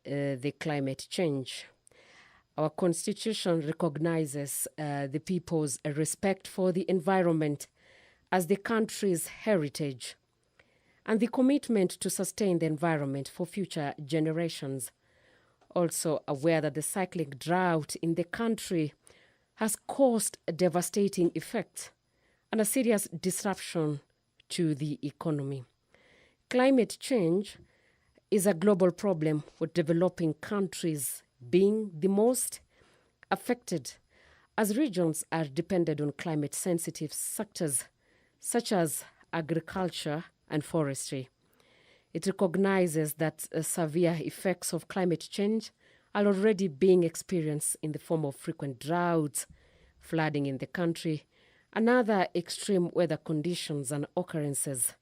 the climate change. Our constitution recognizes the people's respect for the environment as the country's heritage and the commitment to sustain the environment for future generations. Also aware that the cyclic drought in the country has caused devastating effects and a serious disruption to the economy. Climate change is a global problem, with developing countries being the most affected, as regions are dependent on climate-sensitive sectors such as agriculture and forestry. It recognizes that severe effects of climate change are already being experienced in the form of frequent droughts, flooding in the country, and other extreme weather conditions and occurrences.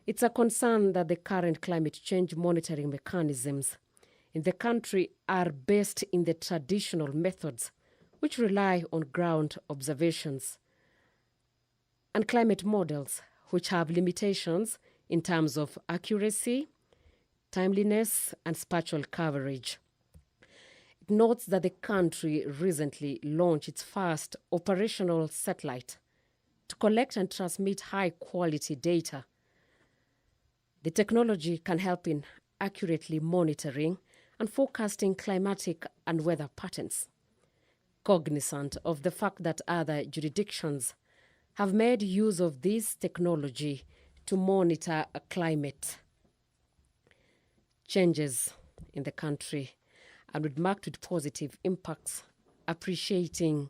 It's a concern that the current climate change monitoring mechanisms in the country are based in the traditional methods, which rely on ground observations, and climate models, which have limitations in terms of accuracy, timeliness, and spatial coverage. It notes that the country recently launched its first operational satellite to collect and transmit high-quality data. The technology can help in accurately monitoring and forecasting climatic and weather patterns. Cognizant of the fact that other jurisdictions have made use of this technology to monitor climate changes in the country and would marked with positive impacts, appreciating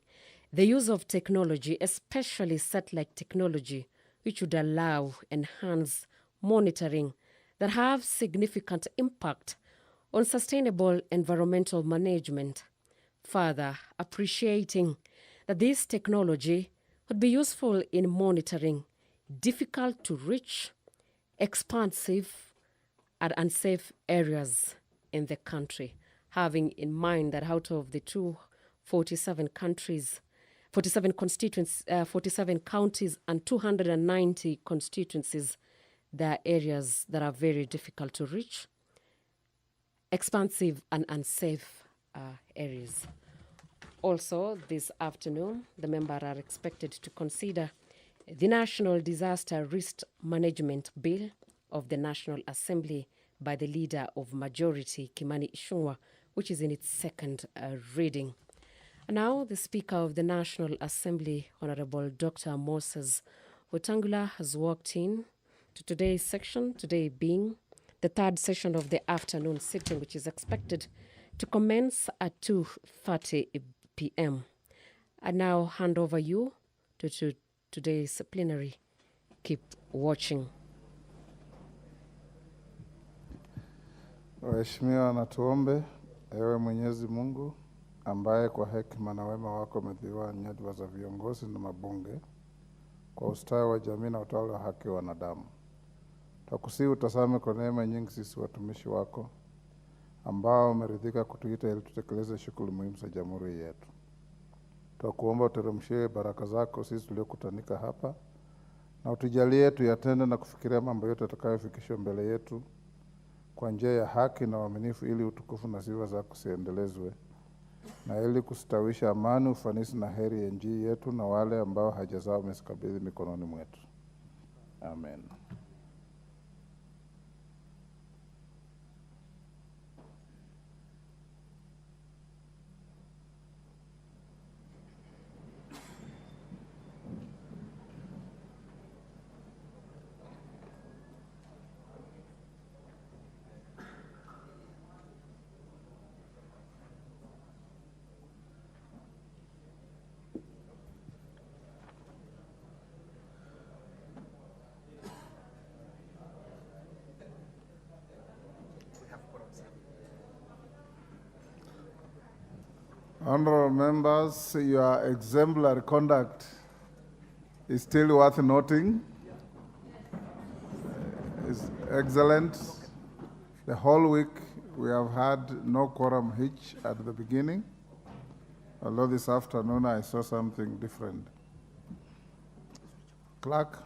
the use of technology, especially satellite technology, which would allow enhanced monitoring that have significant impact on sustainable environmental management. Further, appreciating that this technology would be useful in monitoring difficult to reach, expansive, and unsafe areas in the country, having in mind that out of the 47 countries, 47 constituents, 47 counties and 290 constituencies, there are areas that are very difficult to reach, expansive and unsafe areas. Also, this afternoon, the members are expected to consider the National Disaster Risk Management Bill of the National Assembly by the Leader of Majority, Kimani Ichung'wah, which is in its second reading. And now, the Speaker of the National Assembly, Honorable Dr. Moses Wetangula, has walked in to today's section, today being the third session of the afternoon sitting, which is expected to commence at 2:30 p.m. I now hand over you to today's plenary. Keep watching. Waheshimiwa, na tuombe. Ewe Mwenyezi Mungu, ambaye kwa hekima na wema wako umedhiwa nyadhifa za viongozi na mabunge kwa ustawi wa jamii na utawala wa haki wa wanadamu, twakusihi utasame kwa neema nyingi sisi watumishi wako ambao umeridhika kutuita ili tutekeleze shughuli muhimu za jamhuri yetu. Twakuomba uteremshie baraka zako sisi tuliokutanika hapa, na utujalie tuyatende na kufikiria mambo yote yatakayofikishwa mbele yetu kwa njia ya haki na uaminifu, ili utukufu na sifa zako siendelezwe, na ili kustawisha amani, ufanisi na heri ya nchi yetu na wale ambao haja zao umezikabidhi mikononi mwetu. Amen. Honorable members, your exemplary conduct is still worth noting. It's excellent. The whole week we have had no quorum hitch at the beginning, although this afternoon I saw something different. Clerk,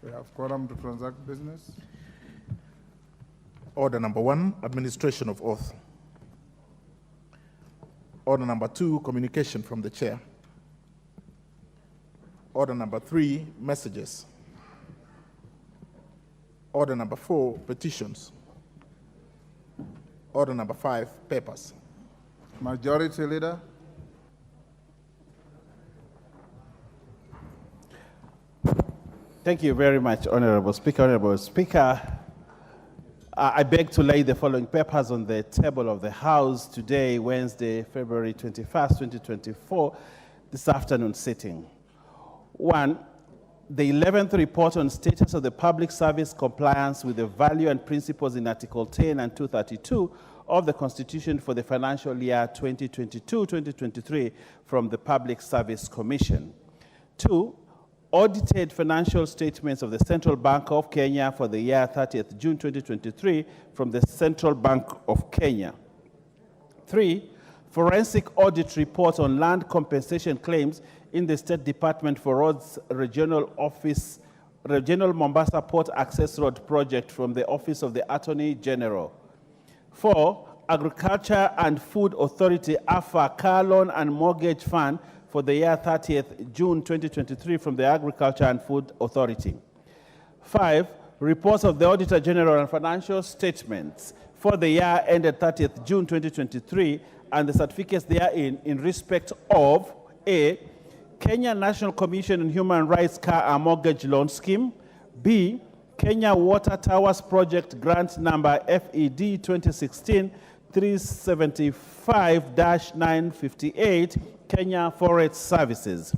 we have quorum to transact business. Order number 1, administration of oath. Order number 2, communication from the chair. Order number 3, messages. Order number 4, petitions. Order number 5, papers. Majority Leader. Thank you very much, Honorable Speaker. Honorable Speaker, I beg to lay the following papers on the table of the House today, Wednesday, February 21st, 2024, this afternoon sitting. 1, the 11th report on status of the public service compliance with the value and principles in Article 10 and 232 of the Constitution for the financial year 2022-2023 from the Public Service Commission. 2, audited financial statements of the Central Bank of Kenya for the year 30th June 2023 from the Central Bank of Kenya. 3, forensic audit report on land compensation claims in the State Department for Roads Regional Office, Regional Mombasa Port Access Road Project from the Office of the Attorney General. 4, Agriculture and Food Authority, AFA, Car Loan and Mortgage Fund for the year 30th June 2023 from the Agriculture and Food Authority. 5, reports of the Auditor General and financial statements for the year ended 30th June 2023 and the certificates therein in respect of A, Kenya National Commission on Human Rights Car and Mortgage Loan Scheme, B, Kenya Water Towers Project Grant Number FED 2016-375-958, Kenya Forest Services.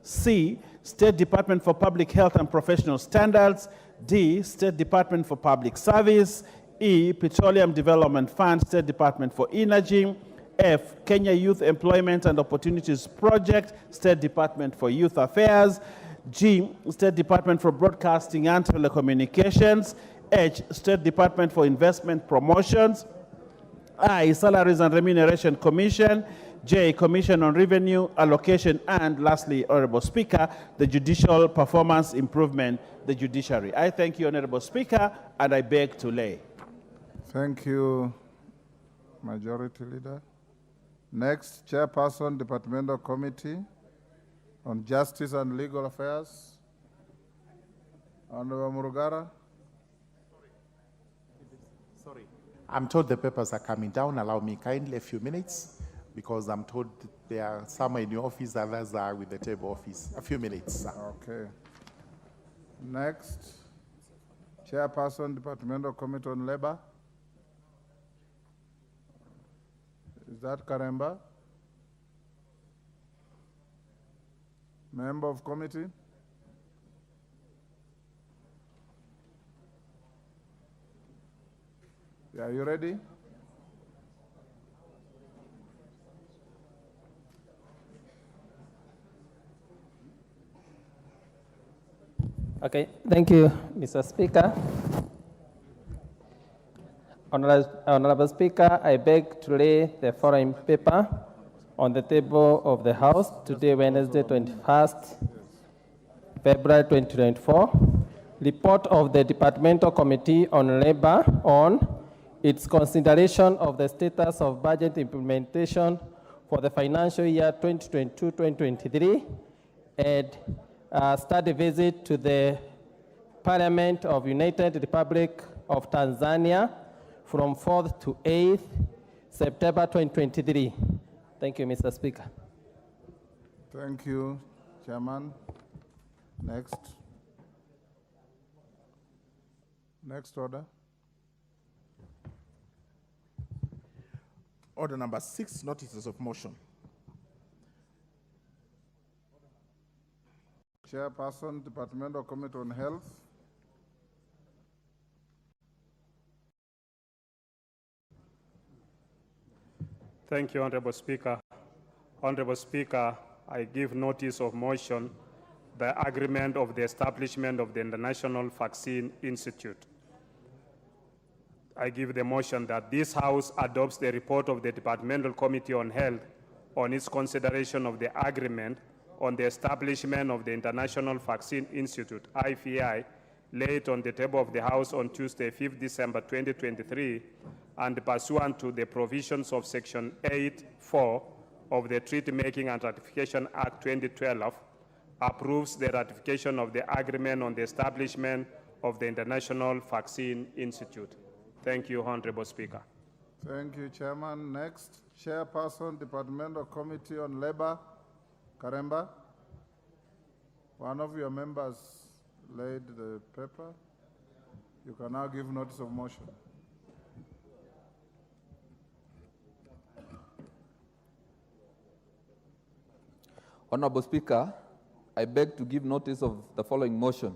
C, State Department for Public Health and Professional Standards. D, State Department for Public Service. E, Petroleum Development Fund, State Department for Energy. F, Kenya Youth Employment and Opportunities Project, State Department for Youth Affairs. G, State Department for Broadcasting and Telecommunications. H, State Department for Investment Promotions. I, Salaries and Remuneration Commission. J, Commission on Revenue Allocation. And lastly, Honorable Speaker, the Judicial Performance Improvement, the Judiciary. I thank you, Honorable Speaker, and I beg to lay. Thank you, Majority Leader. Next, Chairperson, Departmental Committee on Justice and Legal Affairs. Honorable Murugara. Sorry. I'm told the papers are coming down. Allow me kindly a few minutes because I'm told they are some in your office, others are with the table office. A few minutes, sir. Okay. Next, Chairperson, Departmental Committee on Labor. Is that Karemba? Member of committee? Yeah, you ready? Okay, thank you, Mr. Speaker. Honorable Speaker, I beg to lay the following paper on the table of the House today, Wednesday, 21st February 2024. Report of the Departmental Committee on Labor on its consideration of the status of budget implementation for the financial year 2022-2023 and study visit to the Parliament of United Republic of Tanzania from 4th to 8th September 2023. Thank you, Mr. Speaker. Thank you, Chairman. Next. Next order. Order number 6, notices of motion. Chairperson, Departmental Committee on Health. Thank you, Honorable Speaker. Honorable Speaker, I give notice of motion the agreement of the establishment of the International Vaccine Institute. I give the motion that this House adopts the report of the Departmental Committee on Health on its consideration of the agreement on the establishment of the International Vaccine Institute, IVI, laid on the table of the House on Tuesday, 5th December 2023, and pursuant to the provisions of Section 8(4) of the Treaty Making and Ratification Act 2012, approves the ratification of the agreement on the establishment of the International Vaccine Institute. Thank you, Honorable Speaker. Thank you, Chairman. Next, Chairperson, Departmental Committee on Labor, Karemba. One of your members laid the paper. You can now give notice of motion. Honorable Speaker, I beg to give notice of the following motion,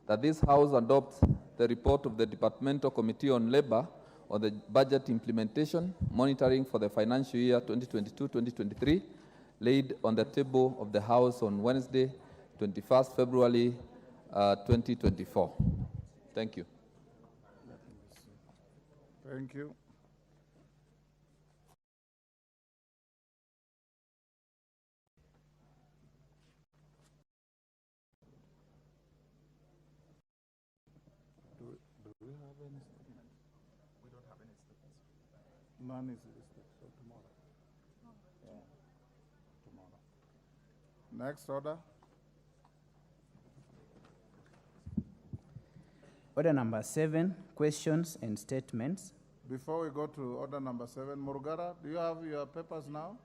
that this House adopts the report of the Departmental Committee on Labor on the budget implementation monitoring for the financial year 2022-2023, laid on the table of the House on Wednesday, 21st February 2024. Thank you. Thank you. Do we have any statements? We don't have any statements. None is listed, so tomorrow. Yeah. Tomorrow. Next order. Order number 7, questions and statements. Before we go to order number 7, Murugara, do you have your papers now?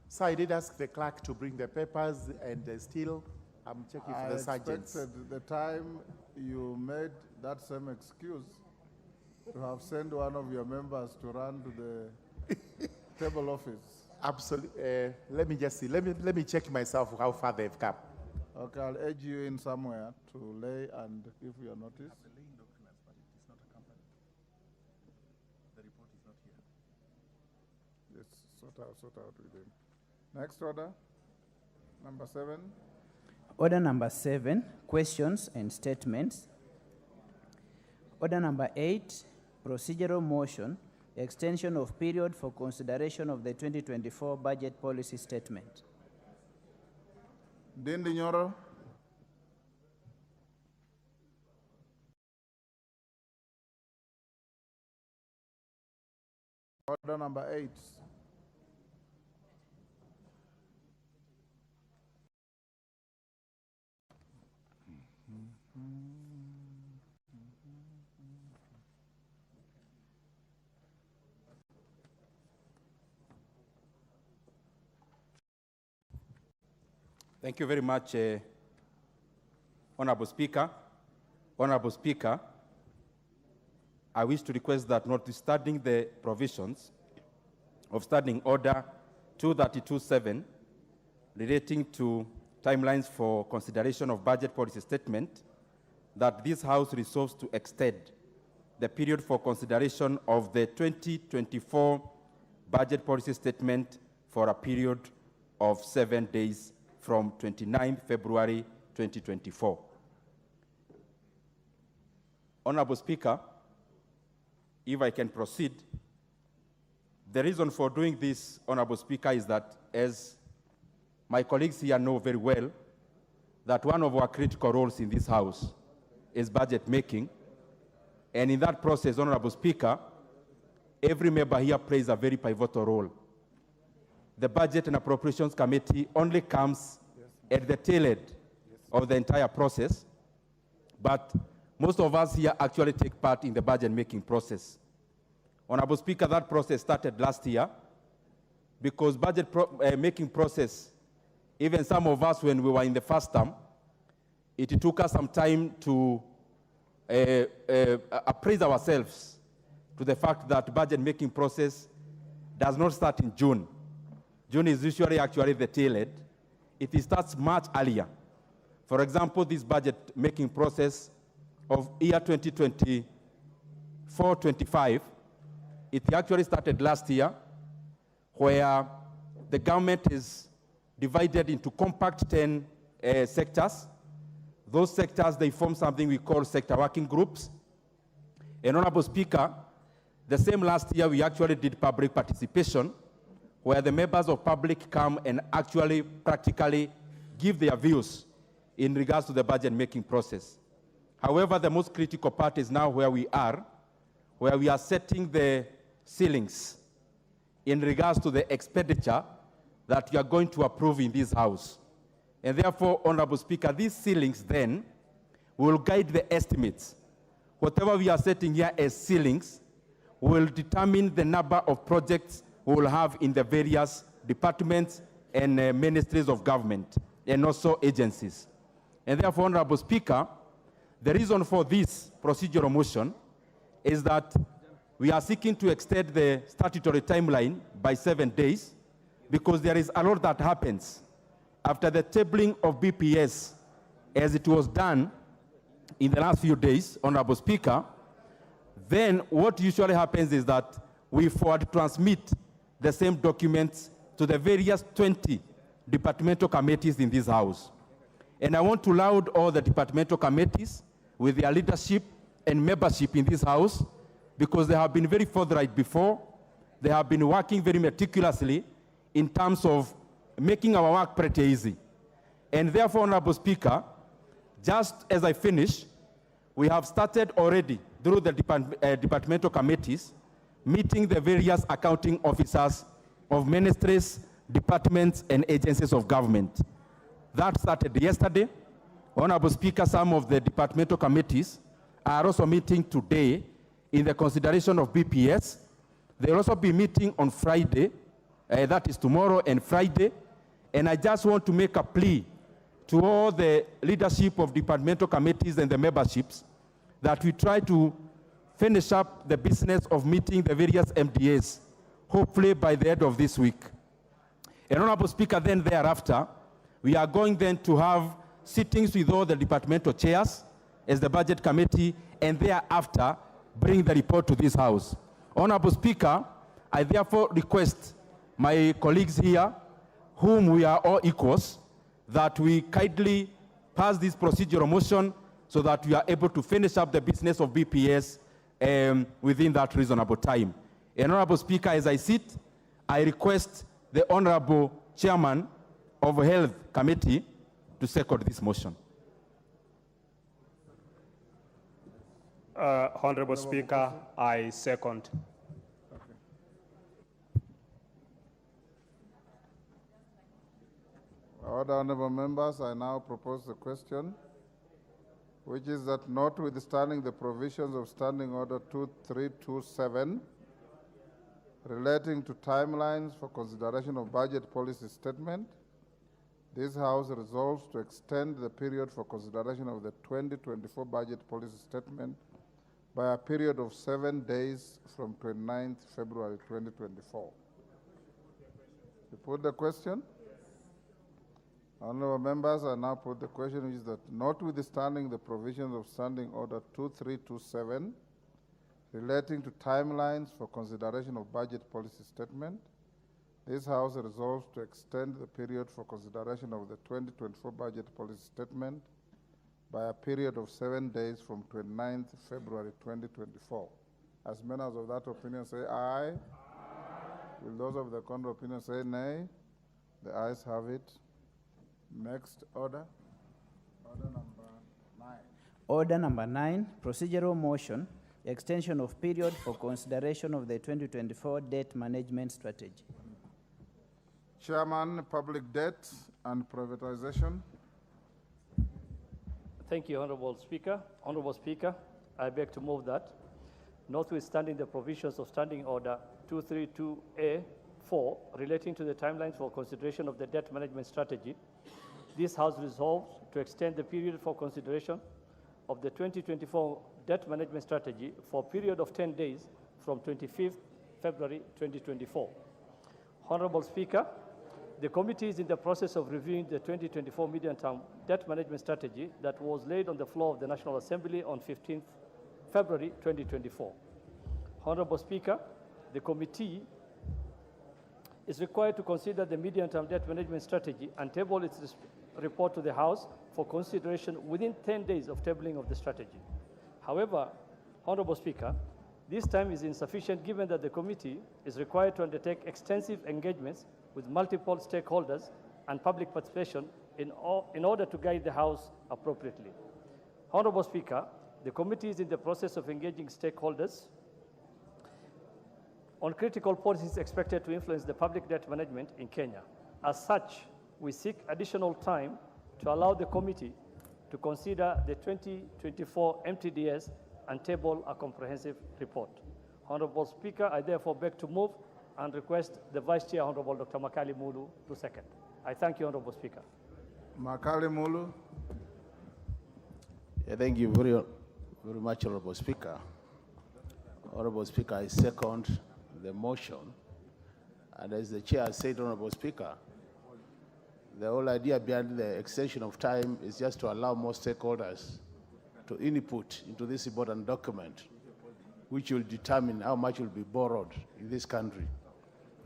So I did ask the clerk to bring the papers, and still I'm checking for the sergeants. I expected the time you made that same excuse to have sent one of your members to run to the table office. Absolutely. Let me just see. Let me check myself how far they've come. Okay, I'll edge you in somewhere to lay and give your notice. The laying documents, but it is not accompanied. The report is not here. Yes, sort out with him. Next order, number 7. Order number 7, questions and statements. Order number 8, procedural motion, extension of period for consideration of the 2024 budget policy statement. Dindi Nyoro. Order number 8. Thank you very much, Honorable Speaker. Honorable Speaker, I wish to request that, notwithstanding the provisions of Standing Order 232.7 relating to timelines for consideration of budget policy statement, that this House resolves to extend the period for consideration of the 2024 budget policy statement for a period of 7 days from 29 February 2024. Honorable Speaker, if I can proceed, the reason for doing this, Honorable Speaker, is that, as my colleagues here know very well, that one of our critical roles in this House is budget making. And in that process, Honorable Speaker, every member here plays a very pivotal role. The Budget and Appropriations Committee only comes at the tail end of the entire process, but most of us here actually take part in the budget making process. Honorable Speaker, that process started last year because budget making process, even some of us when we were in the first term, it took us some time to appraise ourselves to the fact that budget making process does not start in June. June is usually actually the tail end. It starts much earlier. For example, this budget making process of year 2024-25, it actually started last year, where the government is divided into compact 10 sectors. Those sectors, they form something we call sector working groups. And Honorable Speaker, the same last year we actually did public participation, where the members of public come and actually practically give their views in regards to the budget making process. However, the most critical part is now where we are setting the ceilings in regards to the expenditure that you are going to approve in this House. And therefore, Honorable Speaker, these ceilings then will guide the estimates. Whatever we are setting here as ceilings will determine the number of projects we will have in the various departments and ministries of government and also agencies. And therefore, Honorable Speaker, the reason for this procedural motion is that we are seeking to extend the statutory timeline by 7 days because there is a lot that happens after the tabling of BPS as it was done in the last few days, Honorable Speaker. Then what usually happens is that we forward transmit the same documents to the various 20 departmental committees in this House. And I want to laud all the departmental committees with their leadership and membership in this House because they have been very forthright before. They have been working very meticulously in terms of making our work pretty easy. And therefore, Honorable Speaker, just as I finish, we have started already through the departmental committees meeting the various accounting officers of ministries, departments, and agencies of government. That started yesterday. Honorable Speaker, some of the departmental committees are also meeting today in the consideration of BPS. They'll also be meeting on Friday, that is tomorrow and Friday. And I just want to make a plea to all the leadership of departmental committees and the memberships that we try to finish up the business of meeting the various MDAs, hopefully by the end of this week. And Honorable Speaker, then thereafter, we are going then to have sittings with all the departmental chairs as the budget committee, and thereafter bring the report to this House. Honorable Speaker, I therefore request my colleagues here, whom we are all equals, that we kindly pass this procedural motion so that we are able to finish up the business of BPS within that reasonable time. And Honorable Speaker, as I sit, I request the Honorable Chairman of Health Committee to second this motion. Honorable Speaker, I second. Order, honorable members, I now propose the question, which is that notwithstanding the provisions of Standing Order 2327 relating to timelines for consideration of budget policy statement, this House resolves to extend the period for consideration of the 2024 budget policy statement by a period of 7 days from 29th February 2024. You put the question? Honorable members, I now put the question, which is that notwithstanding the provisions of Standing Order 2327 relating to timelines for consideration of budget policy statement, this House resolves to extend the period for consideration of the 2024 budget policy statement by a period of 7 days from 29th February 2024. As members of that opinion say aye. Aye. Will those of the contrary opinion say nay? The ayes have it. Next order. Order number 9. Order number 9, procedural motion, extension of period for consideration of the 2024 debt management strategy. Chairman, public debt and privatization. Thank you, Honorable Speaker. Honorable Speaker, I beg to move that, notwithstanding the provisions of Standing Order 232A4 relating to the timelines for consideration of the debt management strategy, this House resolves to extend the period for consideration of the 2024 debt management strategy for a period of 10 days from 25th February 2024. Honorable Speaker, the committee is in the process of reviewing the 2024 medium-term debt management strategy that was laid on the floor of the National Assembly on 15th February 2024. Honorable Speaker, the committee is required to consider the medium-term debt management strategy and table its report to the House for consideration within 10 days of tabling of the strategy. However, Honorable Speaker, this time is insufficient given that the committee is required to undertake extensive engagements with multiple stakeholders and public participation in order to guide the House appropriately. Honorable Speaker, the committee is in the process of engaging stakeholders on critical policies expected to influence the public debt management in Kenya. As such, we seek additional time to allow the committee to consider the 2024 MTDS and table a comprehensive report. Honorable Speaker, I therefore beg to move and request the Vice Chair, Honorable Dr. Makali Mulu, to second. I thank you, Honorable Speaker. Makali Mulu. Yeah, thank you very much, Honorable Speaker. Honorable Speaker, I second the motion. And as the Chair said, Honorable Speaker, the whole idea behind the extension of time is just to allow more stakeholders to input into this important document, which will determine how much will be borrowed in this country.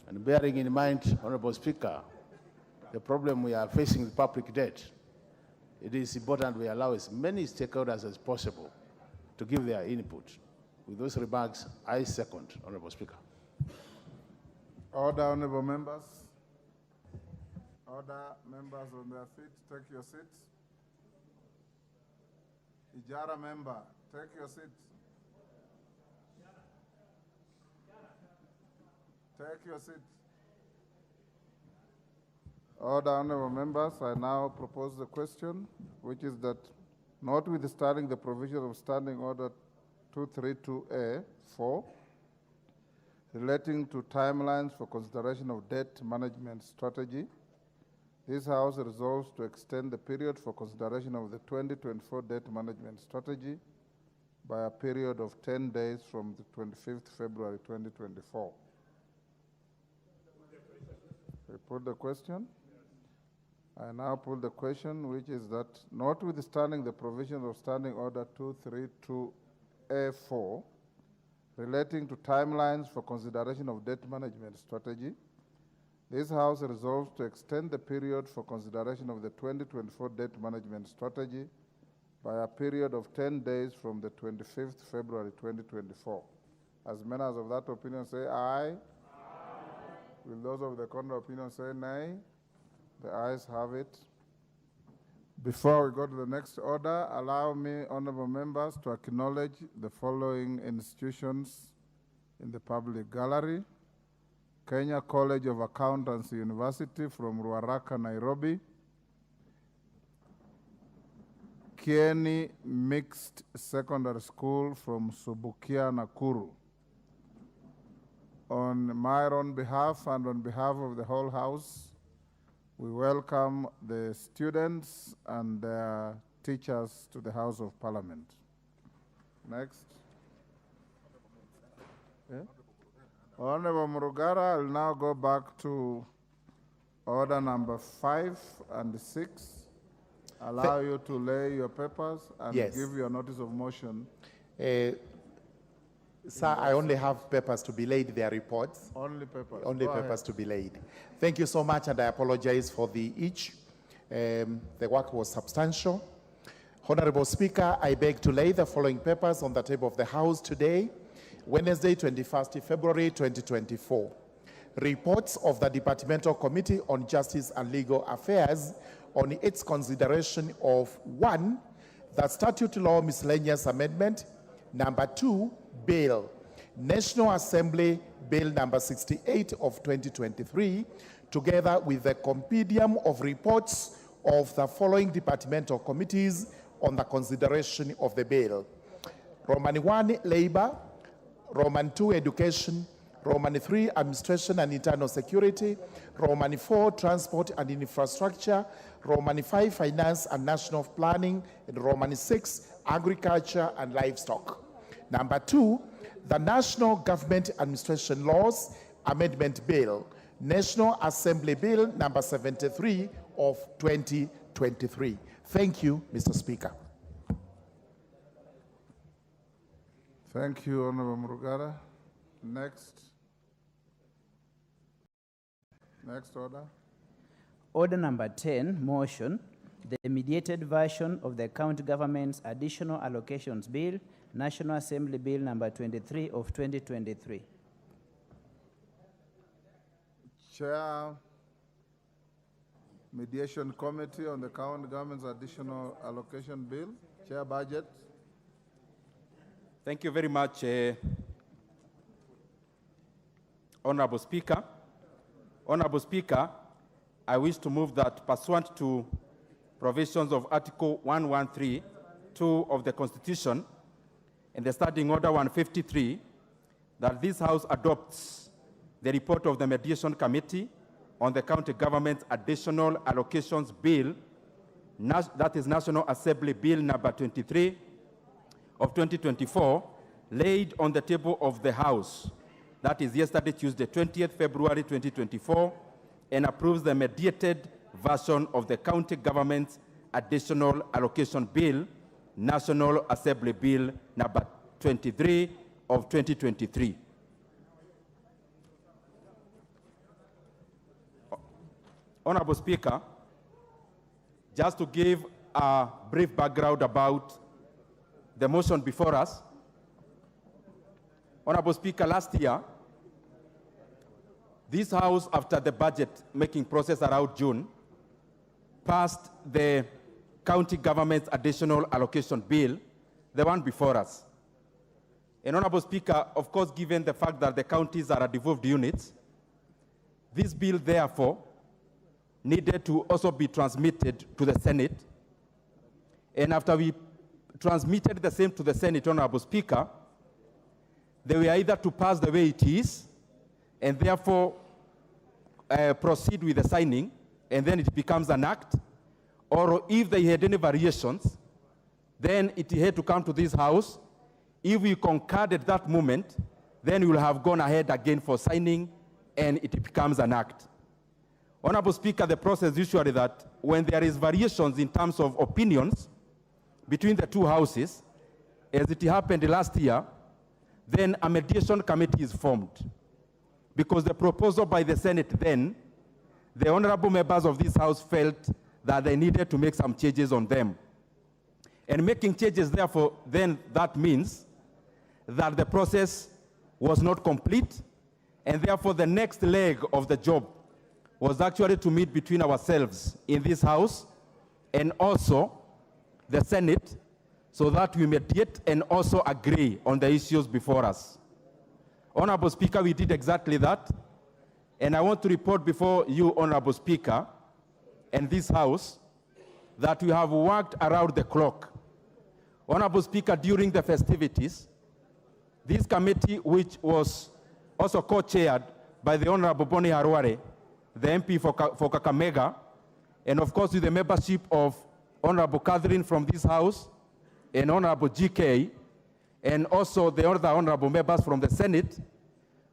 And bearing in mind, Honorable Speaker, the problem we are facing with public debt, it is important we allow as many stakeholders as possible to give their input. With those remarks, I second, Honorable Speaker. Order, honorable members. Order, members on their feet, take your seats. Ijara member, take your seats. Take your seats. Order, honorable members, I now propose the question, which is that notwithstanding the provision of Standing Order 232A-4, relating to timelines for consideration of debt management strategy, this House resolves to extend the period for consideration of the 2024 debt management strategy by a period of 10 days from the 25th February 2024. We put the question. I now put the question, which is that notwithstanding the provisions of Standing Order 232A-4, relating to timelines for consideration of debt management strategy, this House resolves to extend the period for consideration of the 2024 debt management strategy by a period of 10 days from the 25th February 2024. As many as of that opinion say aye. Will those of the contrary opinion say nay? The ayes have it. Before we go to the next order, allow me, honorable members, to acknowledge the following institutions in the public gallery: Kenya College of Accountancy University from Ruaraka, Nairobi; Kieni Mixed Secondary School from Subukia, Nakuru. On my own behalf and on behalf of the whole House, we welcome the students and their teachers to the House of Parliament. Next. Yeah? Honorable Murugara, I'll now go back to order number 5 and 6. Allow you to lay your papers and give your notice of motion. Sir, I only have papers to be laid, their reports. Only papers. Only papers to be laid. Thank you so much, and I apologize for the itch. The work was substantial. Honorable Speaker, I beg to lay the following papers on the table of the House today, Wednesday, 21st February 2024. Reports of the Departmental Committee on Justice and Legal Affairs on its consideration of 1, the Statute Law Miscellaneous Amendment, number 2, Bill, National Assembly Bill number 68 of 2023, together with the compendium of reports of the following departmental committees on the consideration of the bill: Roman 1, Labor; Roman 2, Education; Roman 3, Administration and Internal Security; Roman 4, Transport and Infrastructure; Roman 5, Finance and National Planning; and Roman 6, Agriculture and Livestock. Number 2, the National Government Administration Laws Amendment Bill, National Assembly Bill number 73 of 2023. Thank you, Mr. Speaker. Thank you, Honorable Murugara. Next. Next order. Order number 10, motion, the mediated version of the County Government's Additional Allocations Bill, National Assembly Bill number 23 of 2023. Mediation Committee on the County Government's Additional Allocation Bill. Chair Budget. Thank you very much, Honorable Speaker. Honorable Speaker, I wish to move that pursuant to provisions of Article 113(2) of the Constitution and the Standing Order 153, that this House adopts the report of the Mediation Committee on the County Government's Additional Allocations Bill, that is National Assembly Bill number 23 of 2024, laid on the table of the House, that is yesterday, Tuesday, 20th February 2024, and approves the mediated version of the County Government's Additional Allocation Bill, National Assembly Bill number 23 of 2023. Honorable Speaker, just to give a brief background about the motion before us. Honorable Speaker, last year, this House, after the budget making process around June, passed the County Government's Additional Allocation Bill, the one before us. And Honorable Speaker, of course, given the fact that the counties are devolved units, this bill, therefore, needed to also be transmitted to the Senate. And after we transmitted the same to the Senate, Honorable Speaker, they were either to pass the way it is, and therefore proceed with the signing, and then it becomes an act, or if they had any variations, then it had to come to this House. If we concurred at that moment, then we will have gone ahead again for signing, and it becomes an act. Honorable Speaker, the process is usually that when there is variations in terms of opinions between the two houses, as it happened last year, then a mediation committee is formed. Because the proposal by the Senate then, the honorable members of this House felt that they needed to make some changes on them. And making changes, therefore, then that means that the process was not complete, and therefore the next leg of the job was actually to meet between ourselves in this House and also the Senate, so that we mediate and also agree on the issues before us. Honorable Speaker, we did exactly that, and I want to report before you, Honorable Speaker, and this House, that we have worked around the clock. Honorable Speaker, during the festivities, this committee, which was also co-chaired by the Honorable Bonnie Harware, the MP for Kakamega, and of course with the membership of Honorable Catherine from this House, and Honorable GK, and also the other honorable members from the Senate.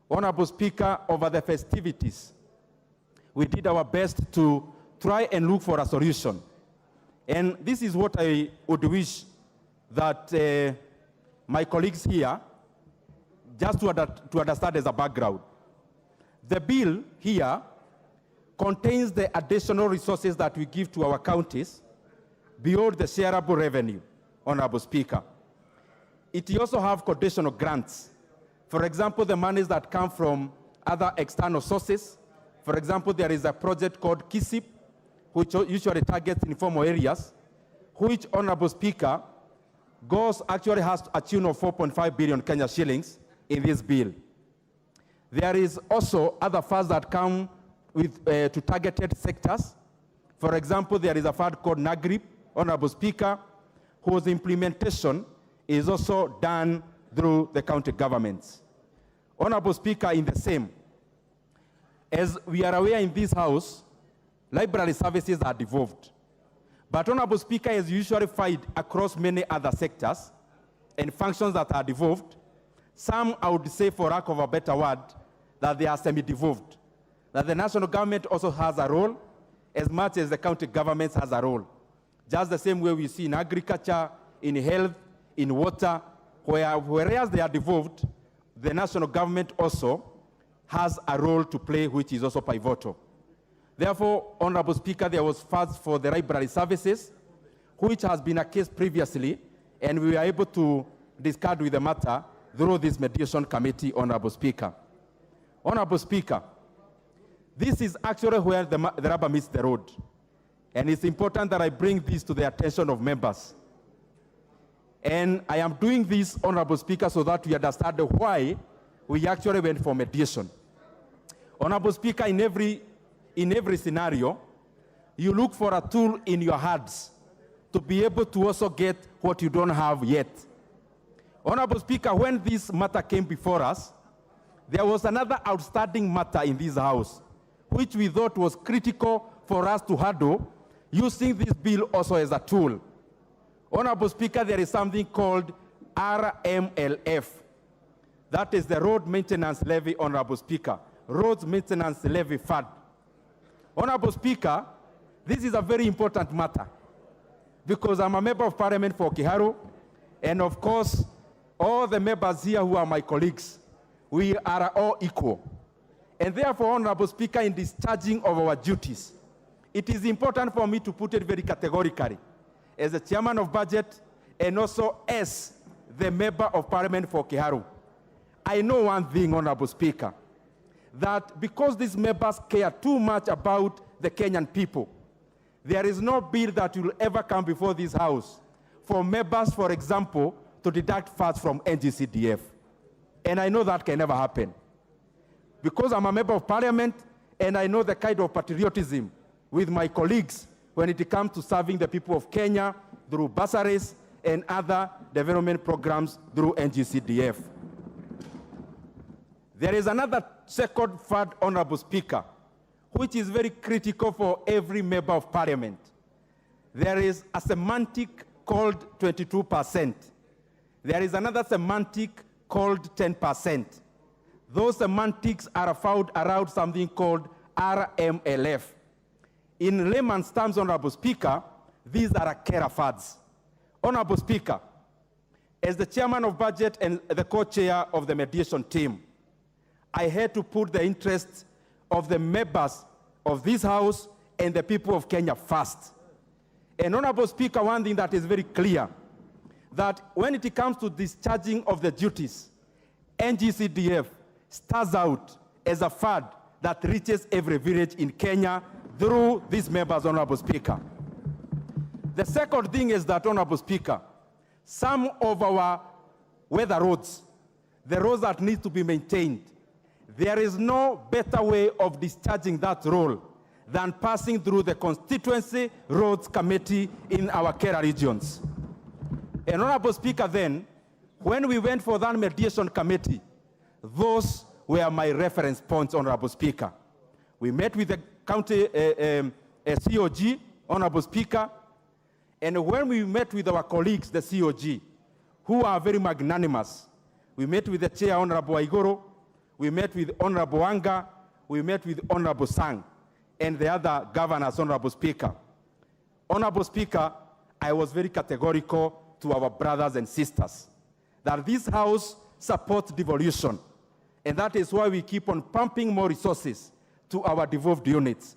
Honorable Speaker, over the festivities, we did our best to try and look for a solution. And this is what I would wish that my colleagues here, just to understand as a background. The bill here contains the additional resources that we give to our counties beyond the shareable revenue, Honorable Speaker. It also has conditional grants. For example, the monies that come from other external sources. For example, there is a project called KISIP, which usually targets informal areas, which, Honorable Speaker, actually has a tune of 4.5 billion Kenya shillings in this bill. There is also other funds that come with, to targeted sectors. For example, there is a fund called NAGRIP, Honorable Speaker, whose implementation is also done through the county governments. Honorable Speaker, in the same, as we are aware in this House, library services are devolved. But Honorable Speaker, as usually find across many other sectors and functions that are devolved, some, I would say, for lack of a better word, that they are semi-devolved. That the national government also has a role as much as the county governments has a role. Just the same way we see in agriculture, in health, in water, whereas they are devolved, the national government also has a role to play, which is also pivotal. Therefore, Honorable Speaker, there was funds for the library services, which has been a case previously, and we were able to discard with the matter through this mediation committee, Honorable Speaker. Honorable Speaker, this is actually where the rubber meets the road. And it's important that I bring this to the attention of members. And I am doing this, Honorable Speaker, so that we understand why we actually went for mediation. Honorable Speaker, in every scenario, you look for a tool in your hands to be able to also get what you don't have yet. Honorable Speaker, when this matter came before us, there was another outstanding matter in this House, which we thought was critical for us to handle, using this bill also as a tool. Honorable Speaker, there is something called RMLF. That is the Road Maintenance Levy, Honorable Speaker. Roads Maintenance Levy Fund. Honorable Speaker, this is a very important matter because I'm a member of Parliament for Kiharu, and of course, all the members here who are my colleagues, we are all equal. And therefore, Honorable Speaker, in discharging of our duties, it is important for me to put it very categorically, as the Chairman of Budget and also as the Member of Parliament for Kiharu. I know one thing, Honorable Speaker, that because these members care too much about the Kenyan people, there is no bill that will ever come before this House for members, for example, to deduct funds from NGCDF. And I know that can never happen. Because I'm a member of Parliament and I know the kind of patriotism with my colleagues when it comes to serving the people of Kenya through bursaries and other development programs through NGCDF. There is another second fund, Honorable Speaker, which is very critical for every member of Parliament. There is a semantic called 22%. There is another semantic called 10%. Those semantics are found around something called RMLF. In layman's terms, Honorable Speaker, these are carer funds. Honorable Speaker, as the Chairman of Budget and the co-chair of the mediation team, I had to put the interests of the members of this House and the people of Kenya first. And Honorable Speaker, one thing that is very clear, that when it comes to discharging of the duties, NGCDF stands out as a fund that reaches every village in Kenya through these members, Honorable Speaker. The second thing is that, Honorable Speaker, some of our weather roads, the roads that need to be maintained, there is no better way of discharging that role than passing through the Constituency Roads Committee in our Kera regions. And Honorable Speaker, then, when we went for that mediation committee, those were my reference points, Honorable Speaker. We met with the county COG, Honorable Speaker, and when we met with our colleagues, the COG, who are very magnanimous, we met with the Chair, Honorable Igoro, we met with Honorable Anga, we met with Honorable Sang, and the other governors, Honorable Speaker. Honorable Speaker, I was very categorical to our brothers and sisters that this House supports devolution, and that is why we keep on pumping more resources to our devolved units.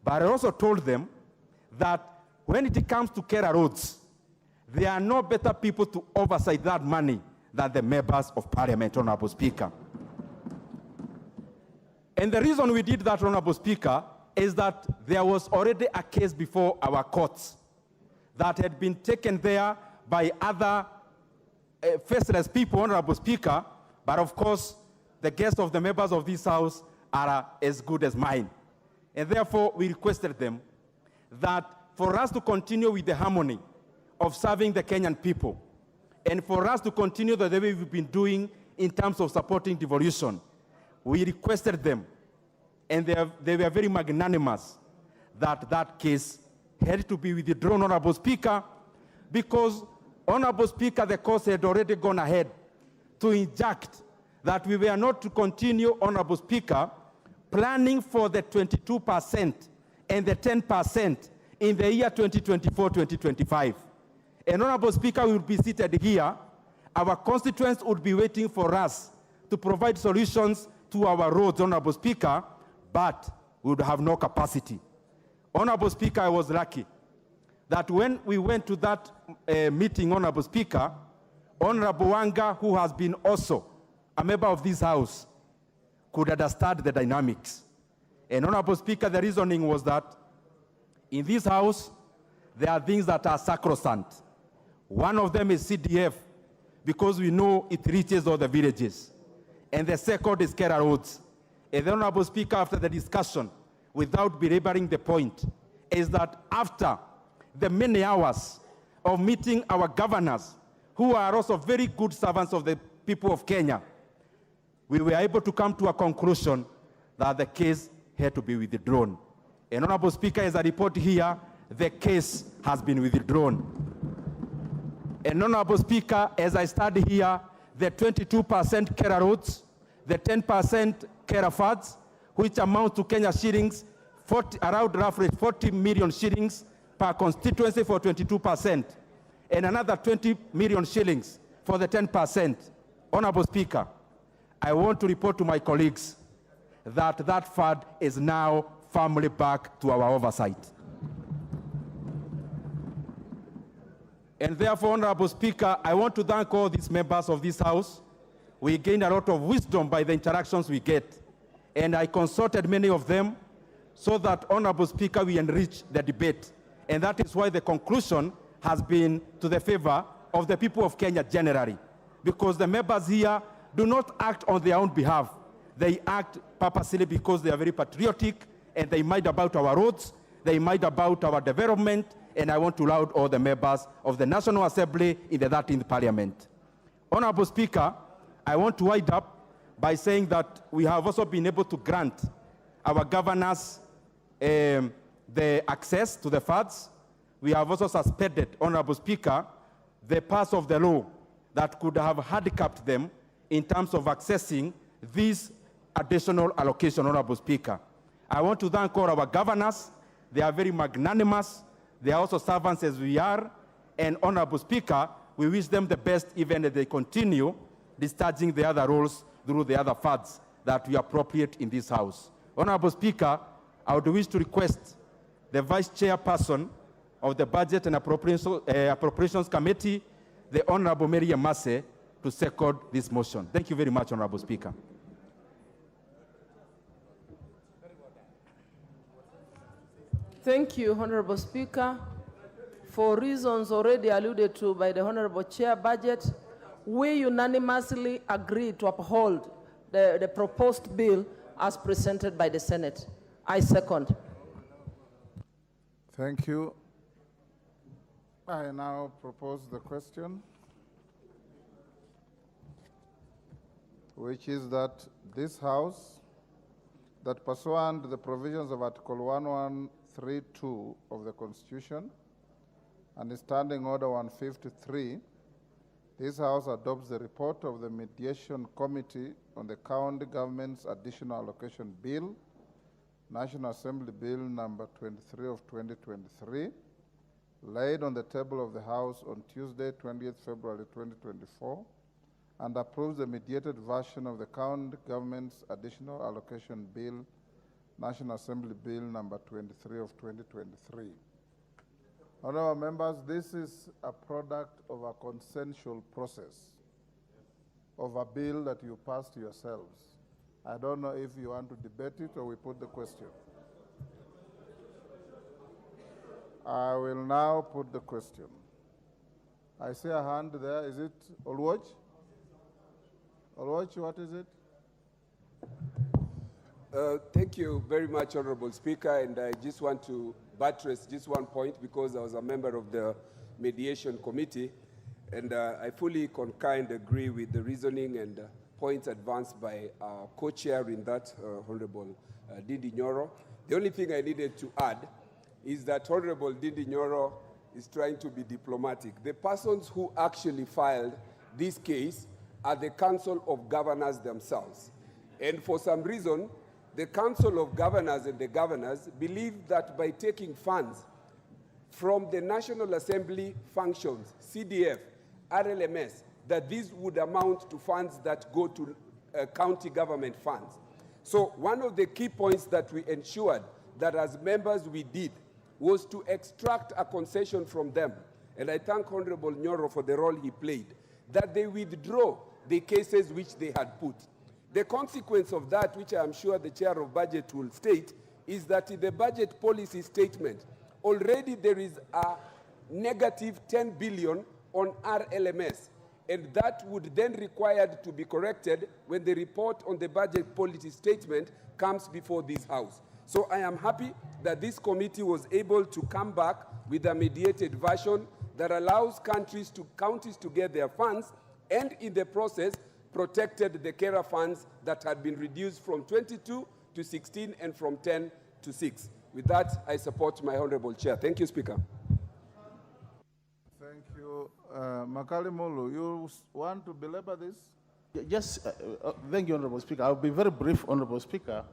But I also told them that when it comes to Kera roads, there are no better people to oversight that money than the members of Parliament, Honorable Speaker. And the reason we did that, Honorable Speaker, is that there was already a case before our courts that had been taken there by other faceless people, Honorable Speaker, but of course, the guests of the members of this House are as good as mine. And therefore, we requested them that for us to continue with the harmony of serving the Kenyan people, and for us to continue the way we've been doing in terms of supporting devolution, we requested them, and they were very magnanimous, that that case had to be withdrawn, Honorable Speaker, because, Honorable Speaker, the court had already gone ahead to inject that we were not to continue, Honorable Speaker, planning for the 22% and the 10% in the year 2024-2025. And Honorable Speaker, we would be seated here. Our constituents would be waiting for us to provide solutions to our roads, Honorable Speaker, but we would have no capacity. Honorable Speaker, I was lucky that when we went to that meeting, Honorable Speaker, Honorable Wanga, who has been also a member of this House, could understand the dynamics. And Honorable Speaker, the reasoning was that In this house, there are things that are sacrosanct. One of them is CDF, because we know it reaches all the villages. And the second is Kera roads. And the Honorable Speaker, after the discussion, without belaboring the point, is that after the many hours of meeting our governors, who are also very good servants of the people of Kenya, we were able to come to a conclusion that the case had to be withdrawn. And Honorable Speaker, as I report here, the case has been withdrawn. And Honorable Speaker, as I study here, the 22% Kera roads, the 10% Kera funds, which amount to Kenya shillings, around roughly 40 million shillings per constituency for 22%, and another 20 million shillings for the 10%. Honorable Speaker, I want to report to my colleagues that that fund is now firmly back to our oversight. And therefore, Honorable Speaker, I want to thank all these members of this House. We gained a lot of wisdom by the interactions we get. And I consulted many of them so that, Honorable Speaker, we enrich the debate. And that is why the conclusion has been to the favor of the people of Kenya generally. Because the members here do not act on their own behalf. They act purposely because they are very patriotic, and they mind about our roads, they mind about our development, and I want to laud all the members of the National Assembly in the 13th Parliament. Honorable Speaker, I want to wind up by saying that we have also been able to grant our governors the access to the funds. We have also suspended, Honorable Speaker, the parts of the law that could have handicapped them in terms of accessing this additional allocation, Honorable Speaker. I want to thank all our governors. They are very magnanimous. They are also servants as we are. And Honorable Speaker, we wish them the best even as they continue discharging the other roles through the other funds that we appropriate in this House. Honorable Speaker, I would wish to request the Vice Chairperson of the Budget and Appropriations Committee, the Honorable Mary Amase, to second this motion. Thank you very much, Honorable Speaker. Thank you, Honorable Speaker. For reasons already alluded to by the Honorable Chair Budget, we unanimously agree to uphold the proposed bill as presented by the Senate. I second. Thank you. I now propose the question, which is that this House, that pursuant to the provisions of Article 1132 of the Constitution and Standing Order 153, this House adopts the report of the Mediation Committee on the County Government's Additional Allocation Bill, National Assembly Bill number 23 of 2023, laid on the table of the House on Tuesday, 20th February 2024, and approves the mediated version of the County Government's Additional Allocation Bill, National Assembly Bill number 23 of 2023. Honorable members, this is a product of a consensual process of a bill that you passed yourselves. I don't know if you want to debate it or we put the question. I will now put the question. I see a hand there. Is it Olwach? Olwach, what is it? Thank you very much, Honorable Speaker, and I just want to buttress just one point because I was a member of the Mediation Committee, and I fully concur and agree with the reasoning and points advanced by our co-chair in that, Honorable Dindi Nyoro. The only thing I needed to add is that Honorable Dindi Nyoro is trying to be diplomatic. The persons who actually filed this case are the Council of Governors themselves. And for some reason, the Council of Governors and the governors believe that by taking funds from the National Assembly functions, CDF, RLMS, that these would amount to funds that go to county government funds. So one of the key points that we ensured that as members we did was to extract a concession from them. And I thank Honorable Nyoro for the role he played, that they withdraw the cases which they had put. The consequence of that, which I am sure the Chair of Budget will state, is that in the budget policy statement, already there is a negative 10 billion on RLMS, and that would then required to be corrected when the report on the budget policy statement comes before this House. So I am happy that this committee was able to come back with a mediated version that allows counties to get their funds, and in the process protected the carer funds that had been reduced from 22 to 16 and from 10 to 6. With that, I support my Honorable Chair. Thank you, Speaker. Thank you. Makali Mulu, you want to belabor this? Yes, thank you, Honorable Speaker. I'll be very brief, Honorable Speaker,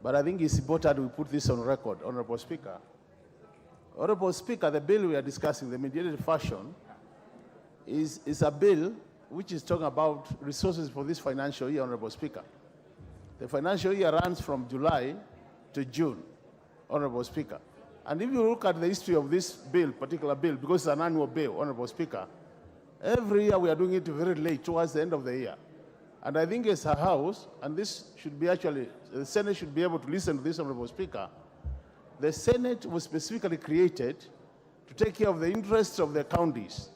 but I think it's important we put this on record, Honorable Speaker. Honorable Speaker, the bill we are discussing, the mediated fashion, is a bill which is talking about resources for this financial year, Honorable Speaker. The financial year runs from July to June, Honorable Speaker. And if you look at the history of this bill, particular bill, because it's an annual bill, Honorable Speaker, every year we are doing it very late, towards the end of the year. And I think as a House, and this should be actually, the Senate should be able to listen to this, Honorable Speaker, the Senate was specifically created to take care of the interests of the counties.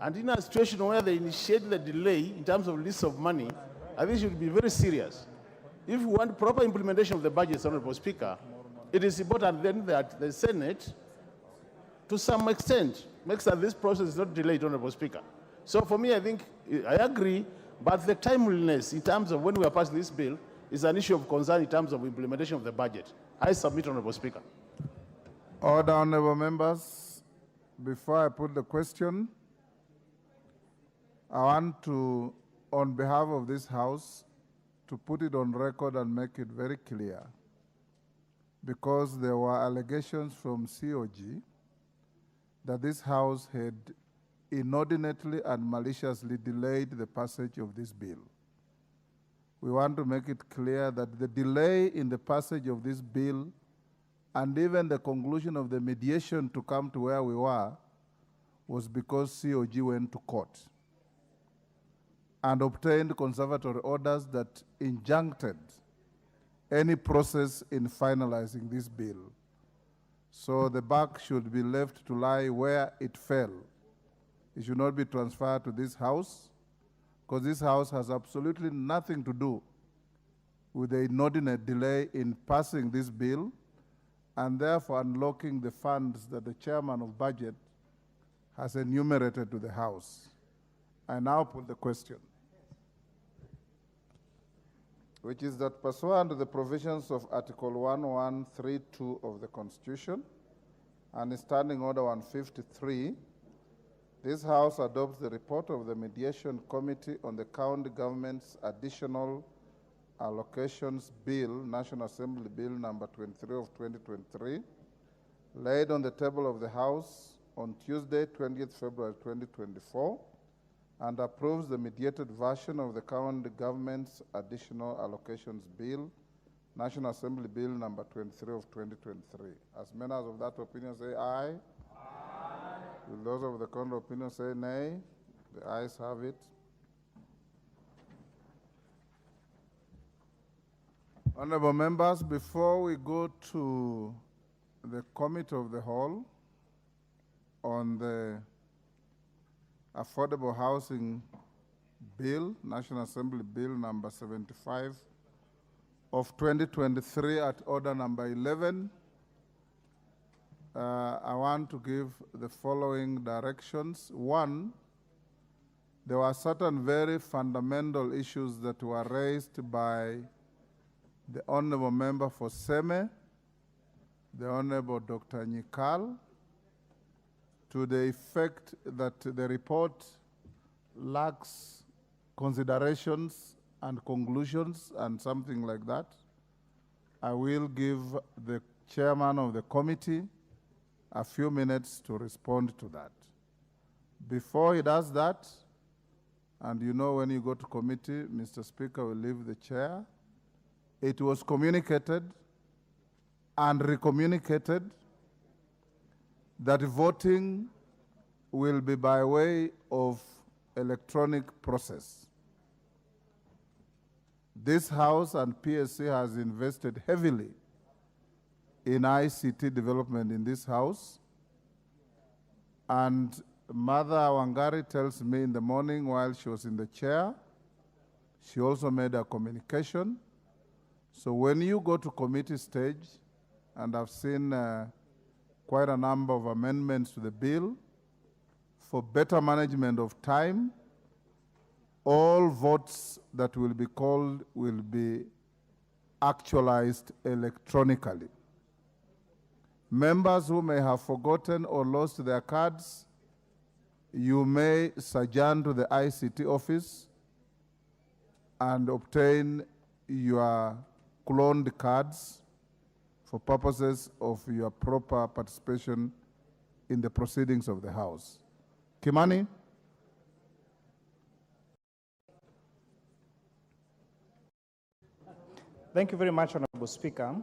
And in a situation where they initiate the delay in terms of release of money, I think it should be very serious. If we want proper implementation of the budget, Honorable Speaker, it is important then that the Senate, to some extent, makes that this process is not delayed, Honorable Speaker. So for me, I think, I agree, but the timeliness in terms of when we are passing this bill is an issue of concern in terms of implementation of the budget. I submit, Honorable Speaker. Order, honorable members. Before I put the question, I want to, on behalf of this House, to put it on record and make it very clear, because there were allegations from COG that this House had inordinately and maliciously delayed the passage of this bill. We want to make it clear that the delay in the passage of this bill and even the conclusion of the mediation to come to where we were was because COG went to court and obtained conservatory orders that injuncted any process in finalizing this bill. So the buck should be left to lie where it fell. It should not be transferred to this House, because this House has absolutely nothing to do with the inordinate delay in passing this bill and therefore unlocking the funds that the chairman of budget has enumerated to the House. I now put the question, which is that pursuant to the provisions of Article 1132 of the Constitution and Standing Order 153, this House adopts the report of the Mediation Committee on the County Government's Additional Allocations Bill, National Assembly Bill number 23 of 2023, laid on the table of the House on Tuesday, 20th February 2024, and approves the mediated version of the County Government's Additional Allocations Bill, National Assembly Bill number 23 of 2023. As members of that opinion say aye. Aye. Will those of the contrary opinion say nay? The ayes have it. Honorable members, before we go to the Committee of the Whole on the Affordable Housing Bill, National Assembly Bill number 75 of 2023 at order number 11, I want to give the following directions. One, there were certain very fundamental issues that were raised by the Honorable Member for Seme, the Honorable Dr. Nyikal, to the effect that the report lacks considerations and conclusions and something like that. I will give the chairman of the committee a few minutes to respond to that. Before he does that, and you know when you go to committee, Mr. Speaker will leave the chair. It was communicated and recommunicated that voting will be by way of electronic process. This House and PSC has invested heavily in ICT development in this house. And Mother Wangari tells me in the morning while she was in the chair, she also made a communication. So when you go to committee stage, and I've seen quite a number of amendments to the bill for better management of time, all votes that will be called will be actualized electronically. Members who may have forgotten or lost their cards, you may sojourn to the ICT office and obtain your cloned cards for purposes of your proper participation in the proceedings of the House. Kimani? Thank you very much, Honorable Speaker.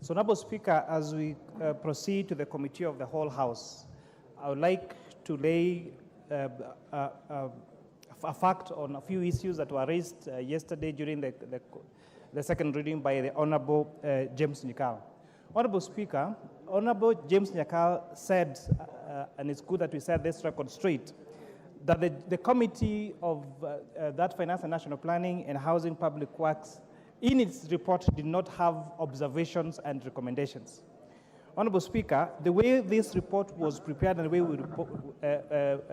So, Honorable Speaker, as we proceed to the Committee of the Whole House, I would like to lay a fact on a few issues that were raised yesterday during the second reading by the Honorable James Nyakal. Honorable Speaker, Honorable James Nyakal said, and it's good that we set this record straight, that the Committee of that Finance and National Planning and Housing Public Works in its report did not have observations and recommendations. Honorable Speaker, the way this report was prepared and the way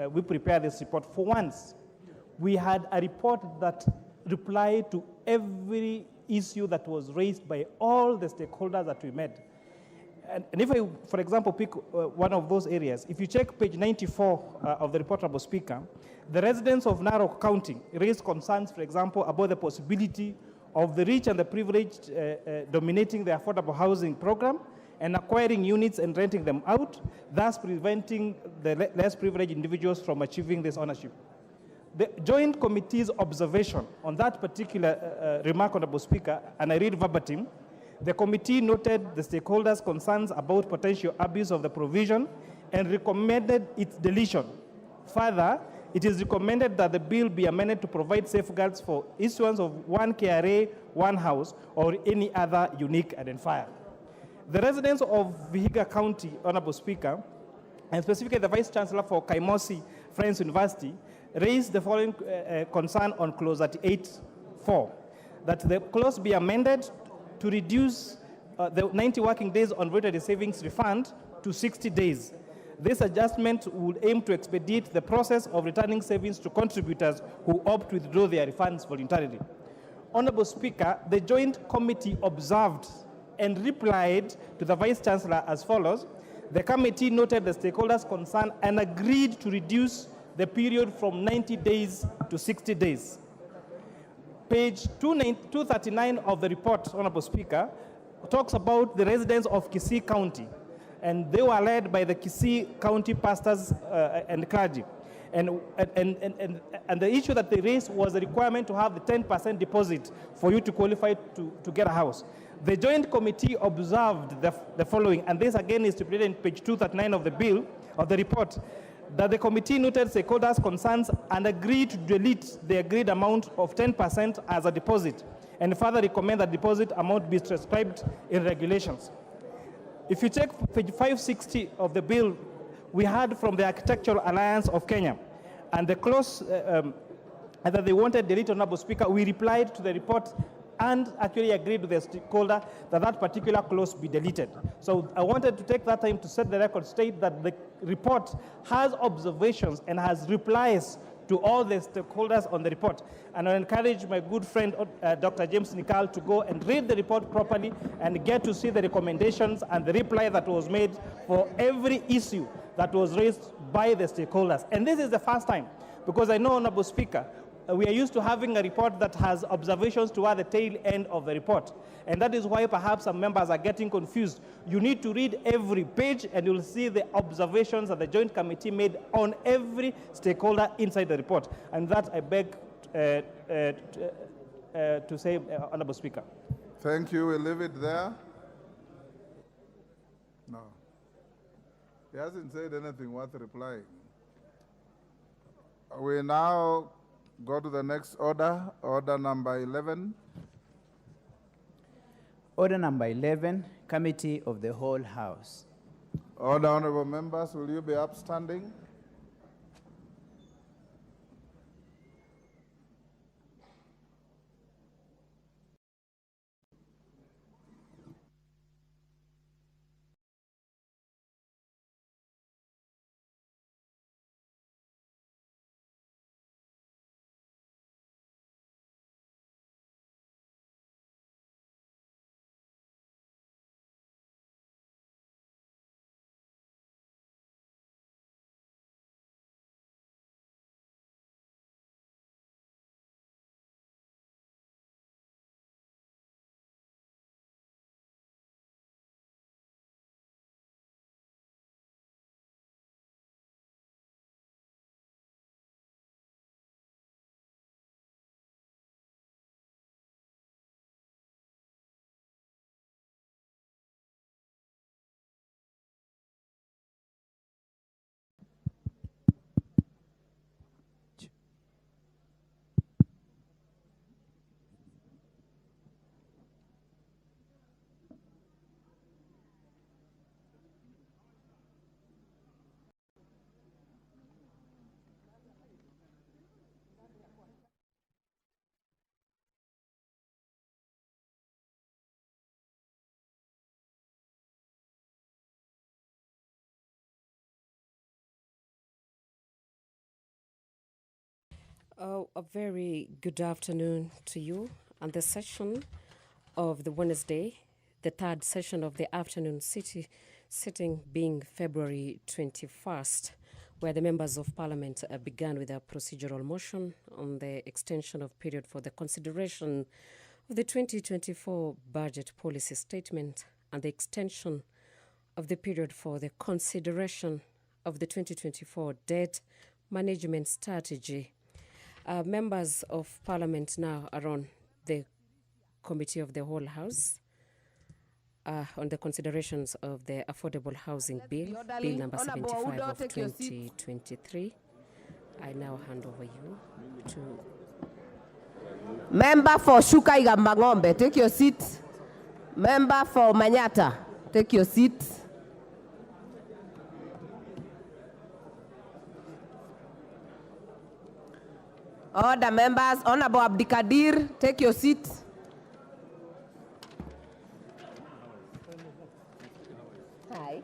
we prepared this report, for once, we had a report that replied to every issue that was raised by all the stakeholders that we met. And if I, for example, pick one of those areas, if you check page 94 of the report, Honorable Speaker, the residents of Narok County raised concerns, for example, about the possibility of the rich and the privileged dominating the affordable housing program and acquiring units and renting them out, thus preventing the less privileged individuals from achieving this ownership. The Joint Committee's observation on that particular remark, Honorable Speaker, and I read verbatim, the committee noted the stakeholders' concerns about potential abuse of the provision and recommended its deletion. Further, it is recommended that the bill be amended to provide safeguards for issuance of one KRA, one house, or any other unique identifier. The residents of Vihiga County, Honorable Speaker, and specifically the Vice Chancellor for Kaimosi Friends University, raised the following concern on clause 38.4, that the clause be amended to reduce the 90 working days on voluntary savings refund to 60 days. This adjustment would aim to expedite the process of returning savings to contributors who opt to withdraw their refunds voluntarily. Honorable Speaker, the Joint Committee observed and replied to the Vice Chancellor as follows. The committee noted the stakeholders' concern and agreed to reduce the period from 90 days to 60 days. Page 239 of the report, Honorable Speaker, talks about the residents of Kisii County, and they were led by the Kisii County pastors and clergy. And the issue that they raised was the requirement to have the 10% deposit for you to qualify to get a house. The Joint Committee observed the following, and this again is stipulated in page 239 of the bill, of the report, that the committee noted stakeholders' concerns and agreed to delete the agreed amount of 10% as a deposit, and further recommend that deposit amount be prescribed in regulations. If you check page 560 of the bill, we heard from the Architectural Alliance of Kenya, and the clause that they wanted deleted, Honorable Speaker, we replied to the report and actually agreed with the stakeholder that that particular clause be deleted. So I wanted to take that time to set the record straight that the report has observations and has replies to all the stakeholders on the report. And I encourage my good friend, Dr. James Nyakal, to go and read the report properly and get to see the recommendations and the reply that was made for every issue that was raised by the stakeholders. And this is the first time, because I know, Honorable Speaker, we are used to having a report that has observations toward the tail end of the report. And that is why perhaps some members are getting confused. You need to read every page and you'll see the observations that the Joint Committee made on every stakeholder inside the report. And that I beg to say, Honorable Speaker. Thank you. We'll leave it there. No. He hasn't said anything worth replying. We now go to the next order, order number 11. Order number 11, Committee of the Whole House. Order, honorable members, will you be upstanding? A very good afternoon to you. And the session of the Wednesday, the third session of the afternoon sitting being February 21st, where the members of parliament began with a procedural motion on the extension of period for the consideration of the 2024 budget policy statement and the extension of the period for the consideration of the 2024 debt management strategy. Members of Parliament now are on the Committee of the Whole House on the considerations of the Affordable Housing Bill, Bill number 75 of 2023. I now hand over you to... Member for Shuka Igambangombe, take your seat. Member for Manyata, take your seat. Order, members. Honorable Abdikadir, take your seat. Hi.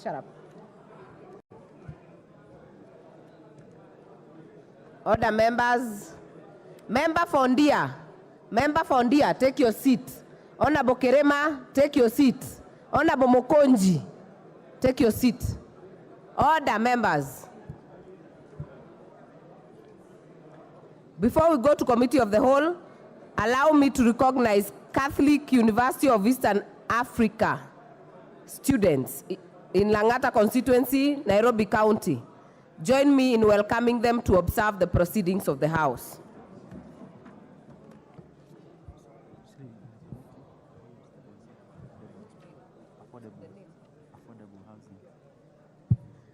Shut up. Order, members. Member for Ndia, take your seat. Honorable Kerema, take your seat. Honorable Mokonji, take your seat. Order, members. Before we go to Committee of the Whole, allow me to recognize Catholic University of Eastern Africa students in Langata constituency, Nairobi County. Join me in welcoming them to observe the proceedings of the House.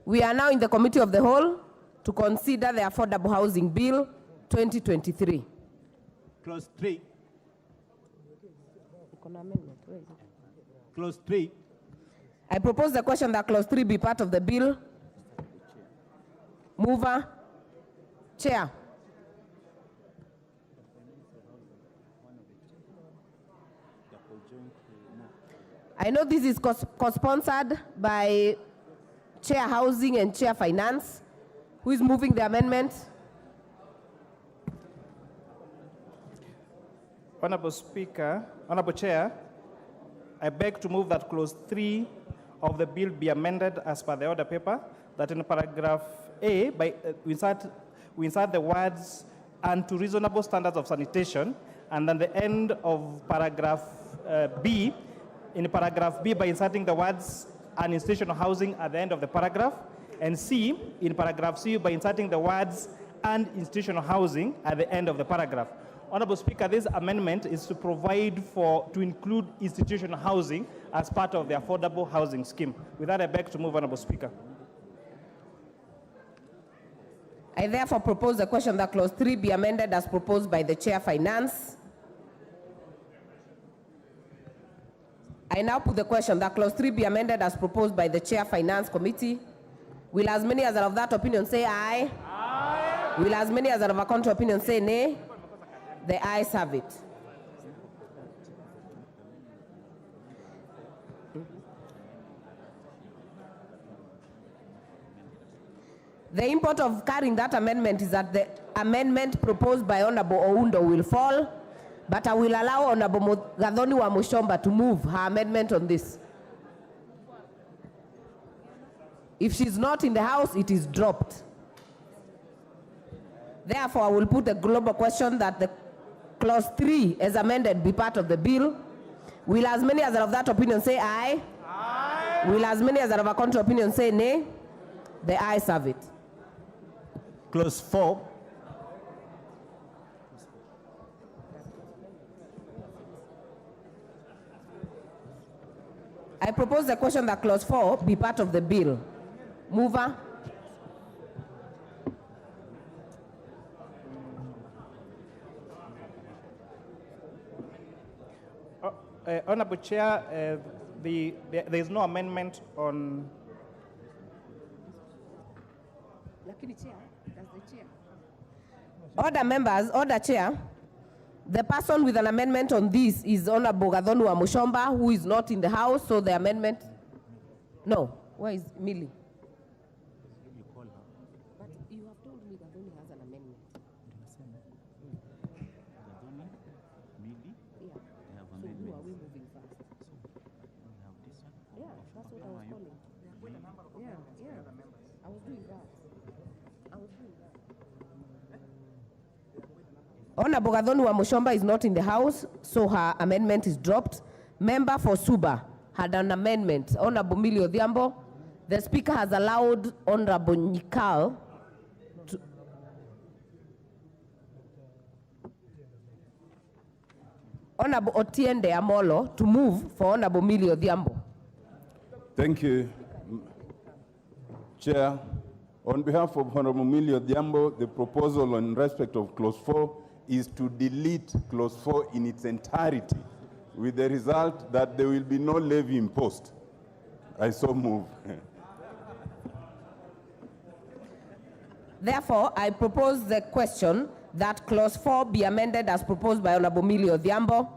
We are now in the Committee of the Whole to consider the Affordable Housing Bill 2023. Clause 3. Clause 3. I propose the question that Clause 3 be part of the bill. Mover. Chair. I know this is co-sponsored by Chair Housing and Chair Finance. Who is moving the amendment? Honorable Speaker, Honorable Chair, I beg to move that Clause 3 of the bill be amended as per the order paper, that in paragraph A, we insert the words "and to reasonable standards of sanitation," and then the end of paragraph B, in paragraph B by inserting the words "and institutional housing" at the end of the paragraph, and C, in paragraph C by inserting the words "and institutional housing" at the end of the paragraph. Honorable Speaker, this amendment is to provide to include institutional housing as part of the affordable housing scheme. With that, I beg to move, Honorable Speaker. I therefore propose the question that clause 3 be amended as proposed by the Chair Finance. I now put the question that clause 3 be amended as proposed by the Chair Finance Committee. Will as many as are of that opinion say aye? Aye. Will as many as are of a contrary opinion say nay? The ayes have it. The import of carrying that amendment is that the amendment proposed by Honorable Oundo will fall, but I will allow Honorable Gathoni wa Mushomba to move her amendment on this. If she's not in the House, it is dropped. Therefore, I will put a global question that the clause 3 as amended be part of the bill. Will as many as are of that opinion say aye? Aye. Will as many as are of a contrary opinion say nay? The ayes have it. Clause 4. I propose the question that clause 4 be part of the bill. Mover. Honorable Chair, there is no amendment on. Order, members, order, Chair. The person with an amendment on this is Honorable Gathoni wa Mushomba, who is not in the House, so the amendment. No, where is Millie? But you have told me Gathoni has an amendment. So who are we moving first? Yeah, that's what I was calling. Yeah. I was doing that. Honorable Gathoni wa Mushomba is not in the House, so her amendment is dropped. Member for Suba had an amendment. Honorable Millie Odhiambo. The Speaker has allowed Honorable Nyikal to... Honorable Otiende Amolo to move for Honorable Millie Odhiambo. Thank you, Chair. On behalf of Honorable Millie Odhiambo, the proposal in respect of clause 4 is to delete clause 4 in its entirety, with the result that there will be no levy imposed. I so move. Therefore, I propose the question that clause 4 be amended as proposed by Honorable Millie Odhiambo.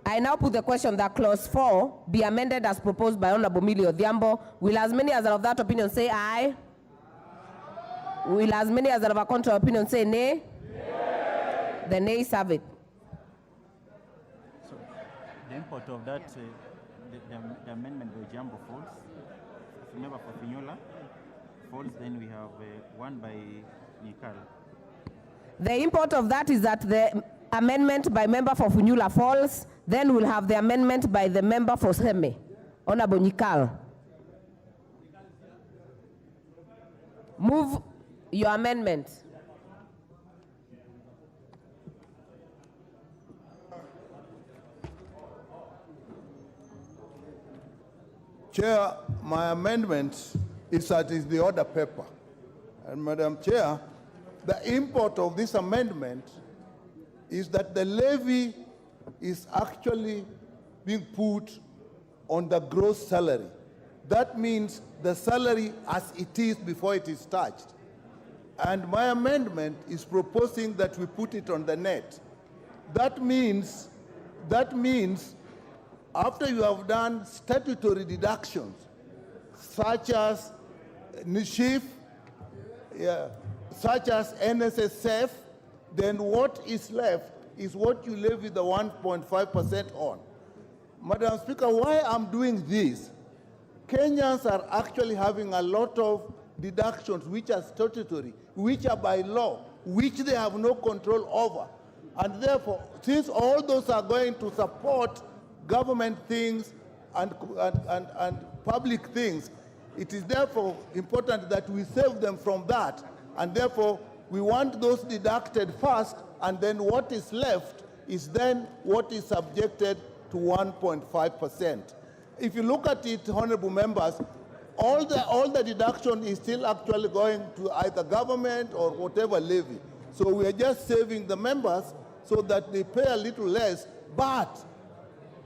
I now put the question that clause 4 be amended as proposed by Honorable Millie Odhiambo. Will as many as are of that opinion say aye? Will as many as are of a contrary opinion say nay? The nays have it. So the import of that, the amendment by Jambo falls. Remember for Finola falls, then we have one by Nikal. The import of that is that the amendment by member for Funyula falls, then we'll have the amendment by the member for Seme, Honorable Nikal. Move your amendment. Chair, my amendment is that is the order paper. And Madam Chair, the import of this amendment is that the levy is actually being put on the gross salary. That means the salary as it is before it is touched. And my amendment is proposing that we put it on the net. That means after you have done statutory deductions, such as NISHIF, such as NSSF, then what is left is what you levy the 1.5% on. Madam Speaker, why I'm doing this, Kenyans are actually having a lot of deductions which are statutory, which are by law, which they have no control over. And therefore, since all those are going to support government things and public things, it is therefore important that we save them from that. And therefore, we want those deducted first and then what is left is then what is subjected to 1.5%. If you look at it, honorable members, all the deduction is still actually going to either government or whatever levy. So we are just saving the members so that they pay a little less, but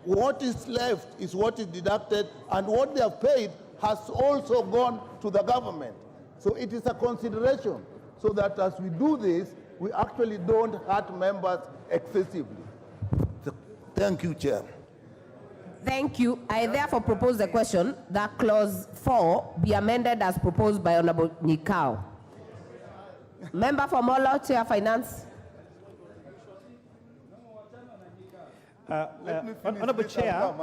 what is left is what is deducted, and what they have paid has also gone to the government. So it is a consideration so that as we do this, we actually don't hurt members excessively. Thank you, Chair. Thank you. I therefore propose the question that clause 4 be amended as proposed by Honorable Nyikao. Member for Molo, Chair Finance. Honorable Chair,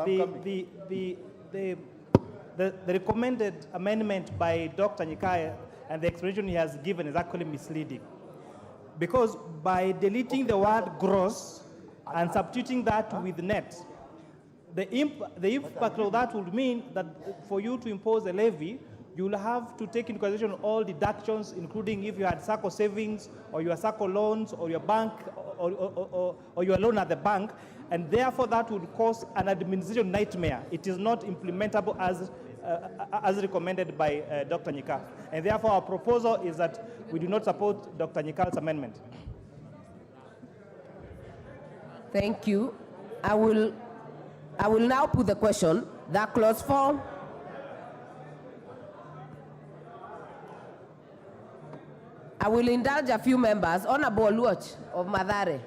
the recommended amendment by Dr. Nyikao and the explanation he has given is actually misleading. Because by deleting the word gross and substituting that with net, the impact of that would mean that for you to impose a levy, you will have to take into consideration all deductions, including if you had SACCO savings or your SACCO loans or your bank or your loan at the bank, and therefore that would cause an administration nightmare. It is not implementable as recommended by Dr. Nyikao. And therefore our proposal is that we do not support Dr. Nyikao's amendment. Thank you. I will now put the question that clause 4 I will indulge a few members. Honorable Oluoch of Mathare.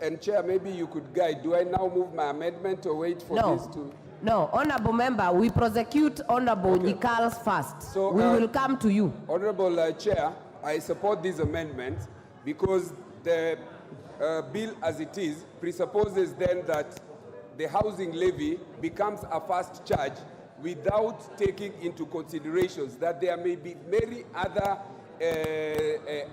And Chair, maybe you could guide. Do I now move my amendment or wait for this to? No, Honorable Member, we prosecute Honorable Nyikao first. So we will come to you. Honorable Chair, I support this amendment because the bill as it is presupposes then that the housing levy becomes a fast charge without taking into considerations that there may be many other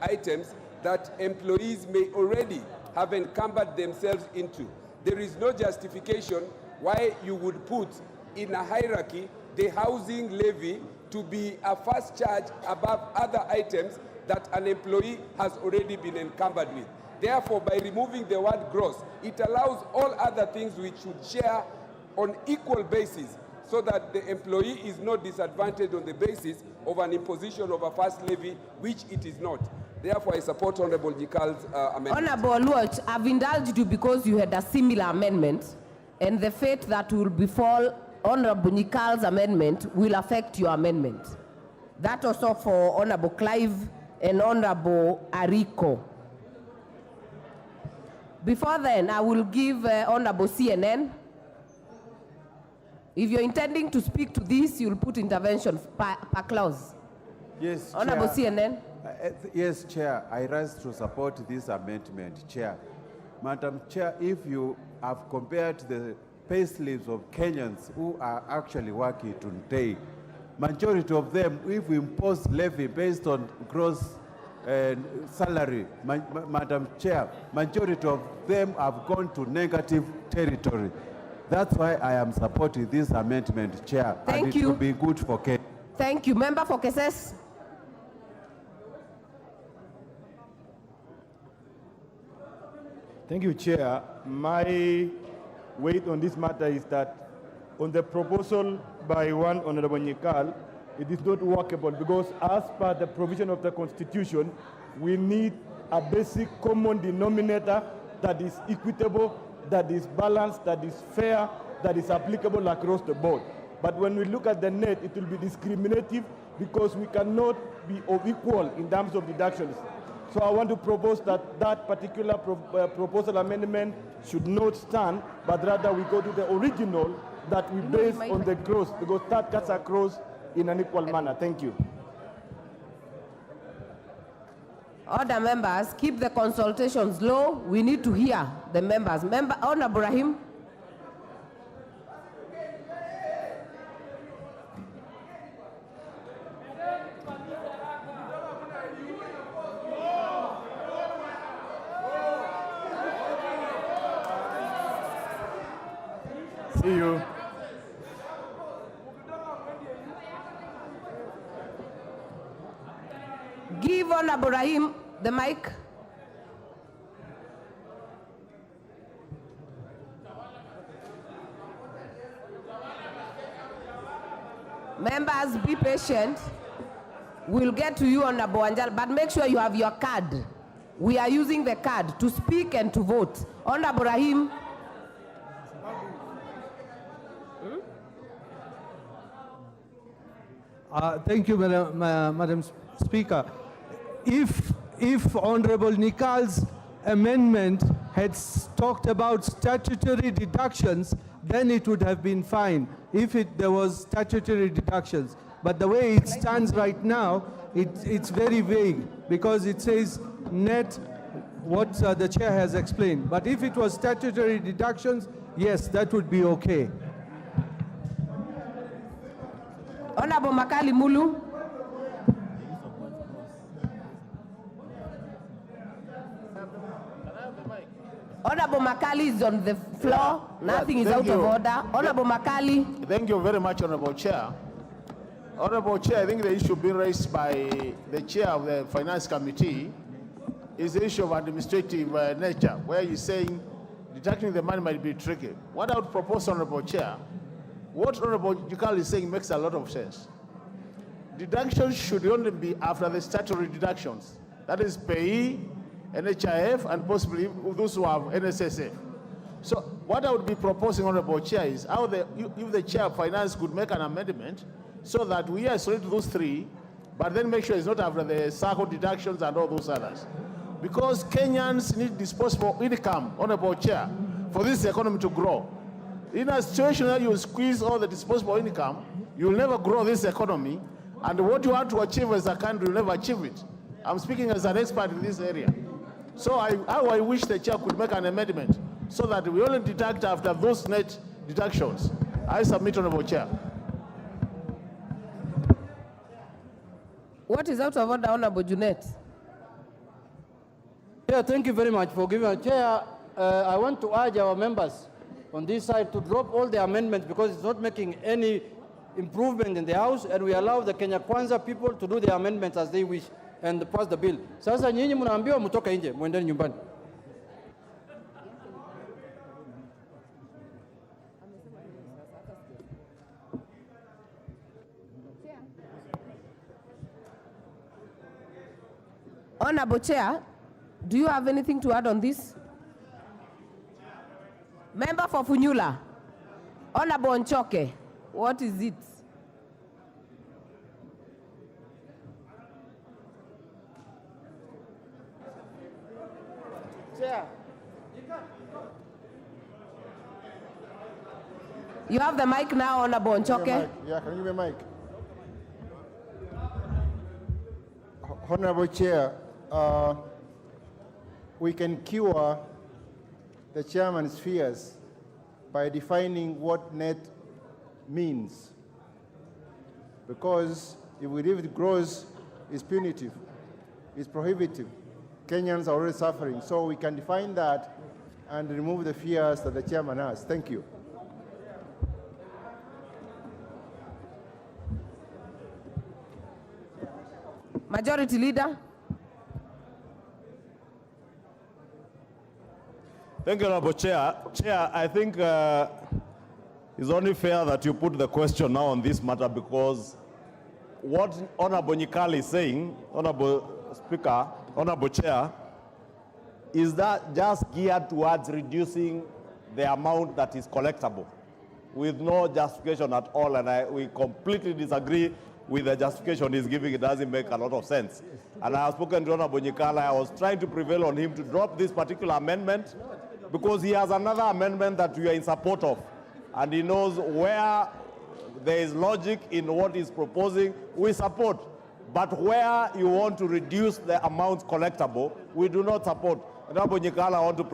items that employees may already have encumbered themselves into. There is no justification why you would put in a hierarchy the housing levy to be a fast charge above other items that an employee has already been encumbered with. Therefore, by removing the word gross, it allows all other things which should share on equal basis so that the employee is not disadvantaged on the basis of an imposition of a fast levy, which it is not. Therefore, I support Honorable Nyikao's amendment. Honorable Oluoch, I've indulged you because you had a similar amendment, and the fate that will befall Honorable Nyikao's amendment will affect your amendment. That also for Honorable Clive and Honorable Ariko. Before then, I will give Honorable CNN. If you're intending to speak to this, you'll put intervention per clause. Yes, Honorable Chair. CNN. Yes, Chair, I rise to support this amendment, Chair. Madam Chair, if you have compared the pay slips of Kenyans who are actually working today, majority of them, if we impose levy based on gross salary, Madam Chair, majority of them have gone to negative territory. That's why I am supporting this amendment, Chair. Thank and you. It will be good for Kenya. Thank you. Member for Keses. Thank you, Chair. My weight on this matter is that on the proposal by one Honorable Nyikao, it is not workable because as per the provision of the Constitution, we need a basic common denominator that is equitable, that is balanced, that is fair, that is applicable across the board. But when we look at the net, it will be discriminative because we cannot be of equal in terms of deductions. So I want to propose that that particular proposal amendment should not stand, but rather we go to the original that we base on the gross, because that cuts across in an equal manner. Thank you. Order, members, keep the consultations low. We need to hear the members. Member Honorable Ibrahim. See you. Honorable Rahim the mic. Members, be patient. We'll get to you, Honorable Anjala, but make sure you have your card. We are using the card to speak and to vote. Honorable Rahim. Thank you, Madam Speaker. If Honorable Nikal's amendment had talked about statutory deductions, then it would have been fine if there was statutory deductions. But the way it stands right now, it's very vague because it says net what the chair has explained. But if it was statutory deductions, yes, that would be okay. Honorable Makali Mulu. Honorable Makali is on the floor. Nothing is out of order. Honorable Makali. Thank you very much, Honorable Chair. Honorable Chair, I think the issue being raised by the Chair of the Finance Committee is the issue of administrative nature, where you're saying deducting the money might be tricky. What I would propose, Honorable Chair, what Honorable Jukal is saying makes a lot of sense. Deductions should only be after the statutory deductions. That is payee, NHIF, and possibly those who have NSSF. So what I would be proposing, Honorable Chair, is how if the Chair of Finance could make an amendment so that we isolate those three, but then make sure it's not after the circle deductions and all those others. Because Kenyans need disposable income, Honorable Chair, for this economy to grow. In a situation where you squeeze all the disposable income, you'll never grow this economy, and what you want to achieve as a country, you'll never achieve it. I'm speaking as an expert in this area. So I wish the Chair could make an amendment so that we only deduct after those net deductions. I submit, Honorable Chair. What is out of order, Honorable Junet? Yeah, thank you very much for giving me. Chair, I want to urge our members on this side to drop all the amendments because it's not making any improvement in the House, and we allow the Kenya Kwanza people to do the amendments as they wish and pass the bill. Sasa nyinyi mnaambiwa mtoke nje, mwendeni nyumbani. Honorable Chair, do you have anything to add on this? Member for Funyula, Honorable Nchoke, what is it? Chair. You have the mic now, Honorable Nchoke. Yeah, can you give me a mic? Honorable Chair, we can cure the chairman's fears by defining what net means. Because if we leave it gross, it's punitive, it's prohibitive. Kenyans are already suffering, so we can define that and remove the fears that the chairman has. Thank you. Majority Leader. Thank you, Honorable Chair. Chair, I think it's only fair that you put the question now on this matter because what Honorable Nikali is saying, Honorable Speaker, Honorable Chair, is that just geared towards reducing the amount that is collectible with no justification at all, and we completely disagree with the justification he's giving. It doesn't make a lot of sense. And I have spoken to Honorable Nikala. I was trying to prevail on him to drop this particular amendment because he has another amendment that we are in support of. And he knows where there is logic in what he's proposing, we support. But where you want to reduce the amount collectible, we do not support. Honorable Nikala, I want to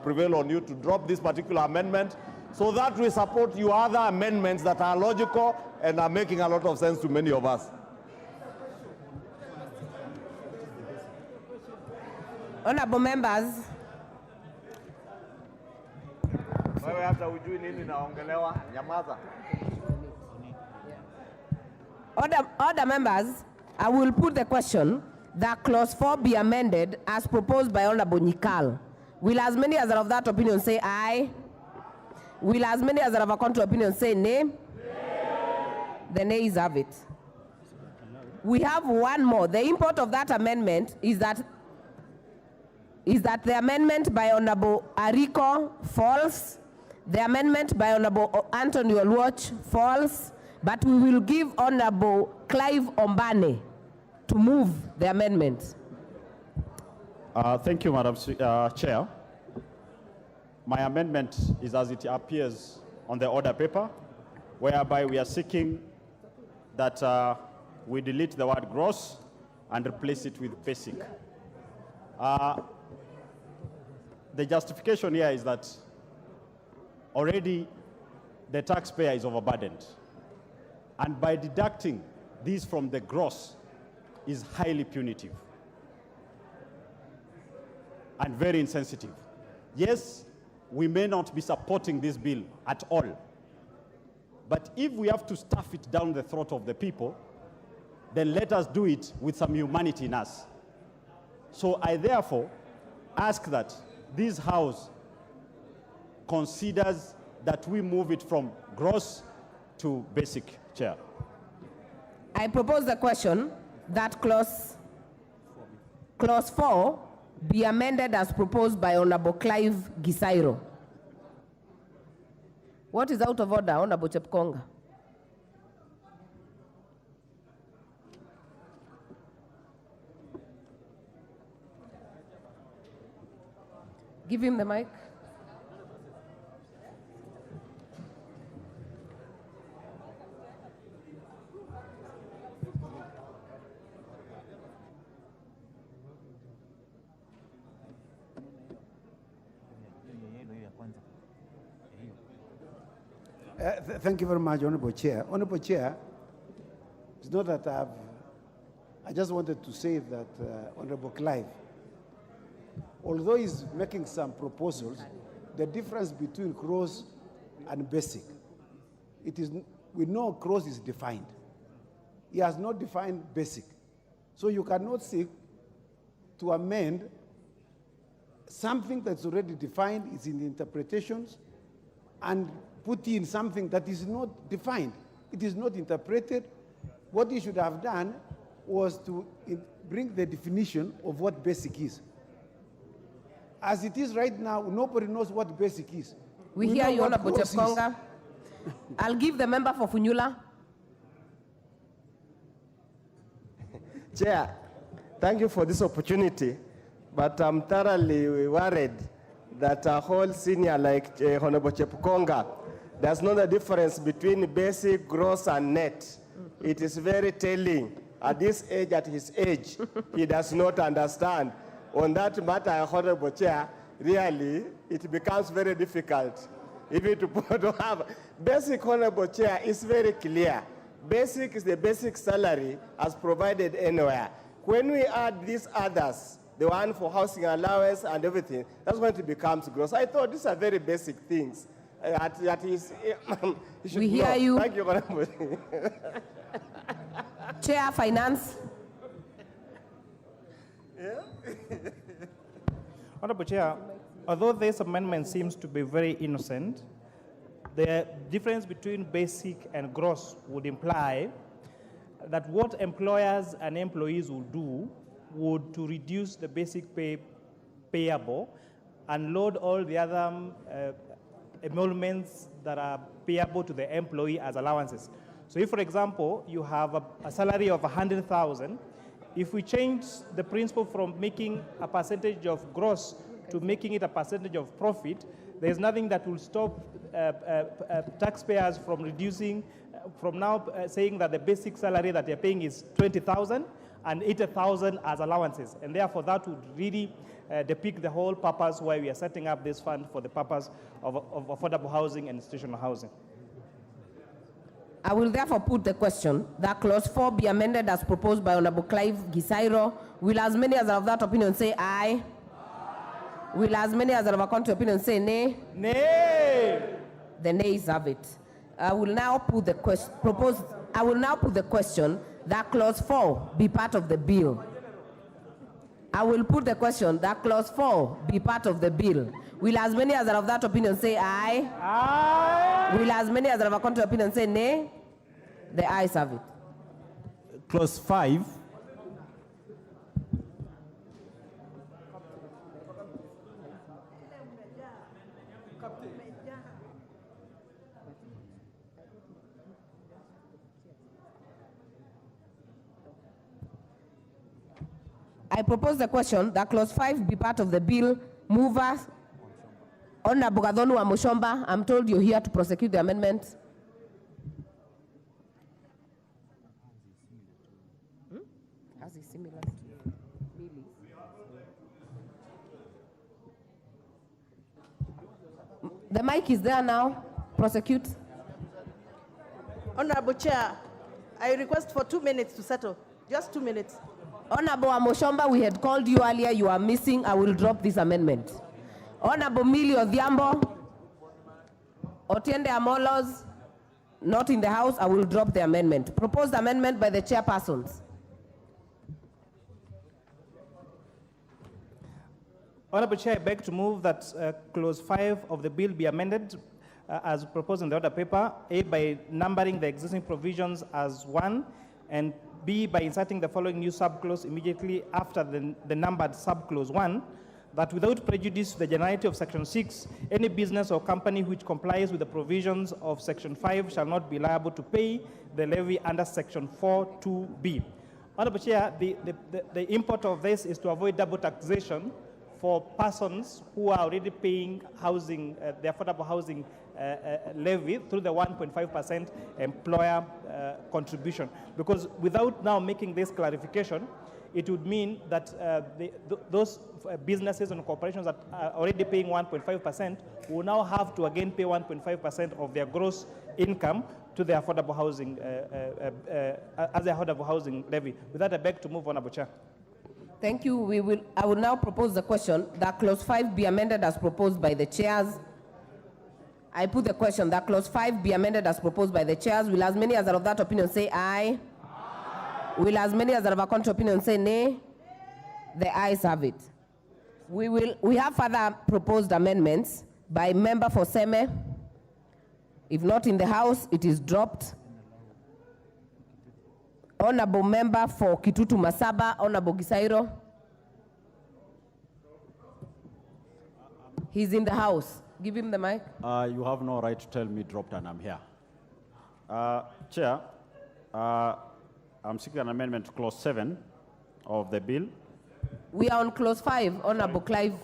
prevail on you to drop this particular amendment so that we support your other amendments that are logical and are making a lot of sense to many of us. Honorable members. Order members, I will put the question that clause 4 be amended as proposed by Honorable Nikal. Will as many as are of that opinion say aye? Will as many as are of a contrary opinion say nay? The nays have it. We have one more. The import of that amendment is that the amendment by Honorable Ariko falls, the amendment by Honorable Anthony Oluoch falls, but we will give Honorable Clive Ombane to move the amendment. Thank you, Madam Chair. My amendment is as it appears on the order paper, whereby we are seeking that we delete the word gross and replace it with basic. The justification here is that already the taxpayer is overburdened. And by deducting these from the gross is highly punitive and very insensitive. Yes, we may not be supporting this bill at all, but if we have to stuff it down the throat of the people, then let us do it with some humanity in us. So I therefore ask that this House considers that we move it from gross to basic, Chair. I propose the question that clause 4 be amended as proposed by Honorable Clive Gisairo. What is out of order, Honorable Chepkonga? Give him the mic. Thank you very much, Honorable Chair. Honorable Chair, it's not that I just wanted to say that Honorable Clive, although he's making some proposals, the difference between gross and basic, we know gross is defined. He has not defined basic. So you cannot seek to amend something that's already defined, is in the interpretations, and put in something that is not defined. It is not interpreted. What he should have done was to bring the definition of what basic is. As it is right now, nobody knows what basic is. We hear you, Honorable Chepkonga. I'll give the member for Funyula. Chair, thank you for this opportunity, but I'm thoroughly worried that a whole senior like Honorable Chepkonga does know the difference between basic, gross, and net. It is very telling. At this age, at his age, he does not understand. On that matter, Honorable Chair, really, it becomes very difficult. Even to have basic, Honorable Chair, is very clear. Basic is the basic salary as provided anywhere. When we add these others, the one for housing allowance and everything, that's when it becomes gross. I thought these are very basic things. We hear you. Thank you, Honorable. Chair, Finance. Honorable Chair, although this amendment seems to be very innocent, the difference between basic and gross would imply that what employers and employees will do would to reduce the basic pay payable and load all the other emoluments that are payable to the employee as allowances. So if, for example, you have a salary of 100,000, if we change the principle from making a percentage of gross to making it a percentage of profit, there's nothing that will stop taxpayers from reducing, from now saying that the basic salary that they're paying is 20,000 and 80,000 as allowances. And therefore, that would really depict the whole purpose why we are setting up this fund for the purpose of affordable housing and institutional housing. I will therefore put the question that clause 4 be amended as proposed by Honorable Clive Gisairo. Will as many as are of that opinion say aye? Will as many as are of a contrary opinion say nay? Nay. The nays have it. I will now put the question that clause 4 be part of the bill. I will put the question that clause 4 be part of the bill. Will as many as are of that opinion say aye? Aye. Will as many as are of a contrary opinion say nay? The ayes have it. Clause 5. I propose the question that clause 5 be part of the bill. Mover, Honorable Gathonu Amushomba, I'm told you're here to prosecute the amendment. How's it similar to Millie? The mic is there now. Prosecute. Honorable Chair, I request for 2 minutes to settle. Just 2 minutes. Honorable Amoshomba, we had called you earlier. You are missing. I will drop this amendment. Honorable Millie Odhiambo, Otiende Amolos, not in the House. I will drop the amendment. Proposed amendment by the chairpersons. Honorable Chair, I beg to move that clause 5 of the bill be amended as proposed in the order paper, A, by numbering the existing provisions as 1, and B, by inserting the following new subclause immediately after the numbered subclause 1, that without prejudice to the generality of Section 6, any business or company which complies with the provisions of Section 5 shall not be liable to pay the levy under Section 4(2)(b). Honorable Chair, the import of this is to avoid double taxation for persons who are already paying housing, the affordable housing levy through the 1.5% employer contribution. Because without now making this clarification, it would mean that those businesses and corporations that are already paying 1.5% will now have to again pay 1.5% of their gross income to the affordable housing, as the affordable housing levy. With that, I beg to move on, Honorable Chair. Thank you. I will now propose the question that clause 5 be amended as proposed by the chairs. I put the question that clause 5 be amended as proposed by the chairs. Will as many as are of that opinion say aye? Aye. Will as many as are of a contrary opinion say nay? The ayes have it. We have further proposed amendments by member for Seme. If not in the House, it is dropped. Honorable member for Kitutu Masaba, Honorable Gisairo. He's in the House. Give him the mic. You have no right to tell me dropped and I'm here. Chair, I'm seeking an amendment to clause 7 of the bill. We are on clause 5, Honorable Clive.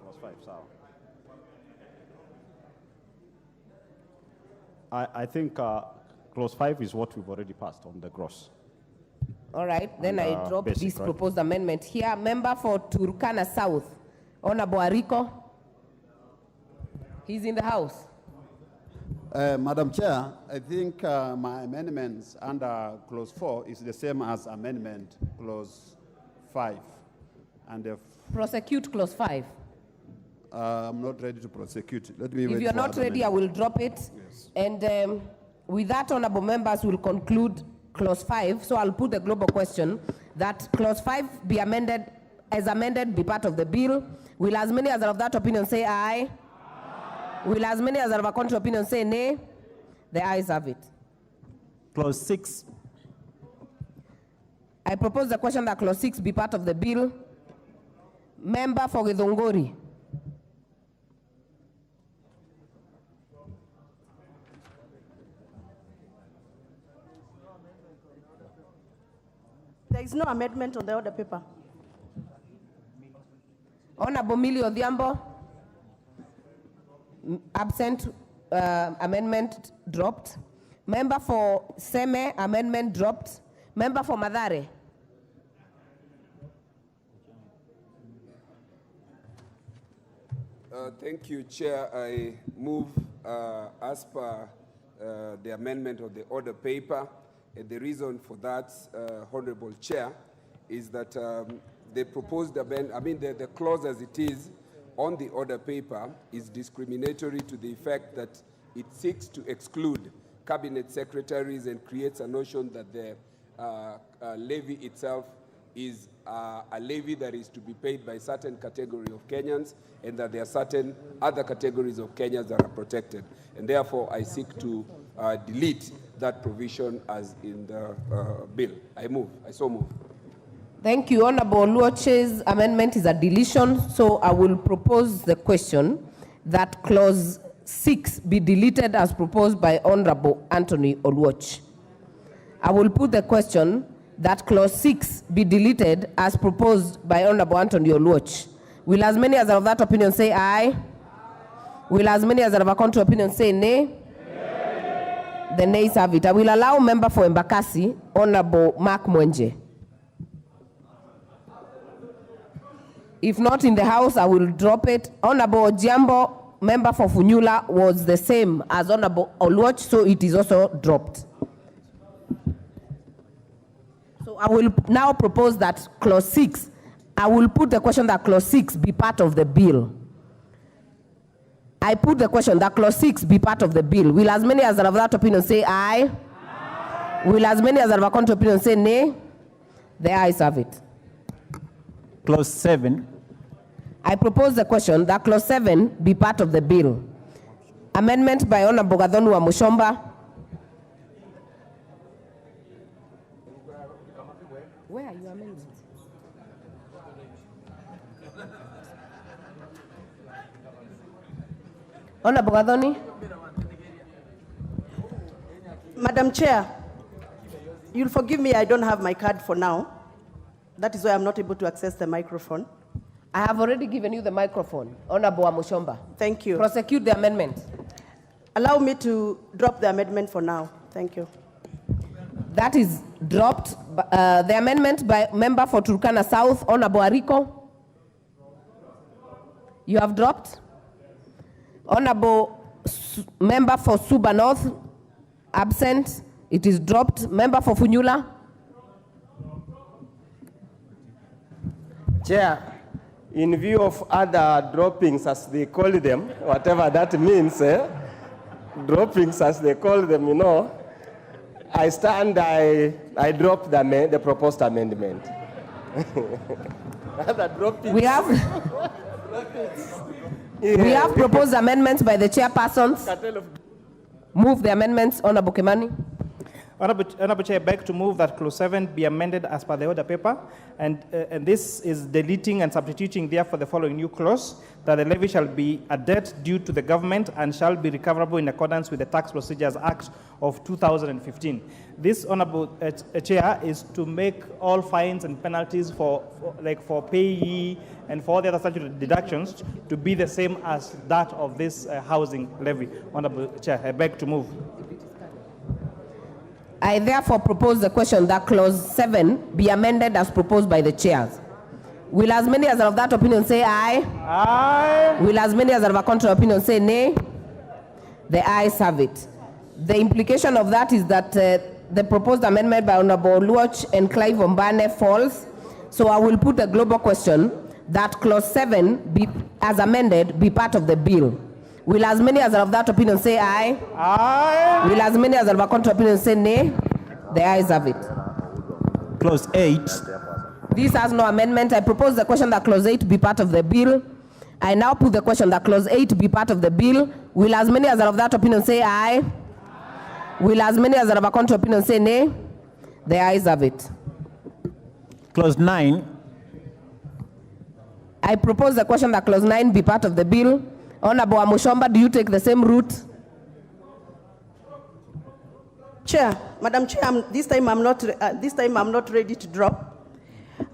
Clause 5, sorry. I think clause 5 is what we've already passed on the gross. All right, then I drop basic, this right? proposed amendment here. Member for Turkana South, Honorable Ariko. He's in the House. Madam Chair, I think my amendments under clause 4 is the same as amendment clause 5. And Prosecute clause 5. I'm not ready to prosecute. Let me wait. If you're not ready, I will drop it. Yes. And with that, honorable members will conclude clause 5. So I'll put the global question that clause 5 be amended, as amended, be part of the bill. Will as many as are of that opinion say aye? Aye. Will as many as are of a contrary opinion say nay? The ayes have it. Clause 6. I propose the question that clause 6 be part of the bill. Member for Githunguri. There is no amendment on the order paper. Honorable Millie Odhiambo. Absent, amendment dropped. Member for Seme, amendment dropped. Member for Madare. Thank you, Chair. I move as per the amendment of the order paper. And the reason for that, Honorable Chair, is that the proposed amendment, the clause as it is, on the order paper is discriminatory to the effect that it seeks to exclude cabinet secretaries and creates a notion that the levy itself is a levy that is to be paid by certain category of Kenyans, and that there are certain other categories of Kenyans that are protected. And therefore, I seek to delete that provision as in the bill. I so move. Thank you. Honorable Oluoche's amendment is a deletion, so I will propose the question that clause 6 be deleted as proposed by Honorable Anthony Oluoch. I will put the question that clause 6 be deleted as proposed by Honorable Anthony Oluoch. Will as many as are of that opinion say aye? Will as many as are of a contrary opinion say nay? The nays have it. I will allow member for Embakasi, Honorable Mark Mwenje. If not in the House, I will drop it. Honorable Ojiambo, member for Funyula, was the same as Honorable Oluoch, so it is also dropped. So I will now propose that clause 6, I will put the question that clause 6 be part of the bill. I put the question that clause 6 be part of the bill. Will as many as are of that opinion say aye? Aye. Will as many as are of a contrary opinion say nay? The ayes have it. Clause 7. I propose the question that clause 7 be part of the bill. Amendment by Honorable Gathonu wa Mushomba. Where are you amending? Honorable Gathoni. Madam Chair, you'll forgive me, I don't have my card for now. That is why I'm not able to access the microphone. I have already given you the microphone, Honorable Amushomba. Thank you. Prosecute the amendment. Allow me to drop the amendment for now. Thank you. That is dropped. The amendment by member for Turkana South, Honorable Ariko. You have dropped. Honorable member for Suba North, absent. It is dropped. Member for Funyula. Chair, in view of other droppings, as they call them, whatever that means, droppings as they call them, you know, I drop the proposed amendment. We have proposed amendments by the chairpersons. Move the amendments, Honorable Kimani. Honorable Chair, I beg to move that clause 7 be amended as per the order paper, and this is deleting and substituting therefore the following new clause, that the levy shall be a debt due to the government and shall be recoverable in accordance with the Tax Procedures Act of 2015. This, Honorable Chair, is to make all fines and penalties for payee and for the other statutory deductions to be the same as that of this housing levy. Honorable Chair, I beg to move. I therefore propose the question that clause 7 be amended as proposed by the chairs. Will as many as are of that opinion say aye? Aye. Will as many as are of a contrary opinion say nay? The ayes have it. The implication of that is that the proposed amendment by Honorable Luoch and Clive Ombane falls. So I will put the global question that clause 7 be, as amended, be part of the bill. Will as many as are of that opinion say aye? Aye. Will as many as are of a contrary opinion say nay? The ayes have it. Clause 8. This has no amendment. I propose the question that clause 8 be part of the bill. I now put the question that clause 8 be part of the bill. Will as many as are of that opinion say aye? Will as many as are of a contrary opinion say nay? The ayes have it. Clause 9. I propose the question that clause 9 be part of the bill. Honorable Amushomba, do you take the same route? Chair, Madam Chair, this time I'm not ready to drop.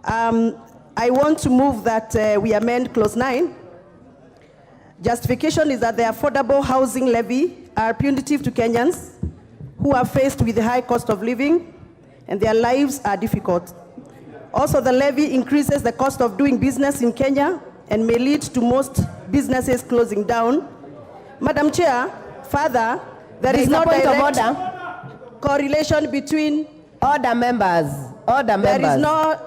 I want to move that we amend clause 9. Justification is that the affordable housing levy are punitive to Kenyans who are faced with the high cost of living and their lives are difficult. Also, the levy increases the cost of doing business in Kenya and may lead to most businesses closing down. Madam Chair, further, there is no direct correlation between order members. There is no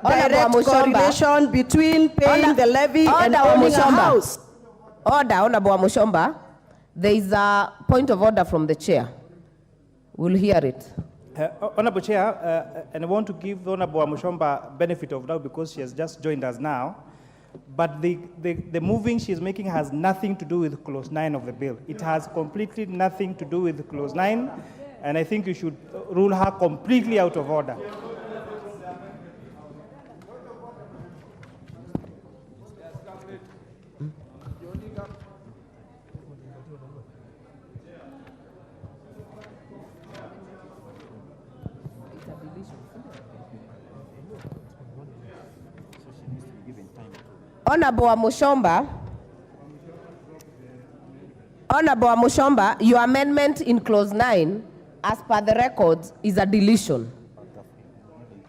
direct correlation between paying the levy and owning a house. Order, Honorable Amushomba. There is a point of order from the chair. We'll hear it. Honorable Chair, and I want to give Honorable Amushomba benefit of doubt because she has just joined us now. But the moving she's making has nothing to do with clause 9 of the bill. It has completely nothing to do with clause 9, and I think you should rule her completely out of order. Honorable Amushomba, your amendment in clause 9, as per the records, is a deletion.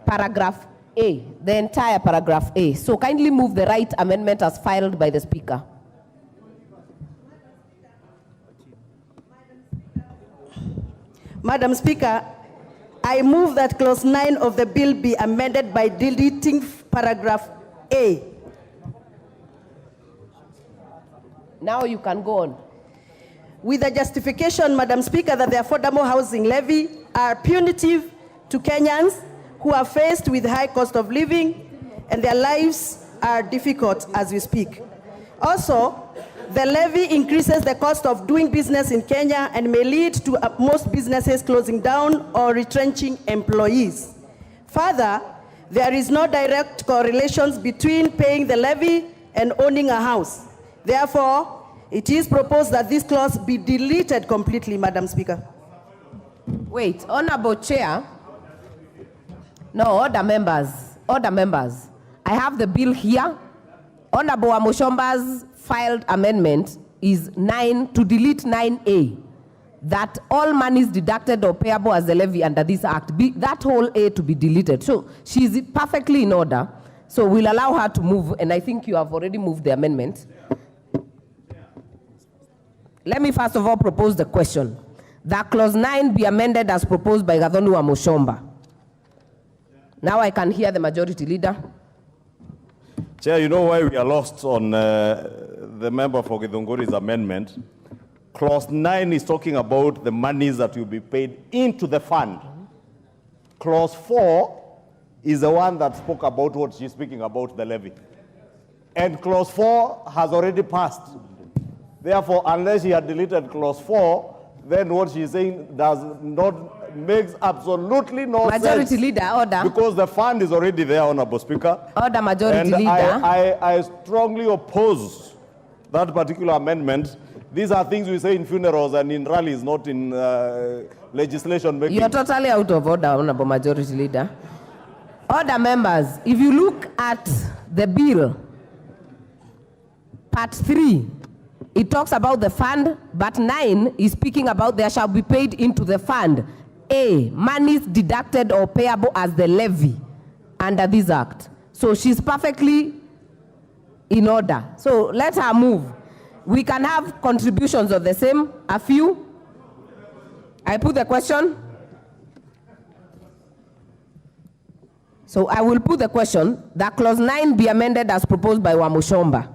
Paragraph A, the entire paragraph A. So kindly move the right amendment as filed by the Speaker. Madam Speaker, I move that clause 9 of the bill be amended by deleting paragraph A. Now you can go on. With the justification, Madam Speaker, that the affordable housing levy are punitive to Kenyans who are faced with high cost of living and their lives are difficult as we speak. Also, the levy increases the cost of doing business in Kenya and may lead to most businesses closing down or retrenching employees. Further, there is no direct correlation between paying the levy and owning a house. Therefore, it is proposed that this clause be deleted completely, Madam Speaker. Wait, Honorable Chair. No, order members. Order members. I have the bill here. Honorable Amushomba's filed amendment is 9 to delete 9A. That all monies deducted or payable as a levy under this act, that whole A to be deleted. So she is perfectly in order. So we'll allow her to move, and I think you have already moved the amendment. Let me first of all propose the question. That clause 9 be amended as proposed by Gathonu Amushomba. Now I can hear the majority leader. Chair, you know why we are lost on the member for Githunguri's amendment? Clause 9 is talking about the monies that will be paid into the fund. Clause 4 is the one that spoke about what she's speaking about, the levy. And clause 4 has already passed. Therefore, unless she had deleted clause 4, then what she's saying makes absolutely no sense. Majority leader, order. Because the fund is already there, Honorable Speaker. Order, majority leader. I strongly oppose that particular amendment. These are things we say in funerals and in rallies, not in legislation making. You're totally out of order, Honorable Majority Leader. Order members, if you look at the bill, part 3, it talks about the fund, but 9 is speaking about there shall be paid into the fund. A, monies deducted or payable as the levy under this act. So she's perfectly in order. So let her move. We can have contributions of the same, a few. I put the question. So I will put the question that clause 9 be amended as proposed by Wamushomba.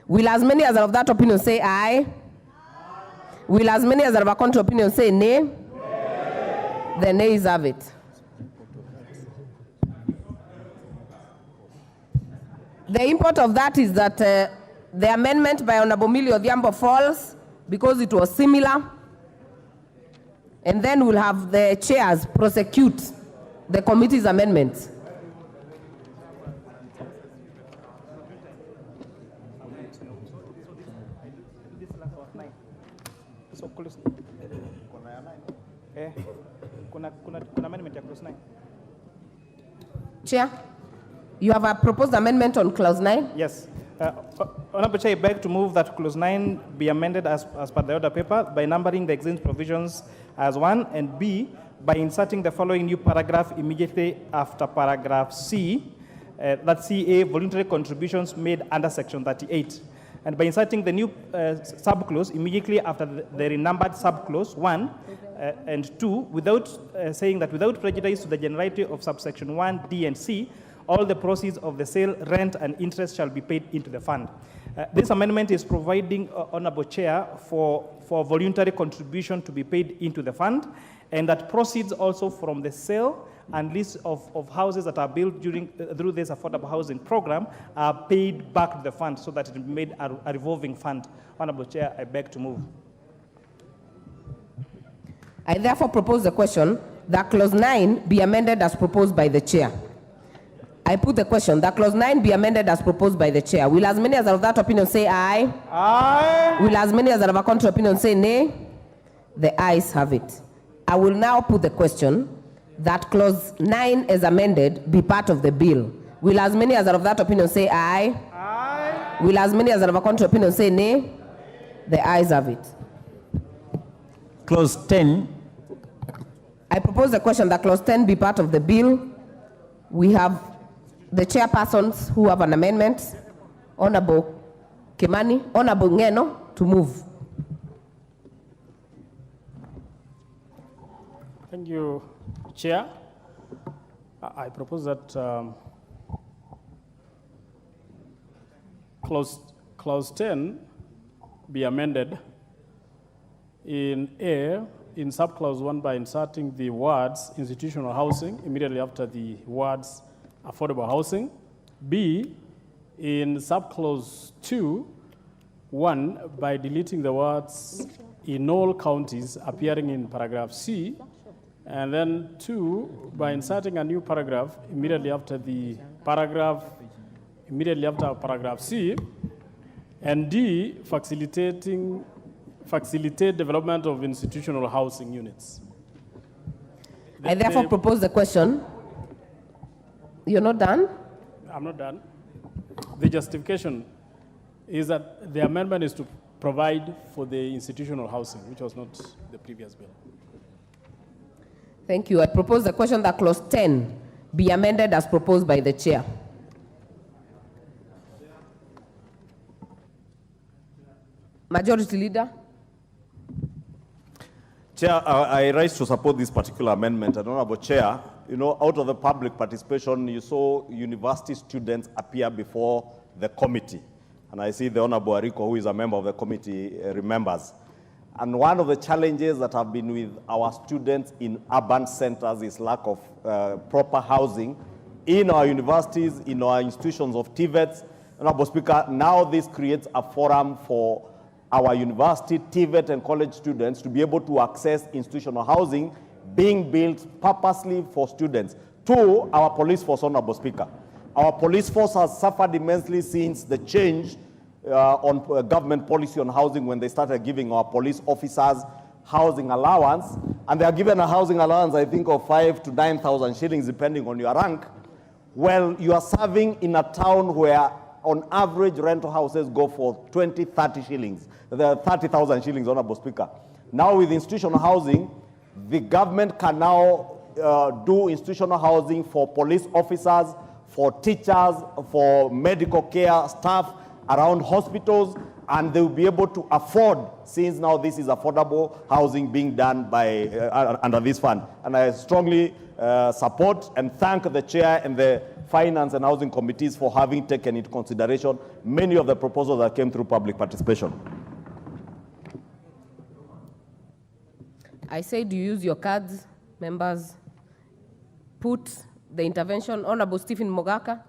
Will as many as are of that opinion say aye? Will as many as are of a contrary opinion say nay? The nays have it. The import of that is that the amendment by Honorable Millie Odhiambo falls because it was similar. And then we'll have the chairs prosecute the committee's amendments. So close. Kuna amendment ya clause 9. Chair, you have a proposed amendment on clause 9? Yes. Honorable Chair, I beg to move that clause 9 be amended as per the order paper by numbering the exempt provisions as 1, and B, by inserting the following new paragraph immediately after paragraph C, that's CA, voluntary contributions made under section 38. And by inserting the new subclause immediately after the renumbered subclause 1 and 2, without saying that without prejudice to the generality of subsection 1, D, and C, all the proceeds of the sale, rent, and interest shall be paid into the fund. This amendment is providing, Honorable Chair, for voluntary contribution to be paid into the fund, and that proceeds also from the sale and lease of houses that are built through this affordable housing program are paid back to the fund so that it will be made a revolving fund. Honorable Chair, I beg to move. I therefore propose the question that clause 9 be amended as proposed by the chair. I put the question that clause 9 be amended as proposed by the chair. Will as many as are of that opinion say aye? Aye. Will as many as are of a contrary opinion say nay? The ayes have it. I will now put the question that clause 9 as amended be part of the bill. Will as many as are of that opinion say aye? Aye. Will as many as are of a contrary opinion say nay? The ayes have it. Clause 10. I propose the question that clause 10 be part of the bill. We have the chairpersons who have an amendment. Honorable Kimani, Honorable Ngeno, to move. Thank you, Chair. I propose that clause 10 be amended in A, in subclause 1 by inserting the words institutional housing immediately after the words affordable housing. B, in subclause 2, 1 by deleting the words in all counties appearing in paragraph C, and then 2 by inserting a new paragraph immediately after paragraph C, and D, facilitate development of institutional housing units. I therefore propose the question. You're not done? I'm not done. The justification is that the amendment is to provide for the institutional housing, which was not the previous bill. Thank you. I propose the question that clause 10 be amended as proposed by the chair. Majority Leader. Chair, I rise to support this particular amendment. And Honorable Chair, you know, out of the public participation, you saw university students appear before the committee. And I see the Honorable Ariko, who is a member of the committee, remembers. And one of the challenges that have been with our students in urban centers is lack of proper housing in our universities, in our institutions of TVETs. Honorable Speaker, now this creates a forum for our university, TVET, and college students to be able to access institutional housing being built purposely for students. To our police force, Honorable Speaker. Our police force has suffered immensely since the change on government policy on housing when they started giving our police officers housing allowance. And they are given a housing allowance, I think, of 5,000 to 9,000 shillings, depending on your rank. Well, you are serving in a town where on average rental houses go for 20, 30 shillings. There are 30,000 shillings, Honorable Speaker. Now with institutional housing, the government can now do institutional housing for police officers, for teachers, for medical care staff around hospitals, and they will be able to afford, since now this is affordable housing being done by under this fund. And I strongly support and thank the chair and the finance and housing committees for having taken into consideration many of the proposals that came through public participation. I said you use your cards, members. Put the intervention. Honorable Stephen Mogaka.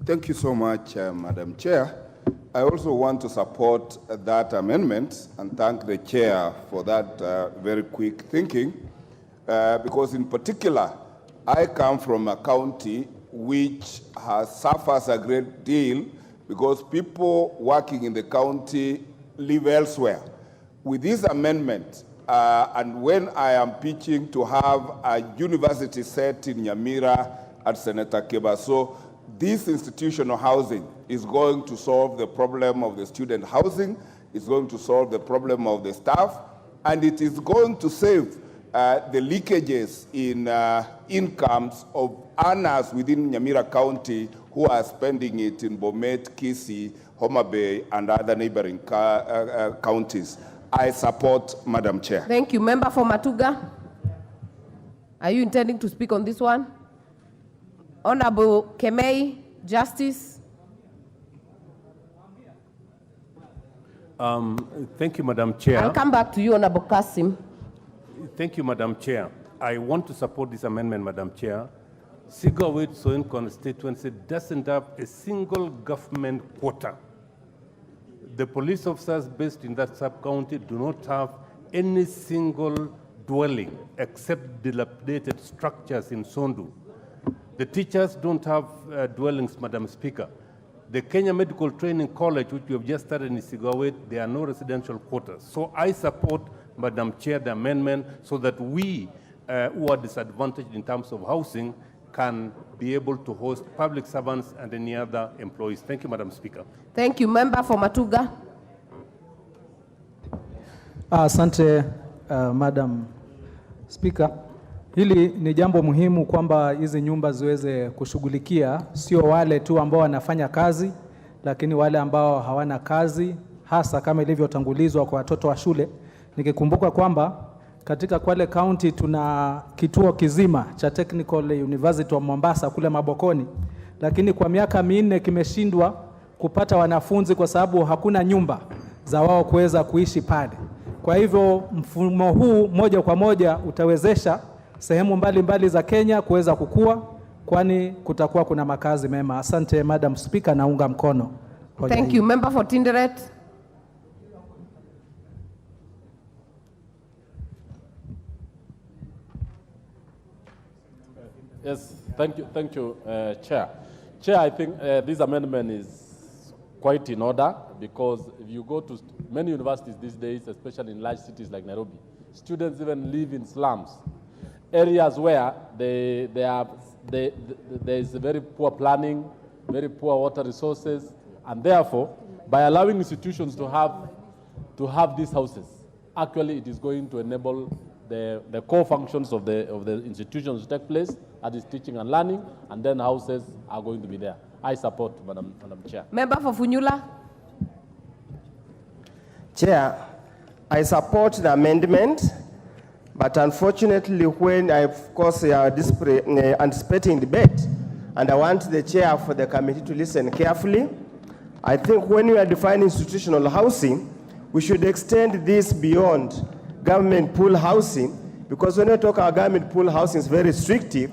Thank you so much, Madam Chair. I also want to support that amendment and thank the chair for that very quick thinking, because in particular, I come from a county which suffers a great deal because people working in the county live elsewhere. With this amendment, and when I am pitching to have a university set in Nyamira at Senator Kebaso, this institutional housing is going to solve the problem of the student housing, it's going to solve the problem of the staff, and it is going to save the leakages in incomes of earners within Nyamira County who are spending it in Bomet, Kisii, Homa Bay, and other neighboring counties. I support, Madam Chair. Thank you. Member for Matuga. Are you intending to speak on this one? Honorable Commitee, Justice. Thank you, Madam Chair. I'll come back to you, Honorable Kasim. Thank you, Madam Chair. I want to support this amendment, Madam Chair. Sigawit Soin constituency doesn't have a single government quarter. The police officers based in that sub-county do not have any single dwelling except dilapidated structures in Sondu. The teachers don't have dwellings, Madam Speaker. The Kenya Medical Training College, which we have just started in Sigawit, there are no residential quarters. So I support, Madam Chair, the amendment so that we who are disadvantaged in terms of housing can be able to host public servants and any other employees. Thank you, Madam Speaker. Thank you. Member for Matuga. Asante, Madam Speaker. Hili ni jambo muhimu kwamba hizi nyumba ziweze kushughulikia sio wale tu ambao wanafanya kazi, lakini wale ambao hawana kazi, hasa kama ilivyotangulizwa kwa watoto wa shule. Nikikumbuka kwamba katika Kwale County tuna kituo kizima cha Technical University wa Mombasa kule Mabokoni, lakini kwa miaka 4 kimeshindwa kupata wanafunzi kwa sababu hakuna nyumba za wao kuweza kuishi pale. Kwa hivyo mfumo huu moja kwa moja utawezesha sehemu mbalimbali za Kenya kuweza kukua, kwani kutakuwa kuna makazi mema. Asante, Madam Speaker, naunga mkono. Thank you. Member for Tinderet. Yes, thank you, Chair. Chair, I think this amendment is quite in order because if you go to many universities these days, especially in large cities like Nairobi, students even live in slums, areas where there is very poor planning, very poor water resources, and therefore, by allowing institutions to have these houses, actually it is going to enable the core functions of the institutions to take place, that is teaching and learning, and then houses are going to be there. I support, Madam Chair. Member for Funyula. Chair, I support the amendment, but unfortunately when of course we are anticipating debate, and I want the chair for the committee to listen carefully. I think when we are defining institutional housing, we should extend this beyond government pool housing, because when we talk about government pool housing, it's very restrictive.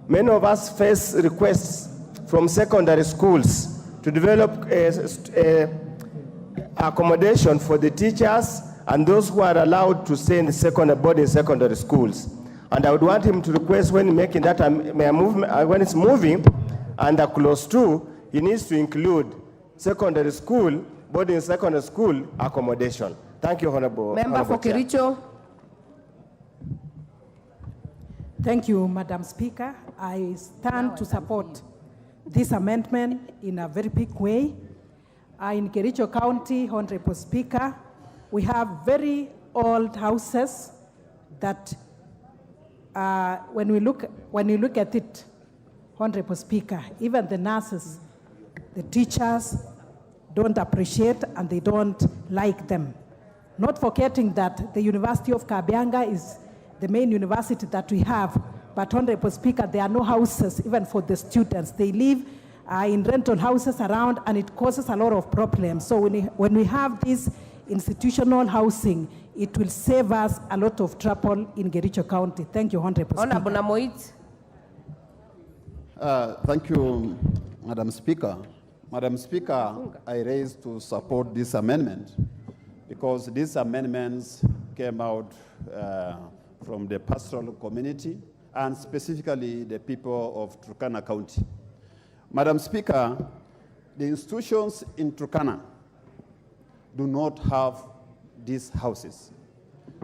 Many of us face requests from secondary schools to develop accommodation for the teachers and those who are allowed to stay in the boarding secondary schools. And I would want him to request when making that when it's moving under clause 2, he needs to include secondary school, boarding secondary school accommodation. Thank you, Honorable. Member for Kericho. Thank you, Madam Speaker. I stand to support this amendment in a very big way. In Kericho County, Honorable Speaker, we have very old houses that when you look at it, Honorable Speaker, even the nurses, the teachers don't appreciate and they don't like them. Not forgetting that the University of Kabianga is the main university that we have, but Honorable Speaker, there are no houses even for the students. They live in rental houses around, and it causes a lot of problems. So when we have this institutional housing, it will save us a lot of trouble in Kericho County. Thank you, Honorable Speaker. Thank you, Madam Speaker. Madam Speaker, I raised to support this amendment because these amendments came out from the pastoral community and specifically the people of Turkana County. Madam Speaker, the institutions in Turkana do not have these houses.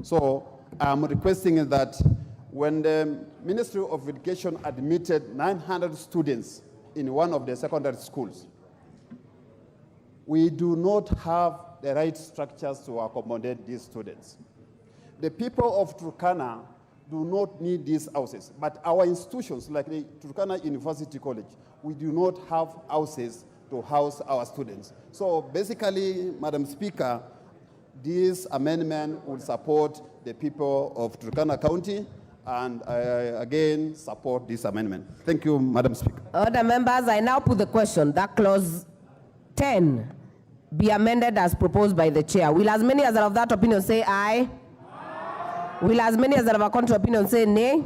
So I'm requesting that when the Ministry of Education admitted 900 students in one of the secondary schools, we do not have the right structures to accommodate these students. The people of Turkana do not need these houses, but our institutions, like the Turkana University College, we do not have houses to house our students. So basically, Madam Speaker, this amendment will support the people of Turkana County and I again support this amendment. Thank you, Madam Speaker. Other members, I now put the question that clause 10 be amended as proposed by the chair. Will as many as are of that opinion say aye? Will as many as are of a contrary opinion say nay?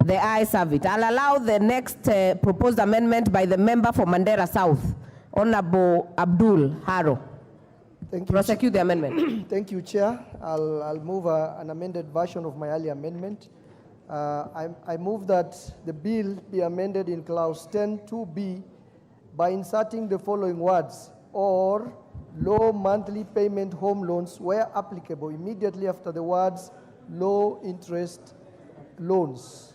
The ayes have it. I'll allow the next proposed amendment by the member for Mandera South, Honorable Abdul Haro. Thank you. Prosecute the amendment. Thank you, Chair. I'll move an amended version of my earlier amendment. I move that the bill be amended in clause 10(2)(b) by inserting the following words: or low monthly payment home loans where applicable, immediately after the words low interest loans.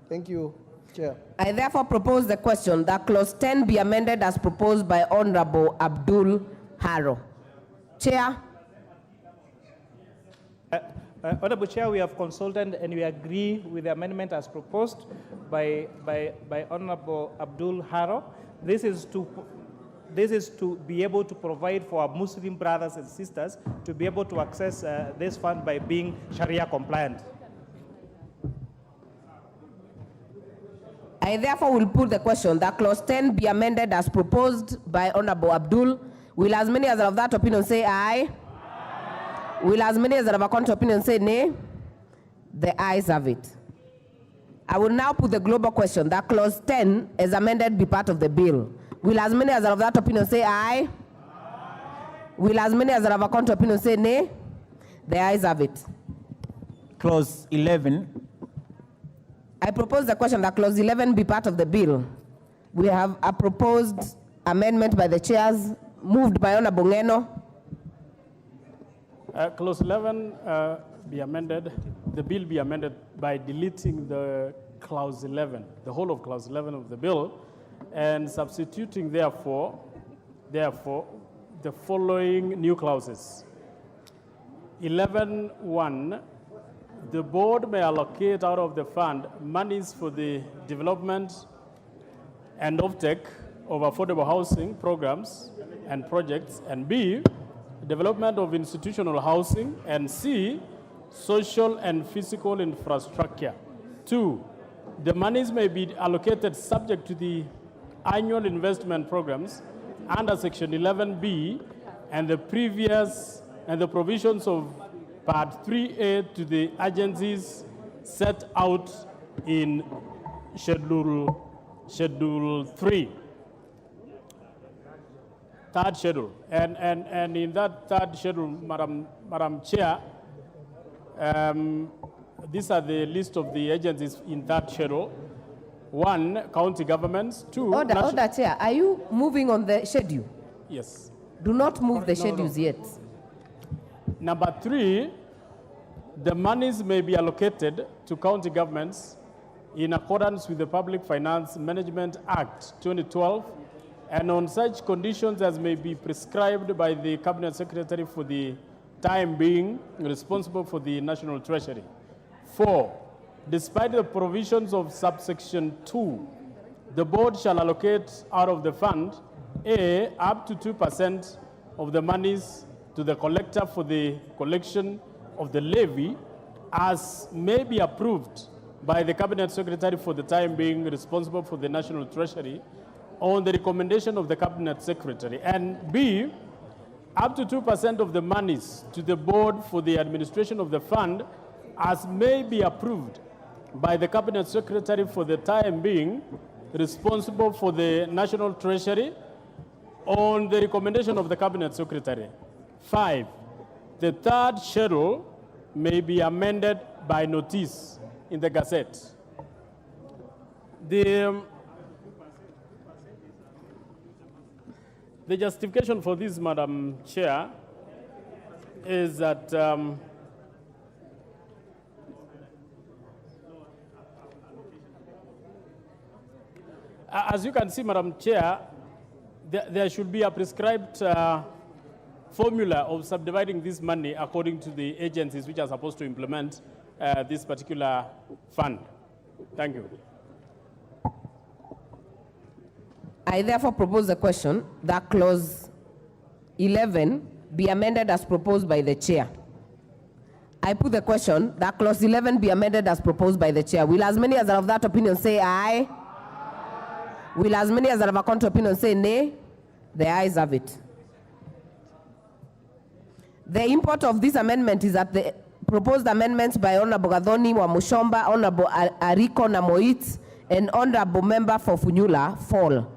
Thank you, Chair. I therefore propose the question that clause 10 be amended as proposed by Honorable Abdul Haro. Chair. Honorable Chair, we have consulted and we agree with the amendment as proposed by Honorable Abdul Haro. This is to be able to provide for our Muslim brothers and sisters to be able to access this fund by being Sharia compliant. I therefore will put the question that clause 10 be amended as proposed by Honorable Abdul. Will as many as are of that opinion say aye? Will as many as are of a contrary opinion say nay? The ayes have it. I will now put the global question that clause 10 as amended be part of the bill. Will as many as are of that opinion say aye? Will as many as are of a contrary opinion say nay? The ayes have it. Clause 11. I propose the question that clause 11 be part of the bill. We have a proposed amendment by the chairs, moved by Honorable Ngeno. Clause 11 be amended, the bill be amended by deleting the clause 11, the whole of clause 11 of the bill, and substituting therefore, the following new clauses. 11(1), the board may allocate out of the fund monies for the development and offtake of affordable housing programs and projects, and B, development of institutional housing, and C, social and physical infrastructure. 2, the monies may be allocated subject to the annual investment programs under Section 11B and the provisions of Part 3A to the agencies set out in Schedule 3. Third schedule. And in that third schedule, Madam Chair, these are the list of the agencies in that schedule. 1, county governments. 2, Order, Chair. Are you moving on the schedule? Yes. Do not move the schedules yet. Number 3, the monies may be allocated to county governments in accordance with the Public Finance Management Act 2012 and on such conditions as may be prescribed by the Cabinet Secretary for the time being responsible for the National Treasury. 4, despite the provisions of subsection 2, the board shall allocate out of the fund A, up to 2% of the monies to the collector for the collection of the levy as may be approved by the Cabinet Secretary for the time being responsible for the National Treasury on the recommendation of the Cabinet Secretary, and B, up to 2% of the monies to the board for the administration of the fund as may be approved by the Cabinet Secretary for the time being responsible for the National Treasury on the recommendation of the Cabinet Secretary. 5, the third schedule may be amended by notice in the Gazette. The justification for this, Madam Chair, is that as you can see, Madam Chair, there should be a prescribed formula of subdividing this money according to the agencies which are supposed to implement this particular fund. Thank you. I therefore propose the question that clause 11 be amended as proposed by the chair. I put the question that clause 11 be amended as proposed by the chair. Will as many as are of that opinion say aye? Will as many as are of a contrary opinion say nay? The ayes have it. The import of this amendment is that the proposed amendments by Honorable Gathoni Wamushomba, Honorable Ariko Namoit, and Honorable Member for Funyula fall.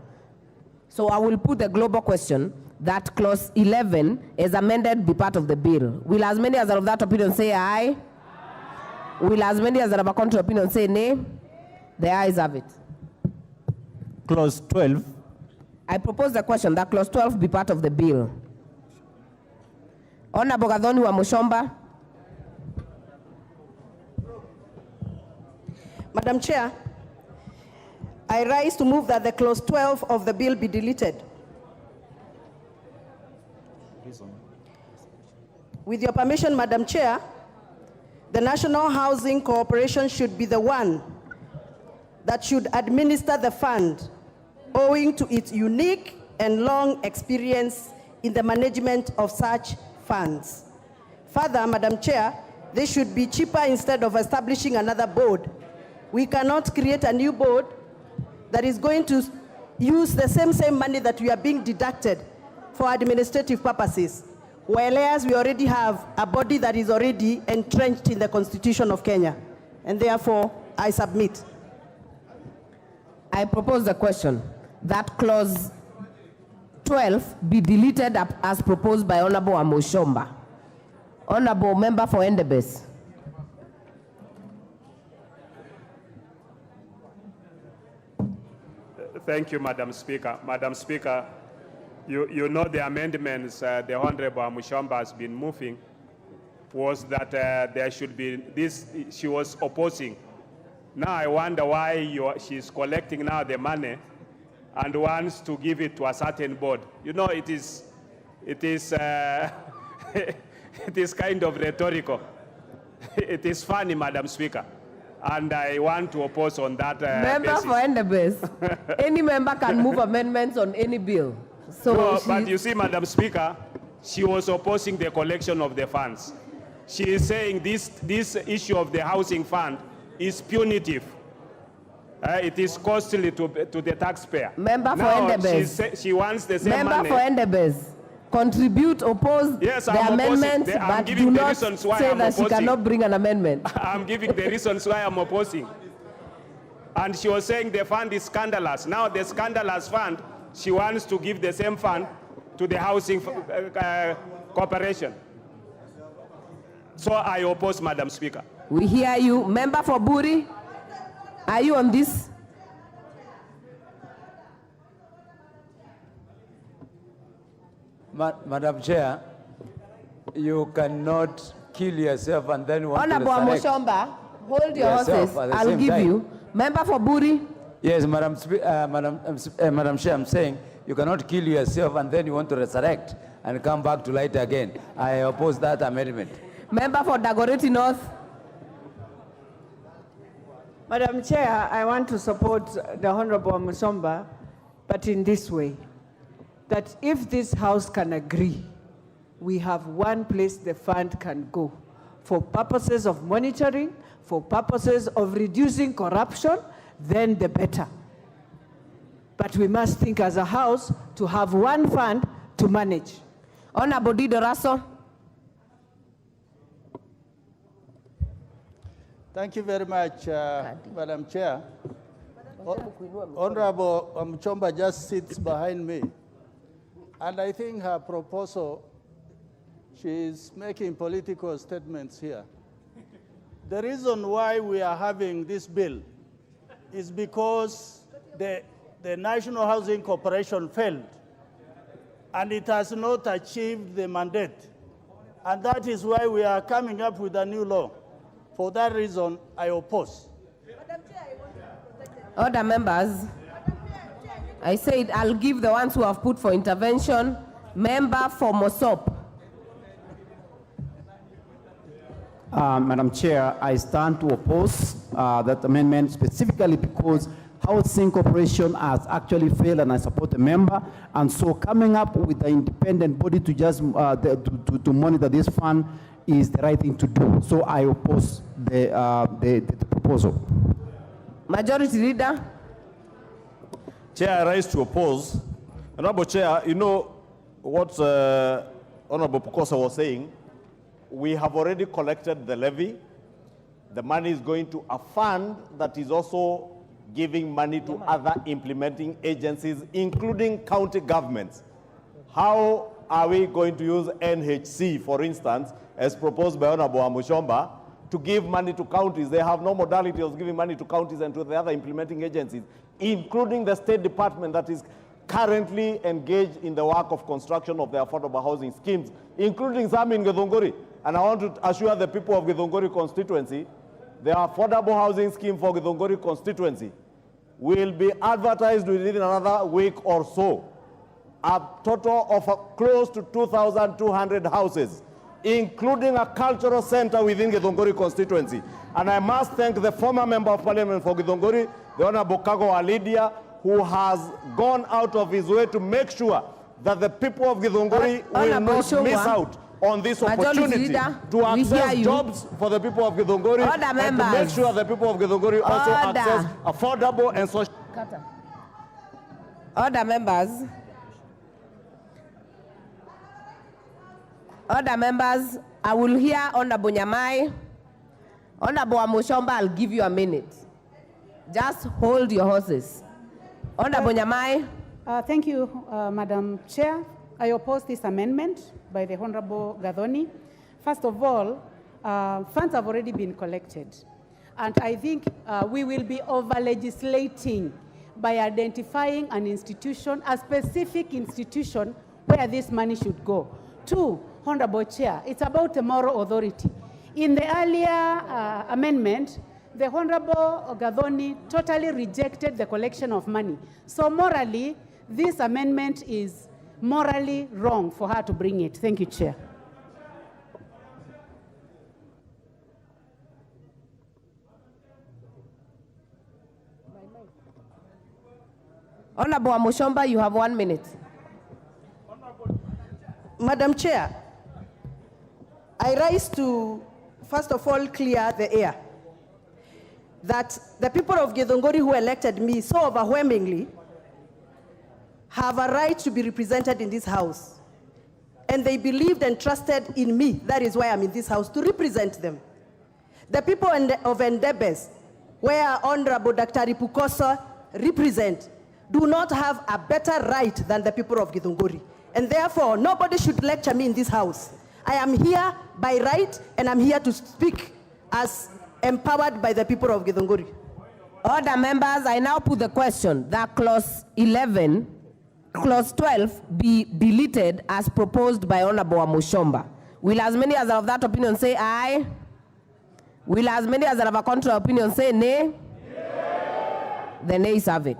So I will put the global question that clause 11 is amended be part of the bill. Will as many as are of that opinion say aye? Will as many as are of a contrary opinion say nay? The ayes have it. Clause 12. I propose the question that clause 12 be part of the bill. Honorable Gathoni Wamushomba. Madam Chair, I rise to move that the clause 12 of the bill be deleted. With your permission, Madam Chair, the National Housing Corporation should be the one that should administer the fund, owing to its unique and long experience in the management of such funds. Further, Madam Chair, this should be cheaper instead of establishing another board. We cannot create a new board that is going to use the same money that we are being deducted for administrative purposes, whereas we already have a body that is already entrenched in the Constitution of Kenya. And therefore, I submit. I propose the question that clause 12 be deleted as proposed by Honorable Wamushomba. Honorable Member for Endebess. Thank you, Madam Speaker. Madam Speaker, you know the amendments the Honorable Wamushomba has been moving was that there should be this, she was opposing. Now I wonder why she's collecting now the money and wants to give it to a certain board. You know, it is it is kind of rhetorical. It is funny, Madam Speaker. And I want to oppose on that Member basis. for Endebess. Any member can move amendments on any bill. So no, but you see, Madam Speaker, she was opposing the collection of the funds. She is saying this issue of the housing fund is punitive. It is costly to the taxpayer. Member for now, Endebess. she wants the same money. Member for Endebess. Contribute, oppose yes, the amendment, but do not say that she cannot bring an amendment. I'm giving the reasons why I'm opposing. And she was saying the fund is scandalous. Now the scandalous fund, she wants to give the same fund to the housing corporation. So I oppose, Madam Speaker. We hear you. Member for Buri, are you on this? Madam Chair, you cannot kill yourself and then want Honorable to resurrect Wamushomba, hold your horses. I'll give you. Member for Buri. Yes, Madam Chair, I'm saying you cannot kill yourself and then you want to resurrect and come back to light again. I oppose that amendment. Member for Dagoretti North. Madam Chair, I want to support the Honorable Wamushomba, but in this way, that if this House can agree, we have one place the fund can go for purposes of monitoring, for purposes of reducing corruption, then the better. But we must think as a House to have one fund to manage. Honorable Dido Raso. Thank you very much, Madam Chair. Honorable Wamushomba just sits behind me. And I think her proposal, she's making political statements here. The reason why we are having this bill is because the National Housing Corporation failed, and it has not achieved the mandate. And that is why we are coming up with a new law. For that reason, I oppose. Other members, I said I'll give the ones who have put for intervention. Member for Mosop. Madam Chair, I stand to oppose that amendment specifically because Housing Corporation has actually failed, and I support the member. And so coming up with an independent body to just to monitor this fund is the right thing to do. So I oppose the proposal. Majority Leader. Chair, I rise to oppose. Honorable Chair, you know what Honorable Pukosa was saying. We have already collected the levy. The money is going to a fund that is also giving money to other implementing agencies, including county governments. How are we going to use NHC, for instance, as proposed by Honorable Amushomba, to give money to counties? They have no modality of giving money to counties and to the other implementing agencies, including the State Department that is currently engaged in the work of construction of the affordable housing schemes, including some in Githunguri. And I want to assure the people of Githunguri constituency, the affordable housing scheme for Githunguri constituency will be advertised within another week or so. A total of close to 2,200 houses, including a cultural center within Githunguri constituency. And I must thank the former member of parliament for Githunguri, the Honorable Kago Alidia, who has gone out of his way to make sure that the people of Githunguri will not miss out on this opportunity to access jobs for the people of Githunguri and to make sure the people of Githunguri also access affordable and social. Order, members. Order, members. I will hear Honorable Nyamai. Honorable Amushomba, I'll give you a minute. Just hold your horses. Honorable Nyamai. Thank you, Madam Chair. I oppose this amendment by the Honorable Gathoni. First of all, funds have already been collected. And I think we will be over-legislating by identifying an institution, a specific institution where this money should go. Two, Honorable Chair, it's about the moral authority. In the earlier amendment, the Honorable Gathoni totally rejected the collection of money. So morally, this amendment is morally wrong for her to bring it. Thank you, Chair. Honorable Amushomba, you have 1 minute. Madam Chair, I rise to, first of all, clear the air that the people of Githunguri who elected me so overwhelmingly have a right to be represented in this house. And they believed and trusted in me. That is why I'm in this house, to represent them. The people of Endebes, where Honorable Dr. Pukosa represent, do not have a better right than the people of Githunguri. And therefore, nobody should lecture me in this house. I am here by right, and I'm here to speak as empowered by the people of Githunguri. Order, members. I now put the question that clause 11, clause 12 be deleted as proposed by Honorable Amushomba. Will as many as are of that opinion say aye? Will as many as are of a contrary opinion say nay? The nays have it.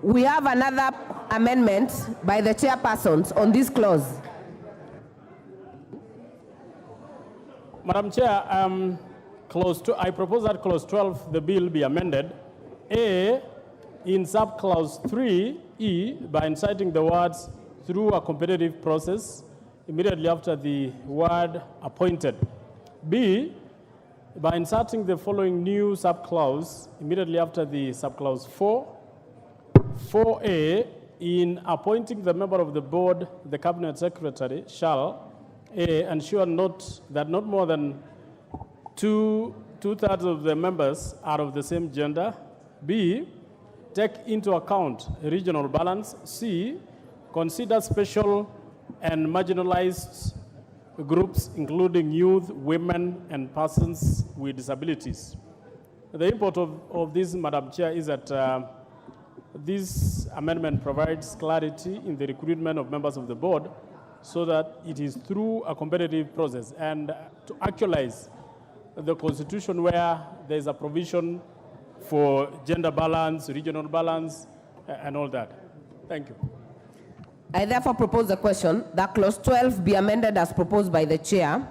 We have another amendment by the chairpersons on this clause. Madam Chair, I propose that clause 12, the bill be amended. A, in subclause 3E, by inciting the words through a competitive process immediately after the word appointed. B, by inserting the following new subclause immediately after the subclause 4. 4A, in appointing the member of the board, the cabinet secretary shall A, ensure that not more than two-thirds of the members are of the same gender. B, take into account regional balance. C, consider special and marginalized groups, including youth, women, and persons with disabilities. The import of this, Madam Chair, is that this amendment provides clarity in the recruitment of members of the board so that it is through a competitive process and to actualize the constitution where there is a provision for gender balance, regional balance, and all that. Thank you. I therefore propose the question that clause 12 be amended as proposed by the chair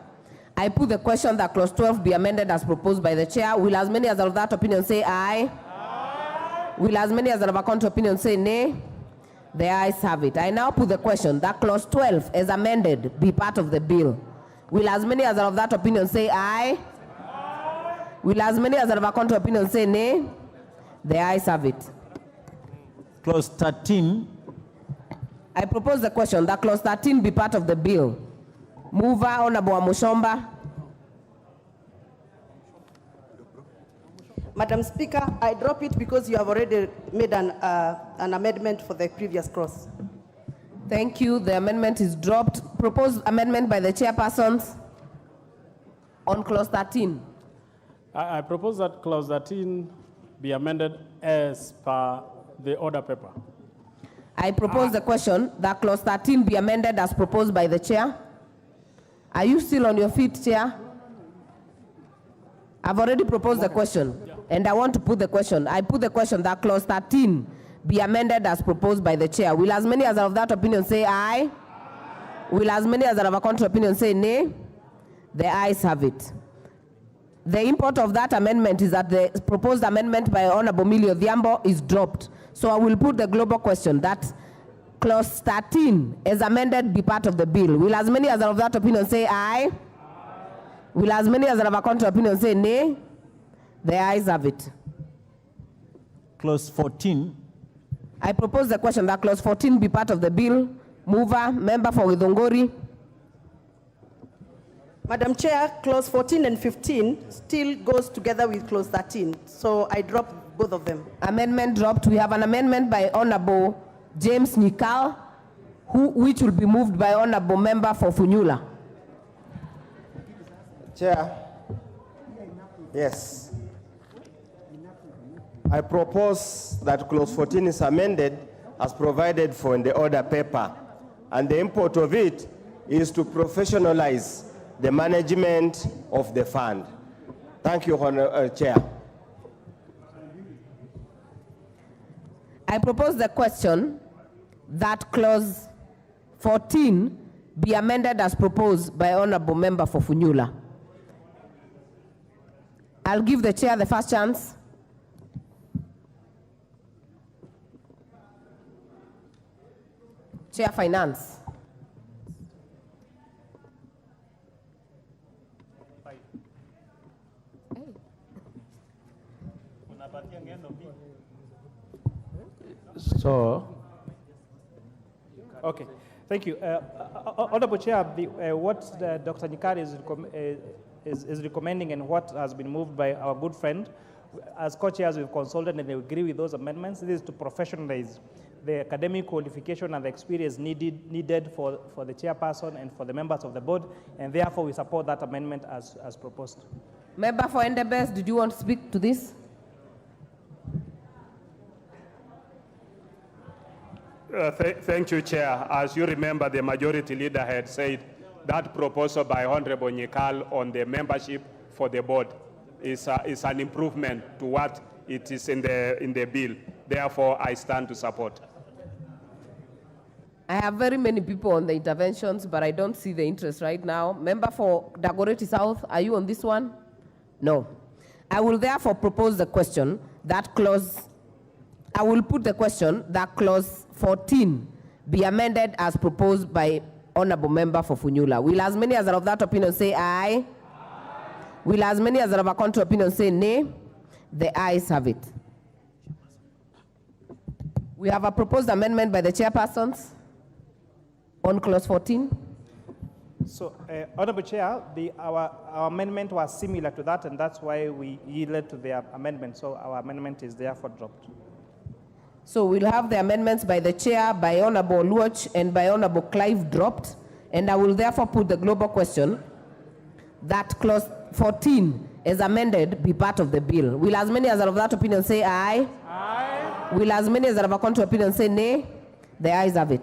I put the question that clause 12 be amended as proposed by the chair. Will as many as are of that opinion say aye? Aye. Will as many as are of a contrary opinion say nay? The ayes have it. I now put the question that clause 12 as amended be part of the bill. Will as many as are of that opinion say aye? Aye. Will as many as are of a contrary opinion say nay? The ayes have it. Clause 13. I propose the question that clause 13 be part of the bill. Mover, Honorable Mushomba. Madam Speaker, I drop it because you have already made an amendment for the previous clause. Thank you. The amendment is dropped. Proposed amendment by the chairpersons on clause 13. I propose that clause 13 be amended as per the order paper. I propose the question that clause 13 be amended as proposed by the chair. Are you still on your feet, Chair? I've already proposed the question, and I want to put the question. I put the question that clause 13 be amended as proposed by the chair. Will as many as are of that opinion say aye? Aye. Will as many as are of a contrary opinion say nay? The ayes have it. The import of that amendment is that the proposed amendment by Honorable Millie Odhiambo is dropped. So I will put the global question that clause 13 as amended be part of the bill. Will as many as are of that opinion say aye? Aye. Will as many as are of a contrary opinion say nay? The ayes have it. Clause 14. I propose the question that clause 14 be part of the bill. Mover, member for Githunguri. Madam Chair, clause 14 and 15 still goes together with clause 13. So I drop both of them. Amendment dropped. We have an amendment by Honorable James Nikal, which will be moved by Honorable Member for Funyula. Chair. Yes. I propose that clause 14 is amended as provided for in the order paper. And the import of it is to professionalize the management of the fund. Thank you, Chair. I propose the question that clause 14 be amended as proposed by Honorable Member for Funyula. I'll give the chair the first chance. Chair Finance. So, okay, thank you. Honorable Chair, what Dr. Nikari is recommending and what has been moved by our good friend, as co-chairs we've consulted and they agree with those amendments. This is to professionalize the academic qualification and the experience needed for the chairperson and for the members of the board, and therefore we support that amendment as proposed. Member for Endebess, did you want to speak to this? Thank you, Chair. As you remember, the majority leader had said that proposal by Honorable Nyikal on the membership for the board is an improvement to what it is in the bill. Therefore, I stand to support. I have very many people on the interventions, but I don't see the interest right now. Member for Dagoretti South, are you on this one? No. I will therefore propose the question that clause, I will put the question that clause 14 be amended as proposed by Honorable Member for Funyula. Will as many as are of that opinion say aye? Aye. Will as many as are of a contrary opinion say nay? The ayes have it. We have a proposed amendment by the chairpersons on clause 14. So, Honorable Chair, our amendment was similar to that, and that's why we yielded to their amendment. So our amendment is therefore dropped. So we'll have the amendments by the chair, by Honorable Luoch, and by Honorable Clive dropped, and I will therefore put the global question that clause 14 as amended be part of the bill. Will as many as are of that opinion say aye? Aye. Will as many as are of a contrary opinion say nay? The ayes have it.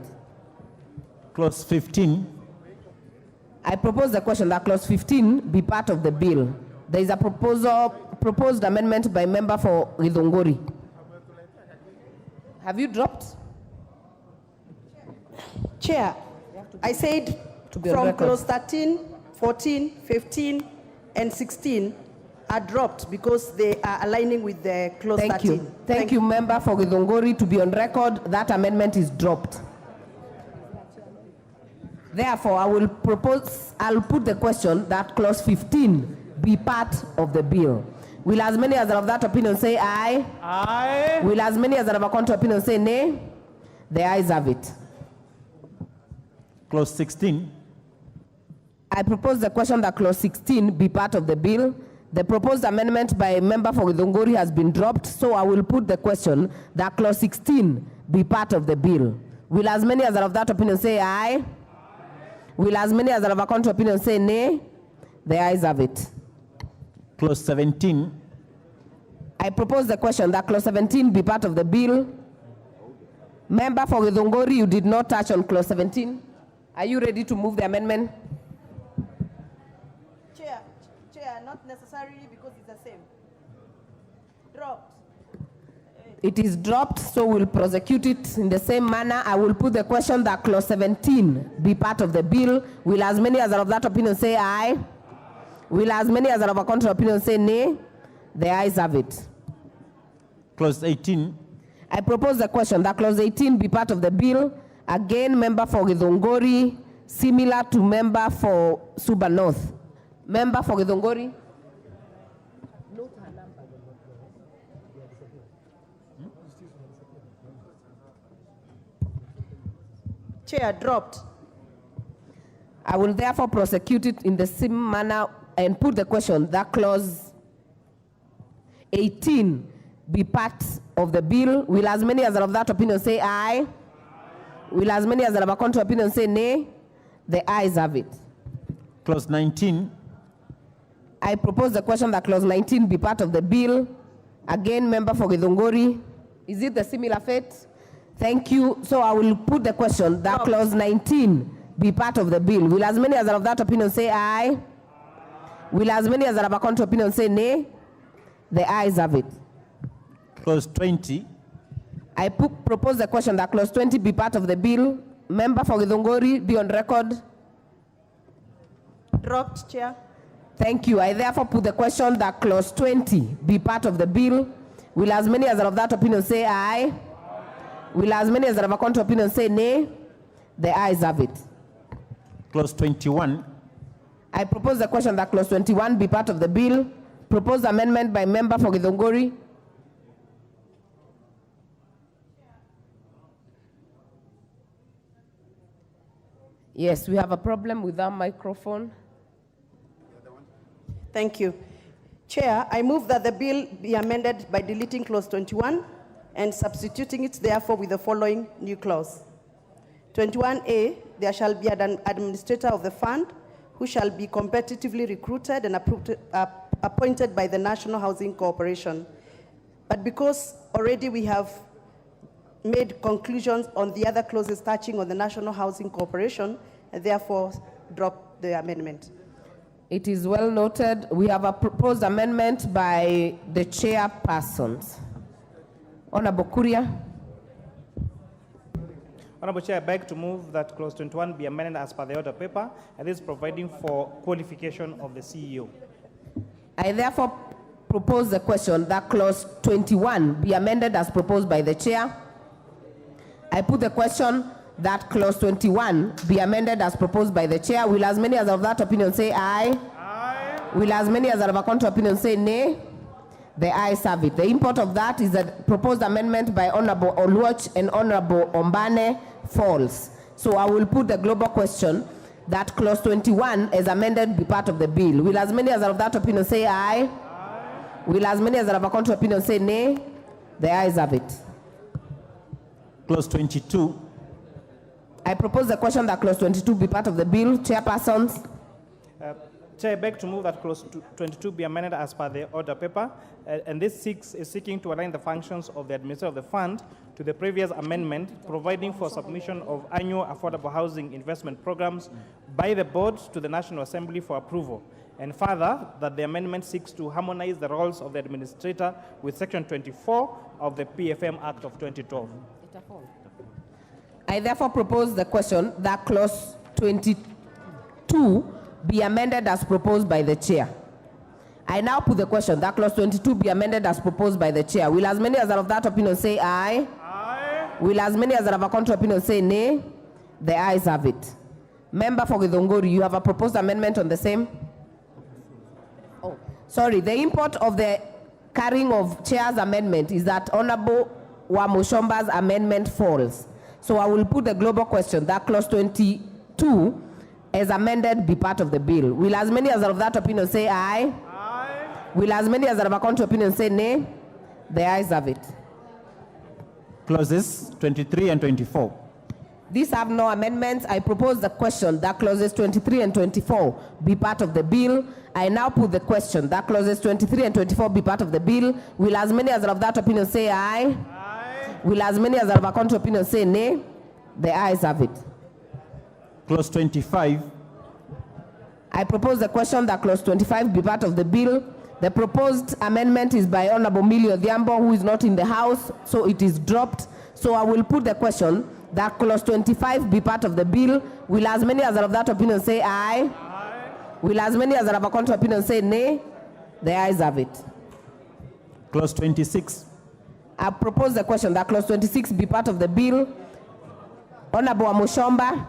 Clause 15. I propose the question that clause 15 be part of the bill. There is a proposed amendment by member for Githunguri. Have you dropped? Chair, I said from clause 13 14, 15, and 16 are dropped because they are aligning with the clause 13. Thank you. Thank you, Member for Githunguri. To be on record, that amendment is dropped. Therefore, I'll put the question that clause 15 be part of the bill. Will as many as are of that opinion say aye? Aye. Will as many as are of a contrary opinion say nay? The ayes have it. Clause 16. I propose the question that clause 16 be part of the bill. The proposed amendment by a member for Githunguri has been dropped, so I will put the question that clause 16 be part of the bill. Will as many as are of that opinion say aye? Will as many as are of a contrary opinion say nay? The ayes have it. Clause 17. I propose the question that clause 17 be part of the bill. Member for Githunguri, you did not touch on clause 17. Are you ready to move the amendment? Chair, not necessarily because it's the same. Dropped. It is dropped, so we'll prosecute it in the same manner. I will put the question that clause 17 be part of the bill. Will as many as are of that opinion say aye? Will as many as are of a contrary opinion say nay? The ayes have it. Clause 18. I propose the question that clause 18 be part of the bill. Again, member for Githunguri, similar to member for Suba North. Member for Githunguri. Chair, dropped. I will therefore prosecute it in the same manner and put the question that clause 18 be part of the bill. Will as many as are of that opinion say aye? Will as many as are of a contrary opinion say nay? The ayes have it. Clause 19. I propose the question that clause 19 be part of the bill. Again, member for Githunguri. Is it the similar fate? Thank you. So I will put the question that clause 19 be part of the bill. Will as many as are of that opinion say aye? Will as many as are of a contrary opinion say nay? The ayes have it. Clause 20. I propose the question that clause 20 be part of the bill. Member for Githunguri, be on record. Dropped, Chair. Thank you. I therefore put the question that clause 20 be part of the bill. Will as many as are of that opinion say aye? Will as many as are of a contrary opinion say nay? The ayes have it. Clause 21. I propose the question that clause 21 be part of the bill. Proposed amendment by member for Githunguri. Yes, we have a problem with our microphone. Thank you. Chair, I move that the bill be amended by deleting clause 21 and substituting it therefore with the following new clause. 21A, there shall be an administrator of the fund who shall be competitively recruited and appointed by the National Housing Corporation. But because already we have made conclusions on the other clauses touching on the National Housing Corporation, and therefore drop the amendment. It is well noted. We have a proposed amendment by the chairpersons. Honorable Kuria. Honorable Chair, I beg to move that clause 21 be amended as per the order paper, and this providing for qualification of the CEO. I therefore propose the question that clause 21 be amended as proposed by the chair. I put the question that clause 21 be amended as proposed by the chair. Will as many as of that opinion say aye? Aye. Will as many as are of a contrary opinion say nay? The ayes have it. The import of that is that proposed amendment by Honorable Oluoch and Honorable Ombane falls. So I will put the global question that clause 21 as amended be part of the bill. Will as many as are of that opinion say aye? Aye. Will as many as are of a contrary opinion say nay? The ayes have it. Clause 22. I propose the question that clause 22 be part of the bill. Chairpersons. Chair, I beg to move that clause 22 be amended as per the order paper, and this is seeking to align the functions of the administrator of the fund to the previous amendment, providing for submission of annual affordable housing investment programs by the board to the National Assembly for approval. And further, that the amendment seeks to harmonize the roles of the administrator with Section 24 of the PFM Act of 2012. I therefore propose the question that clause 22 be amended as proposed by the chair. I now put the question that clause 22 be amended as proposed by the chair. Will as many as are of that opinion say aye? Aye. Will as many as are of a contrary opinion say nay? The ayes have it. Member for Githunguri, you have a proposed amendment on the same? Oh, sorry. The import of the carrying of chair's amendment is that Honorable Wamushomba's amendment falls. So I will put the global question that clause 22 as amended be part of the bill. Will as many as are of that opinion say aye? Aye. Will as many as are of a contrary opinion say nay? The ayes have it. Clauses 23 and 24. These have no amendments. I propose the question that clauses 23 and 24 be part of the bill. I now put the question that clauses 23 and 24 be part of the bill. Will as many as are of that opinion say aye? Aye. Will as many as are of a contrary opinion say nay? The ayes have it. Clause 25. I propose the question that clause 25 be part of the bill. The proposed amendment is by Honorable Millie Odhiambo, who is not in the House, so it is dropped. So I will put the question that clause 25 be part of the bill. Will as many as are of that opinion say aye? Aye. Will as many as are of a contrary opinion say nay? The ayes have it. Clause 26. I propose the question that clause 26 be part of the bill. Honorable Wamushomba.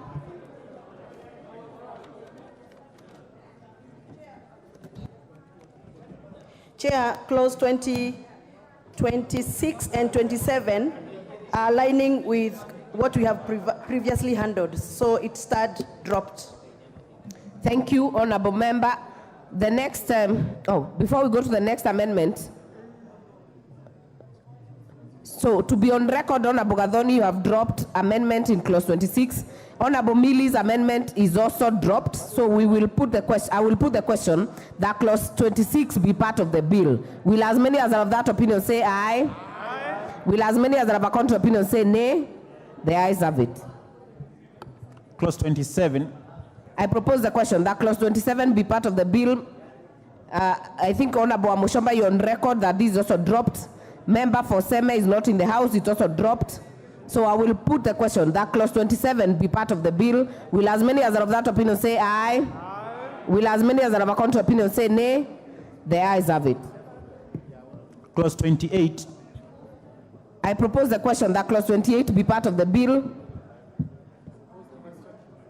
Chair, clause 20, 26 and 27 are aligning with what we have previously handled, so it started dropped. Thank you, Honorable Member. The next, before we go to the next amendment, so to be on record, Honorable Gathoni, you have dropped amendment in clause 26. Honorable Millie's amendment is also dropped, so we will put the question. I will put the question that clause 26 be part of the bill. Will as many as are of that opinion say aye? Aye. Will as many as are of a contrary opinion say nay? The ayes have it. Clause 27. I propose the question that clause 27 be part of the bill. I think Honorable Wamushomba, you're on record that this is also dropped. Member for Seme is not in the House, it's also dropped. So I will put the question that clause 27 be part of the bill. Will as many as are of that opinion say aye? Aye. Will as many as are of a contrary opinion say nay? The ayes have it. Clause 28. I propose the question that clause 28 be part of the bill.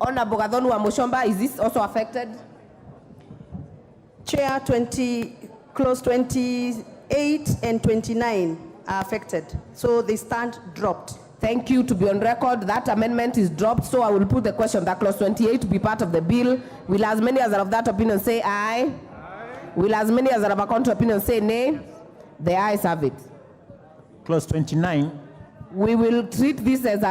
Honorable Gathoni Wamushomba, is this also affected? Chair, clause 28 and 29 are affected, so they stand dropped. Thank you. To be on record, that amendment is dropped, so I will put the question that clause 28 be part of the bill. Will as many as are of that opinion say aye? Aye. Will as many as are of a contrary opinion say nay? The ayes have it. Clause 29. We will treat this as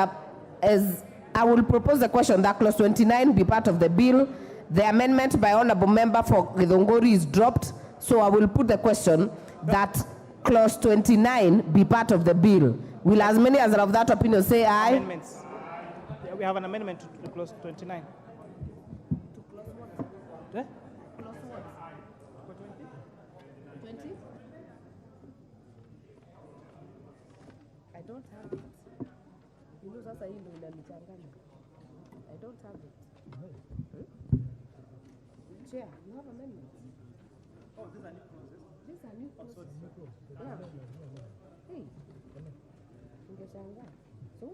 I will propose the question that clause 29 be part of the bill. The amendment by Honorable Member for Githunguri is dropped, so I will put the question that clause 29 be part of the bill. Will as many as are of that opinion say aye? Amendments. Yeah, we have an amendment to clause 29. Yeah? I don't have it. I don't have it. Chair, you have amendments. Oh, these are new clauses? These are new clauses. Yeah. Hey. So?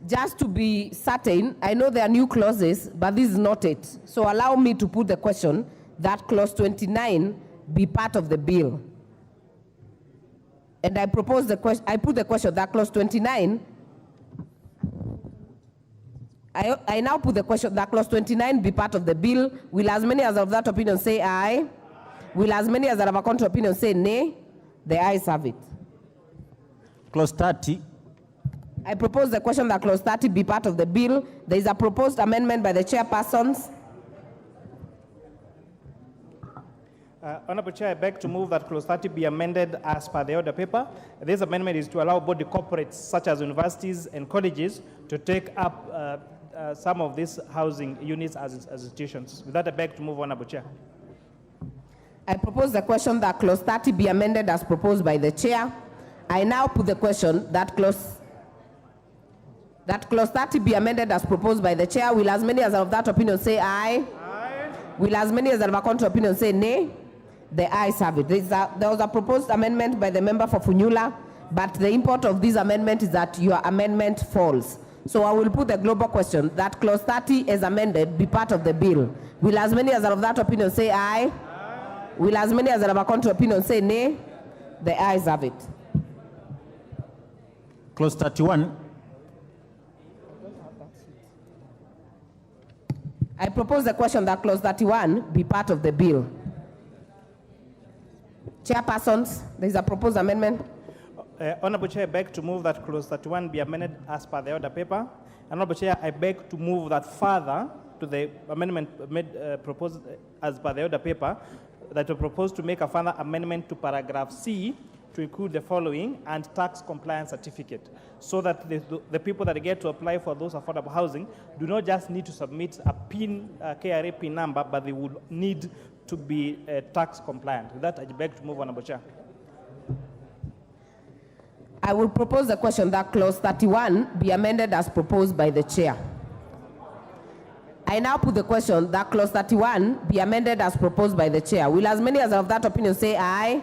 Just to be certain, I know there are new clauses, but this is not it. So allow me to put the question that clause 29 be part of the bill. And I propose the question, I put the question that clause 29, I now put the question that clause 29 be part of the bill. Will as many as of that opinion say aye? Will as many as are of a contrary opinion say nay? The ayes have it. Clause 30. I propose the question that clause 30 be part of the bill. There is a proposed amendment by the chairpersons. Honorable Chair, I beg to move that clause 30 be amended as per the order paper. This amendment is to allow body corporates such as universities and colleges to take up some of these housing units as institutions. With that, I beg to move, Honorable Chair. I propose the question that clause 30 be amended as proposed by the chair. I now put the question that clause That clause 30 be amended as proposed by the chair. Will as many as are of that opinion say aye? Aye. Will as many as are of a contrary opinion say nay? The ayes have it. There was a proposed amendment by the member for Funyula, but the import of this amendment is that your amendment falls. So I will put the global question that clause 30 as amended be part of the bill. Will as many as are of that opinion say aye? Aye. Will as many as are of a contrary opinion say nay? The ayes have it. Clause 31. I propose the question that clause 31 be part of the bill. Chairpersons, there is a proposed amendment. Honorable Chair, I beg to move that clause 31 be amended as per the order paper. Honorable Chair, I beg to move that further to the amendment proposed as per the order paper, that we propose to make a further amendment to paragraph C to include the following and tax compliance certificate, so that the people that get to apply for those affordable housing do not just need to submit a PIN, KRA PIN number, but they would need to be tax compliant. With that, I beg to move, Honorable Chair. I will propose the question that clause 31 be amended as proposed by the chair. I now put the question that clause 31 be amended as proposed by the chair. Will as many as are of that opinion say aye?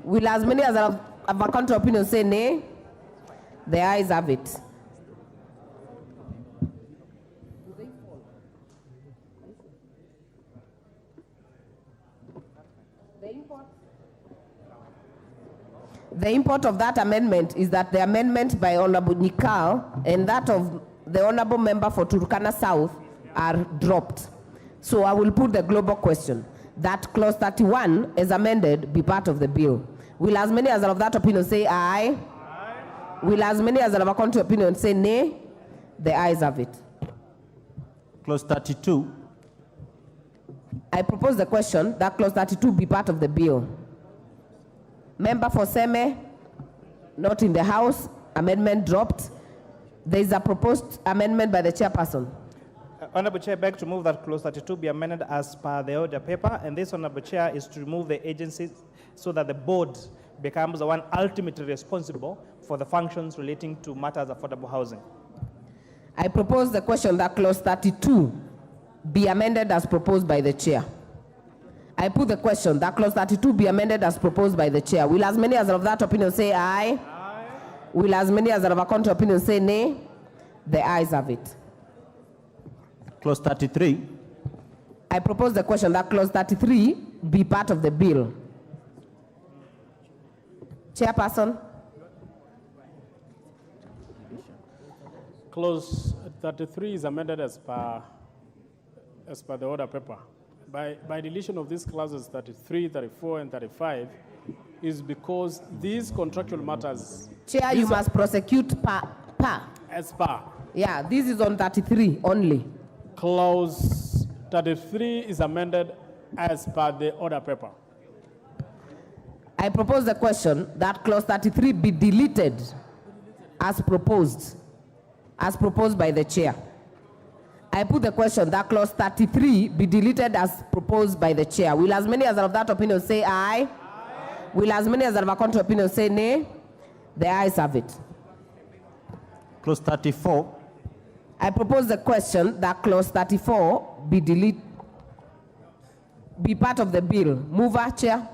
Will as many as are of a contrary opinion say nay? The ayes have it. The import of that amendment is that the amendment by Honorable Nikal and that of the Honorable Member for Turkana South are dropped. So I will put the global question that clause 31 as amended be part of the bill. Will as many as are of that opinion say aye? Aye. Will as many as are of a contrary opinion say nay? The ayes have it. Clause 32. I propose the question that clause 32 be part of the bill. Member for Seme, not in the House, amendment dropped. There is a proposed amendment by the chairperson. Honorable Chair, I beg to move that clause 32 be amended as per the order paper, and this, Honorable Chair, is to remove the agencies so that the board becomes the one ultimately responsible for the functions relating to matters of affordable housing. I propose the question that clause 32 be amended as proposed by the chair. I put the question that clause 32 be amended as proposed by the chair. Will as many as are of that opinion say aye? Aye. Will as many as are of a contrary opinion say nay? The ayes have it. Clause 33. I propose the question that clause 33 be part of the bill. Chairperson. Clause 33 is amended as per the order paper. By deletion of these clauses 33, 34, and 35 is because these contractual matters... Chair, you must prosecute per. As per. Yeah, this is on 33 only. Clause 33 is amended as per the order paper. I propose the question that clause 33 be deleted as proposed by the chair. I put the question that clause 33 be deleted as proposed by the chair. Will as many as are of that opinion say aye? Aye. Will as many as are of a contrary opinion say nay? The ayes have it. Clause 34. I propose the question that clause 34 be part of the bill. Mover, Chair.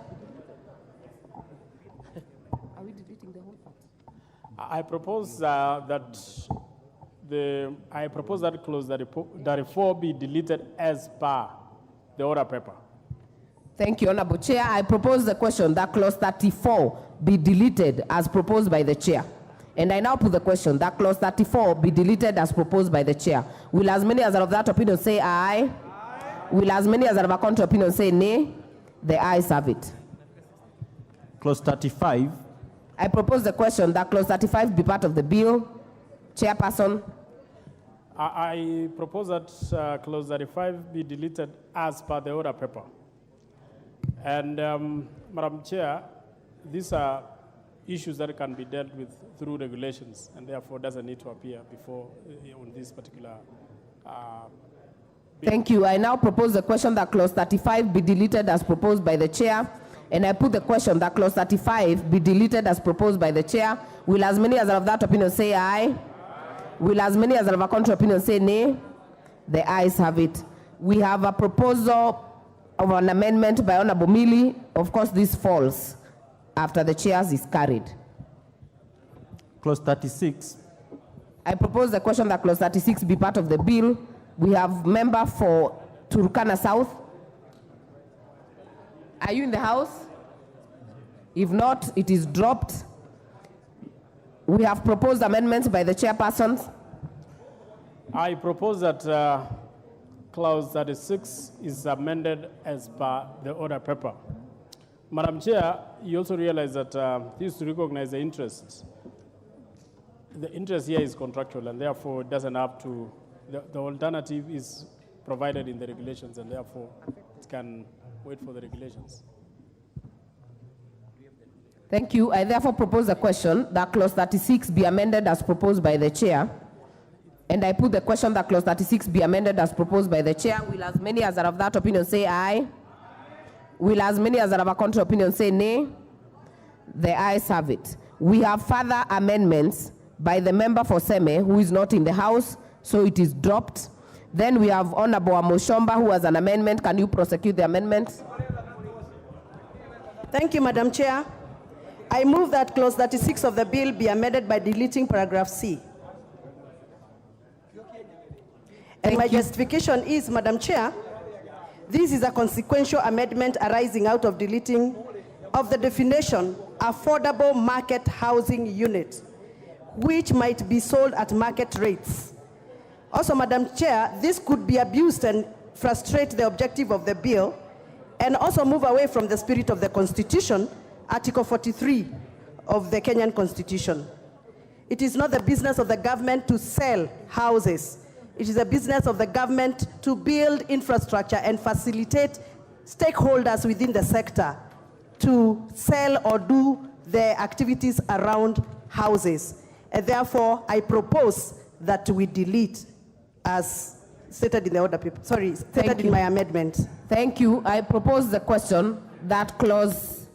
Are we deleting the whole part? I propose that clause 34 be deleted as per the order paper. Thank you, Honorable Chair. I propose the question that clause 34 be deleted as proposed by the chair. And I now put the question that clause 34 be deleted as proposed by the chair. Will as many as are of that opinion say aye? Aye. Will as many as are of a contrary opinion say nay? The ayes have it. Clause 35. I propose the question that clause 35 be part of the bill. Chairperson. I propose that clause 35 be deleted as per the order paper. And Madam Chair, these are issues that can be dealt with through regulations and therefore doesn't need to appear before on this particular bill. Thank you. I now propose the question that clause 35 be deleted as proposed by the chair. And I put the question that clause 35 be deleted as proposed by the chair. Will as many as are of that opinion say aye? Aye. Will as many as have a contrary opinion say nay? The ayes have it. We have a proposal of an amendment by Honorable Millie. Of course, this falls after the chairs is carried. Clause 36. I propose the question that clause 36 be part of the bill. We have member for Turkana South. Are you in the house? If not, it is dropped. We have proposed amendments by the chairpersons. I propose that clause 36 is amended as per the order paper. Madam Chair, you also realize that this is to recognize the interest. The interest here is contractual, and therefore it doesn't have to, the alternative is provided in the regulations, and therefore it can wait for the regulations. Thank you. I therefore propose a question that clause 36 be amended as proposed by the chair. And I put the question that clause 36 be amended as proposed by the chair. Will as many as are of that opinion say aye? Will as many as are of a contrary opinion say nay? The ayes have it. We have further amendments by the member for Seme, who is not in the house, so it is dropped. Then we have Honorable Amoshomba, who has an amendment. Can you prosecute the amendment? Thank you, Madam Chair. I move that clause 36 of the bill be amended by deleting paragraph C. And my justification is, Madam Chair, this is a consequential amendment arising out of deleting of the definition affordable market housing unit, which might be sold at market rates. Also, Madam Chair, this could be abused and frustrate the objective of the bill, and also move away from the spirit of the Constitution, Article 43 of the Kenyan Constitution. It is not the business of the government to sell houses. It is the business of the government to build infrastructure and facilitate stakeholders within the sector to sell or do their activities around houses. And therefore, I propose that we delete as stated in the order paper. Sorry, stated in my amendment. Thank you. I propose the question that clause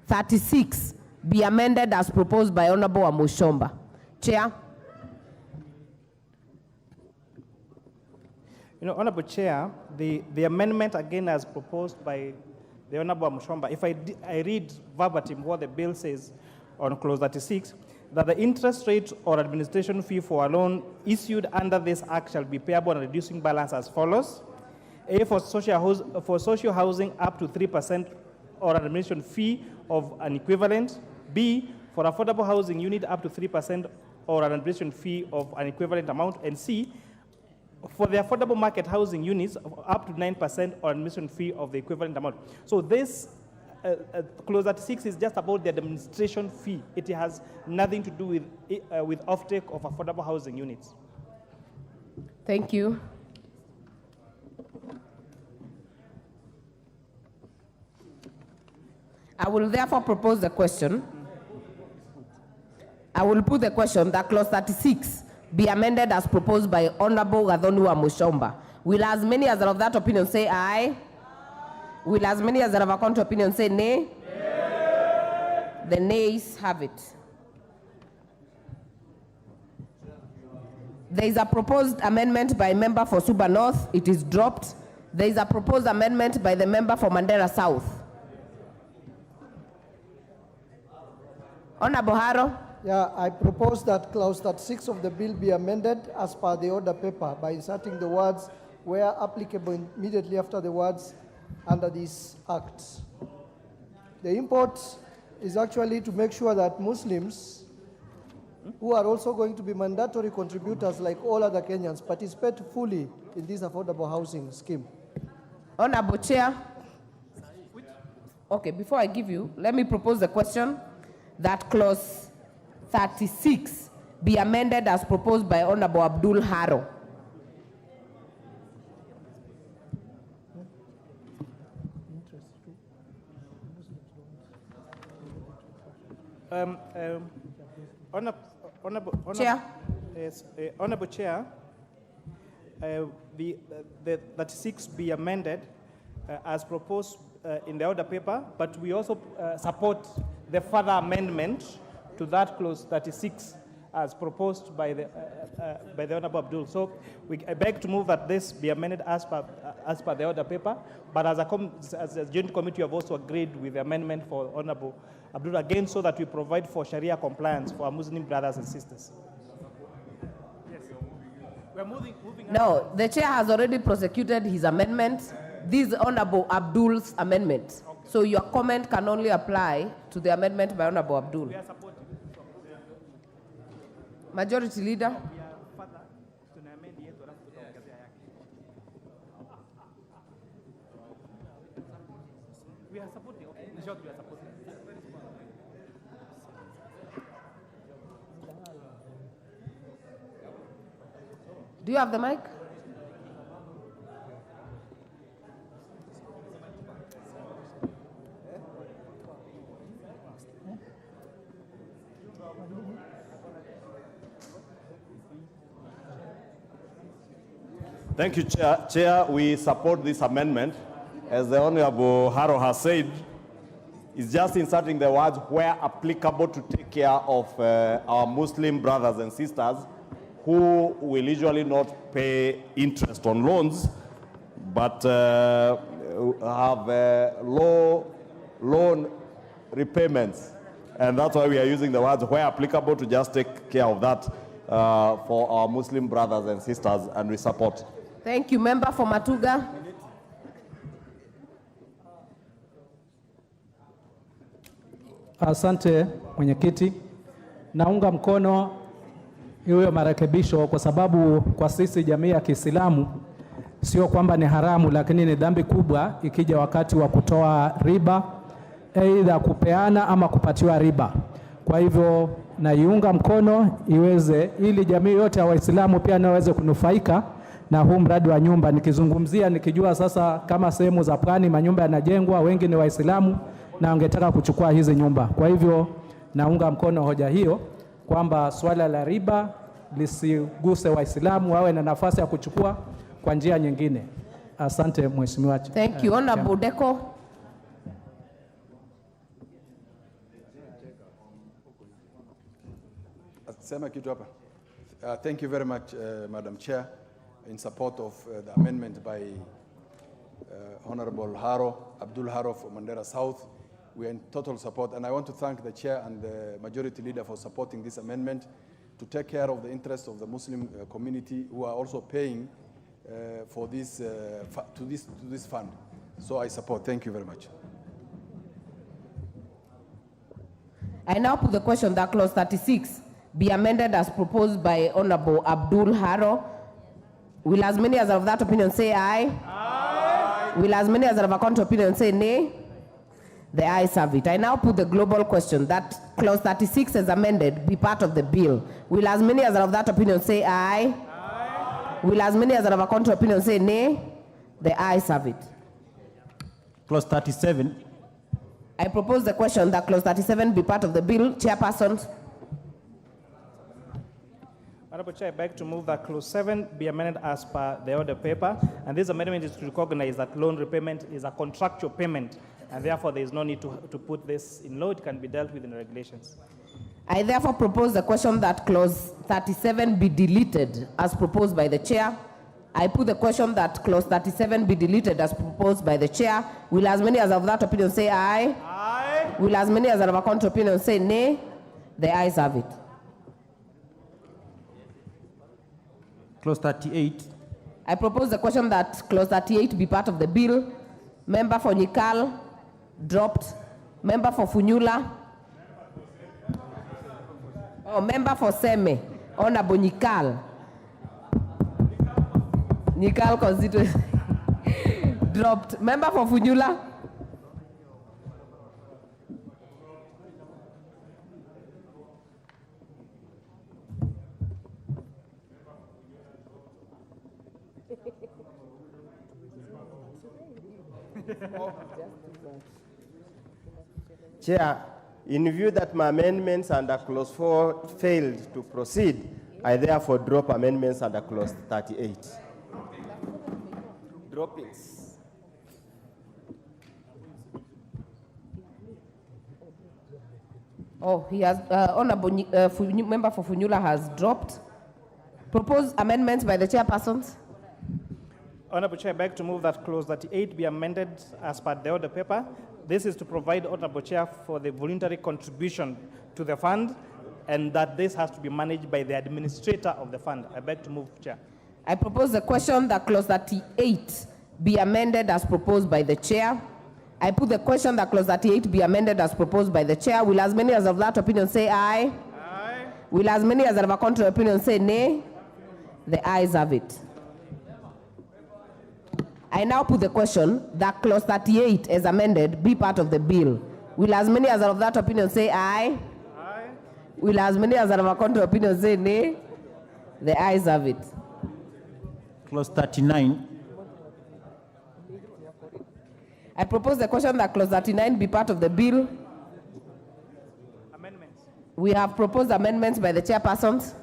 36 be amended as proposed by Honorable Amoshomba. Chair. Honorable Chair, the amendment again as proposed by the Honorable Amoshomba, if I read verbatim what the bill says on clause 36, that the interest rate or administration fee for a loan issued under this act shall be payable on a reducing balance as follows. A, for social housing up to 3% or an administration fee of an equivalent. B, for affordable housing unit up to 3% or an administration fee of an equivalent amount. And C, for the affordable market housing units up to 9% or an administration fee of the equivalent amount. So this clause 36 is just about the administration fee. It has nothing to do with offtake of affordable housing units. Thank you. I will therefore propose the question. I will put the question that clause 36 be amended as proposed by Honorable Gathonu Amoshomba. Will as many as are of that opinion say aye? Will as many as are of a contrary opinion say nay? The nays have it. There is a proposed amendment by member for Suba North. It is dropped. There is a proposed amendment by the member for Mandera South. Honorable Haro. Yeah, I propose that clause 36 of the bill be amended as per the order paper by inserting the words where applicable immediately after the words under this act. The import is actually to make sure that Muslims, who are also going to be mandatory contributors like all other Kenyans, participate fully in this affordable housing scheme. Honorable Chair. Okay, before I give you, let me propose the question that clause 36 be amended as proposed by Honorable Abdul Haro. Chair. Yes, Honorable Chair, the 36 be amended as proposed in the order paper, but we also support the further amendment to that clause 36 as proposed by the Honorable Abdul. So I beg to move that this be amended as per the order paper, but as a joint committee, we have also agreed with the amendment for Honorable Abdul again, so that we provide for Sharia compliance for our Muslim brothers and sisters. Yes. We're moving No, the chair has already prosecuted his amendment. This is Honorable Abdul's amendment. Okay. So your comment can only apply to the amendment by Honorable Abdul. We are supporting. Majority Leader. We are supporting. Okay. In short, we are supporting. Do you have the mic? Thank you, Chair. Chair, we support this amendment. As the Honorable Haro has said, it's just inserting the words where applicable to take care of our Muslim brothers and sisters who will usually not pay interest on loans, but have low loan repayments. And that's why we are using the words where applicable to just take care of that for our Muslim brothers and sisters, and we support. Thank you. Member for Matuga. Asante mwenyekiti, naunga mkono hiyo marekebisho kwa sababu kwa sisi jamii ya Kiislamu sio kwamba ni haramu, lakini ni dhambi kubwa ikija wakati wa kutoa riba, aidha kupeana ama kupatiwa riba. Kwa hivyo naiunga mkono iweze, ili jamii yote ya Waislamu pia naweze kunufaika na huu mradi wa nyumba. Nikizungumzia nikijua sasa kama sehemu za pwani manyumba yanajengwa, wengi ni Waislamu na wangetaka kuchukua hizi nyumba. Kwa hivyo naunga mkono hoja hiyo kwamba swala la riba lisiguse Waislamu, wawe na nafasi ya kuchukua kwa njia nyingine. Asante mheshimiwa. Thank you. Honorable Deko. Sema kitu hapa. Thank you very much, Madam Chair, in support of the amendment by Honorable Abdul Haro for Mandera South. We are in total support, and I want to thank the Chair and the Majority Leader for supporting this amendment to take care of the interests of the Muslim community who are also paying for this, to this fund. So I support. Thank you very much. I now put the question that clause 36 be amended as proposed by Honorable Abdul Haro. Will as many as are of that opinion say aye? Aye. Will as many as are of a contrary opinion say nay? The ayes have it. I now put the global question that clause 36 as amended be part of the bill. Will as many as are of that opinion say aye? Aye. Will as many as are of a contrary opinion say nay? The ayes have it. Clause 37. I propose the question that clause 37 be part of the bill. Chairperson. Honorable Chair, I beg to move that clause 7 be amended as per the order paper. And this amendment is to recognize that loan repayment is a contractual payment, and therefore there is no need to put this in law. It can be dealt with in the regulations. I therefore propose the question that clause 37 be deleted as proposed by the chair. I put the question that clause 37 be deleted as proposed by the chair. Will as many as of that opinion say aye? Aye. Will as many as are of a contrary opinion say nay? The ayes have it. Clause 38. I propose the question that clause 38 be part of the bill. Member for Nikal dropped. Member for Funyula. Oh, member for Seme. Honorable Nikal. Nikal constituency dropped. Member for Funyula. Chair, in view that my amendments under clause 4 failed to proceed, I therefore drop amendments under clause 38. Droppings. Oh, he has, Honorable Member for Funyula has dropped. Proposed amendments by the chairpersons. Honorable Chair, I beg to move that clause 38 be amended as per the order paper. This is to provide, Honorable Chair, for the voluntary contribution to the fund, and that this has to be managed by the administrator of the fund. I beg to move, Chair. I propose the question that clause 38 be amended as proposed by the chair. I put the question that clause 38 be amended as proposed by the chair. Will as many as of that opinion say aye? Aye. Will as many as of a contrary opinion say nay? The ayes have it. I now put the question that clause 38 as amended be part of the bill. Will as many as of that opinion say aye? Aye. Will as many as of a contrary opinion say nay? The ayes have it. Clause 39. I propose the question that clause 39 be part of the bill. Amendments. We have proposed amendments by the chairpersons.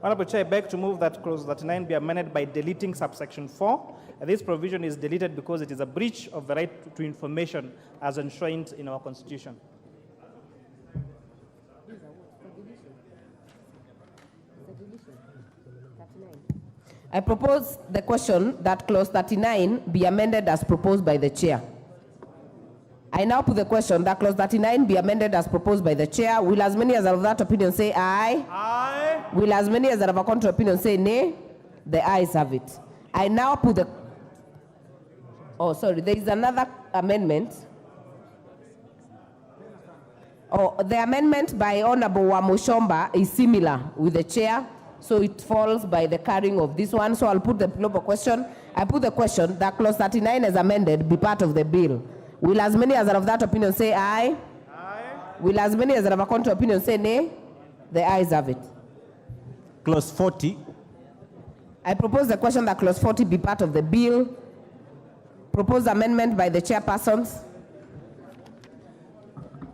Honorable Chair, I beg to move that clause 39 be amended by deleting subsection 4. This provision is deleted because it is a breach of the right to information as enshrined in our Constitution. I propose the question that clause 39 be amended as proposed by the chair. I now put the question that clause 39 be amended as proposed by the chair. Will as many as are of that opinion say aye? Aye. Will as many as are of a contrary opinion say nay? The ayes have it. I now put the... Oh, sorry, there is another amendment. Oh, the amendment by Honorable Wamushomba is similar with the chair, so it falls by the carrying of this one. So I'll put the global question. I put the question that clause 39 as amended be part of the bill. Will as many as are of that opinion say aye? Aye. Will as many as are of a contrary opinion say nay? The ayes have it. Clause 40. I propose the question that clause 40 be part of the bill. Proposed amendment by the chairpersons.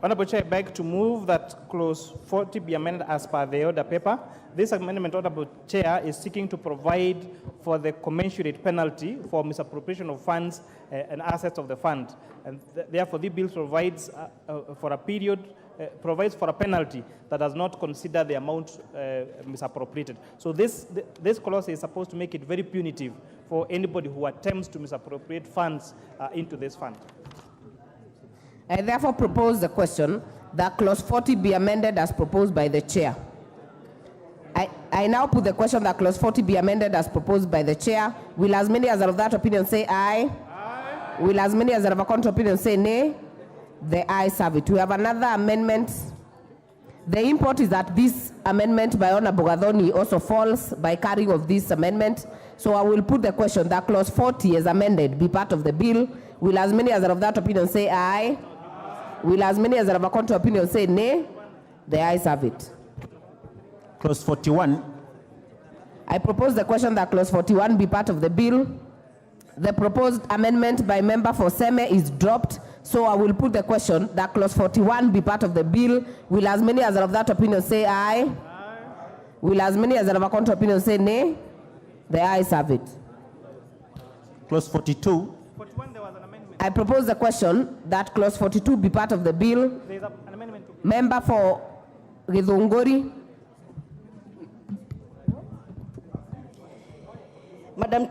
Honorable Chair, I beg to move that clause 40 be amended as per the order paper. This amendment, Honorable Chair, is seeking to provide for the commensurate penalty for misappropriation of funds and assets of the fund. And therefore, the bill provides for a period, provides for a penalty that does not consider the amount misappropriated. So this clause is supposed to make it very punitive for anybody who attempts to misappropriate funds into this fund. I therefore propose the question that clause 40 be amended as proposed by the chair. I now put the question that clause 40 be amended as proposed by the chair. Will as many as are of that opinion say aye? Aye. Will as many as are of a contrary opinion say nay? The ayes have it. We have another amendment. The import is that this amendment by Honorable Gathoni also falls by carrying of this amendment. So I will put the question that clause 40 as amended be part of the bill. Will as many as are of that opinion say aye? Will as many as are of a contrary opinion say nay? The ayes have it. Clause 41. I propose the question that clause 41 be part of the bill. The proposed amendment by member for Seme is dropped, so I will put the question that clause 41 be part of the bill. Will as many as are of that opinion say aye? Aye. Will as many as are of a contrary opinion say nay? The ayes have it. Clause 42. 41, there was an amendment. I propose the question that clause 42 be part of the bill. There is an amendment. Member for Githunguri. Madam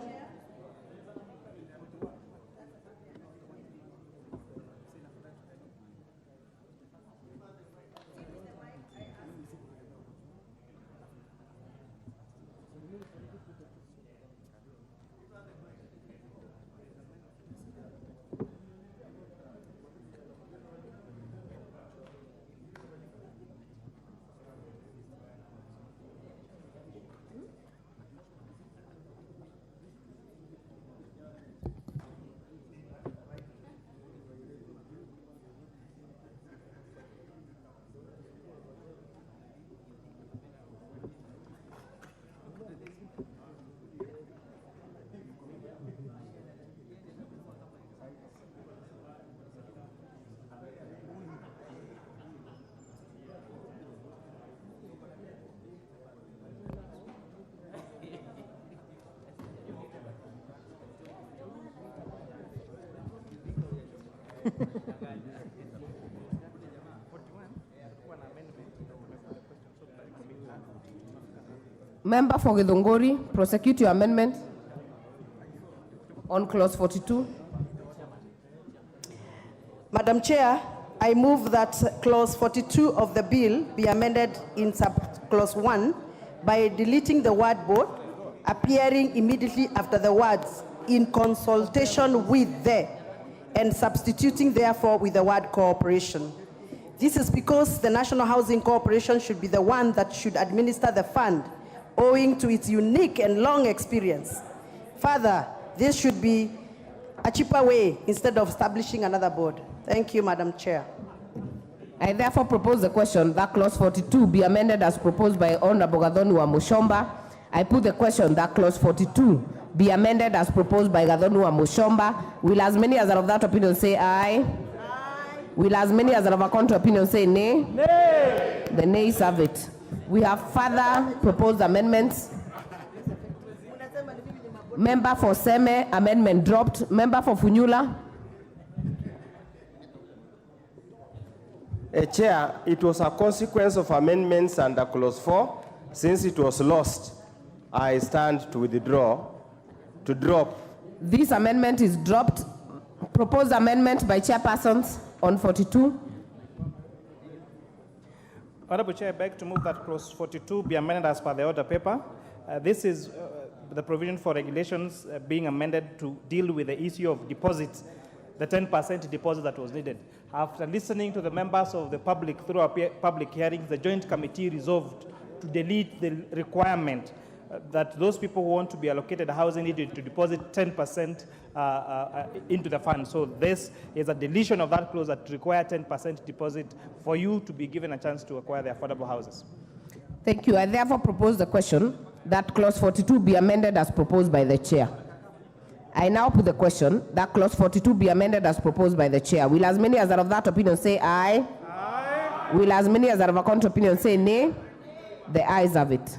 Member for Githunguri, prosecute your amendment on clause 42. Madam Chair, I move that clause 42 of the bill be amended in sub-clause 1 by deleting the word board, appearing immediately after the words in consultation with the, and substituting therefore with the word cooperation. This is because the National Housing Corporation should be the one that should administer the fund, owing to its unique and long experience. Further, this should be a cheaper way instead of establishing another board. Thank you, Madam Chair. I therefore propose the question that clause 42 be amended as proposed by Honorable Gathoni wa Mushomba. I put the question that clause 42 be amended as proposed by Gathoni wa Mushomba. Will as many as are of that opinion say aye? Will as many as are of a contrary opinion say nay? Nay. The nays have it. We have further proposed amendments. Member for Seme, amendment dropped. Member for Funyula. Chair, it was a consequence of amendments under clause 4. Since it was lost, I stand to withdraw, to drop. This amendment is dropped. Proposed amendment by chairpersons on 42. Honorable Chair, I beg to move that clause 42 be amended as per the order paper. This is the provision for regulations being amended to deal with the issue of deposits, the 10% deposit that was needed. After listening to the members of the public through our public hearings, the Joint Committee resolved to delete the requirement that those people who want to be allocated housing needed to deposit 10% into the fund. So this is a deletion of that clause that requires 10% deposit for you to be given a chance to acquire the affordable houses. Thank you. I therefore propose the question that clause 42 be amended as proposed by the chair. I now put the question that clause 42 be amended as proposed by the chair. Will as many as are of that opinion say aye? Aye. Will as many as are of a contrary opinion say nay? The ayes have it.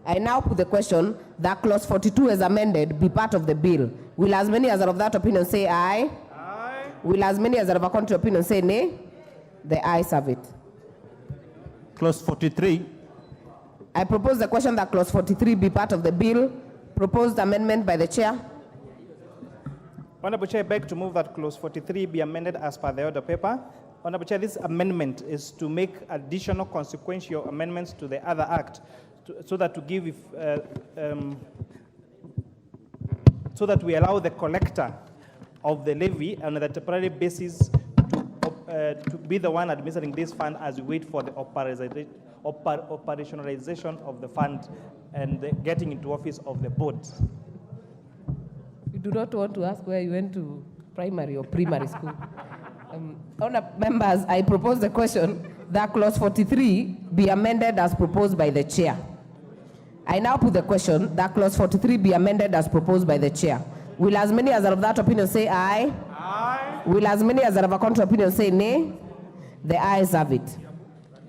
I now put the question that clause 42 as amended be part of the bill. Will as many as are of that opinion say aye? Aye. Will as many as are of a contrary opinion say nay? The ayes have it. Clause 43. I propose the question that clause 43 be part of the bill. Proposed amendment by the chair. Honorable Chair, I beg to move that clause 43 be amended as per the order paper. Honorable Chair, this amendment is to make additional consequential amendments to the other act so that to give, so that we allow the collector of the levy on a temporary basis to be the one administering this fund as we wait for the operationalization of the fund and the getting into office of the board. You do not want to ask where you went to primary or primary school. Honourable members, I propose the question that clause 43 be amended as proposed by the chair. I now put the question that clause 43 be amended as proposed by the chair. Will as many as are of that opinion say aye? Aye. Will as many as are of a contrary opinion say nay? The ayes have it.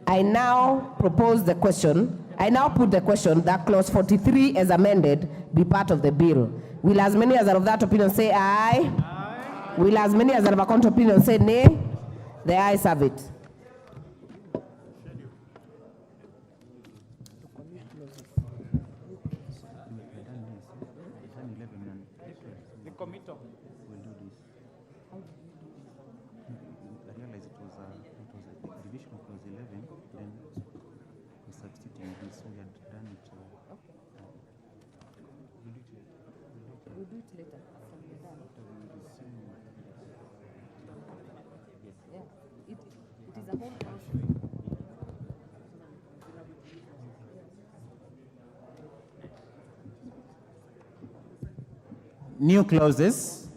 I now propose the question. I now put the question that clause 43 as amended be part of the bill. Will as many as are of that opinion say aye? Aye. Will as many as are of a contrary opinion say nay? The ayes have it. The committee will do this. I realized it was a division of clause 11, then we substituted this, so we had done it. We'll do it later. Yeah, it is a whole process. New clauses.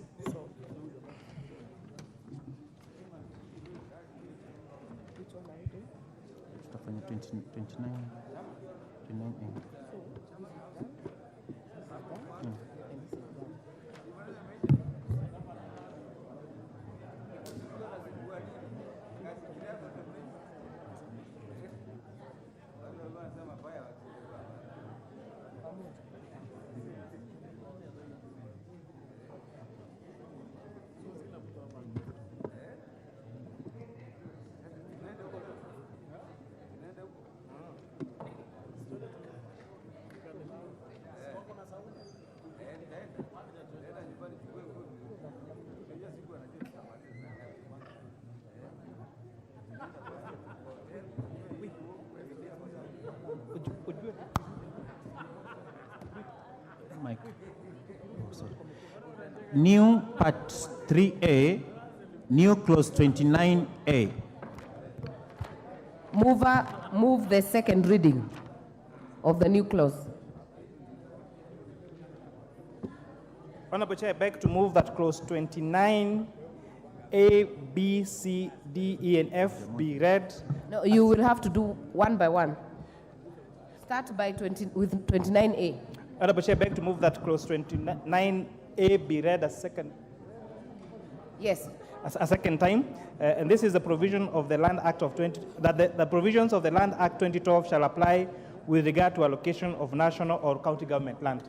Tutafanya 29A. Mike. Oh, sorry. New part 3A, new clause 29A. Mover, move the second reading of the new clause. Honorable Chair, I beg to move that clause 29 A, B, C, D, E, and F be read. No, you will have to do one by one. Start by with 29A. Honorable Chair, I beg to move that clause 29A be read a second. Yes. A second time, and this is the provision of the Land Act of the provisions of the Land Act 2012 shall apply with regard to allocation of national or county government land.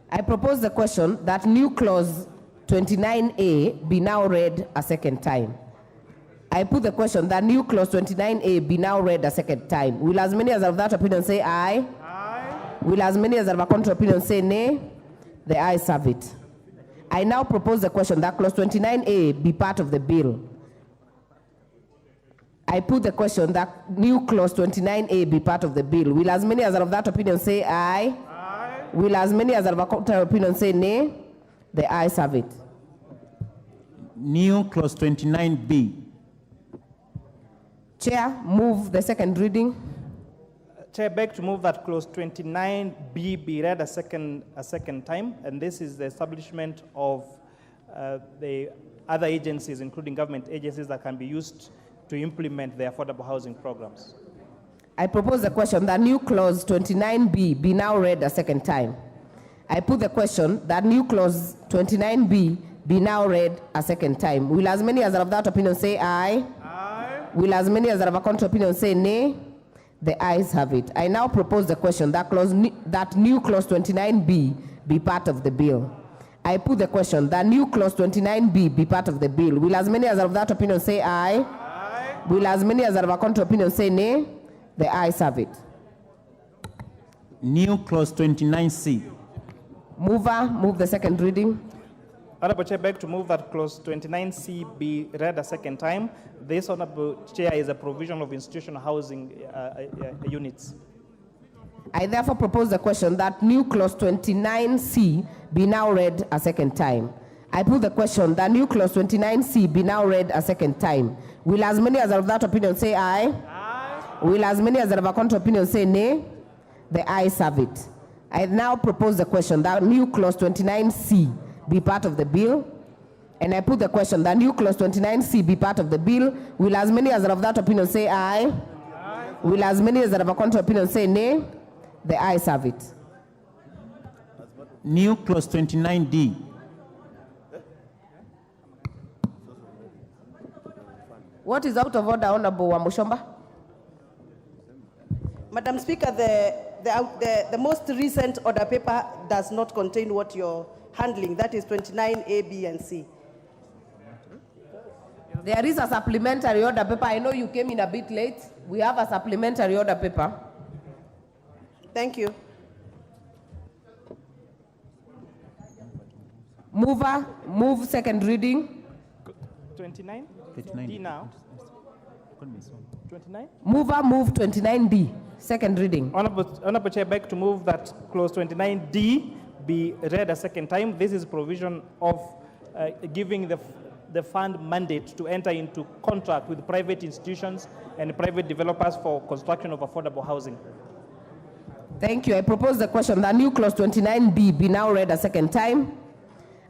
I propose the question that new clause 29A be now read a second time. I put the question that new clause 29A be now read a second time. Will as many as are of that opinion say aye? Aye. Will as many as are of a contrary opinion say nay? The ayes have it. I now propose the question that clause 29A be part of the bill. I put the question that new clause 29A be part of the bill. Will as many as are of that opinion say aye? Aye. Will as many as are of a contrary opinion say nay? The ayes have it. New clause 29B. Chair, move the second reading. Chair, beg to move that clause 29B be read a second time, and this is the establishment of the other agencies, including government agencies, that can be used to implement the affordable housing programs. I propose the question that new clause 29B be now read a second time. I put the question that new clause 29B be now read a second time. Will as many as are of that opinion say aye? Aye. Will as many as are of a contrary opinion say nay? The ayes have it. I now propose the question that new clause 29B be part of the bill. I put the question that new clause 29B be part of the bill. Will as many as are of that opinion say aye? Aye. Will as many as are of a contrary opinion say nay? The ayes have it. New clause 29C. Mover, move the second reading. Honorable Chair, beg to move that clause 29C be read a second time. This, Honorable Chair, is a provision of institutional housing units. I therefore propose the question that new clause 29C be now read a second time. I put the question that new clause 29C be now read a second time. Will as many as are of that opinion say aye? Aye. Will as many as are of a contrary opinion say nay? The ayes have it. I now propose the question that new clause 29C be part of the bill. And I put the question that new clause 29C be part of the bill. Will as many as are of that opinion say aye? Aye. Will as many as are of a contrary opinion say nay? The ayes have it. New clause 29D. What is out of order, Honorable Wamushomba? Madam Speaker, the most recent order paper does not contain what you're handling. That is 29A, B, and C. There is a supplementary order paper. I know you came in a bit late. We have a supplementary order paper. Thank you. Mover, move second reading. 29? 29D now. 29? Mover, move 29D, second reading. Honorable Chair, beg to move that clause 29D be read a second time. This is provision of giving the fund mandate to enter into contract with private institutions and private developers for construction of affordable housing. Thank you. I propose the question that new clause 29B be now read a second time.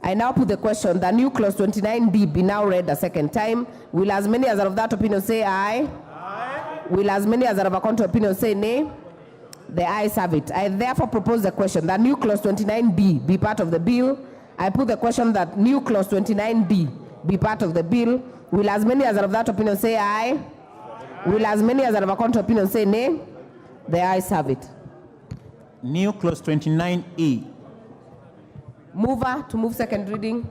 I now put the question that new clause 29D be now read a second time. Will as many as are of that opinion say aye? Aye. Will as many as are of a contrary opinion say nay? The ayes have it. I therefore propose the question that new clause 29D be part of the bill. I put the question that new clause 29D be part of the bill. Will as many as are of that opinion say aye? Aye. Will as many as are of a contrary opinion say nay? The ayes have it. New clause 29E. Mover to move second reading.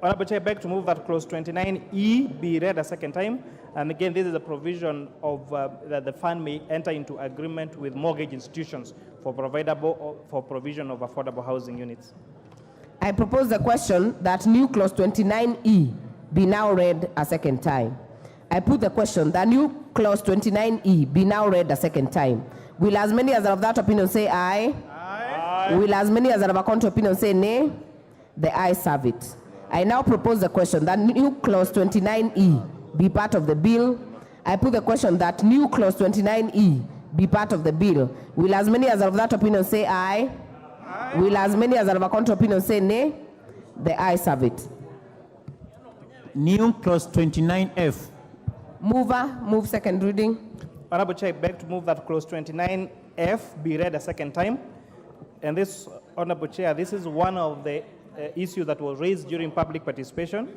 Honorable Chair, I beg to move that clause 29E be read a second time. And again, this is a provision of that the fund may enter into agreement with mortgage institutions for provision of affordable housing units. I propose the question that new clause 29E be now read a second time. I put the question that new clause 29E be now read a second time. Will as many as are of that opinion say aye? Aye. Will as many as are of a contrary opinion say nay? The ayes have it. I now propose the question that new clause 29E be part of the bill. I put the question that new clause 29E be part of the bill. Will as many as are of that opinion say aye? Aye. Will as many as are of a contrary opinion say nay? The ayes have it. New clause 29F. Mover, move second reading. Honorable Chair, I beg to move that clause 29F be read a second time. And this, Honorable Chair, this is one of the issues that was raised during public participation.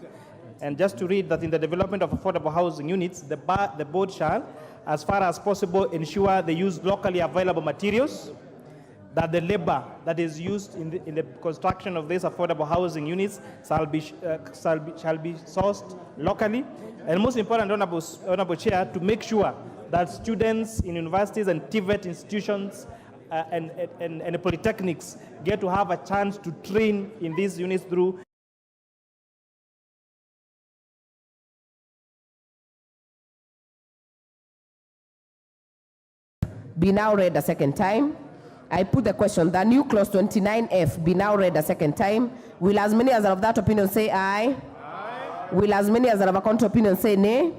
And just to read that in the development of affordable housing units, the board shall, as far as possible, ensure they use locally available materials, that the labor that is used in the construction of these affordable housing units shall be sourced locally. And most important, Honorable Chair, to make sure that students in universities and TVET institutions and polytechnics get to have a chance to train in these units through be now read a second time. I put the question that new clause 29F be now read a second time. Will as many as are of that opinion say aye? Aye. Will as many as are of a contrary opinion say nay?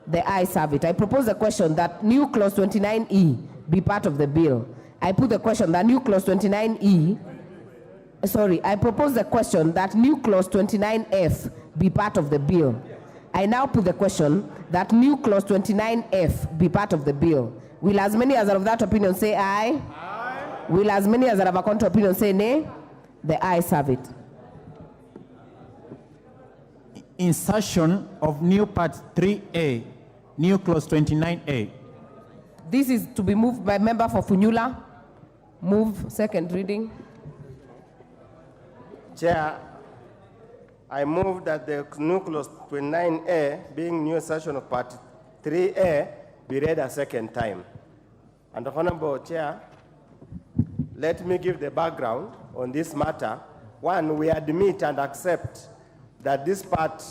The ayes have it. I propose the question that new clause 29E be part of the bill. I put the question that new clause 29E, I propose the question that new clause 29F be part of the bill. I now put the question that new clause 29F be part of the bill. Will as many as are of that opinion say aye? Aye. Will as many as are of a contrary opinion say nay? The ayes have it. Insertion of new part 3A, new clause 29A. This is to be moved by member for Funyula. Move second reading. Chair, I move that the new clause 29A, being new section of part 3A, be read a second time. And Honorable Chair, let me give the background on this matter. One, we admit and accept that this part,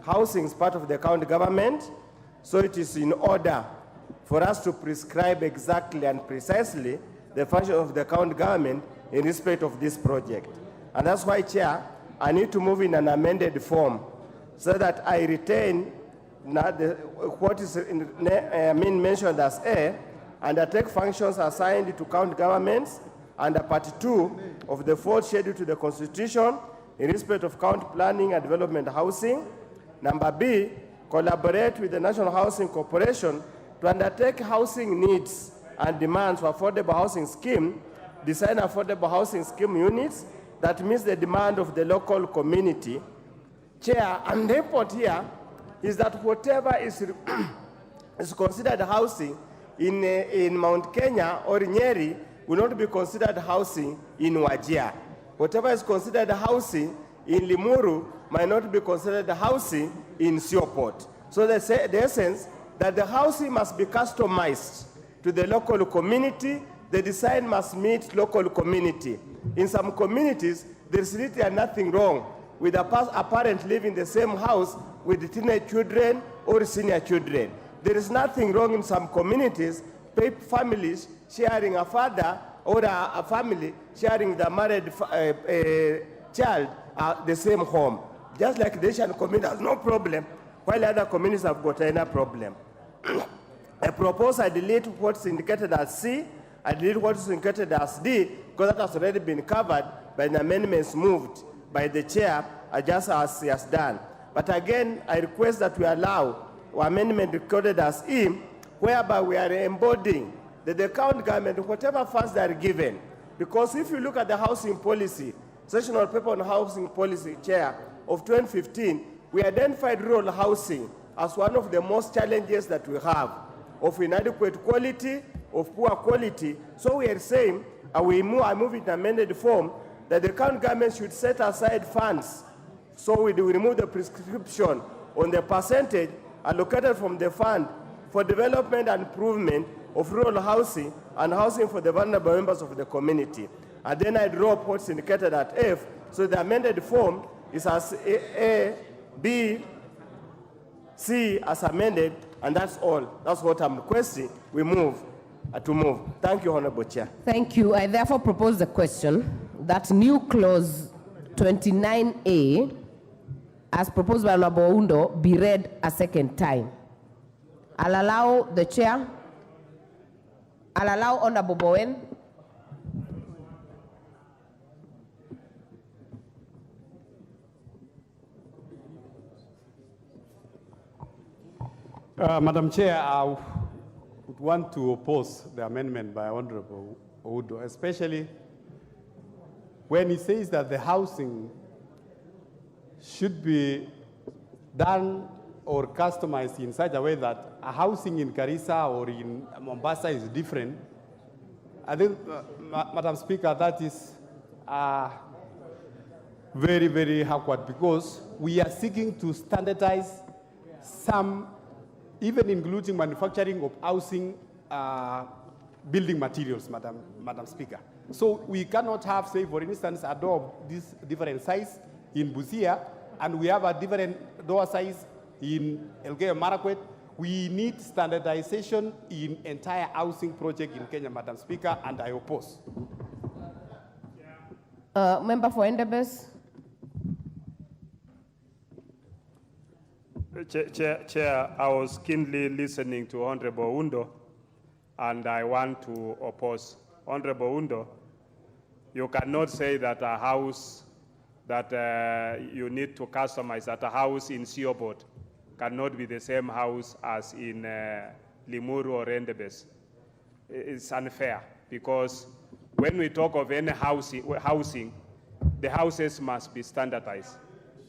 housing is part of the county government, so it is in order for us to prescribe exactly and precisely the function of the county government in respect of this project. And that's why, Chair, I need to move in an amended form so that I retain what is mentioned as A, and I take functions assigned to county governments under Part 2 of the 4th schedule to the Constitution in respect of county planning and development housing. Number B, collaborate with the National Housing Corporation to undertake housing needs and demands for affordable housing scheme, design affordable housing scheme units that meets the demand of the local community. Chair, and the point here is that whatever is considered housing in Mount Kenya or Nyeri will not be considered housing in Wajir. Whatever is considered housing in Limuru might not be considered housing in Sioport. So they say the essence that the housing must be customized to the local community. The design must meet local community. In some communities, there's really nothing wrong with a parent living in the same house with teenage children or senior children. There is nothing wrong in some communities, families sharing a father or a family sharing the married child the same home. Just like the Asian community has no problem, while other communities have got any problem. I propose I delete what's indicated as C, I delete what's indicated as D, because that has already been covered by the amendments moved by the chair, just as he has done. But again, I request that we allow amendment recorded as E, whereby we are embodying that the county government, whatever funds they are given, because if you look at the housing policy, sessional paper on housing policy, Chair, of 2015, we identified rural housing as one of the most challenges that we have, of inadequate quality, of poor quality. So we are saying, I move in amended form, that the county government should set aside funds. So we remove the prescription on the percentage allocated from the fund for development and improvement of rural housing and housing for the vulnerable members of the community. And then I drop what's indicated at F. So the amended form is as A, B, C as amended, and that's all. That's what I'm requesting. We move. to move. Thank you, Honorable Chair. Thank you. I therefore propose the question that new clause 29A, as proposed by Honorable Oundo, be read a second time. I'll allow the chair. I'll allow Honorable Bowen. Madam Chair, I would want to oppose the amendment by Honorable Oundo, especially when he says that the housing should be done or customized in such a way that a housing in Garissa or in Mombasa is different. I think, Madam Speaker, that is very, very awkward because we are seeking to standardize some, even including manufacturing of housing building materials, Madam Speaker. So we cannot have, say, for instance, a door of this different size in Busia, and we have a different door size in Elgeyo Marakwet. We need standardization in entire housing project in Kenya, Madam Speaker, and I oppose. Member for Endebess. Chair, I was keenly listening to Honorable Oundo, and I want to oppose. Honorable Oundo, you cannot say that a house that you need to customize, that a house in Siobot cannot be the same house as in Limuru or Endebess. It's unfair because when we talk of any housing, the houses must be standardized.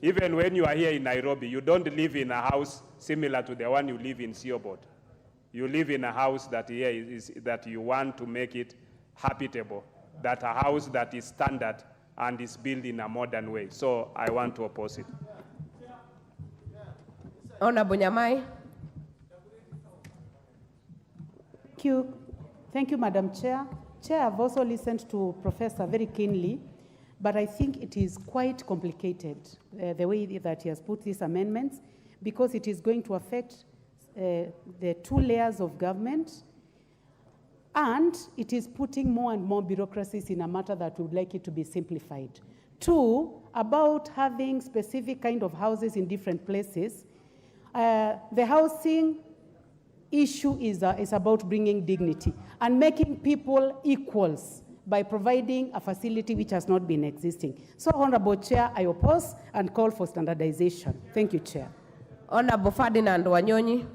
Even when you are here in Nairobi, you don't live in a house similar to the one you live in Siobot. You live in a house that here is that you want to make it habitable, that a house that is standard and is built in a modern way. So I want to oppose it. Honorable Nyamai. Thank you, Madam Chair. Chair, I've also listened to Professor very keenly, but I think it is quite complicated, the way that he has put these amendments, because it is going to affect the two layers of government, and it is putting more and more bureaucracies in a matter that would like it to be simplified. Two, about having specific kind of houses in different places. The housing issue is about bringing dignity and making people equals by providing a facility which has not been existing. So, Honorable Chair, I oppose and call for standardization. Thank you, Chair. Honorable Ferdinand Wanyonyi.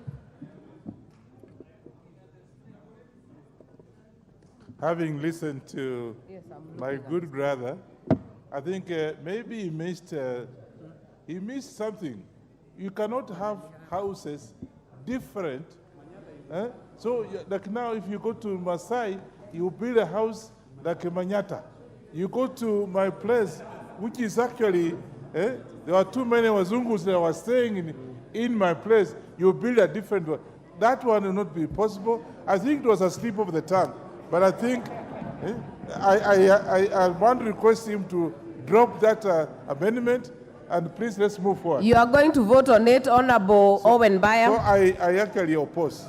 Having listened to my good brother, I think maybe he missed something. You cannot have houses different. So like now, if you go to Masai, you build a house like a Manyata. You go to my place, which is actually, there were too many Wazungus that were staying in my place. You build a different one. That one will not be possible. I think it was a slip of the tongue. But I think I want to request him to drop that amendment, and please let's move forward. You are going to vote on it, Honorable Owen Bayer. So I actually oppose.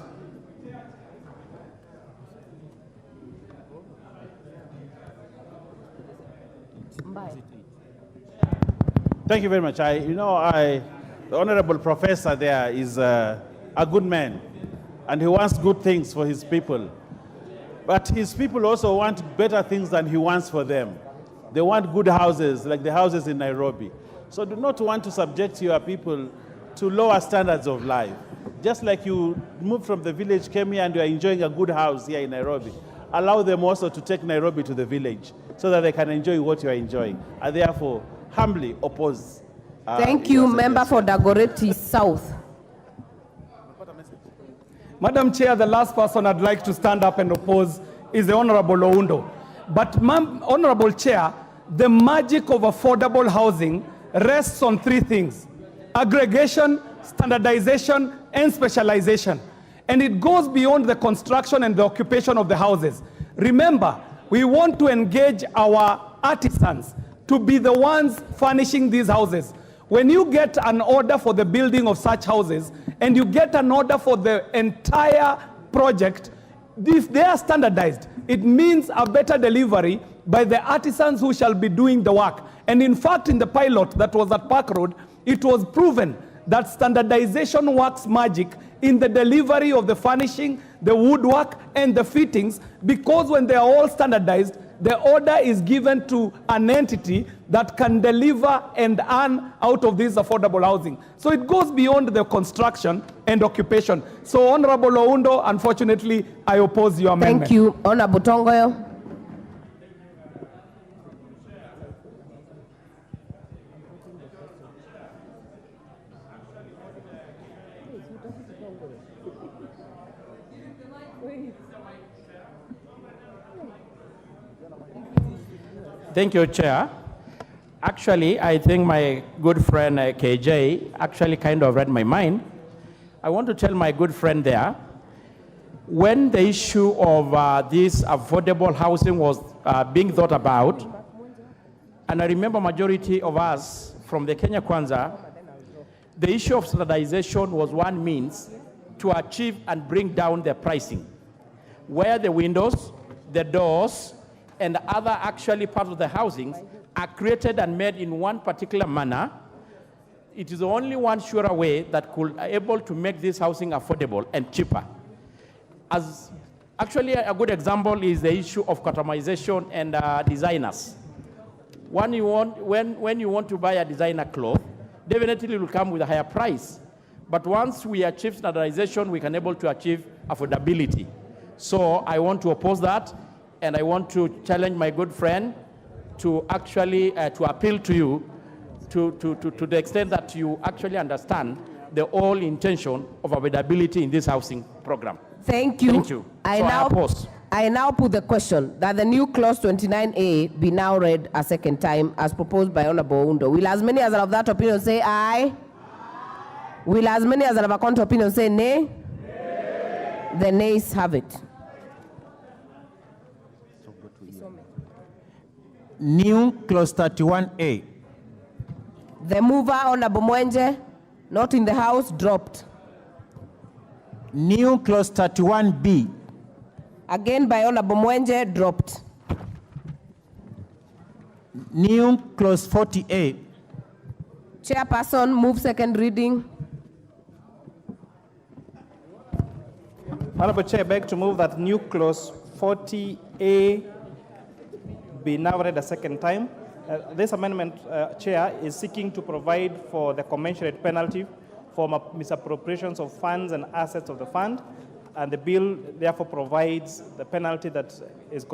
Thank you very much. The Honorable Professor there is a good man, and he wants good things for his people. But his people also want better things than he wants for them. They want good houses, like the houses in Nairobi. So do not want to subject your people to lower standards of life. Just like you moved from the village, came here, and you are enjoying a good house here in Nairobi. Allow them also to take Nairobi to the village so that they can enjoy what you are enjoying. And therefore, humbly oppose. Thank you, Member for Dagoretti South. Madam Chair, the last person I'd like to stand up and oppose is the Honorable Oundo. But, Honorable Chair, the magic of affordable housing rests on three things: aggregation, standardization, and specialization. And it goes beyond the construction and the occupation of the houses. Remember, we want to engage our artisans to be the ones furnishing these houses. When you get an order for the building of such houses, and you get an order for the entire project, If they are standardized, it means a better delivery by the artisans who shall be doing the work. And in fact, in the pilot that was at Park Road, it was proven that standardization works magic in the delivery of the furnishing, the woodwork, and the fittings, because when they are all standardized, the order is given to an entity that can deliver and earn out of this affordable housing. So it goes beyond the construction and occupation. So Honorable Oundo, unfortunately, I oppose your amendment. Thank you. Honorable Tongoyo. Thank you, Chair. Actually, I think my good friend KJ actually kind of read my mind. I want to tell my good friend there, when the issue of this affordable housing was being thought about, and I remember majority of us from the Kenya Kwanza, the issue of standardization was one means to achieve and bring down the pricing, where the windows, the doors, and other actually parts of the housings are created and made in one particular manner. It is the only one surer way that could be able to make this housing affordable and cheaper. As actually a good example is the issue of customization and designers. When you want to buy a designer cloth, definitely it will come with a higher price. But once we achieve standardization, we can able to achieve affordability. So I want to oppose that. And I want to challenge my good friend to actually to appeal to you to the extent that you actually understand the whole intention of availability in this housing program. Thank you. Thank you. I now put the question that the new clause 29A be now read a second time as proposed by Honorable Oundo. Will as many as are of that opinion say aye? Will as many as are of a contrary opinion say nay? The nays have it. New clause 31A. The mover, Honorable Mwenje, not in the house, dropped. New clause 31B. Again by Honorable Mwenje, dropped. New clause 40A. Chairperson, move second reading. Honorable Chair, I beg to move that new clause 40A be now read a second time. This amendment, Chair, is seeking to provide for the commensurate penalty for misappropriations of funds and assets of the fund, and the bill therefore provides the penalty that is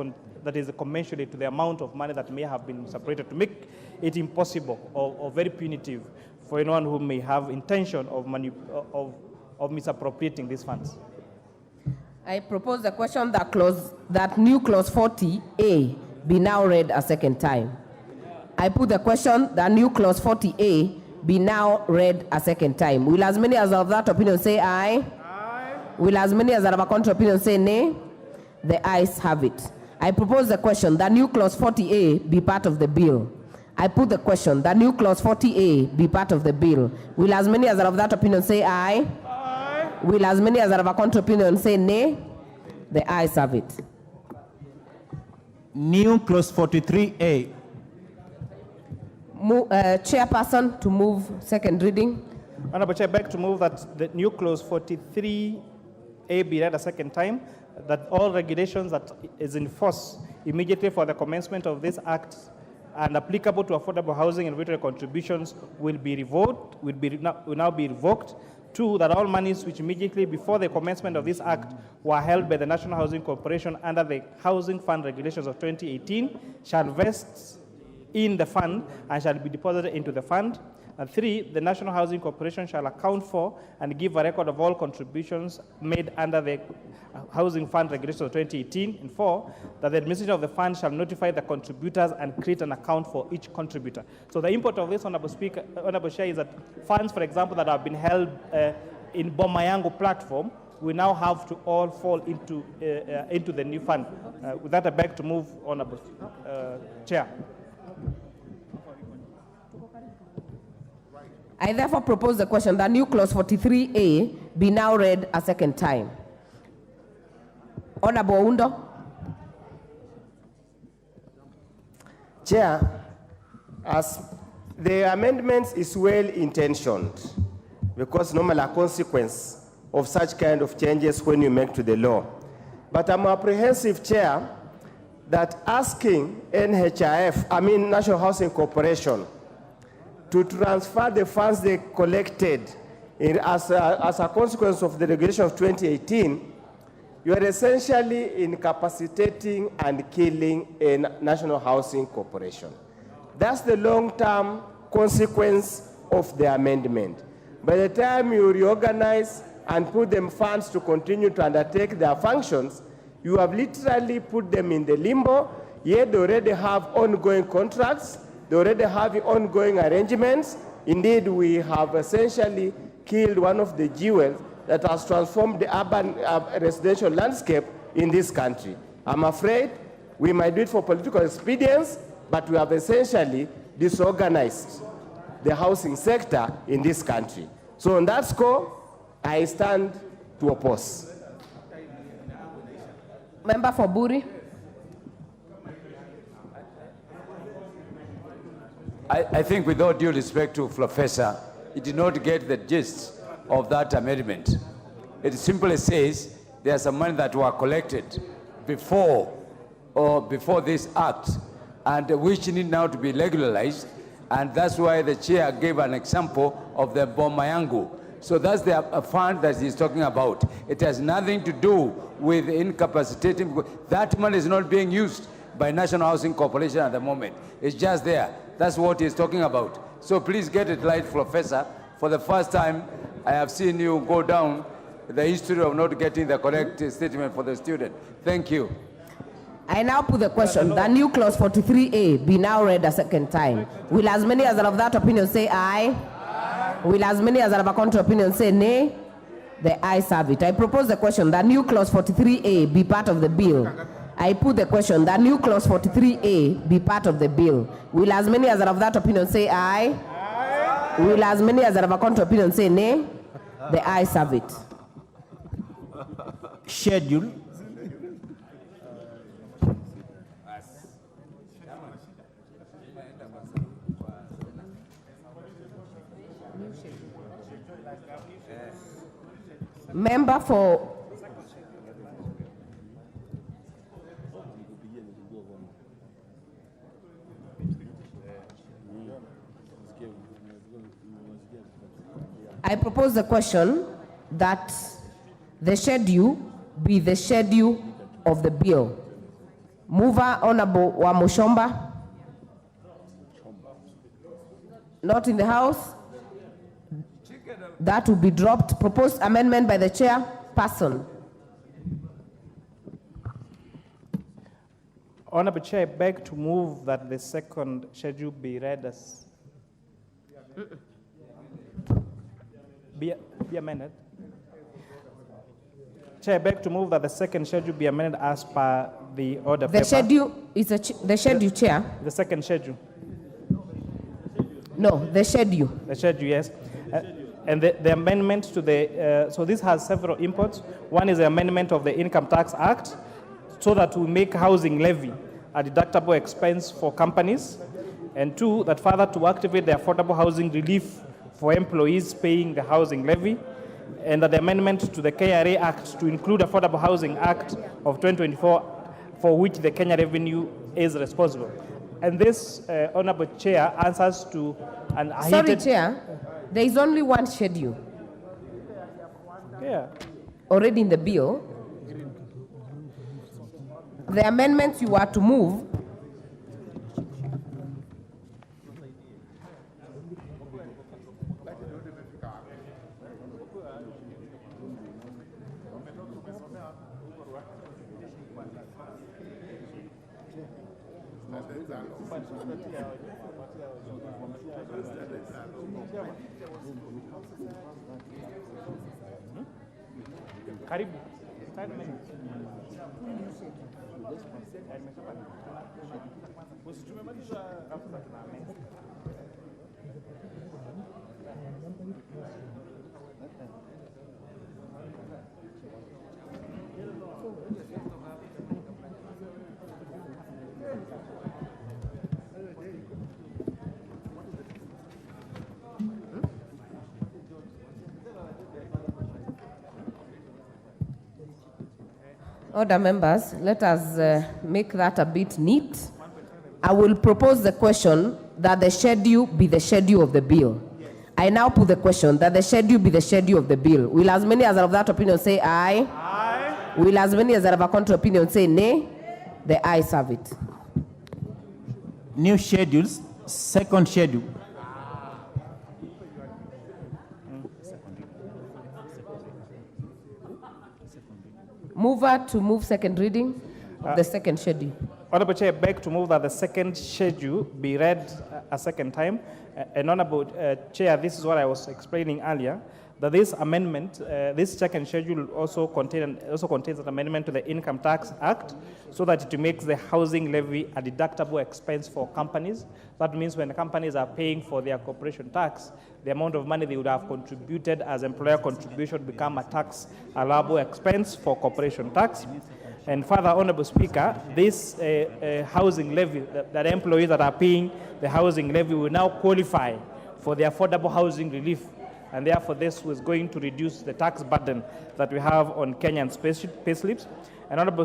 commensurate to the amount of money that may have been misappropriated, to make it impossible or very punitive for anyone who may have intention of misappropriating these funds. I propose the question that new clause 40A be now read a second time. I put the question that new clause 40A be now read a second time. Will as many as of that opinion say aye? Aye. Will as many as are of a contrary opinion say nay? The ayes have it. I propose the question that new clause 40A be part of the bill. I put the question that new clause 40A be part of the bill. Will as many as are of that opinion say aye? Aye. Will as many as are of a contrary opinion say nay? The ayes have it. New clause 43A. Chairperson to move second reading. Honorable Chair, I beg to move that the new clause 43A be read a second time, that all regulations that is in force immediately for the commencement of this act and applicable to affordable housing and regulatory contributions will be revoked, will now be revoked. Two, that all monies which immediately before the commencement of this act were held by the National Housing Corporation under the Housing Fund Regulations of 2018 shall vest in the fund and shall be deposited into the fund. And three, the National Housing Corporation shall account for and give a record of all contributions made under the Housing Fund Regulations of 2018. And four, that the administration of the fund shall notify the contributors and create an account for each contributor. So the import of this, Honorable Speaker, Honorable Chair, is that funds, for example, that have been held in Bomayango platform, we now have to all fall into the new fund. With that, I beg to move, Honorable Chair. I therefore propose the question that new clause 43A be now read a second time. Honorable Oundo. Chair, as the amendments is well intentioned, because normally a consequence of such kind of changes when you make to the law. But I'm apprehensive, Chair, that asking National Housing Corporation, to transfer the funds they collected as a consequence of the regulation of 2018, you are essentially incapacitating and killing a National Housing Corporation. That's the long-term consequence of the amendment. By the time you reorganize and put them funds to continue to undertake their functions, you have literally put them in the limbo, yet they already have ongoing contracts, they already have ongoing arrangements. Indeed, we have essentially killed one of the jewels that has transformed the urban residential landscape in this country. I'm afraid we might do it for political expedience, but we have essentially disorganized the housing sector in this country. So on that score, I stand to oppose. Member for Buri. I think with all due respect to Professor, he did not get the gist of that amendment. It simply says there are some money that were collected before this act, and which need now to be regularized, and that's why the chair gave an example of the Bomayangu. So that's the fund that he's talking about. It has nothing to do with incapacitating. That money is not being used by National Housing Corporation at the moment. It's just there. That's what he's talking about. So please get it right, Professor. For the first time, I have seen you go down the history of not getting the correct statement for the student. Thank you. I now put the question, the new clause 43A be now read a second time. Will as many as are of that opinion say aye? Aye. Will as many as are of a contrary opinion say nay? The ayes have it. I propose the question, the new clause 43A be part of the bill. I put the question, the new clause 43A be part of the bill. Will as many as are of that opinion say aye? Aye. Will as many as are of a contrary opinion say nay? The ayes have it. Schedule. Member for I propose the question that the schedule be the schedule of the bill. Mover Honorable Wamushomba. Not in the House. That will be dropped. Proposed amendment by the chairperson. Honorable Chair, I beg to move that the second schedule be read as be amended. Chair, I beg to move that the second schedule be amended as per the order. The schedule is the schedule, Chair. The second schedule. No, the schedule. The schedule, yes. And the amendment to the, so this has several inputs. One is the amendment of the Income Tax Act so that we make housing levy a deductible expense for companies. And two, that further to activate the affordable housing relief for employees paying the housing levy. And that the amendment to the KRA Act to include Affordable Housing Act of 2024 for which the Kenya Revenue is responsible. And this, Honorable Chair, answers to an Sorry, Chair. There is only one schedule. Yeah. Already in the bill. The amendments you are to move Karibu. Order, members, let us make that a bit neat. I will propose the question that the schedule be the schedule of the bill. I now put the question that the schedule be the schedule of the bill. Will as many as are of that opinion say aye? Aye. Will as many as are of a contrary opinion say nay? The ayes have it. New schedules, second schedule. Mover to move second reading of the second schedule. Honorable Chair, I beg to move that the second schedule be read a second time. And Honorable Chair, this is what I was explaining earlier, that this amendment, this second schedule also contains an amendment to the Income Tax Act so that it makes the housing levy a deductible expense for companies. That means when companies are paying for their corporation tax, the amount of money they would have contributed as employer contribution become a tax allowable expense for corporation tax. And further, Honorable Speaker, this housing levy, that employees that are paying the housing levy will now qualify for the affordable housing relief. And therefore, this was going to reduce the tax burden that we have on Kenyan payslips. And Honorable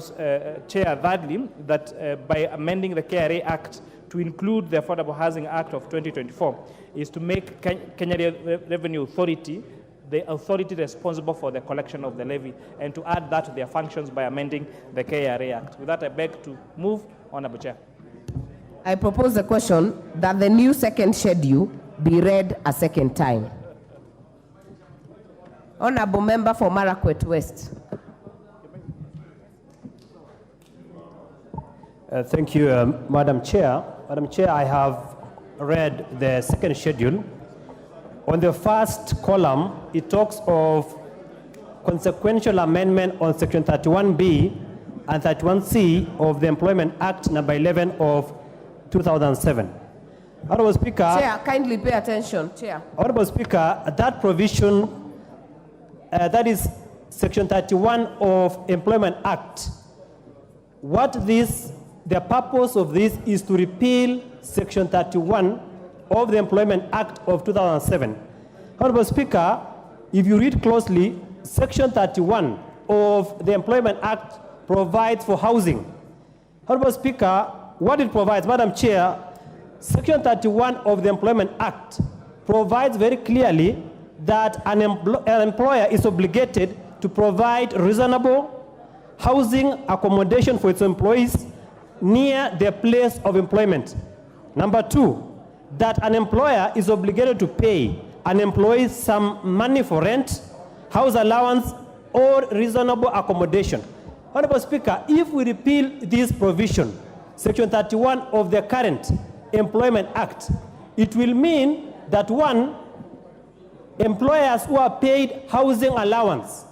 Chair, thirdly, that by amending the KRA Act to include the Affordable Housing Act of 2024 is to make Kenya Revenue Authority the authority responsible for the collection of the levy, and to add that to their functions by amending the KRA Act. With that, I beg to move, Honorable Chair. I propose the question that the new second schedule be read a second time. Honorable Member for Marakwet West. Thank you, Madam Chair. Madam Chair, I have read the second schedule. On the first column, it talks of consequential amendment on Section 31B and 31C of the Employment Act number 11 of 2007. Honorable Speaker. Chair, kindly pay attention. Chair. Honorable Speaker, that provision, that is Section 31 of Employment Act. The purpose of this is to repeal Section 31 of the Employment Act of 2007. Honorable Speaker, if you read closely, Section 31 of the Employment Act provides for housing. Honorable Speaker, what it provides, Madam Chair, Section 31 of the Employment Act provides very clearly that an employer is obligated to provide reasonable housing accommodation for its employees near their place of employment. Number two, that an employer is obligated to pay an employee some money for rent, house allowance, or reasonable accommodation. Honorable Speaker, if we repeal this provision, Section 31 of the current Employment Act, it will mean that one, employers who are paid housing allowance,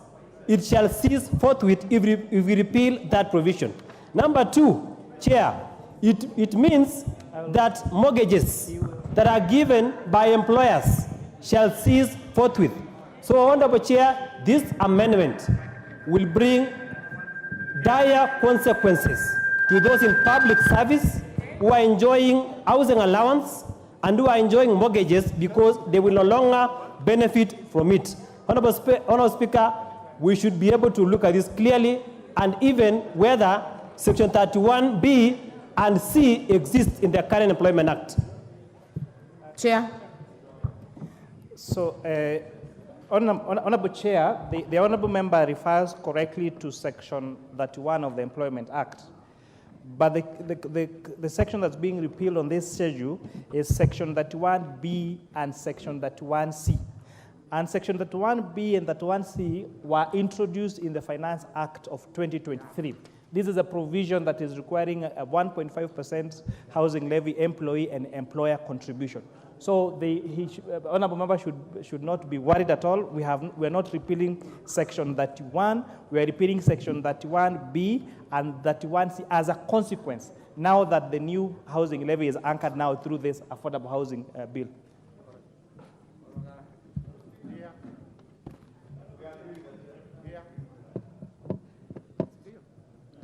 it shall cease forthwith if we repeal that provision. Number two, Chair, it means that mortgages that are given by employers shall cease forthwith. So, Honorable Chair, this amendment will bring dire consequences to those in public service who are enjoying housing allowance and who are enjoying mortgages because they will no longer benefit from it. Honorable Speaker, we should be able to look at this clearly, and even whether Section 31B and C exist in the current Employment Act. Chair. So, Honorable Chair, the Honorable Member refers correctly to Section 31 of the Employment Act. But the section that's being repealed on this schedule is Section 31B and Section 31C. And Section 31B and 31C were introduced in the Finance Act of 2023. This is a provision that is requiring a 1.5% housing levy employee and employer contribution. So the Honorable Member should not be worried at all. We are not repealing Section 31. We are repealing Section 31B and 31C as a consequence, now that the new housing levy is anchored now through this affordable housing bill.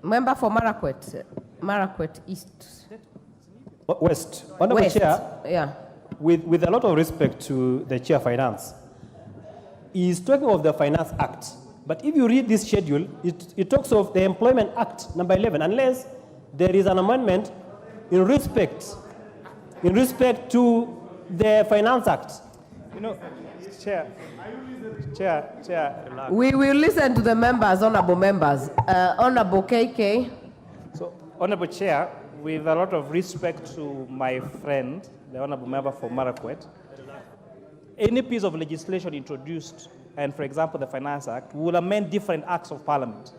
Member for Marakwet East. West. Honorable West. Chair, yeah. With a lot of respect to the Chair of Finance, he is talking of the Finance Act. But if you read this schedule, it talks of the Employment Act number 11, unless there is an amendment in respect to the Finance Act. You know, Chair. We will listen to the members, honorable members. Honorable KK. So, Honorable Chair, with a lot of respect to my friend, the honorable member for Marakwet, any piece of legislation introduced, and for example, the Finance Act, will amend different acts of parliament.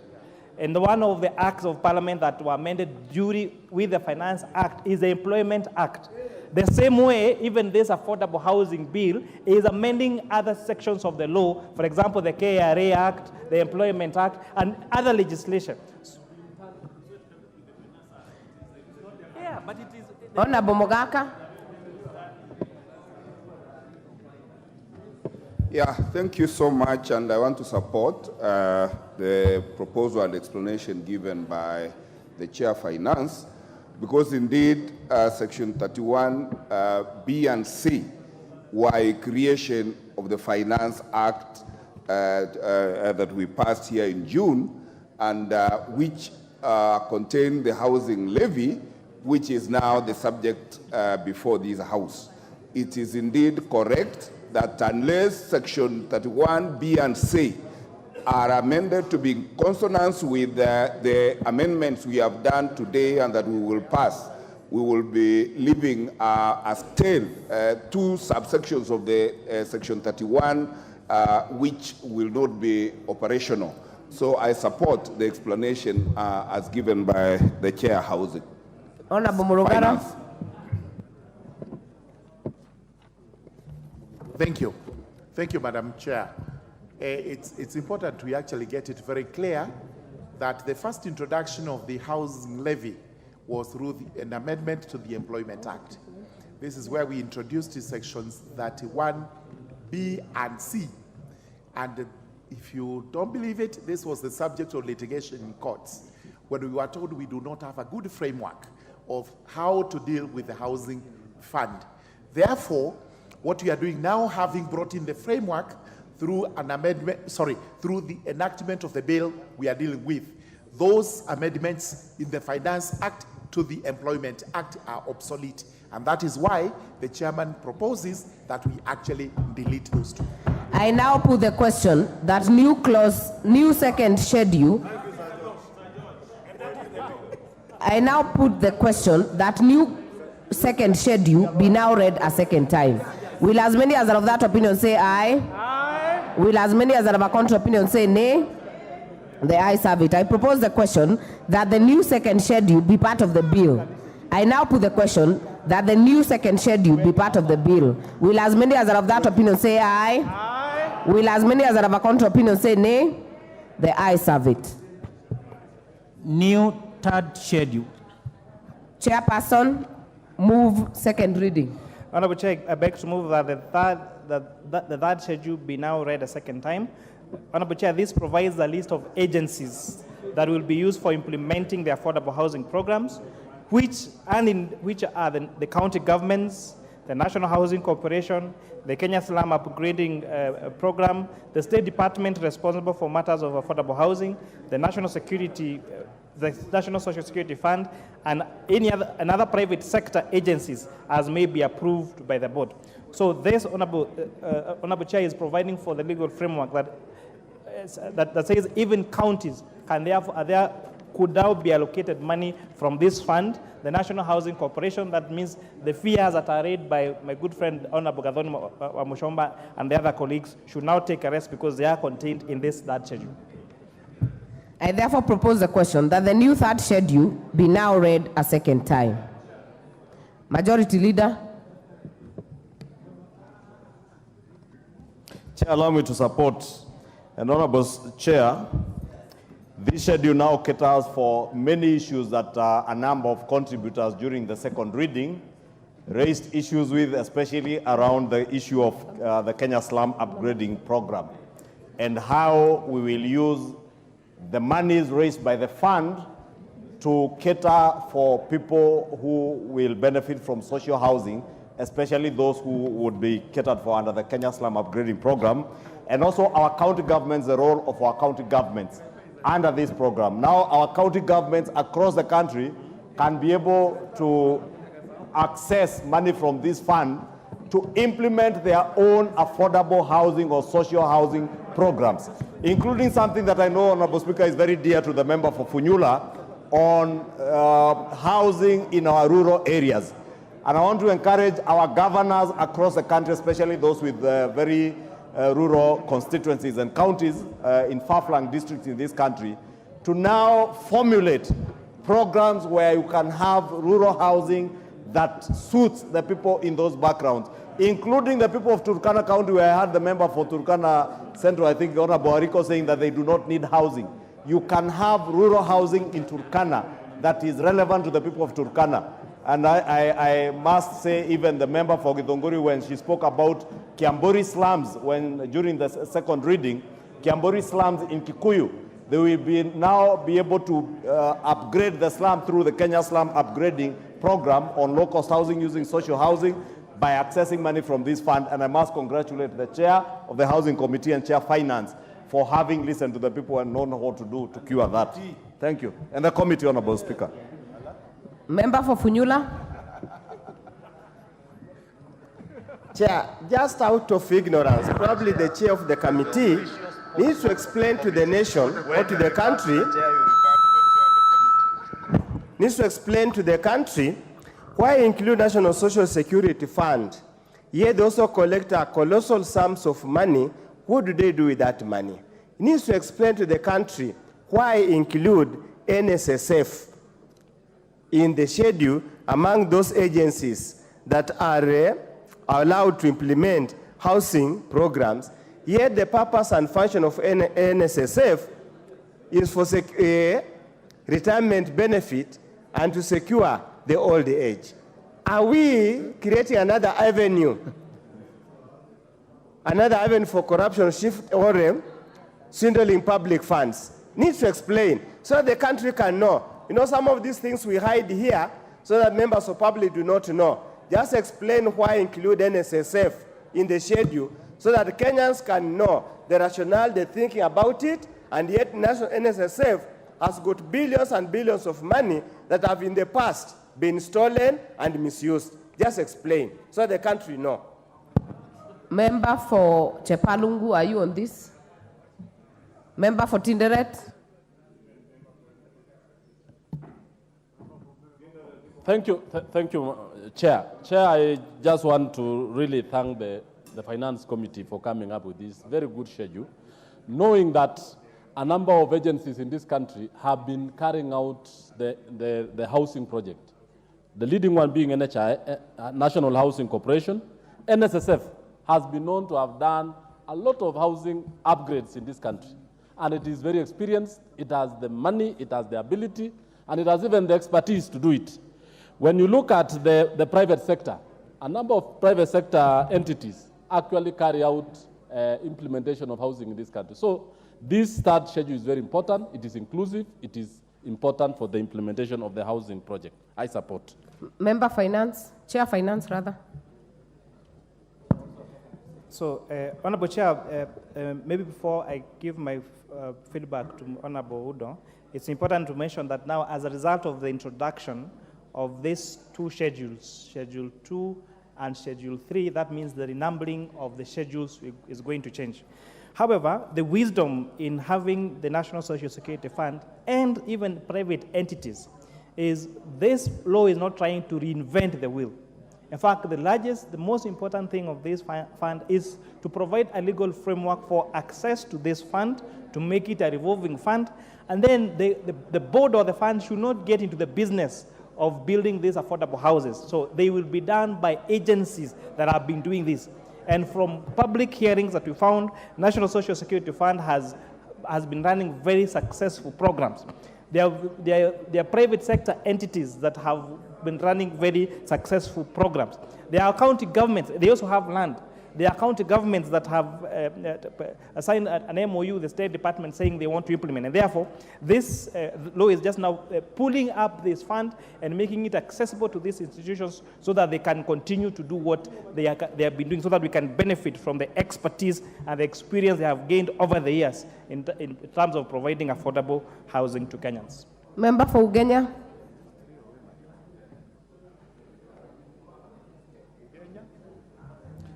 And one of the acts of parliament that were amended with the Finance Act is the Employment Act. The same way, even this affordable housing bill is amending other sections of the law, for example, the KRA Act, the Employment Act, and other legislation. Yeah, but it is... Honorable Mogaka. Yeah, thank you so much, and I want to support the proposal and explanation given by the Chair of Finance, because indeed Section 31 B and C were a creation of the Finance Act that we passed here in June, and which contain the housing levy, which is now the subject before this House. It is indeed correct that unless Section 31 B and C are amended to be in consonance with the amendments we have done today and that we will pass, we will be leaving as still two subsections of the Section 31 which will not be operational. So I support the explanation as given by the Chair Housing. Honorable Murugara. Thank you. Thank you, Madam Chair. It's important we actually get it very clear that the first introduction of the housing levy was through an amendment to the Employment Act. This is where we introduced the sections 31 B and C. And if you don't believe it, this was the subject of litigation in courts, when we were told we do not have a good framework of how to deal with the housing fund. Therefore, what we are doing now, having brought in the framework through an amendment, through the enactment of the bill we are dealing with, those amendments in the Finance Act to the Employment Act are obsolete. And that is why the chairman proposes that we actually delete those two. I now put the question that new second schedule. I now put the question that new second schedule be now read a second time. Will as many as are of that opinion say aye? Aye. Will as many as are of a contrary opinion say nay? The ayes have it. I propose the question that the new second schedule be part of the bill. I now put the question that the new second schedule be part of the bill. Will as many as are of that opinion say aye? Aye. Will as many as are of a contrary opinion say nay? The ayes have it. New third schedule. Chairperson, move second reading. Honorable Chair, I beg to move that the third schedule be now read a second time. Honorable Chair, this provides a list of agencies that will be used for implementing the affordable housing programs, which are the county governments, the National Housing Corporation, the Kenya Slum Upgrading Program, the State Department responsible for matters of affordable housing, the National Social Security Fund, and any other private sector agencies as may be approved by the board. So this Honorable Chair is providing for the legal framework that says even counties could now be allocated money from this fund. The National Housing Corporation, that means the fears that are raised by my good friend Honorable Gathoni Mushomba and the other colleagues should now take a rest because they are contained in this third schedule. I therefore propose the question that the new third schedule be now read a second time. Majority Leader. Chair, allow me to support. And Honorable Chair, this schedule now caters for many issues that a number of contributors during the second reading raised issues with, especially around the issue of the Kenya Slum Upgrading Program and how we will use the monies raised by the fund to cater for people who will benefit from social housing, especially those who would be catered for under the Kenya Slum Upgrading Program. and also our county governments, the role of our county governments under this program. Now our county governments across the country can be able to access money from this fund to implement their own affordable housing or social housing programs, including something that I know, Honorable Speaker, is very dear to the member for Funyula, on housing in our rural areas. And I want to encourage our governors across the country, especially those with very rural constituencies and counties in far-flung districts in this country, to now formulate programs where you can have rural housing that suits the people in those backgrounds, including the people of Turkana County, where I had the member for Turkana Central, I think Honorable Ariko, saying that they do not need housing. You can have rural housing in Turkana that is relevant to the people of Turkana. And I must say, even the member for Githunguri, when she spoke about Kiambori slums, during the second reading, Kiambori slums in Kikuyu, they will now be able to upgrade the slum through the Kenya Slum Upgrading Program on low-cost housing using social housing by accessing money from this fund. And I must congratulate the chair of the Housing Committee and Chair Finance for having listened to the people and known what to do to cure that. Thank you. And the committee, Honorable Speaker. Member for Funyula. Chair, just out of ignorance, probably the chair of the committee needs to explain to the nation or to the country, why include National Social Security Fund, yet they also collect a colossal sums of money. What do they do with that money? He needs to explain to the country why include NSSF in the schedule among those agencies that are allowed to implement housing programs, yet the purpose and function of NSSF is for retirement benefit and to secure the old age. Are we creating another avenue for corruption, shift, or swindling public funds? Needs to explain so the country can know. You know, some of these things we hide here so that members of public do not know. Just explain why include NSSF in the schedule so that Kenyans can know the rationale, the thinking about it, and yet NSSF has got billions and billions of money that have in the past been stolen and misused. Just explain so the country know. Member for Chepalungu, are you on this? Member for Tinderet. Thank you, Chair. Chair, I just want to really thank the Finance Committee for coming up with this very good schedule, knowing that a number of agencies in this country have been carrying out the housing project. The leading one being NHI, National Housing Corporation. NSSF has been known to have done a lot of housing upgrades in this country. And it is very experienced, it has the money, it has the ability, and it has even the expertise to do it. When you look at the private sector, a number of private sector entities actually carry out implementation of housing in this country. So this third schedule is very important. It is inclusive. It is important for the implementation of the housing project. I support. Member Finance, Chair Finance rather. So, Honorable Chair, maybe before I give my feedback to Honorable Udo, it's important to mention that now, as a result of the introduction of these two schedules, Schedule 2 and Schedule 3, that means the renumbering of the schedules is going to change. However, the wisdom in having the National Social Security Fund and even private entities is this law is not trying to reinvent the wheel. In fact, the most important thing of this fund is to provide a legal framework for access to this fund, to make it a revolving fund, and then the board of the fund should not get into the business of building these affordable houses. So they will be done by agencies that have been doing this. And from public hearings that we found, National Social Security Fund has been running very successful programs. There are private sector entities that have been running very successful programs. There are county governments, they also have land There are county governments that have assigned an MOU with the State Department saying they want to implement. And therefore, this law is just now pulling up this fund and making it accessible to these institutions so that they can continue to do what they have been doing, so that we can benefit from the expertise and the experience they have gained over the years in terms of providing affordable housing to Kenyans. Member for Ugenya.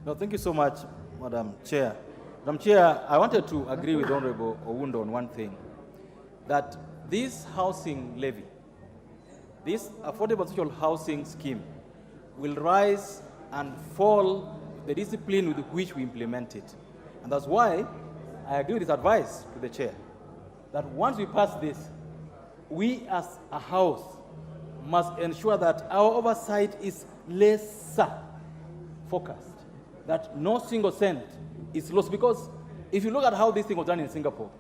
No, thank you so much, Madam Chair. Madam Chair, I wanted to agree with Honorable Owundo on one thing, that this housing levy, this affordable social housing scheme, will rise and fall the discipline with which we implement it. And that's why I agree with this advice to the Chair, that once we pass this, we as a house must ensure that our oversight is lesser focused, that no single cent is lost. Because if you look at how this thing was done in Singapore,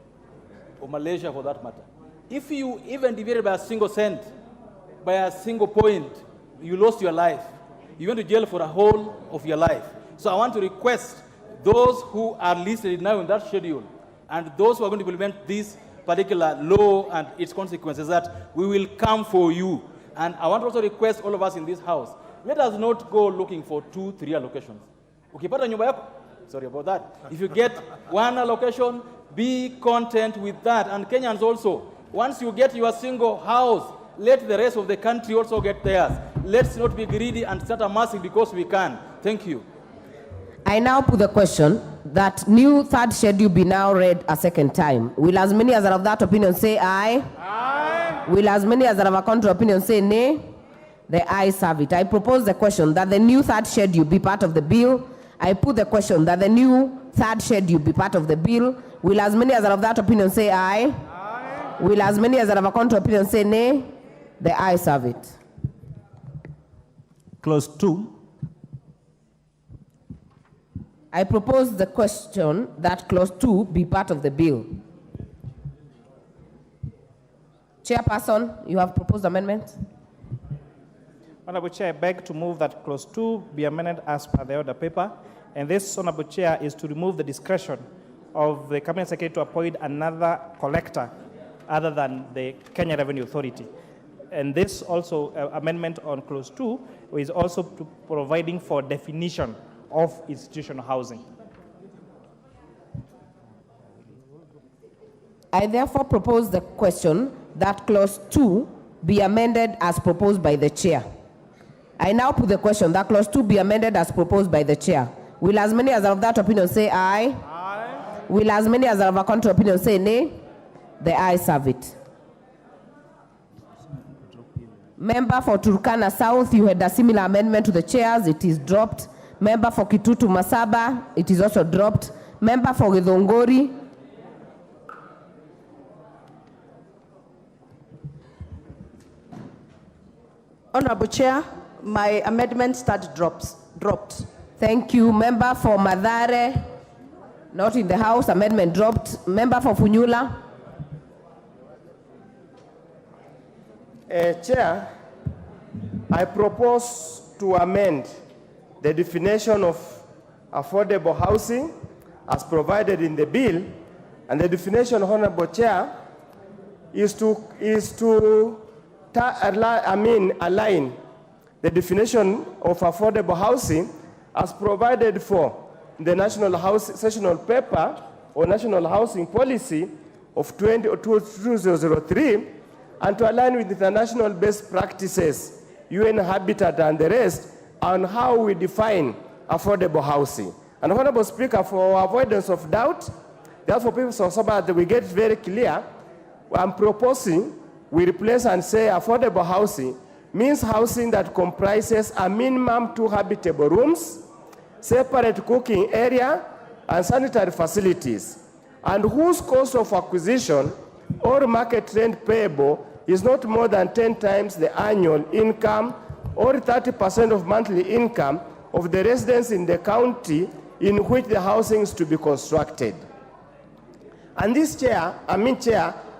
or Malaysia for that matter, if you even divided by a single cent, by a single point, you lost your life. You went to jail for the whole of your life. So I want to request those who are listed now in that schedule and those who are going to implement this particular law and its consequences, that we will come for you. And I want to also request all of us in this house, let us not go looking for 2-3 allocations. Ukipata nyumba yako, sorry about that. If you get one allocation, be content with that. And Kenyans also, once you get your single house, let the rest of the country also get theirs. Let's not be greedy and start amassing because we can. Thank you. I now put the question that new third schedule be now read a second time. Will as many as are of that opinion say aye? Aye. Will as many as are of a contrary opinion say nay? The ayes have it. I propose the question that the new third schedule be part of the bill. I put the question that the new third schedule be part of the bill. Will as many as are of that opinion say aye? Aye. Will as many as are of a contrary opinion say nay? The ayes have it. Clause 2. I propose the question that clause 2 be part of the bill. Chairperson, you have proposed amendments. Honorable Chair, I beg to move that clause 2 be amended as per the order paper. And this, Honorable Chair, is to remove the discretion of the Cabinet Secretary to appoint another collector other than the Kenya Revenue Authority. And this also amendment on clause 2 is also providing for definition of institutional housing. I therefore propose the question that clause 2 be amended as proposed by the chair. I now put the question that clause 2 be amended as proposed by the chair. Will as many as are of that opinion say aye? Aye. Will as many as are of a contrary opinion say nay? The ayes have it. Member for Turkana South, you had a similar amendment to the chairs. It is dropped. Member for Kitutu Masaba, it is also dropped. Member for Githongori. Honorable Chair, my amendment dropped. Thank you. Member for Madare, not in the House, amendment dropped. Member for Funyula. Chair, I propose to amend the definition of affordable housing as provided in the bill, and the definition, Honorable Chair, is to align the definition of affordable housing as provided for the National Housing Sessional Paper or National Housing Policy of 2003, and to align with international best practices, UN Habitat and the rest, on how we define affordable housing. And Honorable Speaker, for avoidance of doubt, therefore people so that we get very clear, I'm proposing we replace and say affordable housing means housing that comprises a minimum 2 habitable rooms, separate cooking area, and sanitary facilities, and whose cost of acquisition or market rent payable is not more than 10 times the annual income or 30% of monthly income of the residents in the county in which the housing is to be constructed. And this Chair,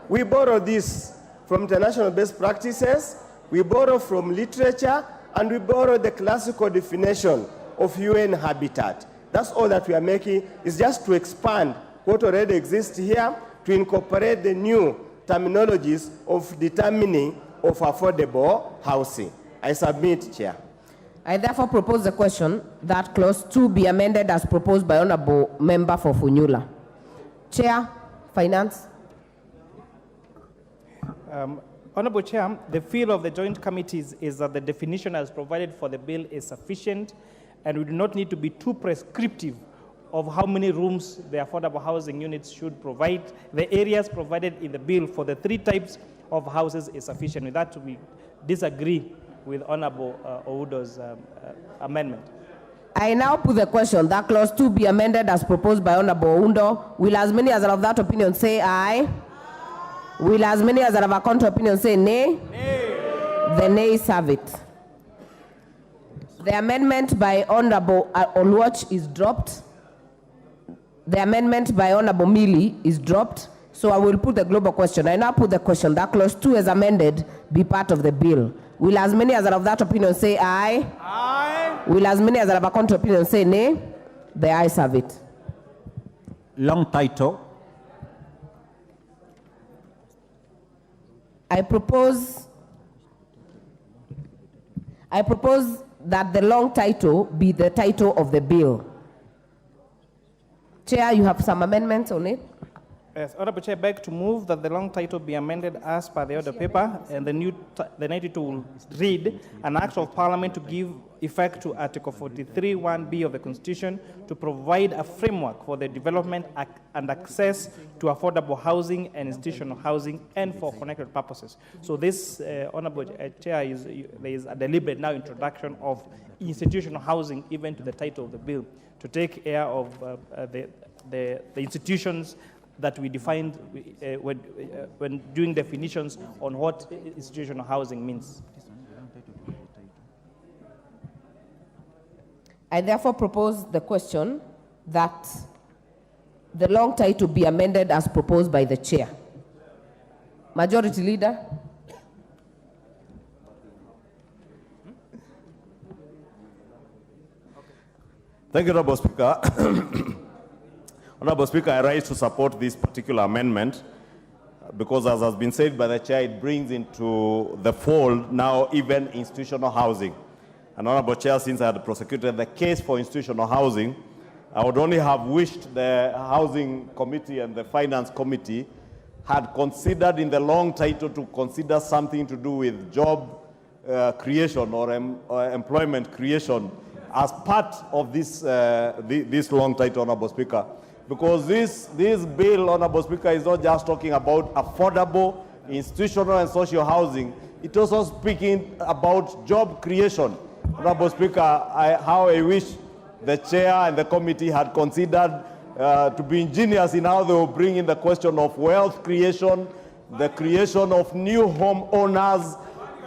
we borrow this from international best practices, we borrow from literature, and we borrow the classical definition of UN Habitat. That's all that we are making, is just to expand what already exists here, to incorporate the new terminologies of determining of affordable housing. I submit, Chair. I therefore propose the question that clause 2 be amended as proposed by Honorable Member for Funyula. Chair, Finance. Honorable Chair, the feel of the joint committees is that the definition as provided for the bill is sufficient, and we do not need to be too prescriptive of how many rooms the affordable housing units should provide. The areas provided in the bill for the 3 types of houses is sufficient. With that, we disagree with Honorable Oudo's amendment. I now put the question that clause 2 be amended as proposed by Honorable Oundo. Will as many as are of that opinion say aye? Will as many as are of a contrary opinion say nay? Nay. The nays have it. The amendment by Honorable Oluoch is dropped. The amendment by Honorable Mili is dropped. So I will put the global question. I now put the question that clause 2 as amended be part of the bill. Will as many as are of that opinion say aye? Aye. Will as many as are of a contrary opinion say nay? The ayes have it. Long title. I propose that the long title be the title of the bill. Chair, you have some amendments on it? Yes, Honorable Chair, beg to move that the long title be amended as per the order paper, and the 92 will read, an act of Parliament to give effect to Article 43(1)(b) of the Constitution to provide a framework for the development and access to affordable housing and institutional housing and for connected purposes. So this, Honorable Chair, there is a deliberate now introduction of institutional housing even to the title of the bill to take care of the institutions that we defined when doing definitions on what institutional housing means. I therefore propose the question that the long title be amended as proposed by the chair. Majority Leader. Thank you, Honorable Speaker. Honorable Speaker, I rise to support this particular amendment because, as has been said by the chair, it brings into the fold now even institutional housing. And Honorable Chair, since I had prosecuted the case for institutional housing, I would only have wished the Housing Committee and the Finance Committee had considered in the long title to consider something to do with job creation or employment creation as part of this, this long title, Honorable Speaker. Because this bill, Honorable Speaker, is not just talking about affordable institutional and social housing. It's also speaking about job creation. Honorable Speaker, how I wish the chair and the committee had considered to be ingenious in how they will bring in the question of wealth creation, the creation of new home owners,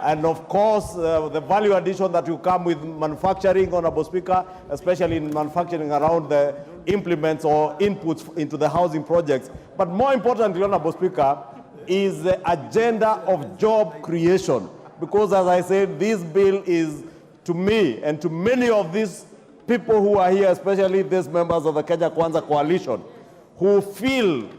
and of course, the value addition that will come with manufacturing, Honorable Speaker, especially in manufacturing around the implements or inputs into the housing projects. But more importantly, Honorable Speaker, is the agenda of job creation. Because as I said, this bill is, to me and to many of these people who are here, especially these members of the Kenya Kwanza Coalition, who feel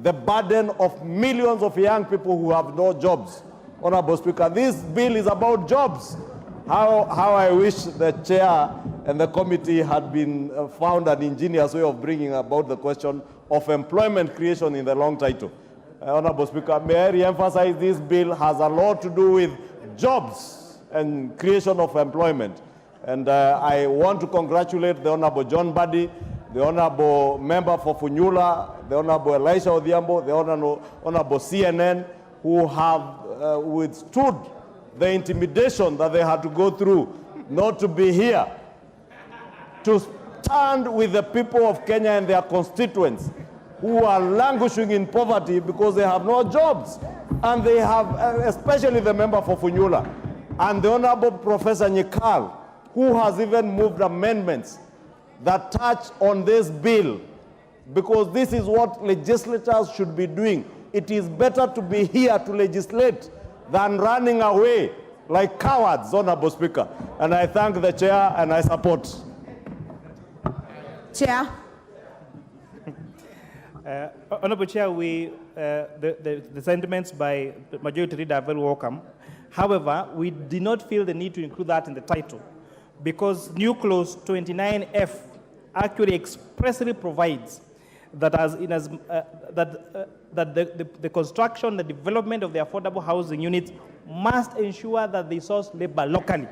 the burden of millions of young people who have no jobs. Honorable Speaker, this bill is about jobs. How I wish the chair and the committee had been found an ingenious way of bringing about the question of employment creation in the long title. Honorable Speaker, may I re-emphasize this bill has a lot to do with jobs and creation of employment. And I want to congratulate the Honorable John Buddy, the Honorable Member for Funyula, the Honorable Elisha Odhiambo, the Honorable CNN, who have withstood the intimidation that they had to go through not to be here, to stand with the people of Kenya and their constituents who are languishing in poverty because they have no jobs. And they have, especially the member for Funyula, and the Honorable Professor Nyikal, who has even moved amendments that touch on this bill, because this is what legislators should be doing. It is better to be here to legislate than running away like cowards, Honorable Speaker. And I thank the chair and I support. Chair. Honorable Chair, the sentiments by the Majority Leader are very welcome. However, we did not feel the need to include that in the title because new clause 29F actually expressly provides that the construction, the development of the affordable housing units must ensure that they source labor locally,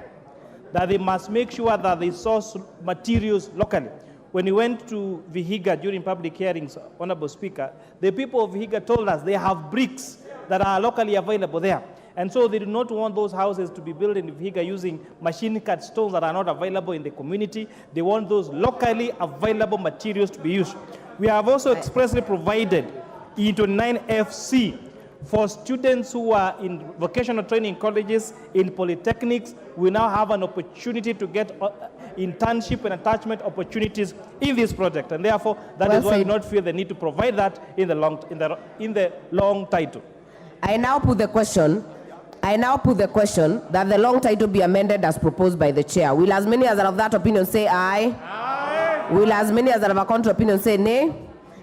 that they must make sure that they source materials locally. When we went to Vihiga during public hearings, Honorable Speaker, the people of Vihiga told us they have bricks that are locally available there. And so they do not want those houses to be built in Vihiga using machine-cut stones that are not available in the community. They want those locally available materials to be used. We have also expressly provided in 29FC for students who are in vocational training colleges, in polytechnics, we now have an opportunity to get internship and attachment opportunities in this project. And therefore, that is why we do not feel the need to provide that in the long title. I now put the question that the long title be amended as proposed by the chair. Will as many as are of that opinion say aye? Aye. Will as many as are of a contrary opinion say nay?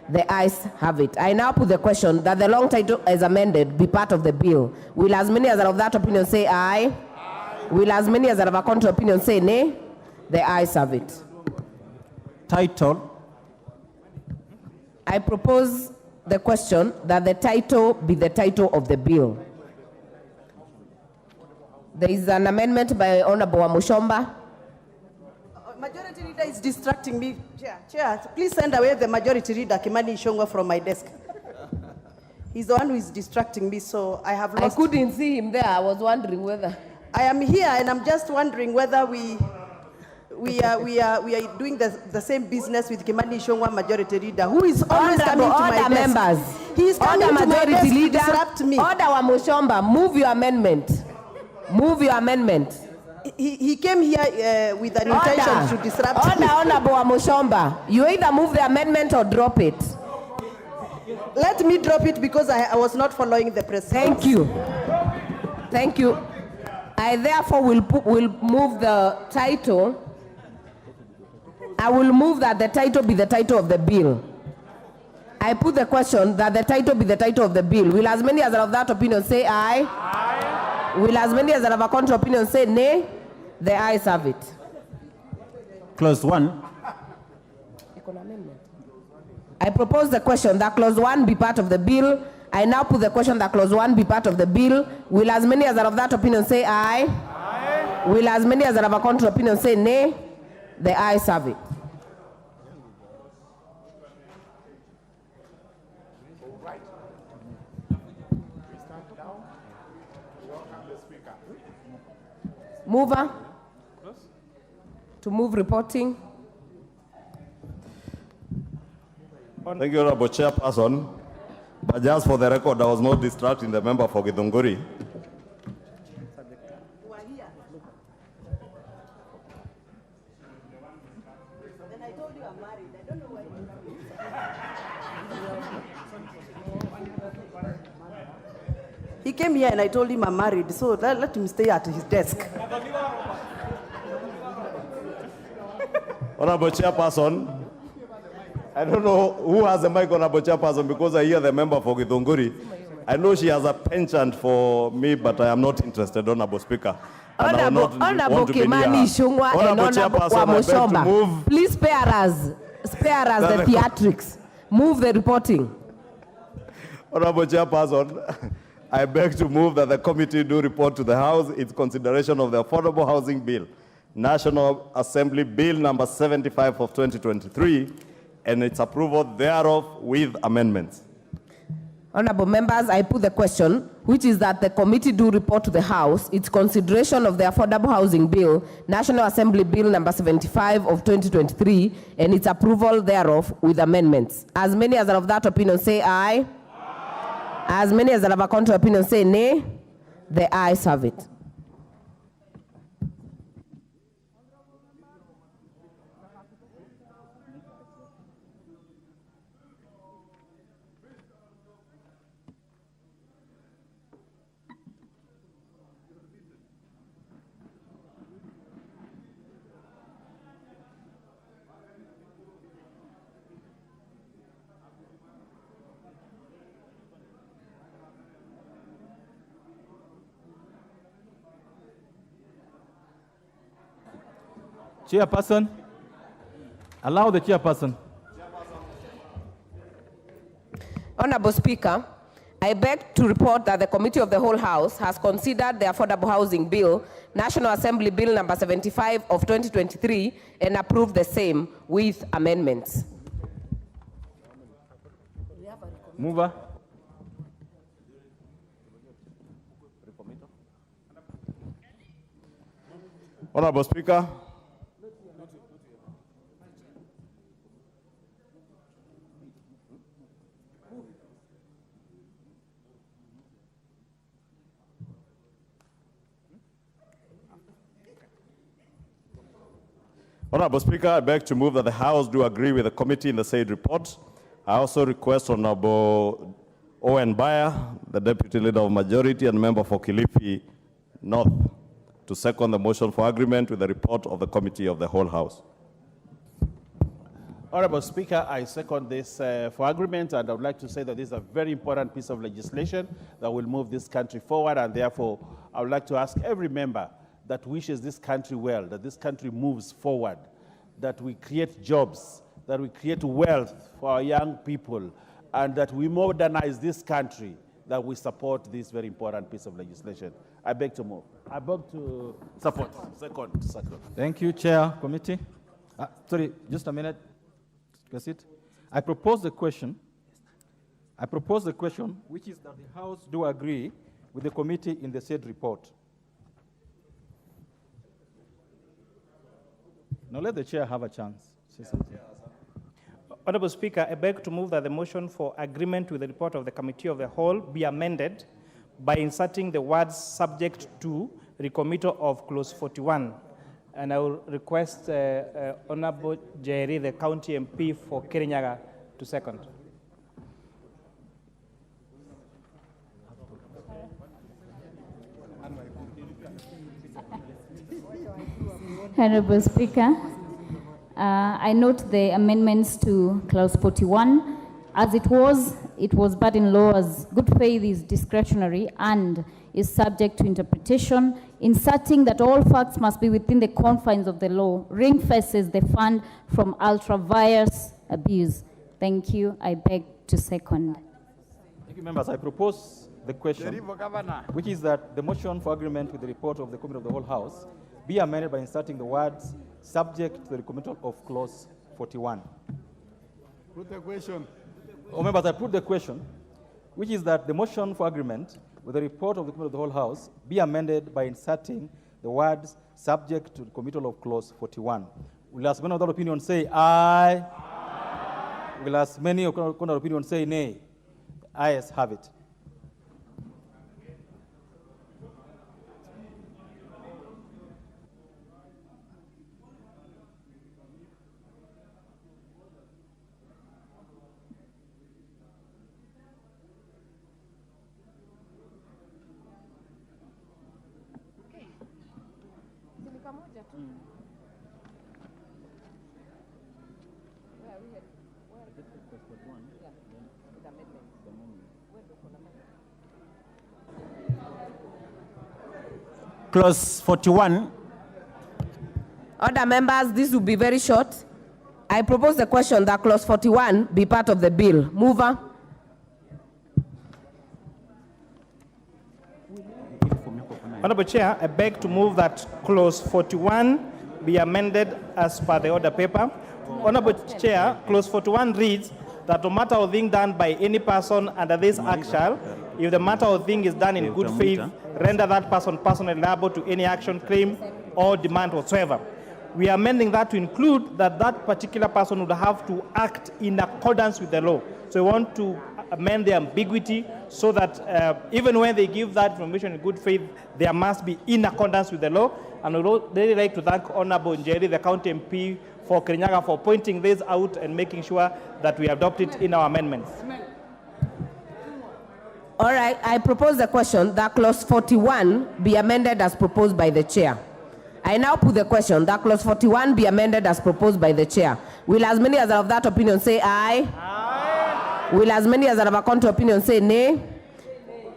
The ayes have it. I now put the question that the long title as amended be part of the bill. Will as many as are of that opinion say aye? Aye. Will as many as are of a contrary opinion say nay? The ayes have it. Title. I propose the question that the title be the title of the bill. There is an amendment by Honorable Mushomba. Majority Leader is distracting me. Chair, please send away the Majority Leader, Kimani Ichung'wah, from my desk. He's the one who is distracting me, so I have lost. I couldn't see him there. I was wondering whether. I am here, and I'm just wondering whether we are doing the same business with Kimani Ichung'wah, Majority Leader, who is always coming to my desk. Members. He is coming to my desk to disrupt me. Order Mushomba, move your amendment. Move your amendment. He came here with an intention to disrupt me. Honorable Mushomba, you either move the amendment or drop it. Let me drop it because I was not following the procedure. Thank you. Thank you. I therefore will move the title. I will move that the title be the title of the bill. I put the question that the title be the title of the bill. Will as many as are of that opinion say aye? Aye. Will as many as are of a contrary opinion say nay? The ayes have it. Clause 1. I propose the question that clause 1 be part of the bill. I now put the question that clause 1 be part of the bill. Will as many as are of that opinion say aye? Aye. Will as many as are of a contrary opinion say nay? The ayes have it. Mover to move reporting. Thank you, Honorable Chairperson. But just for the record, I was not distracting the member for Githunguri. He came here and I told him I'm married, so let him stay at his desk. Honorable Chairperson, I don't know who has the mic, Honorable Chairperson, because I hear the member for Githunguri. I know she has a penchant for me, but I am not interested, Honorable Speaker. Honorable Kimani Ichung'wah and Honorable Mushomba, please spare us the theatrics. Move the reporting. Honorable Chairperson, I beg to move that the committee do report to the House its consideration of the Affordable Housing Bill, National Assembly Bill number 75 of 2023, and its approval thereof with amendments. Honorable members, I put the question, which is that the committee do report to the House its consideration of the Affordable Housing Bill, National Assembly Bill number 75 of 2023, and its approval thereof with amendments. As many as are of that opinion say aye. As many as have a contrary opinion say nay. The ayes have it. Chairperson, allow the chairperson. Honorable Speaker, I beg to report that the Committee of the Whole House has considered the Affordable Housing Bill, National Assembly Bill number 75 of 2023, and approved the same with amendments. Mover. Honorable Speaker, Honorable Speaker, I beg to move that the House do agree with the committee in the said report. I also request Honorable Owen Bayer, the Deputy Leader of Majority and member for Kilifi North, to second the motion for agreement with the report of the Committee of the Whole House. Honorable Speaker, I second this for agreement, and I would like to say that this is a very important piece of legislation that will move this country forward, and therefore I would like to ask every member that wishes this country well, that this country moves forward, that we create jobs, that we create wealth for our young people, and that we modernize this country, that we support this very important piece of legislation. I beg to move. I beg to support. Second. Thank you, Chair, Committee. Sorry, just a minute. That's it. I propose the question, which is that the House do agree with the committee in the said report. Now let the chair have a chance. Say something. Honorable Speaker, I beg to move that the motion for agreement with the report of the Committee of the Whole be amended by inserting the words subject to recommittal of clause 41. And I will request Honorable Jerry, the county MP for Kirinyaga, to second. Honorable Speaker, I note the amendments to clause 41. As it was but in law as good faith is discretionary and is subject to interpretation, inserting that all facts must be within the confines of the law, ring fences the fund from ultra-vires abuse. Thank you. I beg to second. Thank you, members. I propose the question, which is that the motion for agreement with the report of the Committee of the Whole House be amended by inserting the words subject to the recommittal of clause 41. Put the question. Oh, members, I put the question, which is that the motion for agreement with the report of the Committee of the Whole House be amended by inserting the words subject to the committal of clause 41. Will as many of that opinion say aye? Aye. Will as many of that opinion say nay? Ayes have it. Clause 41. Other members, this will be very short. I propose the question that clause 41 be part of the bill. Mover. Honorable Chair, I beg to move that clause 41 be amended as per the order paper. Honorable Chair, clause 41 reads that no matter of thing done by any person under this act shall, if the matter of thing is done in good faith, render that person personally liable to any action, claim, or demand whatsoever. We are amending that to include that that particular person would have to act in accordance with the law. So we want to amend the ambiguity so that even when they give that information in good faith, there must be in accordance with the law. And I would really like to thank Honorable Njeri, the county MP for Kirinyaga, for pointing this out and making sure that we adopt it in our amendments. All right, I propose the question that clause 41 be amended as proposed by the chair. I now put the question that clause 41 be amended as proposed by the chair. Will as many as are of that opinion say aye? Aye. Will as many as are of a contrary opinion say nay?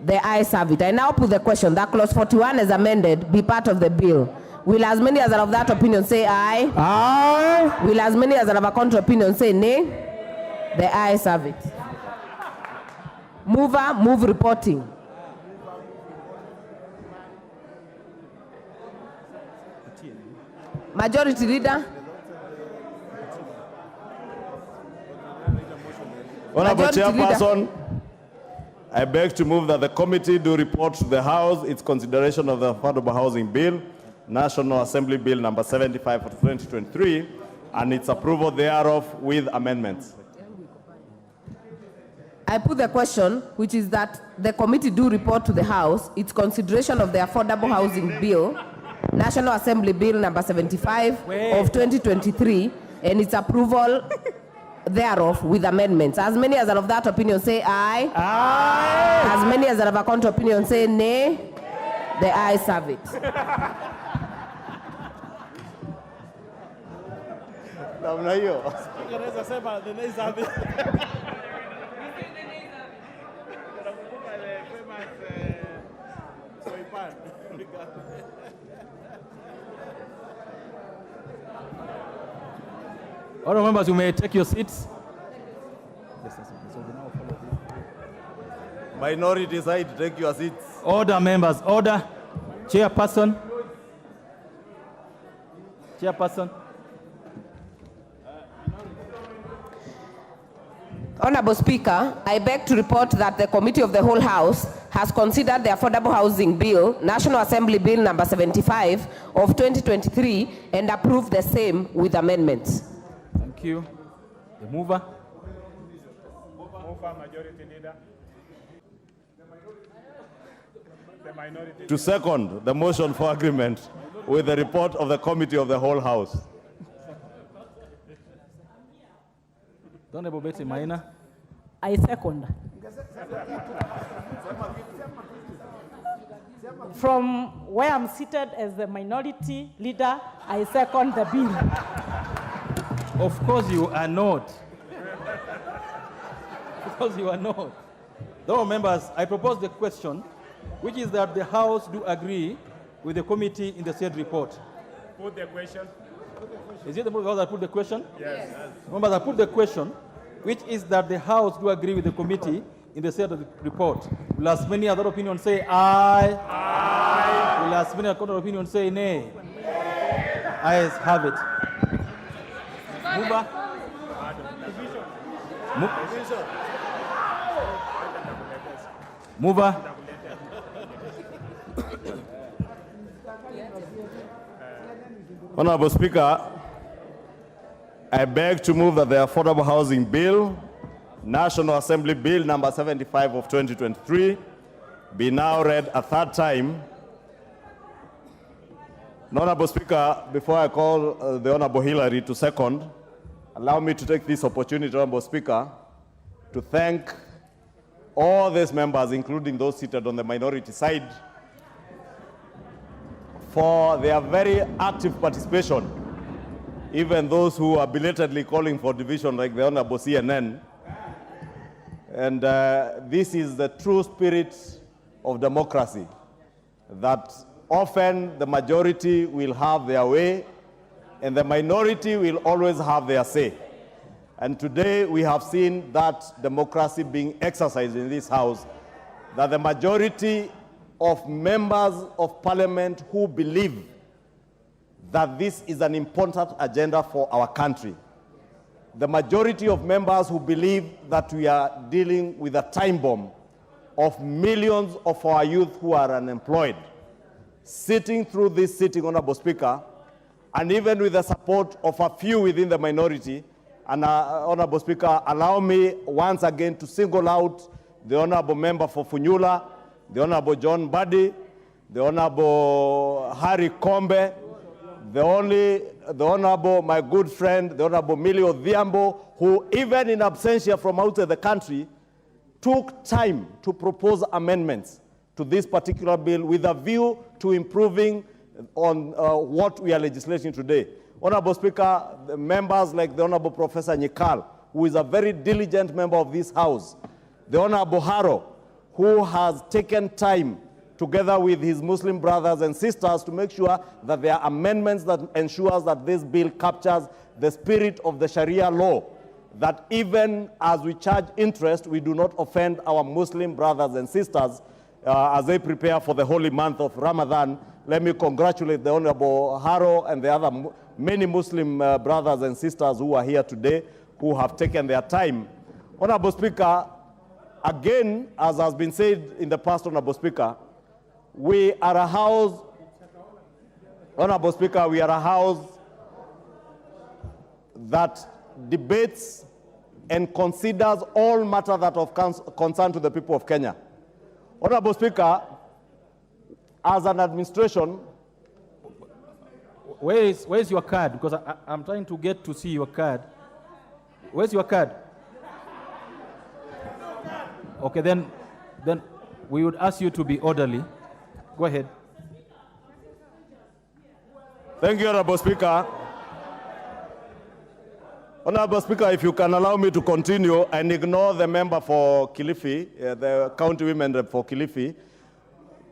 The ayes have it. I now put the question that clause 41 as amended be part of the bill. Will as many as are of that opinion say aye? Aye. Will as many as are of a contrary opinion say nay? The ayes have it. Mover, move reporting. Majority Leader. Honorable Majority Chairperson, I beg to move that the committee do report to the House its consideration of the Affordable Housing Bill, National Assembly Bill number 75 of 2023, and its approval thereof with amendments. I put the question, which is that the committee do report to the House its consideration of the Affordable Housing Bill, National Assembly Bill number 75 of 2023, and its approval thereof with amendments. As many as are of that opinion say aye. Aye. As many as are of a contrary opinion say nay. The ayes have it. Namna hiyo. Unaweza sema the nays have it. All members, you may take your seats. Minority side, take your seats. Order, members, order. Chairperson. Chairperson. Honorable Speaker, I beg to report that the Committee of the Whole House has considered the Affordable Housing Bill, National Assembly Bill number 75 of 2023, and approved the same with amendments. Thank you. The mover. Mover, Majority Leader. The minority. To second the motion for agreement with the report of the Committee of the Whole House. Honorable Betty Maina. I second. From where I'm seated as the minority leader, I second the bill. Of course you are not. Because you are not. Though members, I propose the question, which is that the House do agree with the committee in the said report. Put the question. Is it the House that put the question? Yes. Members, I put the question, which is that the House do agree with the committee in the said report. Will as many other opinions say aye? Aye. Will as many other opinions say nay? Ayes have it. Mover. Mover. Honorable Speaker, I beg to move that the Affordable Housing Bill, National Assembly Bill number 75 of 2023, be now read a third time. Honorable Speaker, before I call the Honorable Hillary to second, allow me to take this opportunity, Honorable Speaker, to thank all these members, including those seated on the minority side, for their very active participation, even those who are belatedly calling for division like the Honorable CNN. And this is the true spirit of democracy, that often the majority will have their way and the minority will always have their say. And today we have seen that democracy being exercised in this House, that the majority of members of parliament who believe that this is an important agenda for our country, the majority of members who believe that we are dealing with a time bomb of millions of our youth who are unemployed, sitting through this sitting, Honorable Speaker, and even with the support of a few within the minority. And Honorable Speaker, allow me once again to single out the Honorable Member for Funyula, the Honorable John Buddy, the Honorable Harry Kombe, the Honorable, my good friend, the Honorable Millie Odhiambo, who even in absentia from outside the country, took time to propose amendments to this particular bill with a view to improving on what we are legislating today. Honorable Speaker, the members like the Honorable Professor Nyikal, who is a very diligent member of this House, the Honorable Haro, who has taken time together with his Muslim brothers and sisters, to make sure that there are amendments that ensures that this bill captures the spirit of the Sharia law, that even as we charge interest, we do not offend our Muslim brothers and sisters as they prepare for the holy month of Ramadan. Let me congratulate the Honorable Haro and the other many Muslim brothers and sisters who are here today, who have taken their time. Honorable Speaker, again, as has been said in the past, Honorable Speaker, we are a house, Honorable Speaker, we are a house that debates and considers all matters that are of concern to the people of Kenya. Honorable Speaker, as an administration, where's your card? Because I'm trying to get to see your card. Where's your card? Okay, then we would ask you to be orderly. Go ahead. Thank you, Honorable Speaker. Honorable Speaker, if you can allow me to continue and ignore the member for Kilifi, the county women rep for Kilifi,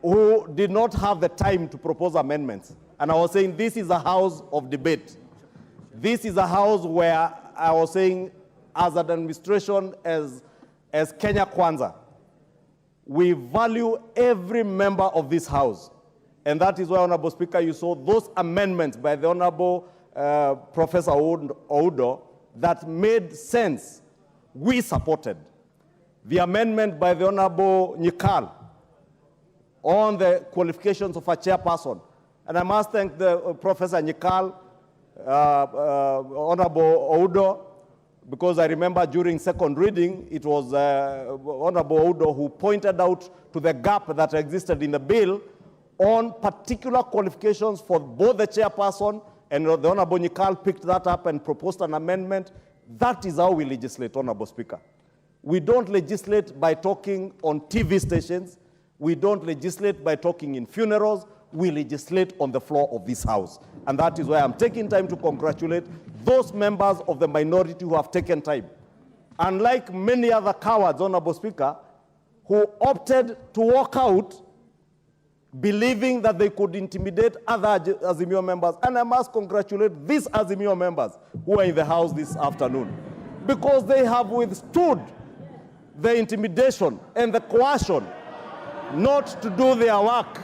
who did not have the time to propose amendments. And I was saying this is a house of debate. This is a house where I was saying, as an administration, as Kenya Kwanza, we value every member of this house. And that is why, Honorable Speaker, you saw those amendments by the Honorable Professor Oudo that made sense. We supported. The amendment by the Honorable Nyikal on the qualifications of a chairperson. And I must thank the Professor Nyikal, Honorable Oudo, because I remember during second reading, it was Honorable Oudo who pointed out to the gap that existed in the bill on particular qualifications for both the chairperson, and the Honorable Nyikal picked that up and proposed an amendment. That is how we legislate, Honorable Speaker. We don't legislate by talking on TV stations. We don't legislate by talking in funerals. We legislate on the floor of this House. And that is why I'm taking time to congratulate those members of the minority who have taken time. Unlike many other cowards, Honorable Speaker, who opted to walk out believing that they could intimidate other Azimio members. And I must congratulate these Azimio members who are in the House this afternoon, because they have withstood the intimidation and the coercion not to do their work,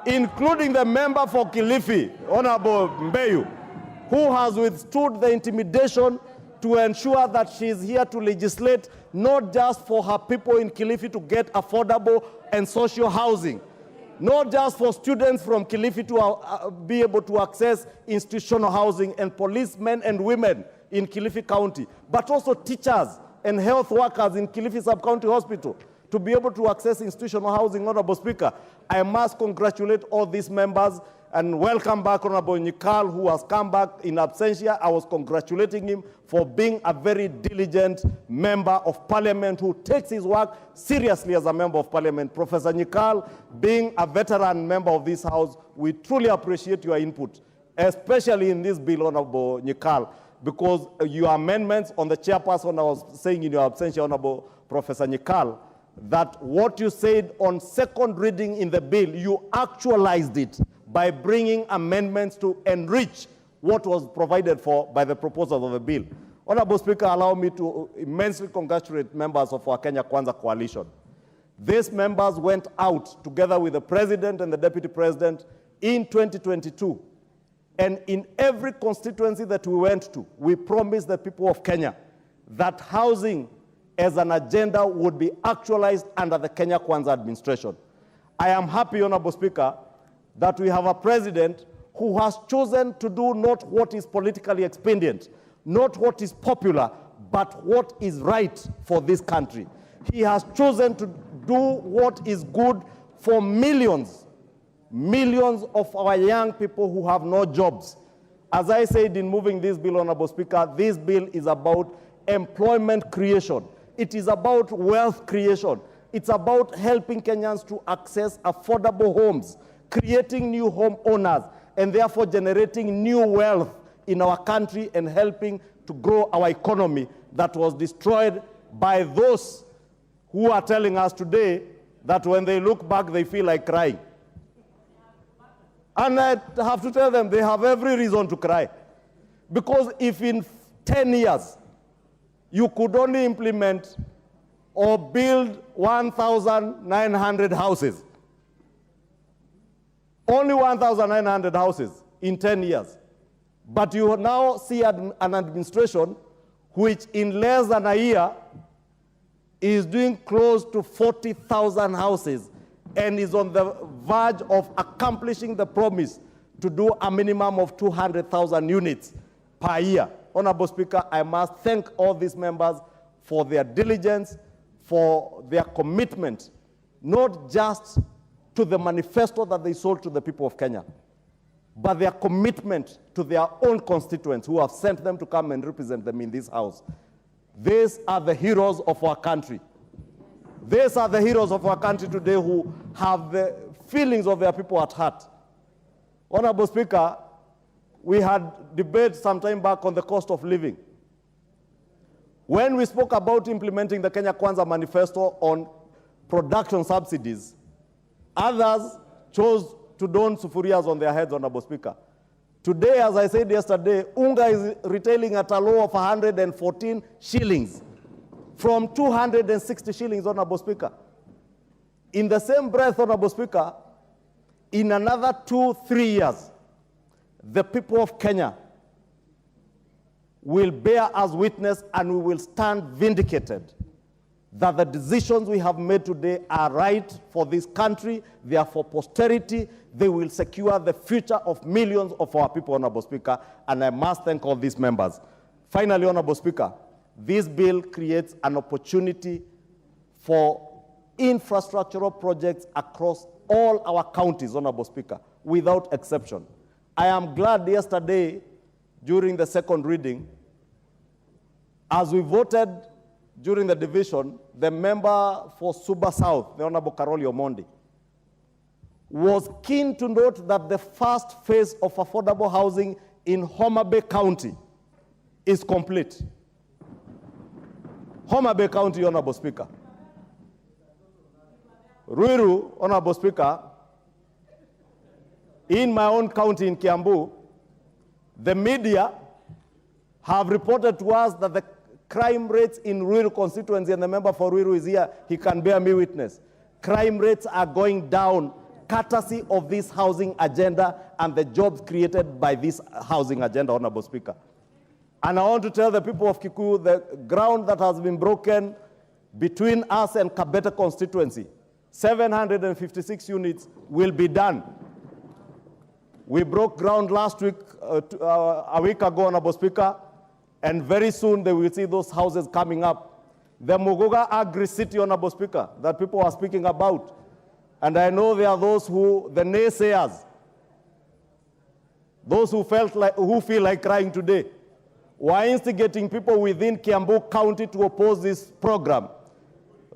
including the member for Kilifi, Honorable Mbeyu, who has withstood the intimidation to ensure that she is here to legislate not just for her people in Kilifi to get affordable and social housing, not just for students from Kilifi to be able to access institutional housing and policemen and women in Kilifi County, but also teachers and health workers in Kilifi Sub-County Hospital to be able to access institutional housing. Honorable Speaker, I must congratulate all these members and welcome back Honorable Nyikal, who has come back in absentia. I was congratulating him for being a very diligent member of parliament who takes his work seriously as a member of parliament. Professor Nyikal, being a veteran member of this House, we truly appreciate your input, especially in this bill, Honorable Nyikal, because your amendments on the chairperson, I was saying in your absentia, Honorable Professor Nyikal, that what you said on second reading in the bill, you actualized it by bringing amendments to enrich what was provided for by the proposals of the bill. Honorable Speaker, allow me to immensely congratulate members of our Kenya Kwanza coalition. These members went out together with the President and the Deputy President in 2022. And in every constituency that we went to, we promised the people of Kenya that housing as an agenda would be actualized under the Kenya Kwanza administration. I am happy, Honorable Speaker, that we have a president who has chosen to do not what is politically expedient, not what is popular, but what is right for this country. He has chosen to do what is good for millions of our young people who have no jobs. As I said in moving this bill, Honorable Speaker, this bill is about employment creation. It is about wealth creation. It's about helping Kenyans to access affordable homes, creating new home owners, and therefore generating new wealth in our country and helping to grow our economy that was destroyed by those who are telling us today that when they look back, they feel like crying. And I have to tell them they have every reason to cry. Because if in 10 years, you could only implement or build 1,900 houses, only 1,900 houses in 10 years. But you now see an administration which in less than a year is doing close to 40,000 houses and is on the verge of accomplishing the promise to do a minimum of 200,000 units per year. Honorable Speaker, I must thank all these members for their diligence, for their commitment, not just to the manifesto that they sold to the people of Kenya, but their commitment to their own constituents who have sent them to come and represent them in this house. These are the heroes of our country. These are the heroes of our country today who have the feelings of their people at heart. Honorable Speaker, we had debate some time back on the cost of living. When we spoke about implementing the Kenya Kwanza manifesto on production subsidies, others chose to don sufurias on their heads, Honorable Speaker. Today, as I said yesterday, unga is retailing at a low of 114 shillings from 260 shillings, Honorable Speaker. In the same breath, Honorable Speaker, in another 2-3 years, the people of Kenya will bear us witness and we will stand vindicated that the decisions we have made today are right for this country, they are for posterity, they will secure the future of millions of our people, Honorable Speaker, and I must thank all these members. Finally, Honorable Speaker, this bill creates an opportunity for infrastructural projects across all our counties, Honorable Speaker, without exception. I am glad yesterday, during the second reading, as we voted during the division, the member for Suba South, the Honorable Karoli Omondi, was keen to note that the first phase of affordable housing in Homa Bay County is complete. Homa Bay County, Honorable Speaker. Ruiru, Honorable Speaker, in my own county in Kiambu, the media have reported to us that the crime rates in Ruiru constituency, and the member for Ruiru is here, he can bear me witness. Crime rates are going down courtesy of this housing agenda and the jobs created by this housing agenda, Honorable Speaker. And I want to tell the people of Kikuyu, the ground that has been broken between us and Kabete constituency, 756 units will be done. We broke ground last week, a week ago, Honorable Speaker, and very soon they will see those houses coming up. The Muguga Agri-City, Honorable Speaker, that people are speaking about. And I know there are those who, the naysayers, those who feel like crying today, were instigating people within Kiambu County to oppose this program.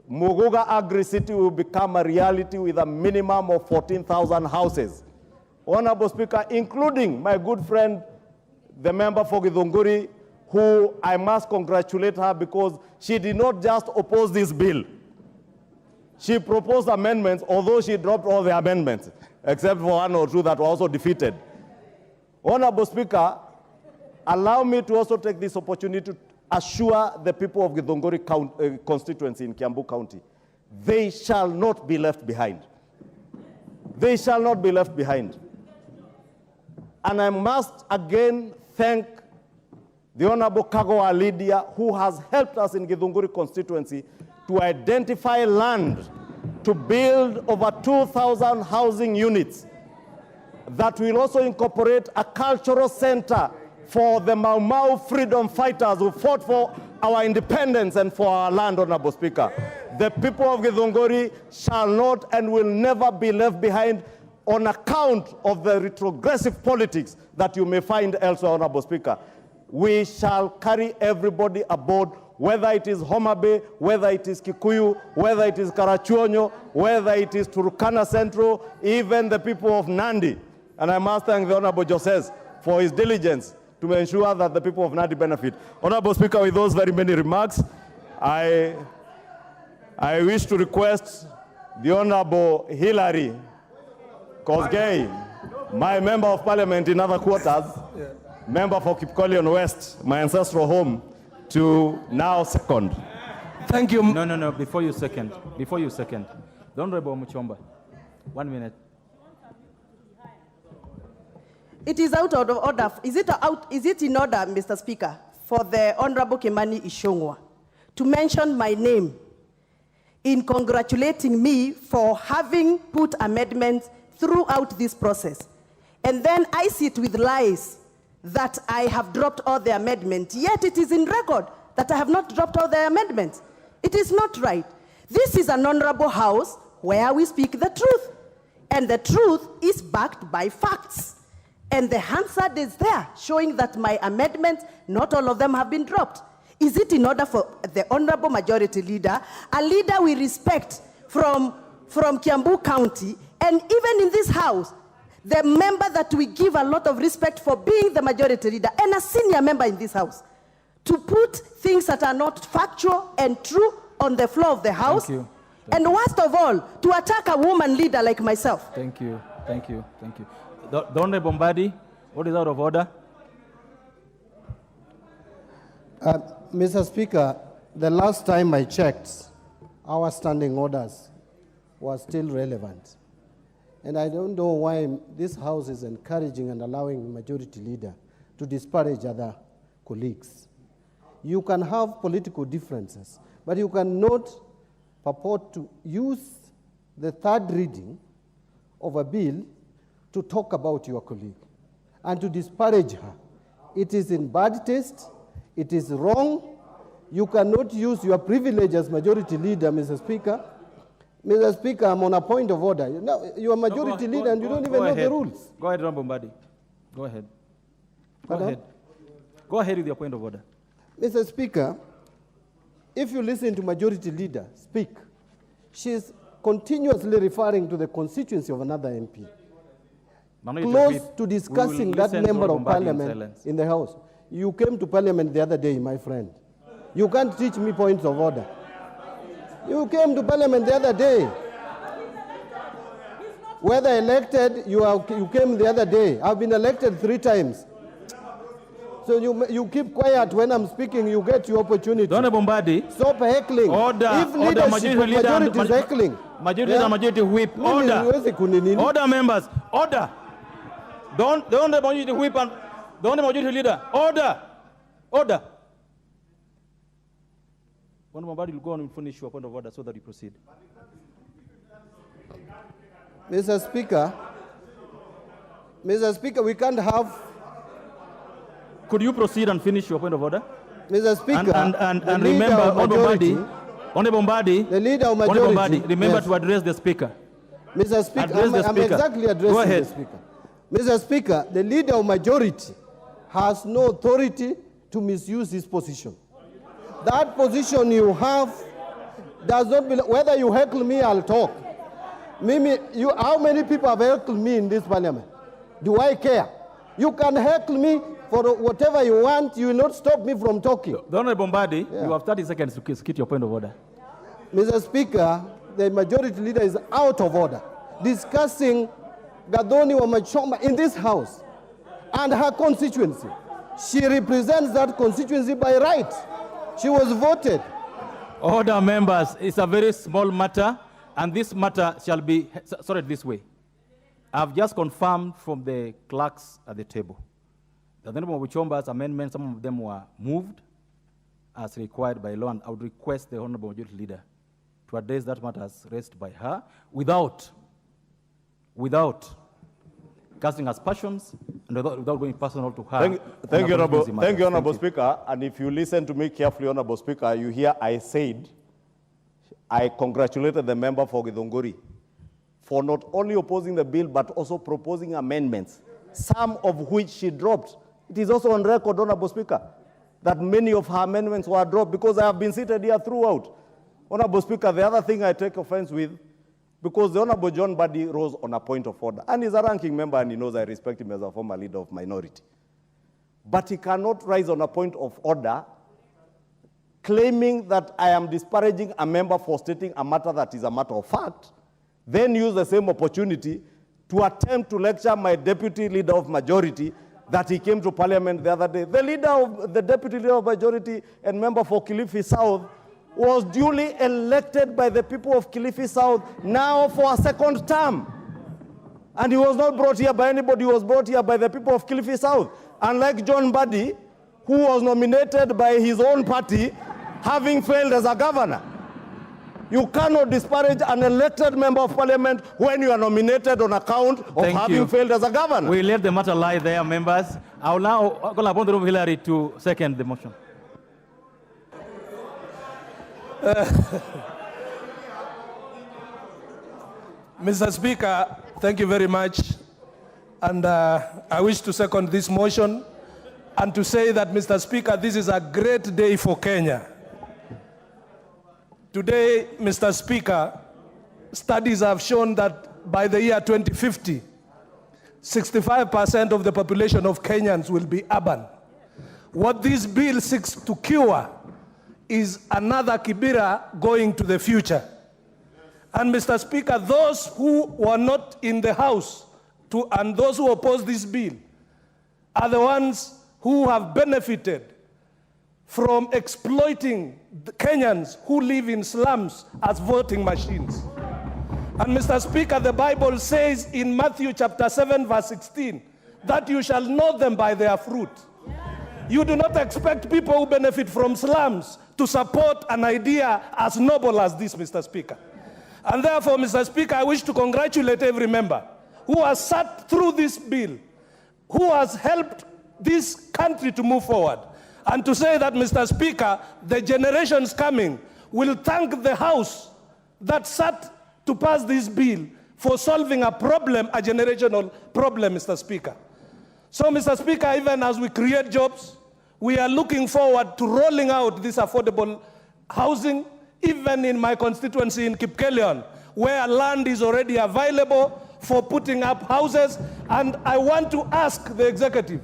Muguga Agri-City will become a reality with a minimum of 14,000 houses. Honorable Speaker, including my good friend, the member for Githunguri, who I must congratulate her because she did not just oppose this bill. She proposed amendments, although she dropped all the amendments, except for one or two that were also defeated. Honorable Speaker, allow me to also take this opportunity to assure the people of Githunguri constituency in Kiambu County, they shall not be left behind. They shall not be left behind. And I must again thank the Honorable Kagoa Lydia, who has helped us in Githunguri constituency to identify land to build over 2,000 housing units that will also incorporate a cultural center for the Mau Mau freedom fighters who fought for our independence and for our land, Honorable Speaker. The people of Githunguri shall not and will never be left behind on account of the retrogressive politics that you may find elsewhere, Honorable Speaker. We shall carry everybody aboard, whether it is Homa Bay, whether it is Kikuyu, whether it is Karachuonyo, whether it is Turkana Central, even the people of Nandi. And I must thank the Honorable Joses for his diligence to ensure that the people of Nandi benefit. Honorable Speaker, with those very many remarks, I wish to request the Honorable Hillary Kosgei, my member of parliament in other quarters, member for Kipkolion West, my ancestral home, to now second. Thank you. No, before you second. The Honorable Muchomba, 1 minute. It is out of order. Is it in order, Mr. Speaker, for the Honorable Kimani Ichung'wah to mention my name in congratulating me for having put amendments throughout this process? And then I sit with lies that I have dropped all the amendments, yet it is in record that I have not dropped all the amendments. It is not right. This is an honorable house where we speak the truth, and the truth is backed by facts. And the Hansard is there, showing that my amendments, not all of them have been dropped. Is it in order for the Honorable Majority Leader, a leader we respect from Kiambu County, and even in this House, the member that we give a lot of respect for being the Majority Leader, and a senior member in this House, to put things that are not factual and true on the floor of the House, and worst of all, to attack a woman leader like myself? Thank you. The Honorable Mbadi, what is out of order? Mr. Speaker, the last time I checked, our standing orders were still relevant. And I don't know why this House is encouraging and allowing the Majority Leader to disparage other colleagues. You can have political differences, but you cannot purport to use the third reading of a bill to talk about your colleague and to disparage her. It is in bad taste. It is wrong. You cannot use your privilege as Majority Leader, Mr. Speaker. Mr. Speaker, I'm on a point of order. Now, you are Majority Leader and you don't even know the rules. Go ahead, Honorable Mbadi. Go ahead. Go ahead with your point of order. Mr. Speaker, if you listen to Majority Leader speak, she is continuously referring to the constituency of another MP. Close to discussing that member of parliament in the House. You came to parliament the other day, my friend. You can't teach me points of order. You came to parliament the other day. Whether elected, you came the other day. I've been elected 3 times. So you keep quiet when I'm speaking, you get your opportunity. Honorable Mbadi. Stop heckling. Order. If leadership of majority is heckling. Majority and majority whip. Order, members. Order. Don't the majority whip and don't the majority leader. Order. Honorable Mbadi will go on and finish your point of order so that you proceed. Mr. Speaker, we can't have. Could you proceed and finish your point of order? Mr. Speaker, and remember, Honorable Mbadi, the leader of majority, remember to address the speaker. Mr. Speaker, I'm exactly addressing the speaker. Mr. Speaker, the leader of majority has no authority to misuse his position. That position you have does not belong. Whether you heckle me, I'll talk. How many people have heckled me in this parliament? Do I care? You can heckle me for whatever you want. You will not stop me from talking. The Honorable Mbadi, you have 30 seconds to keep your point of order. Mr. Speaker, the majority leader is out of order, discussing Gathoni Wamachomba in this House and her constituency. She represents that constituency by right. She was voted. Order, members. It's a very small matter, and this matter shall be sorted this way. I've just confirmed from the clerks at the table that the Honorable Muchomba's amendments, some of them were moved as required by law, and I would request the Honorable Majority Leader to address that matter as raised by her without casting aspersions and without going personal to her. Thank you, Honorable Speaker. And if you listen to me carefully, Honorable Speaker, you hear I said I congratulated the member for Githunguri for not only opposing the bill, but also proposing amendments, some of which she dropped. It is also on record, Honorable Speaker, that many of her amendments were dropped because I have been seated here throughout. Honorable Speaker, the other thing I take offense with, because the Honorable John Mbadi rose on a point of order, and he's a ranking member and he knows I respect him as a former leader of minority. But he cannot rise on a point of order claiming that I am disparaging a member for stating a matter that is a matter of fact, then use the same opportunity to attempt to lecture my deputy leader of majority that he came to parliament the other day. The deputy leader of majority and member for Kilifi South was duly elected by the people of Kilifi South now for a second term. And he was not brought here by anybody, he was brought here by the people of Kilifi South. Unlike John Buddy, who was nominated by his own party, having failed as a governor. You cannot disparage an elected member of parliament when you are nominated on account of having failed as a governor. We let the matter lie there, members. I will now call upon the Hillary to second the motion. Mr. Speaker, thank you very much. And I wish to second this motion and to say that, Mr. Speaker, this is a great day for Kenya. Today, Mr. Speaker, studies have shown that by the year 2050, 65% of the population of Kenyans will be urban. What this bill seeks to cure is another Kibera going to the future. And Mr. Speaker, those who were not in the House and those who oppose this bill are the ones who have benefited from exploiting the Kenyans who live in slums as voting machines. And Mr. Speaker, the Bible says in Matthew chapter 7, verse 16, that you shall know them by their fruit. You do not expect people who benefit from slums to support an idea as noble as this, Mr. Speaker. And therefore, Mr. Speaker, I wish to congratulate every member who has sat through this bill, who has helped this country to move forward. And to say that, Mr. Speaker, the generations coming will thank the House that sat to pass this bill for solving a problem, a generational problem, Mr. Speaker. So, Mr. Speaker, even as we create jobs, we are looking forward to rolling out this affordable housing, even in my constituency in Kipkelion, where land is already available for putting up houses. And I want to ask the executive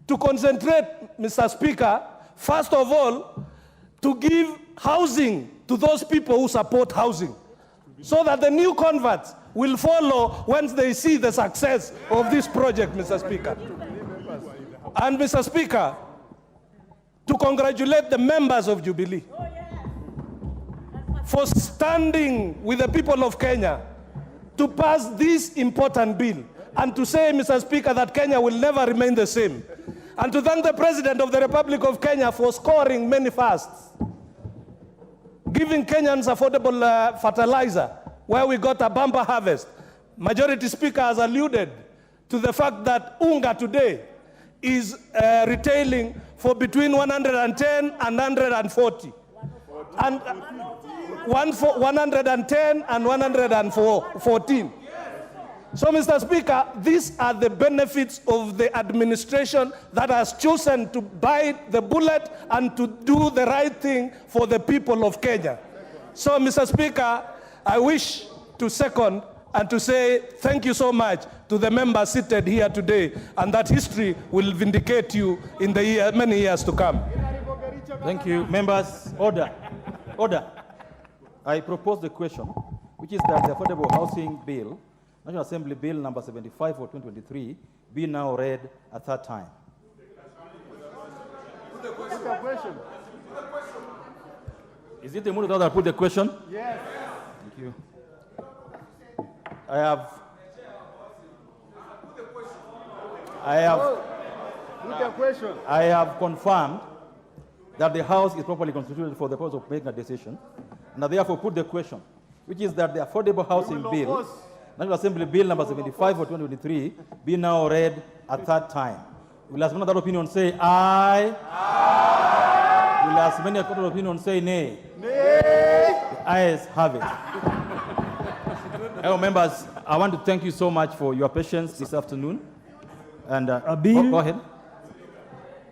to concentrate, Mr. Speaker, first of all, to give housing to those people who support housing, so that the new converts will follow once they see the success of this project, Mr. Speaker. And Mr. Speaker, to congratulate the members of Jubilee for standing with the people of Kenya to pass this important bill, and to say, Mr. Speaker, that Kenya will never remain the same. And to thank the President of the Republic of Kenya for scoring many firsts, giving Kenyans affordable fertilizer, where we got a bumper harvest. Majority Speaker has alluded to the fact that unga today is retailing for between 110 and 140. And 110 and 114. So, Mr. Speaker, these are the benefits of the administration that has chosen to bite the bullet and to do the right thing for the people of Kenya. So, Mr. Speaker, I wish to second and to say thank you so much to the members seated here today, and that history will vindicate you in the many years to come. Thank you. Members, order. Order. I propose the question, which is that the Affordable Housing Bill, National Assembly Bill number 75 for 2023, be now read a third time. Is it the mood that put the question? Yes. Thank you. I have confirmed that the House is properly constituted for the purpose of making a decision, and I therefore put the question, which is that the Affordable Housing Bill, National Assembly Bill number 75 for 2023, be now read a third time. Will as many other opinion say aye? Aye. Will as many other opinion say nay? Nay. The ayes have it. Hello, members, I want to thank you so much for your patience this afternoon. And go ahead.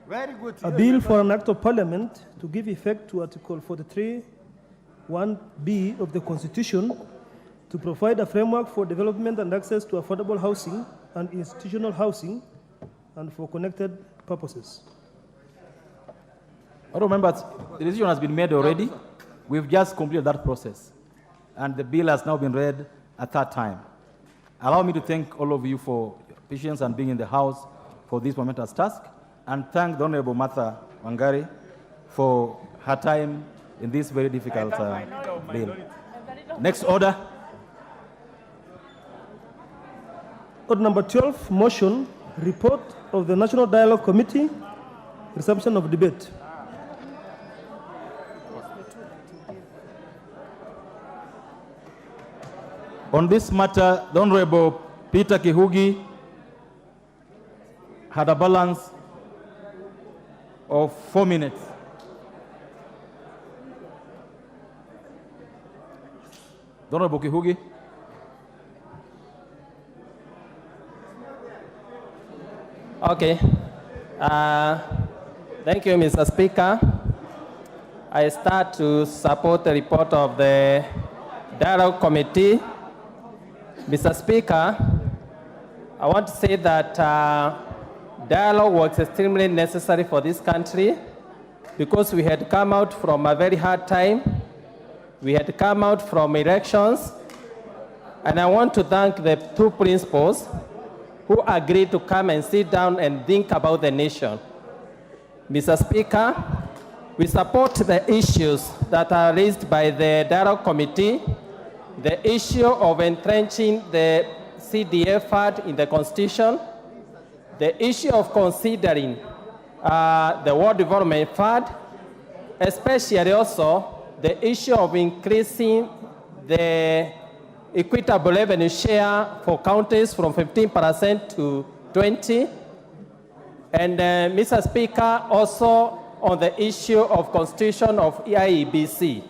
Very good. A bill for an act of parliament to give effect to Article 43, 1B of the Constitution, to provide a framework for development and access to affordable housing and institutional housing, and for connected purposes. Remember, the decision has been made already. We've just completed that process, and the bill has now been read a third time. Allow me to thank all of you for your patience and being in the House for this momentous task, and thank the Honorable Martha Wangari for her time in this very difficult bill. Next order. Order number 12, motion, report of the National Dialogue Committee, resumption of debate. On this matter, the Honorable Peter Kihugi had a balance of 4 minutes. The Honorable Kihugi. Okay. Thank you, Mr. Speaker. I start to support the report of the Dialogue Committee. Mr. Speaker, I want to say that dialogue was extremely necessary for this country because we had come out from a very hard time. We had come out from elections. And I want to thank the two principals who agreed to come and sit down and think about the nation. Mr. Speaker, we support the issues that are raised by the Dialogue Committee, the issue of entrenching the CDF fund in the Constitution, the issue of considering the World Development Fund, especially also the issue of increasing the equitable revenue share for counties from 15% to 20%. And Mr. Speaker, also on the issue of constitution of IEBC.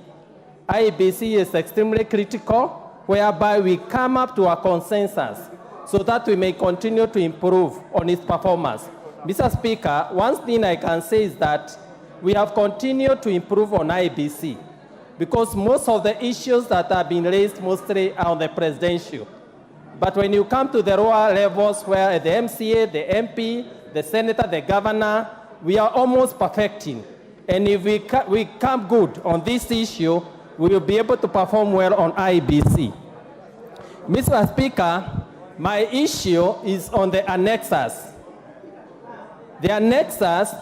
IEBC is extremely critical, whereby we come up to a consensus so that we may continue to improve on its performance. Mr. Speaker, one thing I can say is that we have continued to improve on IEBC because most of the issues that have been raised mostly are on the presidential. But when you come to the lower levels where the MCA, the MP, the senator, the governor, we are almost perfecting. And if we come good on this issue, we will be able to perform well on IEBC. Mr. Speaker, my issue is on the annexes. The annexes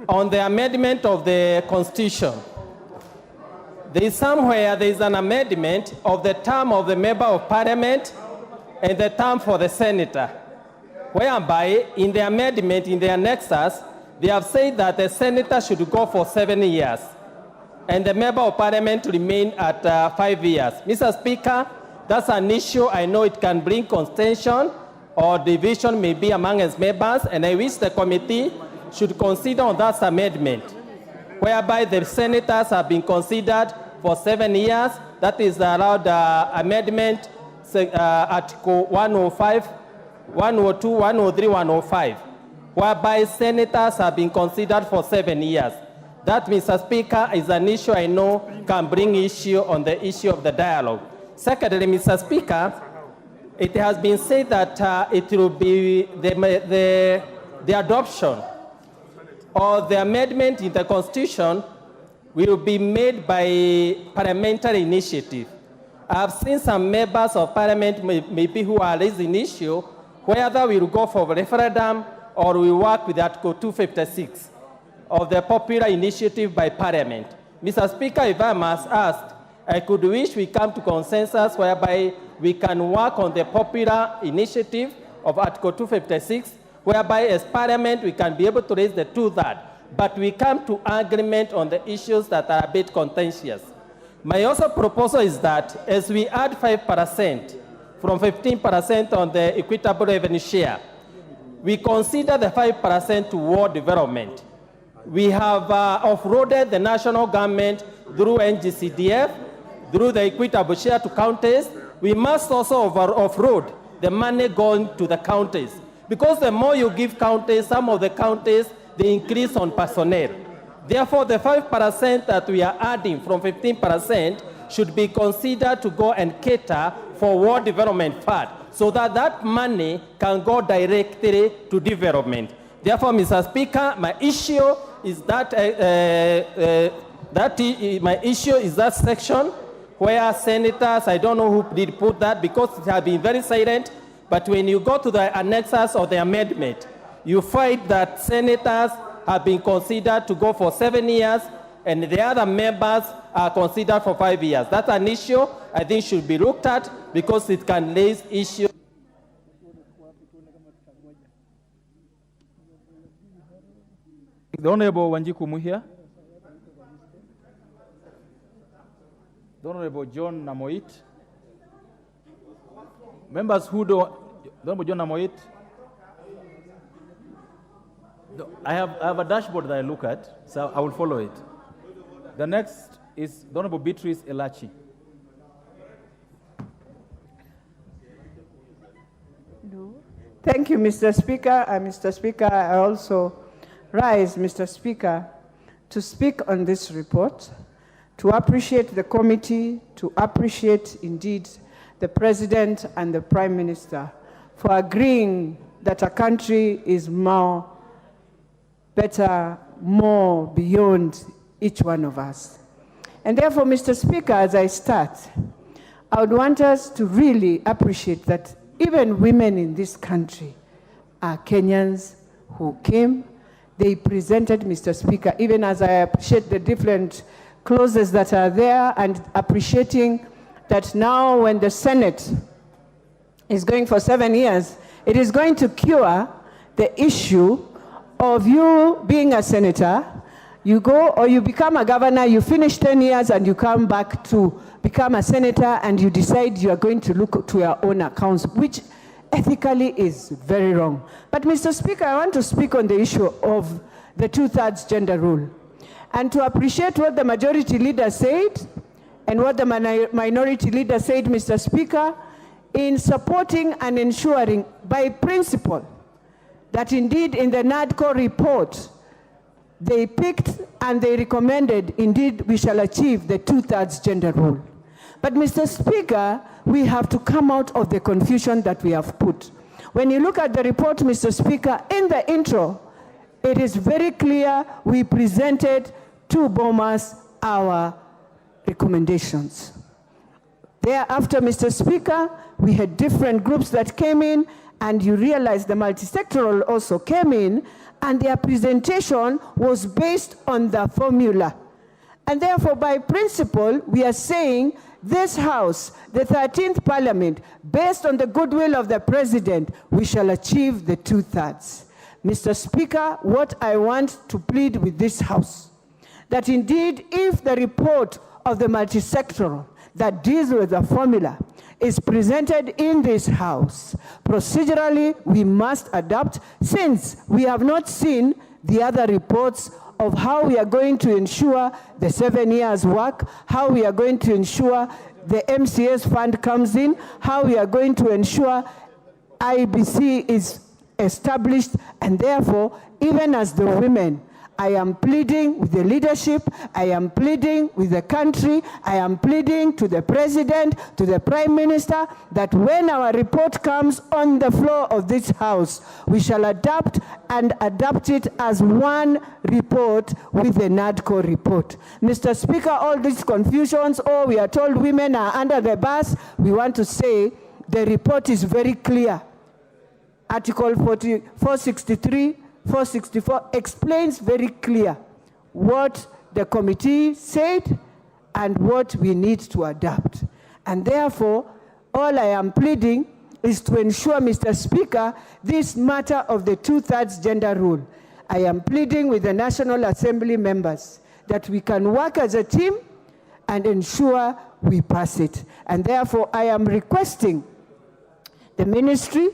on the amendment of the Constitution. There is somewhere there is an amendment of the term of the member of parliament and the term for the senator, whereby in the amendment, in the annexes, they have said that the senator should go for 7 years and the member of parliament remain at 5 years. Mr. Speaker, that's an issue. I know it can bring contention or division maybe among its members, and I wish the committee should consider on that amendment, whereby the senators have been considered for 7 years. That is allowed amendment Article 105, 102, 103, 105, whereby senators have been considered for 7 years. That, Mr. Speaker, is an issue I know can bring issue on the issue of the dialogue. Secondly, Mr. Speaker, it has been said that it will be the adoption or the amendment in the Constitution will be made by parliamentary initiative. I have seen some members of parliament maybe who are raising issue whether we will go for referendum or we work with Article 256 of the popular initiative by parliament. Mr. Speaker, if I must ask, I could wish we come to consensus whereby we can work on the popular initiative of Article 256, whereby as parliament we can be able to raise the 2/3, but we come to agreement on the issues that are a bit contentious. My also proposal is that as we add 5% from 15% on the equitable revenue share, we consider the 5% to world development. We have off-roaded the national government through NGCDF, through the equitable share to counties. We must also off-road the money going to the counties. Because the more you give counties, some of the counties, they increase on personnel. Therefore, the 5% that we are adding from 15% should be considered to go and cater for World Development Fund, so that that money can go directly to development. Therefore, Mr. Speaker, my issue is that my issue is that section where senators, I don't know who did put that because it has been very silent, but when you go to the annexes of the amendment, you find that senators have been considered to go for 7 years and the other members are considered for 5 years. That's an issue I think should be looked at because it can raise issues. The Honorable Wanjiku Muhia. The Honorable John Namoit. Members who do, the Honorable John Namoit. I have a dashboard that I look at, so I will follow it. The next is the Honorable Beatrice Elachi. Thank you, Mr. Speaker. Mr. Speaker, I also rise, Mr. Speaker, to speak on this report, to appreciate the committee, to appreciate indeed the President and the Prime Minister for agreeing that a country is more, better, more beyond each one of us. And therefore, Mr. Speaker, as I start, I would want us to really appreciate that even women in this country are Kenyans who came. They presented, Mr. Speaker, even as I appreciate the different clauses that are there and appreciating that now when the Senate is going for 7 years, it is going to cure the issue of you being a senator, you go or you become a governor, you finish 10 years and you come back to become a senator and you decide you are going to look to your own accounts, which ethically is very wrong. But Mr. Speaker, I want to speak on the issue of the 2/3 gender rule and to appreciate what the majority leader said and what the minority leader said, Mr. Speaker, in supporting and ensuring by principle that indeed in the NADCO report, they picked and they recommended, indeed, we shall achieve the 2/3 gender rule. But Mr. Speaker, we have to come out of the confusion that we have put. When you look at the report, Mr. Speaker, in the intro, it is very clear we presented to Bomas our recommendations. Thereafter, Mr. Speaker, we had different groups that came in, and you realize the multisectoral also came in, and their presentation was based on the formula. And therefore, by principle, we are saying this House, the 13th Parliament, based on the goodwill of the President, we shall achieve the 2/3. Mr. Speaker, what I want to plead with this House, that indeed, if the report of the multisectoral that deals with the formula is presented in this House, procedurally, we must adopt, since we have not seen the other reports of how we are going to ensure the 7 years work, how we are going to ensure the MCS fund comes in, how we are going to ensure IBC is established, and therefore, even as the women, I am pleading with the leadership, I am pleading with the country, I am pleading to the President, to the Prime Minister, that when our report comes on the floor of this House, we shall adapt and adapt it as one report with the NADCO report. Mr. Speaker, all these confusions, oh, we are told women are under the bus, we want to say the report is very clear. Article 463, 464 explains very clear what the committee said and what we need to adapt. And therefore, all I am pleading is to ensure, Mr. Speaker, this matter of the 2/3 gender rule. I am pleading with the National Assembly members that we can work as a team and ensure we pass it. And therefore, I am requesting the ministry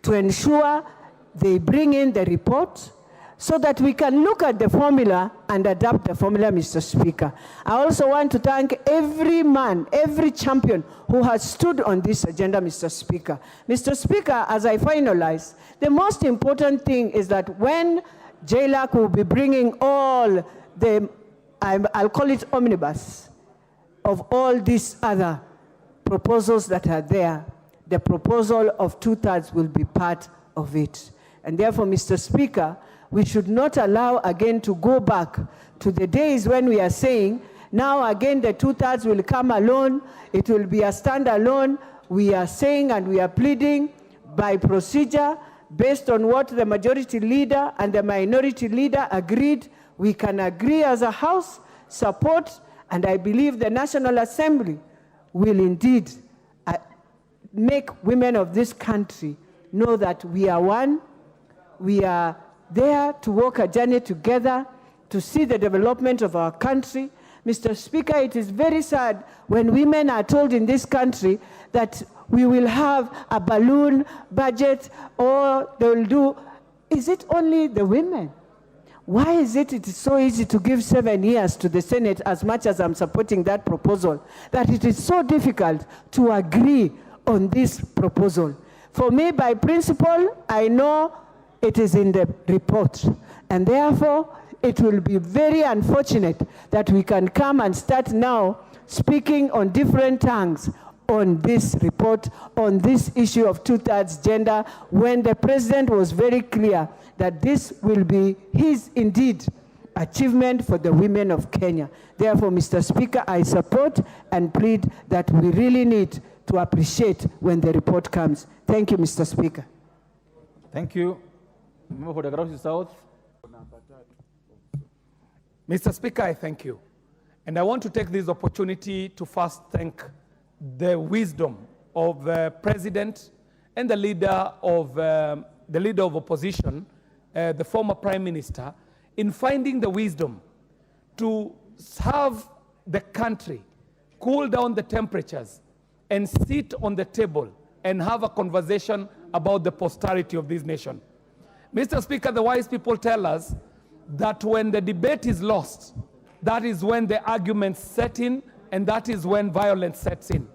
to ensure they bring in the report so that we can look at the formula and adapt the formula, Mr. Speaker. I also want to thank every man, every champion who has stood on this agenda, Mr. Speaker. Mr. Speaker, as I finalize, the most important thing is that when JLAC will be bringing all the, I'll call it omnibus, of all these other proposals that are there, the proposal of 2/3 will be part of it. And therefore, Mr. Speaker, we should not allow again to go back to the days when we are saying Now again, the 2/3 will come alone. It will be a standalone. We are saying and we are pleading by procedure, based on what the majority leader and the minority leader agreed. We can agree as a house, support, and I believe the National Assembly will indeed make women of this country know that we are one. We are there to walk a journey together to see the development of our country. Mr. Speaker, it is very sad when women are told in this country that we will have a balloon budget or they will do. Is it only the women? Why is it is so easy to give 7 years to the Senate, as much as I'm supporting that proposal, that it is so difficult to agree on this proposal? For me, by principle, I know it is in the report, and therefore it will be very unfortunate that we can come and start now speaking on different tongues on this report, on this issue of 2/3 gender, when the president was very clear that this will be his, indeed, achievement for the women of Kenya. Therefore, Mr. Speaker, I support and plead that we really need to appreciate when the report comes. Thank you, Mr. Speaker. Thank you. Member for the Gausi South. Mr. Speaker, I thank you. And I want to take this opportunity to first thank the wisdom of the President and the leader of opposition, the former Prime Minister, in finding the wisdom to have the country cool down the temperatures and sit on the table and have a conversation about the posterity of this nation. Mr. Speaker, the wise people tell us that when the debate is lost, that is when the arguments set in, and that is when violence sets in.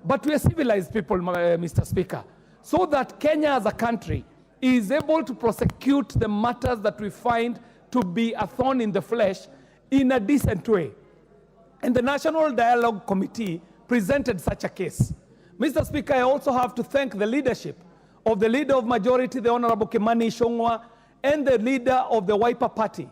But we are civilized people, Mr. Speaker, so that Kenya as a country is able to prosecute the matters that we find to be a thorn in the flesh in a decent way. And the National Dialogue Committee presented such a case. Mr. Speaker, I also have to thank the leadership of the Leader of Majority, the Honorable Kimani Ichung'wah, and the Leader of the Wiper Party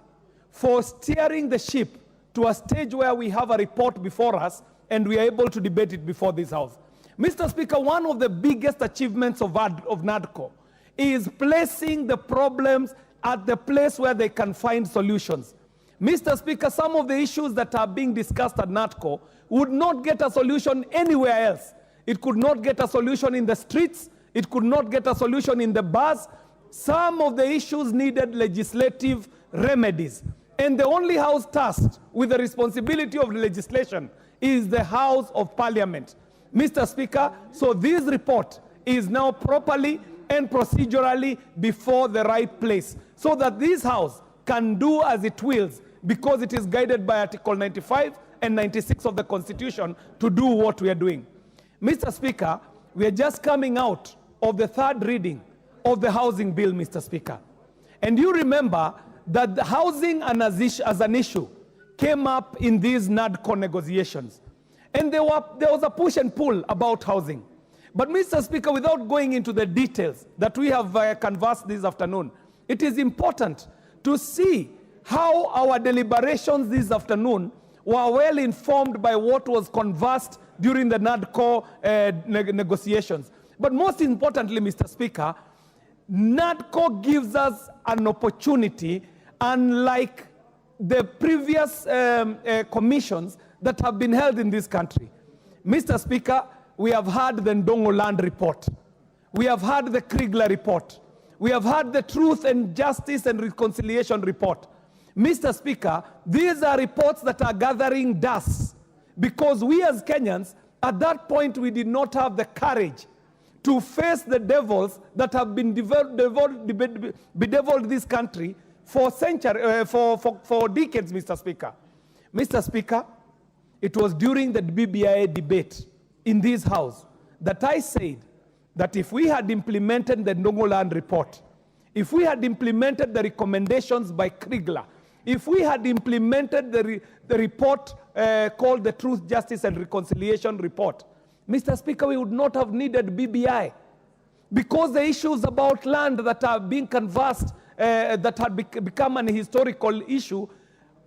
for steering the ship to a stage where we have a report before us and we are able to debate it before this House. Mr. Speaker, one of the biggest achievements of NADCO is placing the problems at the place where they can find solutions. Mr. Speaker, some of the issues that are being discussed at NADCO would not get a solution anywhere else. It could not get a solution in the streets. It could not get a solution in the bars. Some of the issues needed legislative remedies. And the only house tasked with the responsibility of legislation is the House of Parliament. Mr. Speaker, so this report is now properly and procedurally before the right place, so that this House can do as it wills, because it is guided by Article 95 and 96 of the Constitution to do what we are doing. Mr. Speaker, we are just coming out of the third reading of the housing bill, Mr. Speaker. And you remember that the housing as an issue came up in these NADCO negotiations. And there was a push and pull about housing. But Mr. Speaker, without going into the details that we have canvassed this afternoon, it is important to see how our deliberations this afternoon were well informed by what was conversed during the NADCO negotiations. But most importantly, Mr. Speaker, NADCO gives us an opportunity, unlike the previous commissions that have been held in this country. Mr. Speaker, we have had the Ndongo Land report. We have had the Kriegler report. We have had the Truth and Justice and Reconciliation report. Mr. Speaker, these are reports that are gathering dust, because we as Kenyans, at that point, we did not have the courage to face the devils that have been bedeviled this country for decades, Mr. Speaker. Mr. Speaker, it was during the BBI debate in this House that I said that if we had implemented the Ndongo Land report, if we had implemented the recommendations by Kriegler, if we had implemented the report called the Truth, Justice and Reconciliation report, Mr. Speaker, we would not have needed BBI, because the issues about land that are being canvassed, that had become an historical issue,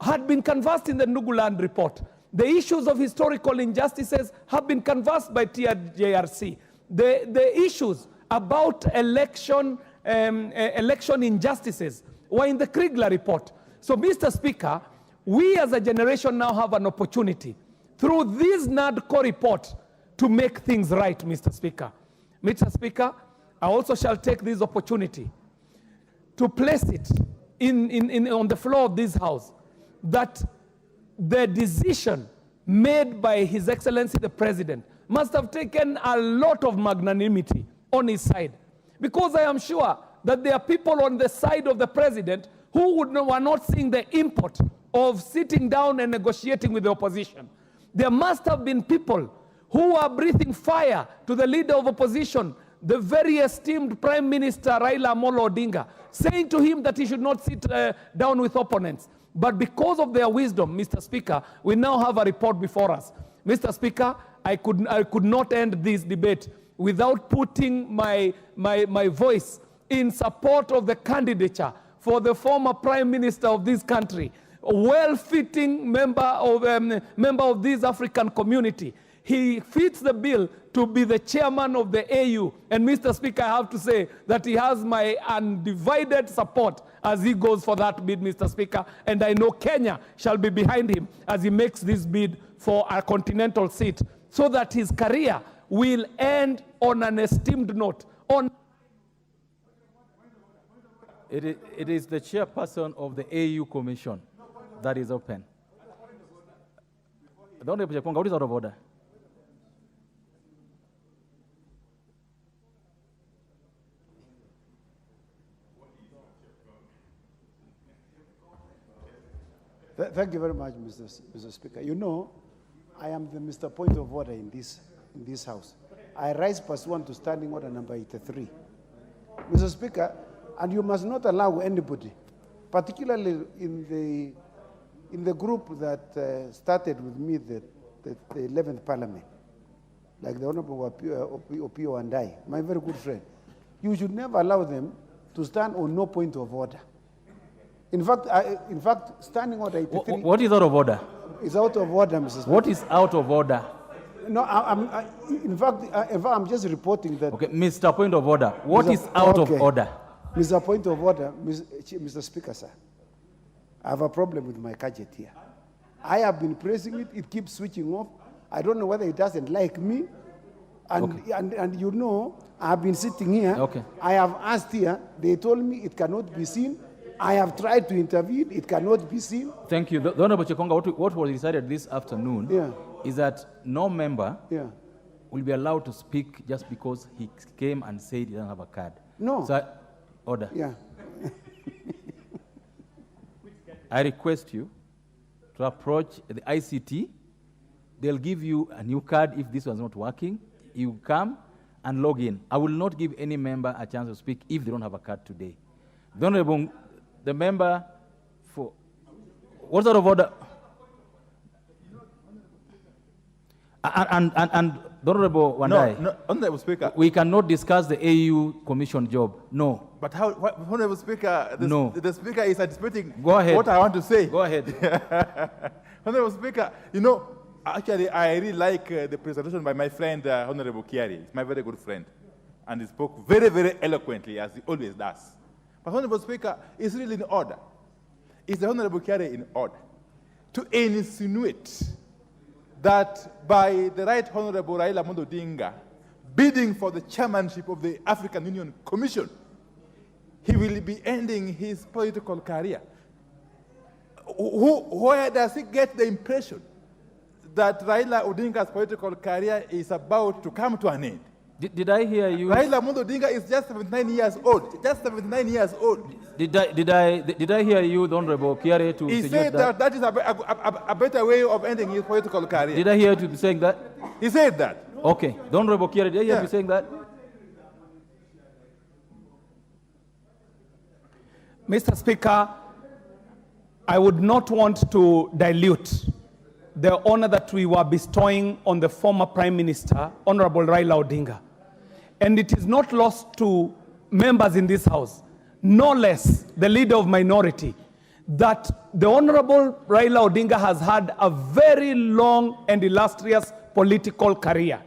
had been canvassed in the Ndongo Land report. The issues of historical injustices have been canvassed by TRJRC. The issues about election injustices were in the Kriegler report. So, Mr. Speaker, we as a generation now have an opportunity through this NADCO report to make things right, Mr. Speaker. Mr. Speaker, I also shall take this opportunity to place it on the floor of this House that the decision made by His Excellency the President must have taken a lot of magnanimity on his side. Because I am sure that there are people on the side of the President who were not seeing the import of sitting down and negotiating with the opposition. There must have been people who are breathing fire to the leader of opposition, the very esteemed Prime Minister Raila Amolo Odinga, saying to him that he should not sit down with opponents. But because of their wisdom, Mr. Speaker, we now have a report before us. Mr. Speaker, I could not end this debate without putting my voice in support of the candidature for the former Prime Minister of this country, a well-fitting member of this African community. He fits the bill to be the chairman of the AU. And Mr. Speaker, I have to say that he has my undivided support as he goes for that bid, Mr. Speaker. And I know Kenya shall be behind him as he makes this bid for a continental seat, so that his career will end on an esteemed note. It is the chairperson of the AU Commission that is open. The Honorable Chekonga, what is out of order? Thank you very much, Mr. Speaker. You know, I am the Mr. Point of Order in this House. I rise pursuant to Standing Order number 83. Mr. Speaker, and you must not allow anybody, particularly in the group that started with me the 11th Parliament, like the Honorable Opio and I, my very good friend, you should never allow them to stand on no point of order. In fact, Standing Order 83... What is out of order? It's out of order, Mr. Speaker. What is out of order? No, in fact, I'm just reporting that... Okay, Mr. Point of Order, what is out of order? Mr. Point of Order, Mr. Speaker, sir, I have a problem with my gadget here. I have been pressing it, it keeps switching off. I don't know whether it doesn't like me. And you know, I've been sitting here. Okay. I have asked here, they told me it cannot be seen. I have tried to intervene, it cannot be seen. Thank you. The Honorable Chekonga, what was decided this afternoon is that no member will be allowed to speak just because he came and said he doesn't have a card. No. So, order. Yeah. I request you to approach the ICT. They'll give you a new card if this was not working. You come and log in. I will not give any member a chance to speak if they don't have a card today. The Honorable, the member for... What's out of order? And the Honorable Wandai. No, Honorable Speaker. We cannot discuss the AU Commission job. No. But how, Honorable Speaker, the Speaker is anticipating what I want to say. Go ahead. Honorable Speaker, you know, actually, I really like the presentation by my friend, Honorable Kiari. He's my very good friend. And he spoke very, very eloquently, as he always does. But Honorable Speaker, is really in order. Is the Honorable Kiari in order to insinuate that by the Right Honorable Raila Amolo Odinga bidding for the chairmanship of the African Union Commission, he will be ending his political career? Where does he get the impression that Raila Odinga's political career is about to come to an end? Did I hear you? Raila Amolo Odinga is just 79 years old. Just 79 years old. Did I hear you, the Honorable Kiari, to he suggest said that is a better way of ending his political career. Did I hear you saying that? He said that. Okay. The Honorable Kiari, did I hear you saying that? Mr. Speaker, I would not want to dilute the honor that we were bestowing on the former Prime Minister, Honorable Raila Odinga. And it is not lost to members in this House, no less the leader of minority, that the Honorable Raila Odinga has had a very long and illustrious political career,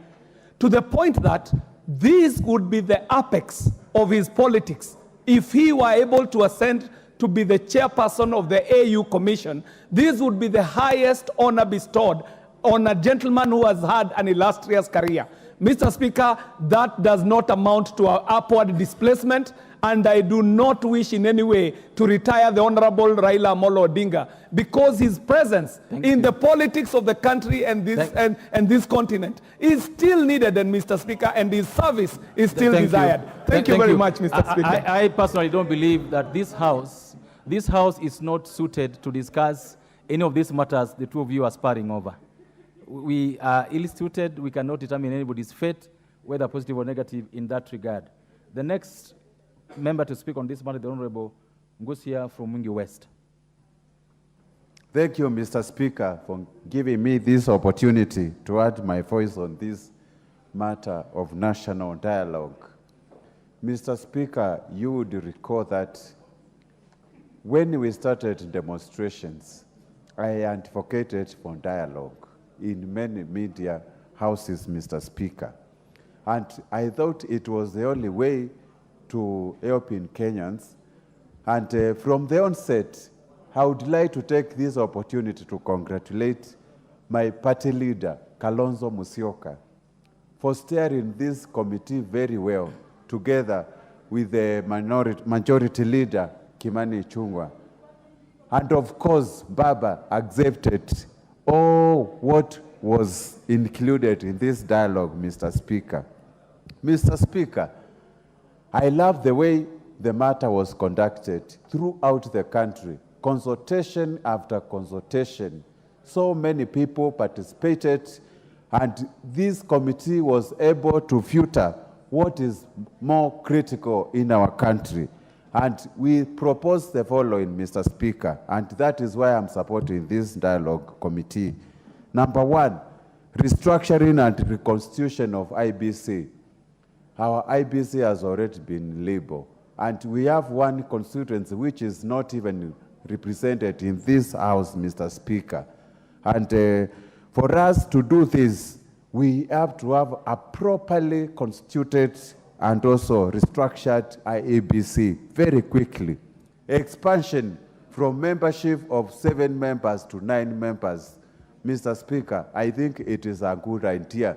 to the point that this would be the apex of his politics. If he were able to ascend to be the chairperson of the AU Commission, this would be the highest honor bestowed on a gentleman who has had an illustrious career. Mr. Speaker, that does not amount to an upward displacement, and I do not wish in any way to retire the Honorable Raila Amolo Odinga, because his presence in the politics of the country and this continent is still needed, and Mr. Speaker, and his service is still desired. Thank you very much, Mr. Speaker. I personally don't believe that this house is not suited to discuss any of these matters the two of you are sparring over. We are ill-suited. We cannot determine anybody's fate, whether positive or negative, in that regard. The next member to speak on this matter, the Honorable Ngusia from Mwingi West. Thank you, Mr. Speaker, for giving me this opportunity to add my voice on this matter of national dialogue. Mr. Speaker, you would recall that when we started demonstrations, I advocated for dialogue in many media houses, Mr. Speaker. And I thought it was the only way to help in Kenyans. And from the onset, I would like to take this opportunity to congratulate my party leader, Kalonzo Musyoka, for steering this committee very well, together with the majority leader, Kimani Ichung'wah. And of course, Baba accepted all what was included in this dialogue, Mr. Speaker. Mr. Speaker, I love the way the matter was conducted throughout the country, consultation after consultation. So many people participated, and this committee was able to filter what is more critical in our country. And we propose the following, Mr. Speaker, and that is why I'm supporting this dialogue committee. Number one, restructuring and reconstitution of IBC. Our IBC has already been labeled, and we have one constituency which is not even represented in this house, Mr. Speaker. And for us to do this, we have to have a properly constituted and also restructured IEBC very quickly. Expansion from membership of 7 members to 9 members. Mr. Speaker, I think it is a good idea.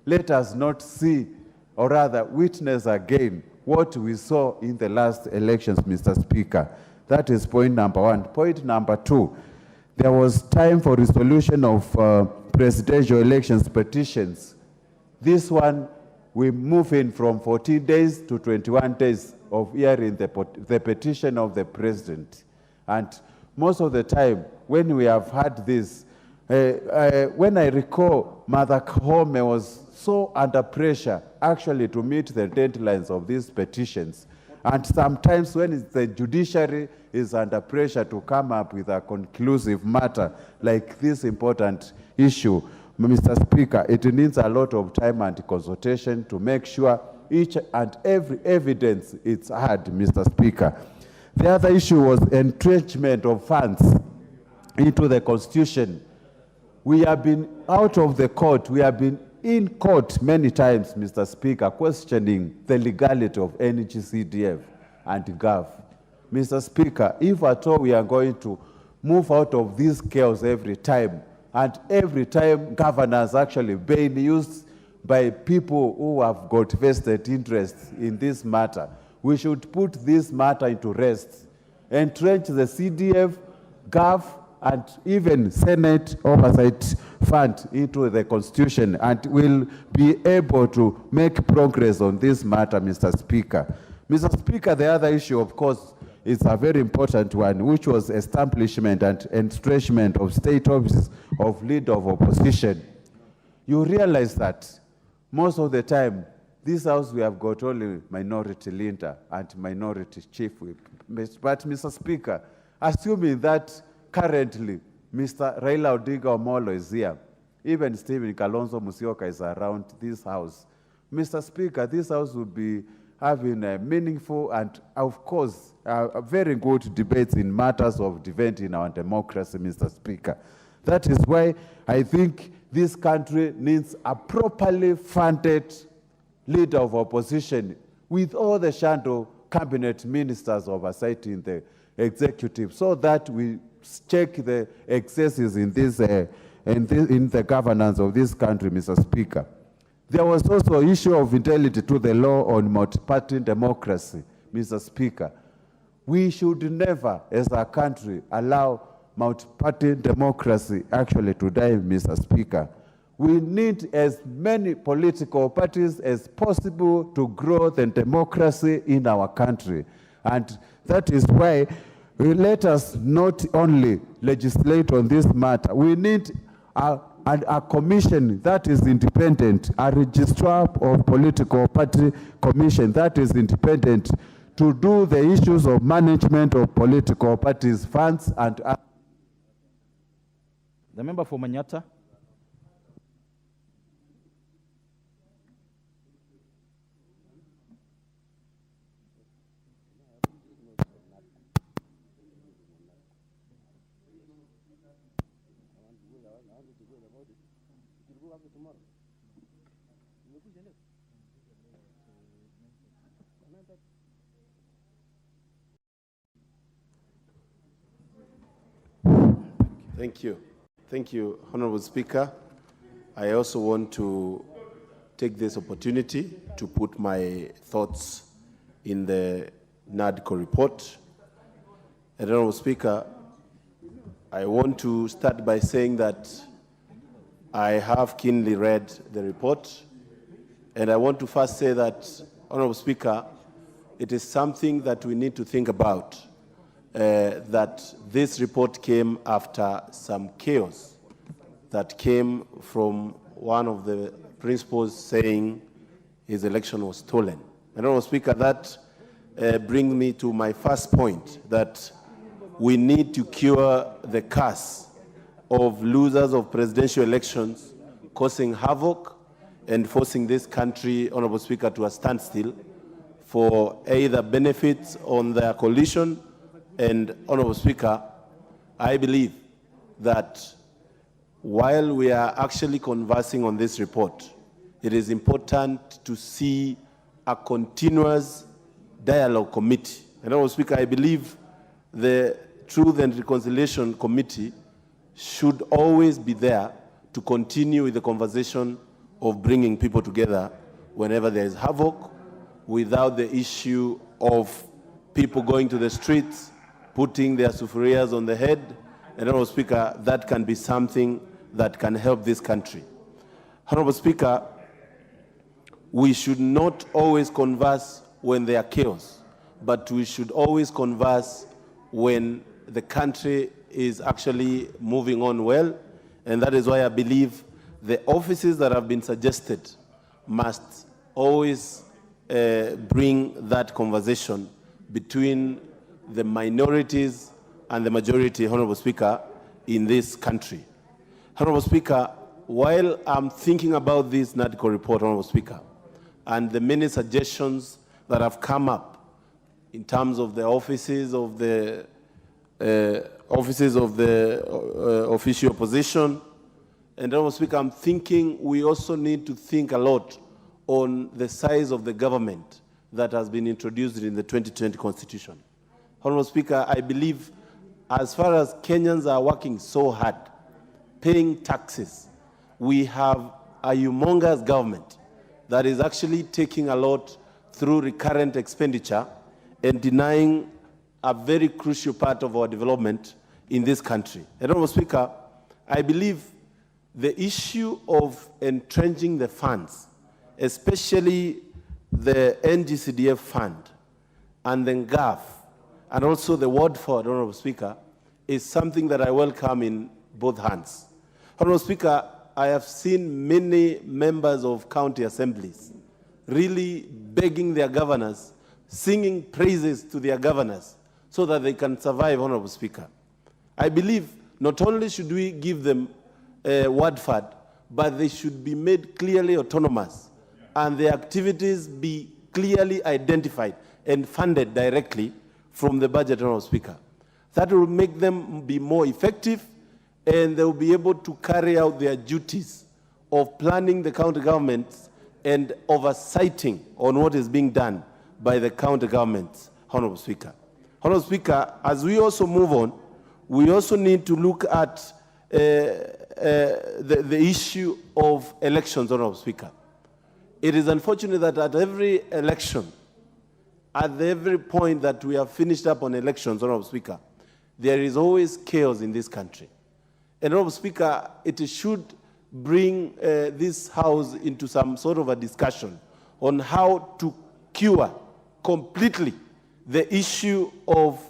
Let us not see, or rather witness again, what we saw in the last elections, Mr. Speaker. That is point number one. Point number two, there was time for resolution of presidential elections petitions. This one, we move in from 14 days to 21 days of hearing the petition of the president. And most of the time, when we have had this, when I recall, Mother Koome was so under pressure, actually, to meet the deadlines of these petitions. And sometimes when the judiciary is under pressure to come up with a conclusive matter like this important issue, Mr. Speaker, it needs a lot of time and consultation to make sure each and every evidence is heard, Mr. Speaker. The other issue was entrenchment of funds into the Constitution. We have been out of the court. We have been in court many times, Mr. Speaker, questioning the legality of NGCDF and GAF. Mr. Speaker, if at all we are going to move out of this chaos every time, and every time governors actually being used by people who have got vested interest in this matter, we should put this matter into rest, entrench the CDF, GAF, and even Senate Oversight Fund into the Constitution, and will be able to make progress on this matter, Mr. Speaker. Mr. Speaker, the other issue, of course, is a very important one, which was establishment and entrenchment of state offices of leader of opposition. You realize that most of the time, this house we have got only minority leader and minority chief whip. But Mr. Speaker, assuming that currently Mr. Raila Odinga Omolo is here, even Stephen Kalonzo Musyoka is around this house, Mr. Speaker, this house would be having meaningful and, of course, very good debates in matters of debate in our democracy, Mr. Speaker. That is why I think this country needs a properly funded leader of opposition with all the shadow cabinet ministers oversight in the executive, so that we check the excesses in this in the governance of this country, Mr. Speaker. There was also an issue of fidelity to the law on multi-party democracy, Mr. Speaker. We should never, as a country, allow multi-party democracy actually to die, Mr. Speaker. We need as many political parties as possible to grow the democracy in our country. And that is why let us not only legislate on this matter, we need a commission that is independent, a registrar of political party commission that is independent to do the issues of management of political parties, funds, and... The member for Manyata. Thank you. Thank you, Honorable Speaker. I also want to take this opportunity to put my thoughts in the NADCO report. And Honorable Speaker, I want to start by saying that I have keenly read the report, and I want to first say that, Honorable Speaker, it is something that we need to think about, that this report came after some chaos that came from one of the principals saying his election was stolen. And Honorable Speaker, that brings me to my first point, that we need to cure the curse of losers of presidential elections causing havoc and forcing this country, Honorable Speaker, to a standstill for either benefits on their coalition. And Honorable Speaker, I believe that while we are actually conversing on this report, it is important to see a continuous dialogue committee. And Honorable Speaker, I believe the Truth and Reconciliation Committee should always be there to continue with the conversation of bringing people together whenever there is havoc, without the issue of people going to the streets, putting their sufurias on the head. And Honorable Speaker, that can be something that can help this country. Honorable Speaker, we should not always converse when there are chaos, but we should always converse when the country is actually moving on well. And that is why I believe the offices that have been suggested must always bring that conversation between the minorities and the majority, Honorable Speaker, in this country. Honorable Speaker, while I'm thinking about this NADCO report, Honorable Speaker, and the many suggestions that have come up in terms of the offices of the official opposition, and Honorable Speaker, I'm thinking we also need to think a lot on the size of the government that has been introduced in the 2020 Constitution. Honorable Speaker, I believe as far as Kenyans are working so hard, paying taxes, we have a humongous government that is actually taking a lot through recurrent expenditure and denying a very crucial part of our development in this country. And Honorable Speaker, I believe the issue of entrenching the funds, especially the NGCDF fund and the GAF, and also the word for it, Honorable Speaker, is something that I welcome in both hands. Honorable Speaker, I have seen many members of county assemblies really begging their governors, singing praises to their governors so that they can survive, Honorable Speaker. I believe not only should we give them a word for it, but they should be made clearly autonomous and their activities be clearly identified and funded directly from the budget, Honorable Speaker. That will make them be more effective, and they will be able to carry out their duties of planning the county governments and oversighting on what is being done by the county governments, Honorable Speaker. Honorable Speaker, as we also move on, we also need to look at the issue of elections, Honorable Speaker. It is unfortunate that at every election, at every point that we have finished up on elections, Honorable Speaker, there is always chaos in this country. And Honorable Speaker, it should bring this House into some sort of a discussion on how to cure completely the issue of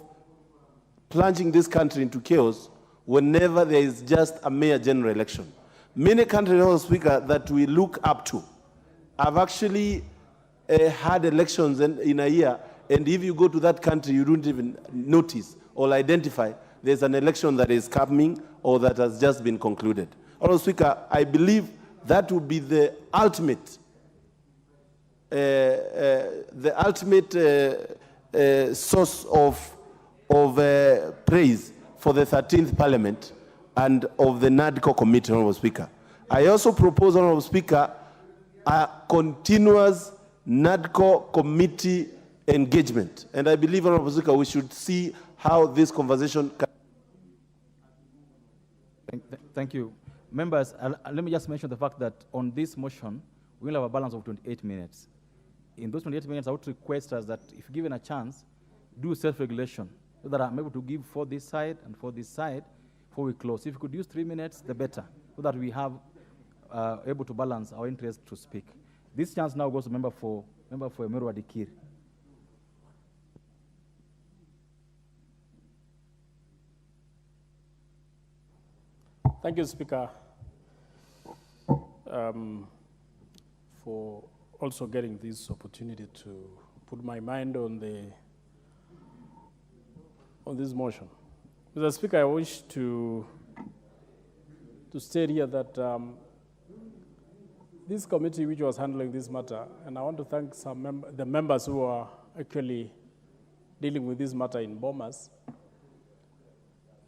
plunging this country into chaos whenever there is just a mayor general election. Many countries, Honorable Speaker, that we look up to have actually had elections in a year, and if you go to that country, you don't even notice or identify there's an election that is coming or that has just been concluded. Honorable Speaker, I believe that would be the ultimate source of praise for the 13th Parliament and of the NADCO Committee, Honorable Speaker. I also propose, Honorable Speaker, a continuous NADCO Committee engagement. And I believe, Honorable Speaker, we should see how this conversation can... Thank you. Members, let me just mention the fact that on this motion, we will have a balance of 28 minutes. In those 28 minutes, I would request us that, if given a chance, do self-regulation, so that I'm able to give for this side and for this side before we close. If you could use 3 minutes, the better, so that we have able to balance our interest to speak. This chance now goes to member for Emeru Adikir. Thank you, Speaker, for also getting this opportunity to put my mind on this motion. Mr. Speaker, I wish to state here that this committee which was handling this matter, and I want to thank the members who are actually dealing with this matter in Bomas,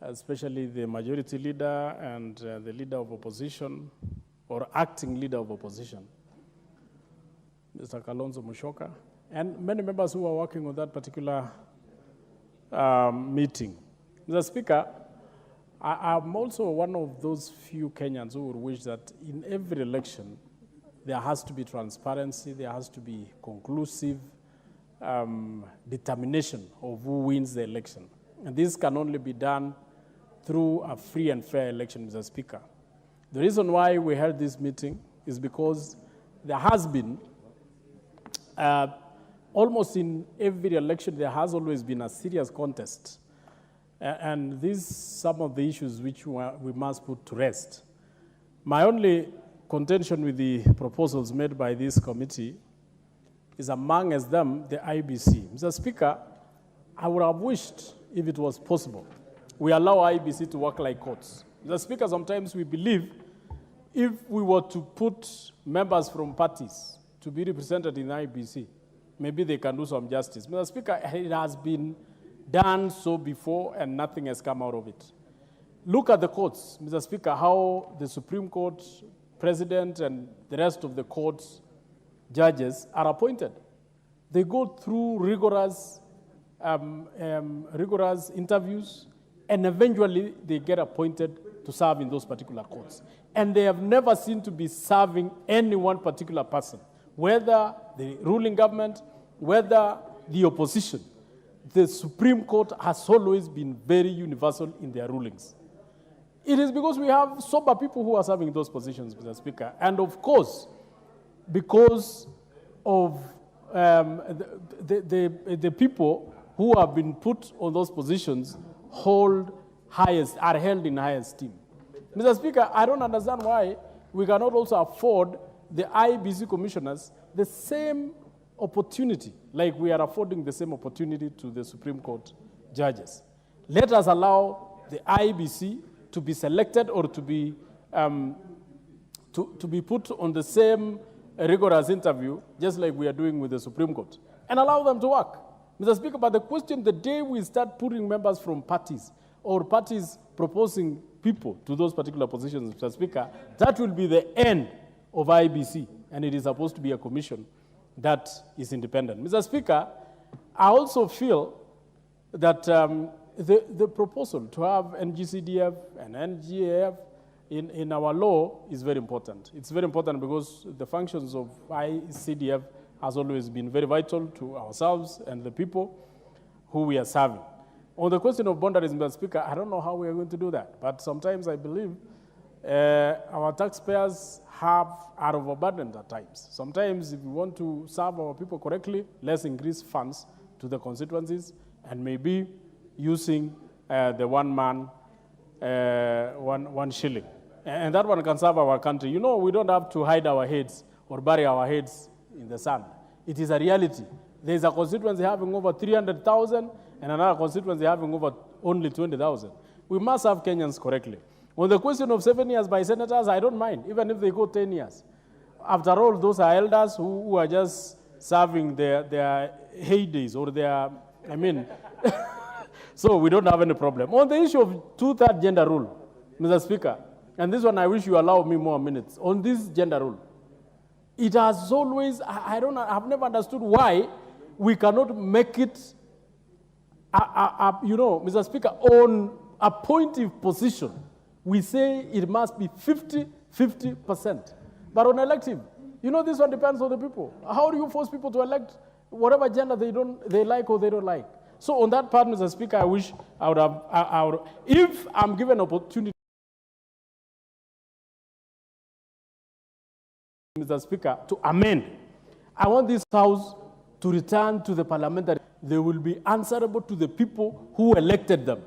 especially the majority leader and the leader of opposition, or acting leader of opposition, Mr. Kalonzo Musyoka, and many members who are working on that particular meeting. Mr. Speaker, I'm also one of those few Kenyans who would wish that in every election, there has to be transparency, there has to be conclusive determination of who wins the election. And this can only be done through a free and fair election, Mr. Speaker. The reason why we held this meeting is because there has been, almost in every election, there has always been a serious contest. And these some of the issues which we must put to rest. My only contention with the proposals made by this committee is amongst them the IBC. Mr. Speaker, I would have wished, if it was possible, we allow IBC to work like courts. Mr. Speaker, sometimes we believe if we were to put members from parties to be represented in IBC, maybe they can do some justice. Mr. Speaker, it has been done so before and nothing has come out of it. Look at the courts, Mr. Speaker, how the Supreme Court president and the rest of the court's judges are appointed. They go through rigorous interviews, and eventually they get appointed to serve in those particular courts. And they have never seemed to be serving any one particular person, whether the ruling government, whether the opposition. The Supreme Court has always been very universal in their rulings. It is because we have sober people who are serving those positions, Mr. Speaker. And of course, because of the people who have been put on those positions are held in high esteem. Mr. Speaker, I don't understand why we cannot also afford the IBC commissioners the same opportunity, like we are affording the same opportunity to the Supreme Court judges. Let us allow the IBC to be selected or to be put on the same a rigorous interview, just like we are doing with the Supreme Court, and allow them to work. Mr. Speaker, but the question, the day we start putting members from parties or parties proposing people to those particular positions, Mr. Speaker, that will be the end of IBC, and it is supposed to be a commission that is independent. Mr. Speaker, I also feel that the proposal to have NGCDF and NGAF in our law is very important. It's very important because the functions of ICDF has always been very vital to ourselves and the people who we are serving. On the question of boundaries, Mr. Speaker, I don't know how we are going to do that, but sometimes I believe our taxpayers are overburdened at times. Sometimes if we want to serve our people correctly, let's increase funds to the constituencies and maybe using the one man, one shilling. And that one can serve our country. You know, we don't have to hide our heads or bury our heads in the sand. It is a reality. There is a constituency having over 300,000 and another constituency having over only 20,000. We must have Kenyans correctly. On the question of 7 years by senators, I don't mind, even if they go 10 years. After all, those are elders who are just serving their heydays or their, so we don't have any problem. On the issue of two-third gender rule, Mr. Speaker, and this one I wish you allow me more minutes, on this gender rule, it has always, I've never understood why we cannot make it, Mr. Speaker, on appointive position, we say it must be 50%. But on elective, this one depends on the people. How do you force people to elect whatever gender they like or they don't like? So on that part, Mr. Speaker, I wish I would have, if I'm given an opportunity, Mr. Speaker, to amend, I want this House to return to the parliamentary. They will be answerable to the people who elected them.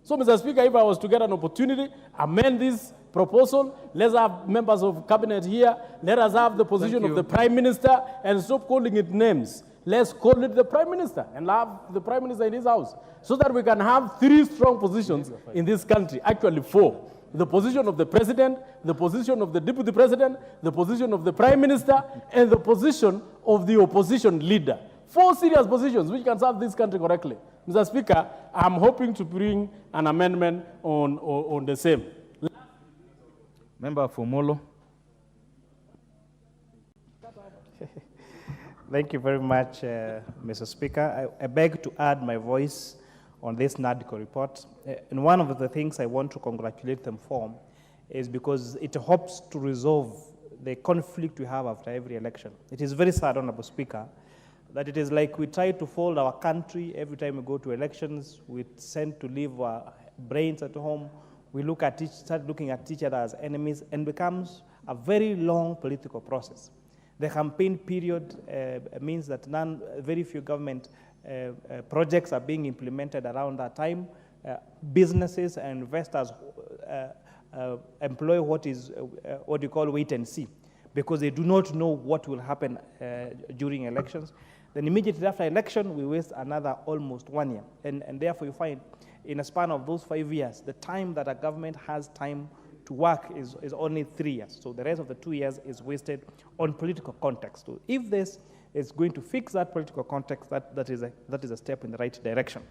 So, Mr. Speaker, if I was to get an opportunity, amend this proposal, let's have members of cabinet here, let us have the position of the Prime Minister, and stop calling it names. Let's call it the Prime Minister and have the Prime Minister in his house, so that we can have 3 strong positions in this country, actually 4. The position of the President, the position of the Deputy President, the position of the Prime Minister, and the position of the opposition leader. 4 serious positions which can serve this country correctly. Mr. Speaker, I'm hoping to bring an amendment on the same. Member for Molo. Thank you very much, Mr. Speaker. I beg to add my voice on this NADCO report. And one of the things I want to congratulate them for is because it helps to resolve the conflict we have after every election. It is very sad, Honorable Speaker, that it is like we try to fold our country every time we go to elections. We tend to leave our brains at home. We start looking at each other as enemies, and becomes a very long political process. The campaign period means that very few government projects are being implemented around that time. Businesses and investors employ what you call wait and see, because they do not know what will happen during elections. Then immediately after election, we waste another almost 1 year. And therefore you find in a span of those 5 years, the time that a government has time to work is only 3 years. So the rest of the 2 years is wasted on political context. So if this is going to fix that political context, that is a step in the right direction.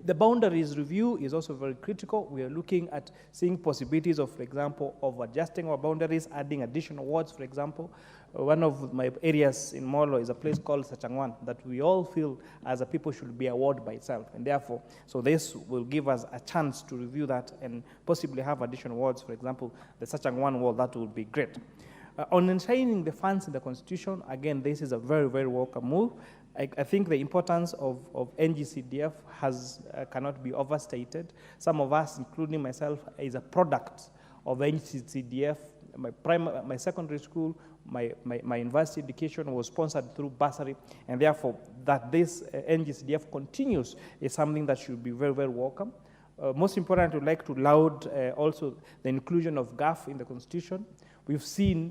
The boundaries review is also very critical. We are looking at seeing possibilities of, for example, of adjusting our boundaries, adding additional wards, for example. One of my areas in Molo is a place called Sachangwan that we all feel as a people should be a ward by itself. And therefore, so this will give us a chance to review that and possibly have additional wards. For example, the Sachangwan ward, that would be great. On enshrining the funds in the Constitution, again, this is a very, very welcome move. I think the importance of NGCDF cannot be overstated. Some of us, including myself, is a product of NGCDF. My secondary school, my university education was sponsored through bursary, and therefore that this NGCDF continues is something that should be very, very welcome. Most important, I would like to laud also the inclusion of GAF in the Constitution. We've seen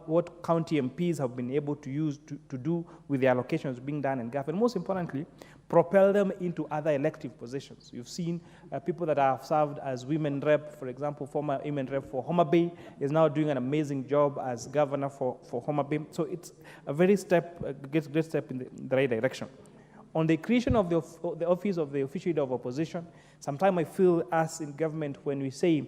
what county MPs have been able to use to do with the allocations being done in GAF, and most importantly, propel them into other elective positions. You've seen people that have served as women rep, for example, former women rep for Homa Bay is now doing an amazing job as governor for Homa Bay. So it's a very great step in the right direction. On the creation of the office of the official leader of opposition, sometimes I feel us in government when we say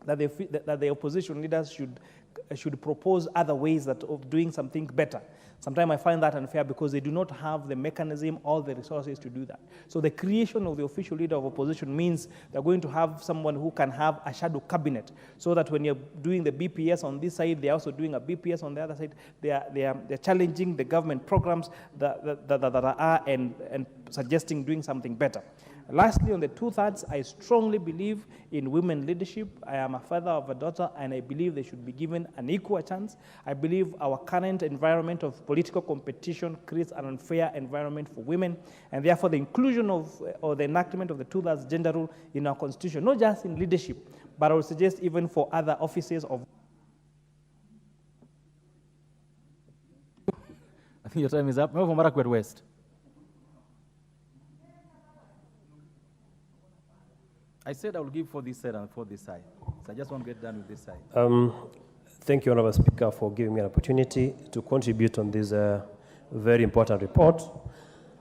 that the opposition leaders should propose other ways of doing something better. Sometimes I find that unfair because they do not have the mechanism or the resources to do that. So the creation of the official leader of opposition means they're going to have someone who can have a shadow cabinet, so that when you're doing the BPS on this side, they're also doing a BPS on the other side. They're challenging the government programs that are and suggesting doing something better. Lastly, on the 2/3, I strongly believe in women leadership. I am a father of a daughter, and I believe they should be given an equal chance. I believe our current environment of political competition creates an unfair environment for women, and therefore the inclusion or the enactment of the 2/3 gender rule in our constitution, not just in leadership, but I would suggest even for other offices of. I think your time is up. Member for Marakwet West. I said I will give for this side and for this side. So I just want to get done with this side. Thank you, Honourable Speaker, for giving me an opportunity to contribute on this very important report.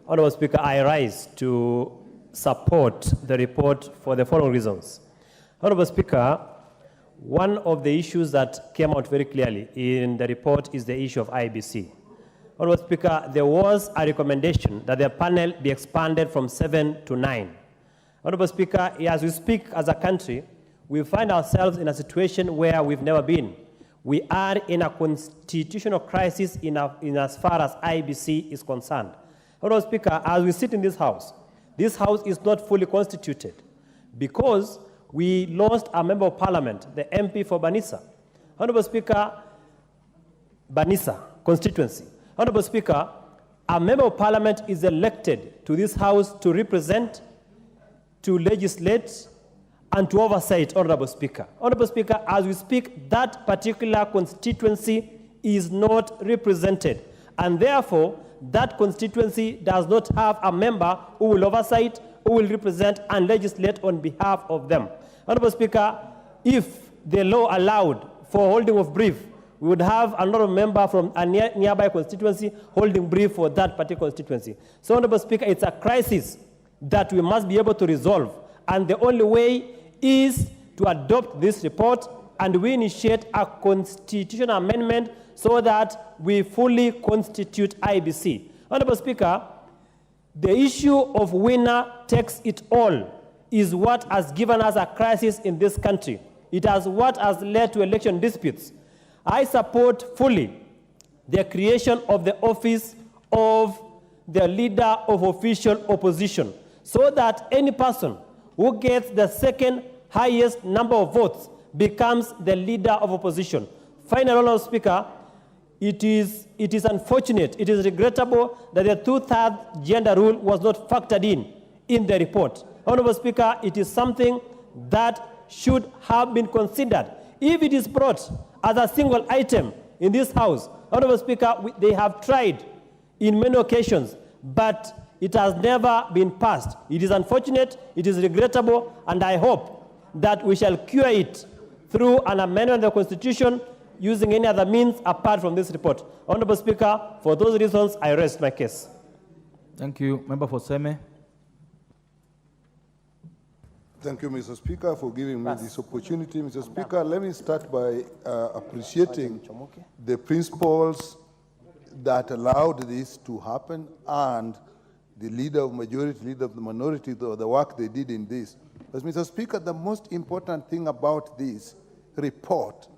Honourable Speaker, I rise to support the report for the following reasons. Honourable Speaker, one of the issues that came out very clearly in the report is the issue of IBC. Honourable Speaker, there was a recommendation that the panel be expanded from 7 to 9. Honourable Speaker, as we speak as a country, we find ourselves in a situation where we've never been. We are in a constitutional crisis in as far as IBC is concerned. Honourable Speaker, as we sit in this house is not fully constituted because we lost a member of parliament, the MP for Banisa. Honourable Speaker, Banisa constituency. Honourable Speaker, a member of parliament is elected to this house to represent, to legislate, and to oversight, Honourable Speaker. Honourable Speaker, as we speak, that particular constituency is not represented, and therefore, that constituency does not have a member who will oversight, who will represent and legislate on behalf of them. Honourable Speaker, if the law allowed for holding of brief, we would have another member from a nearby constituency holding brief for that particular constituency. So, Honourable Speaker, it's a crisis that we must be able to resolve. And the only way is to adopt this report and we initiate a constitutional amendment so that we fully constitute IBC. Honourable Speaker, the issue of winner takes it all is what has given us a crisis in this country. It is what has led to election disputes. I support fully the creation of the office of the leader of official opposition, so that any person who gets the second highest number of votes becomes the leader of opposition. Finally, Honourable Speaker, it is unfortunate, it is regrettable that the 2/3 gender rule was not factored in the report. Honourable Speaker, it is something that should have been considered. If it is brought as a single item in this House, Honourable Speaker, they have tried in many occasions, but it has never been passed. It is unfortunate, it is regrettable, and I hope that we shall cure it through an amendment of the Constitution using any other means apart from this report. Honourable Speaker, for those reasons, I rest my case. Thank you. Member for Seme. Thank you, Mr. Speaker, for giving me this opportunity. Mr. Speaker, let me start by appreciating the principles that allowed this to happen and the leader of majority, leader of the minority, the work they did in this. But Mr. Speaker, the most important thing about this report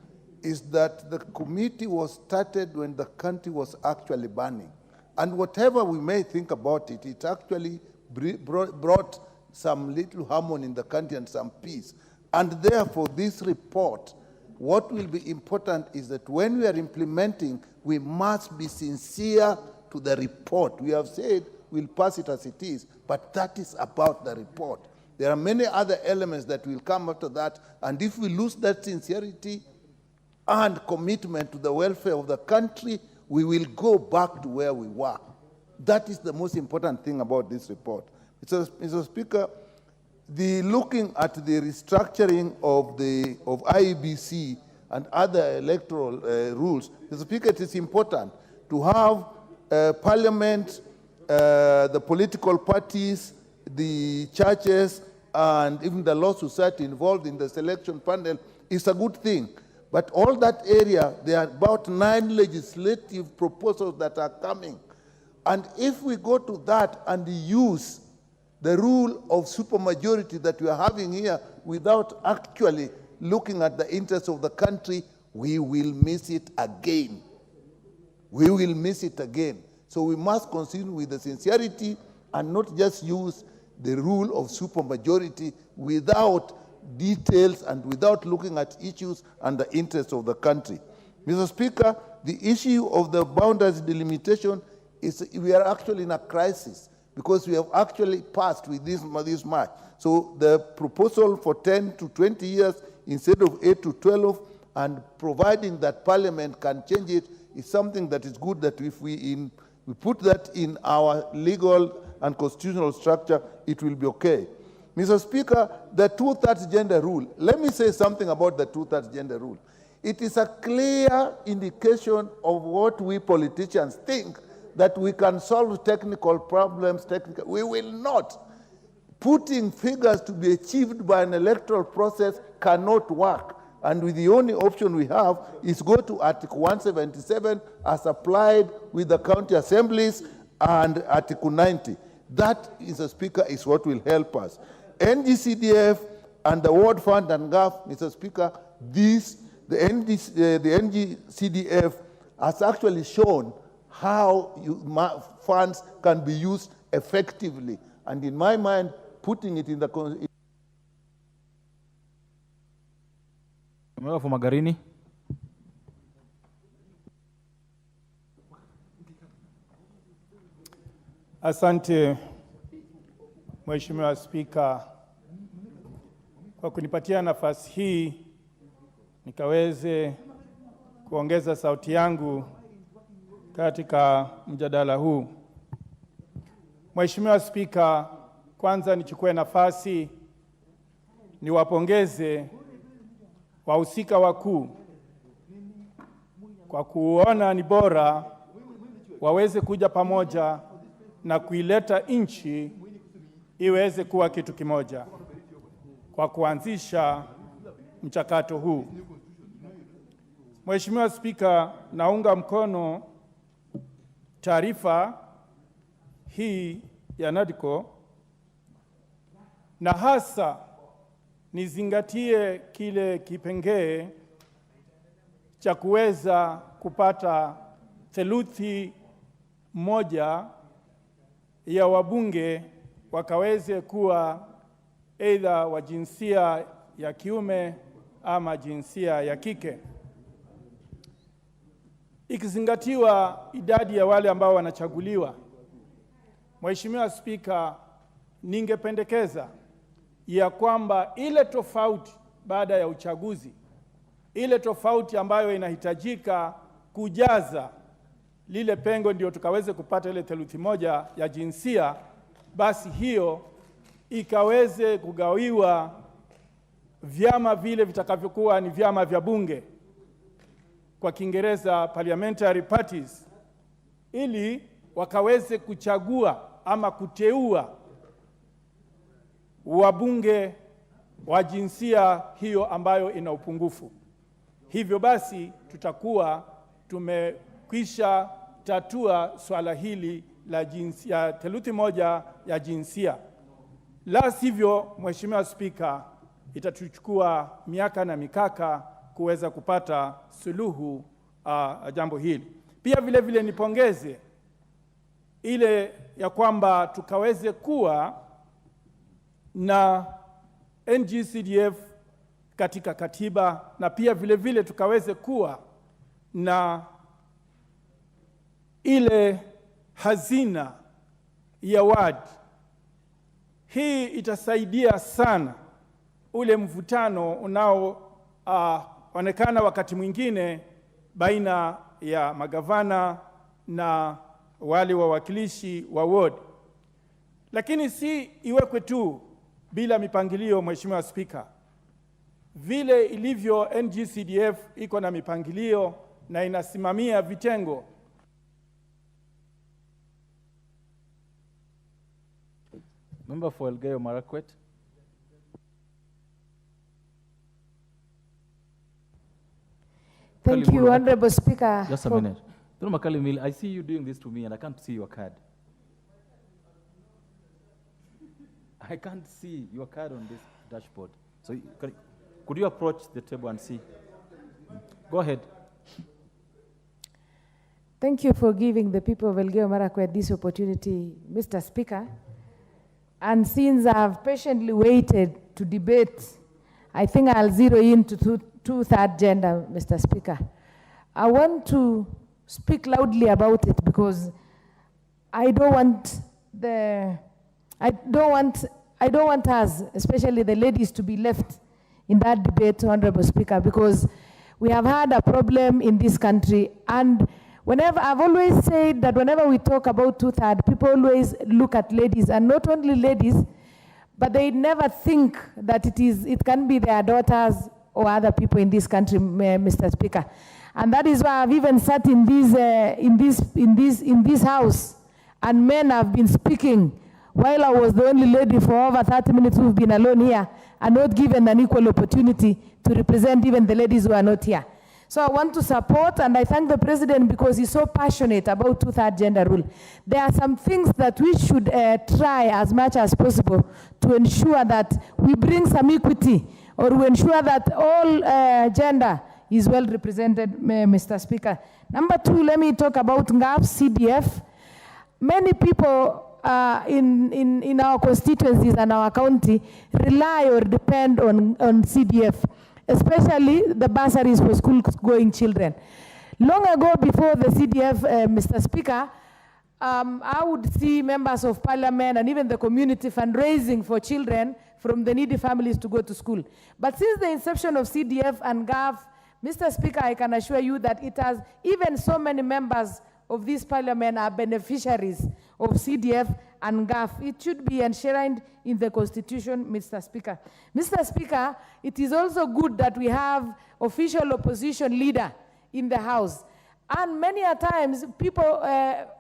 is that the committee was started when the country was actually burning. And whatever we may think about it, it actually brought some little harmony in the country and some peace. And therefore, this report, what will be important is that when we are implementing, we must be sincere to the report. We have said we'll pass it as it is, but that is about the report. There are many other elements that will come after that, and if we lose that sincerity, and commitment to the welfare of the country, we will go back to where we were. That is the most important thing about this report. Mr. Speaker, looking at the restructuring of IEBC and other electoral rules, Mr. Speaker, it is important to have Parliament, the political parties, the churches, and even the law society involved in the selection panel is a good thing. But all that area, there are about 9 legislative proposals that are coming. And if we go to that and use the rule of supermajority that we are having here without actually looking at the interests of the country, we will miss it again. We will miss it again. So we must continue with the sincerity and not just use the rule of supermajority without details and without looking at issues and the interests of the country. Mr. Speaker, the issue of the boundaries delimitation is we are actually in a crisis because we have actually passed with this March. So the proposal for 10 to 20 years instead of 8 to 12 and providing that Parliament can change it is something that is good, that if we put that in our legal and constitutional structure, it will be okay. Mr. Speaker, the 2/3 gender rule, let me say something about the 2/3 gender rule. It is a clear indication of what we politicians think, that we can solve technical problems. We will not. Putting figures to be achieved by an electoral process cannot work. And with the only option we have is go to Article 177 as applied with the county assemblies and Article 90. That, Mr. Speaker, is what will help us. NGCDF and the World Fund and GAF, Mr. Speaker, the NGCDF has actually shown how funds can be used effectively. And in my mind, putting it in the... For Magarini. Asante Mheshimiwa Spika kwa kunipatia nafasi hii nikaweze kuongeza sauti yangu katika mjadala huu. Mheshimiwa Spika, kwanza nichukue nafasi niwapongeze wahusika wakuu kwa kuona ni bora waweze kuja pamoja na kuileta nchi iweze kuwa kitu kimoja kwa kuanzisha mchakato huu. Mheshimiwa Spika, naunga mkono taarifa hii ya NADCO na hasa nizingatie kile kipengee cha kuweza kupata theluthi moja ya wabunge wakaweze kuwa aidha wa jinsia ya kiume ama jinsia ya kike. Ikizingatiwa idadi ya wale ambao wanachaguliwa, Mheshimiwa Spika, ningependekeza ya kwamba ile tofauti baada ya uchaguzi, ile tofauti ambayo inahitajika kujaza lile pengo ndio tukaweze kupata ile theluthi moja ya jinsia, basi hiyo ikaweze kugawiwa vyama vile vitakavyokuwa ni vyama vya bunge, kwa Kiingereza parliamentary parties, ili wakaweze kuchagua ama kuteua wabunge wa jinsia hiyo ambayo ina upungufu. Hivyo basi tutakuwa tumekwisha tatua swala hili la jinsia, theluthi moja ya jinsia. La sivyo, Mheshimiwa Spika, itatuchukua miaka na mikaka kuweza kupata suluhu jambo hili. Pia vile vile nipongeze ile ya kwamba tukaweze kuwa na NGCDF katika katiba, na pia vile vile tukaweze kuwa na ile hazina ya wadi. Hii itasaidia sana ule mvutano inaonekana wakati mwingine baina ya magavana na wale wawakilishi wa ward. Lakini si iwekwe tu bila mipangilio, Mheshimiwa Spika. Vile ilivyo NGCDF iko na mipangilio na inasimamia vitengo. Member for Elgeyo Marakwet. Thank you, Honorable Speaker. Just a minute. Makali, I see you doing this to me and I can't see your card. I can't see your card on this dashboard. So could you approach the table and see? Go ahead. Thank you for giving the people of Elgeyo Marakwet this opportunity, Mr. Speaker. And since I've patiently waited to debate, I think I'll zero in to two-third gender, Mr. Speaker. I want to speak loudly about it because I don't want us, especially the ladies, to be left in that debate, Honorable Speaker, because we have had a problem in this country. And I've always said that whenever we talk about two-third, people always look at ladies, and not only ladies, but they never think that it can be their daughters or other people in this country, Mr. Speaker. And that is why I've even sat in this house, and men have been speaking while I was the only lady for over 30 minutes who've been alone here and not given an equal opportunity to represent even the ladies who are not here. So I want to support, and I thank the President because he's so passionate about two-third gender rule. There are some things that we should try as much as possible to ensure that we bring some equity, or we ensure that all gender is well represented, Mr. Speaker. Number two, let me talk about NGAF, CDF. Many people in our constituencies and our county rely or depend on CDF, especially the bursaries for school-going children. Long ago, before the CDF, Mr. Speaker, I would see members of parliament and even the community fundraising for children from the needy families to go to school. But since the inception of CDF and GAF, Mr. Speaker, I can assure you that it has, even so many members of this parliament are beneficiaries of CDF and GAF. It should be enshrined in the Constitution, Mr. Speaker. Mr. Speaker, it is also good that we have official opposition leader in the House. And many a times, people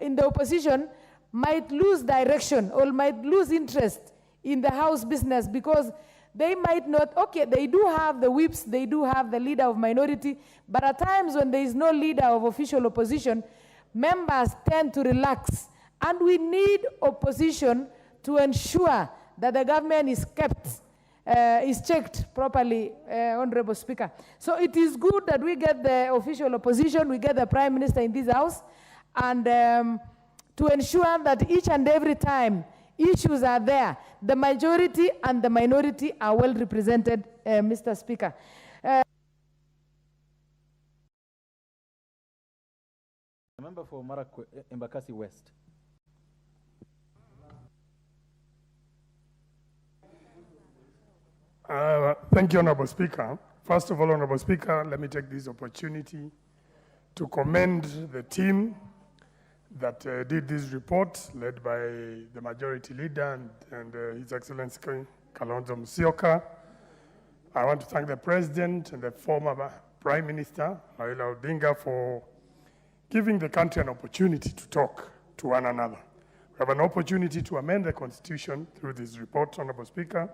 in the opposition might lose direction or might lose interest in the House business because they might not, okay, they do have the whips, they do have the leader of minority, but at times when there is no leader of official opposition, members tend to relax. And we need opposition to ensure that the government is kept, is checked properly, Honorable Speaker. So it is good that we get the official opposition, we get the Prime Minister in this House, and to ensure that each and every time issues are there, the majority and the minority are well represented, Mr. Speaker. Member for Embakasi West. Thank you, Honorable Speaker. First of all, Honorable Speaker, let me take this opportunity to commend the team that did this report, led by the majority leader and His Excellency Kalonzo Musyoka. I want to thank the President and the former Prime Minister, Raila Odinga, for giving the country an opportunity to talk to one another. We have an opportunity to amend the Constitution through this report, Honorable Speaker.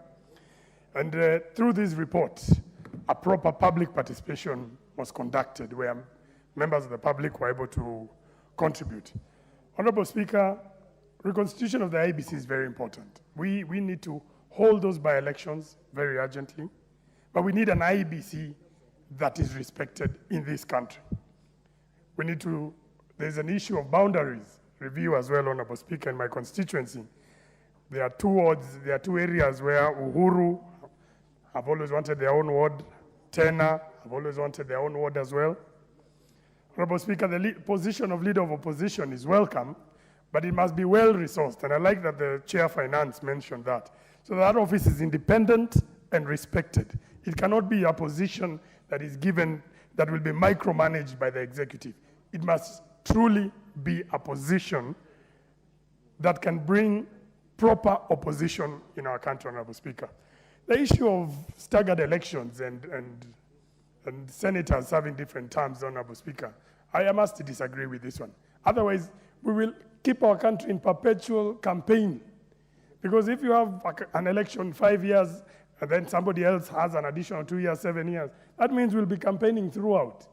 And through this report, a proper public participation was conducted where members of the public were able to contribute. Honorable Speaker, reconstitution of the IEBC is very important. We need to hold those by-elections very urgently, but we need an IEBC that is respected in this country. We need to, there's an issue of boundaries review as well, Honorable Speaker, in my constituency. There are two wards, there are two areas where Uhuru have always wanted their own ward, Tena have always wanted their own ward as well. Honorable Speaker, the position of leader of opposition is welcome, but it must be well-resourced, and I like that the Chair of Finance mentioned that. So that office is independent and respected. It cannot be a position that is given, that will be micromanaged by the executive. It must truly be a position that can bring proper opposition in our country, Honorable Speaker. The issue of staggered elections and senators having different terms, Honorable Speaker, I must disagree with this one. Otherwise, we will keep our country in perpetual campaign. Because if you have an election 5 years, and then somebody else has an additional 2 years, 7 years, that means we'll be campaigning throughout.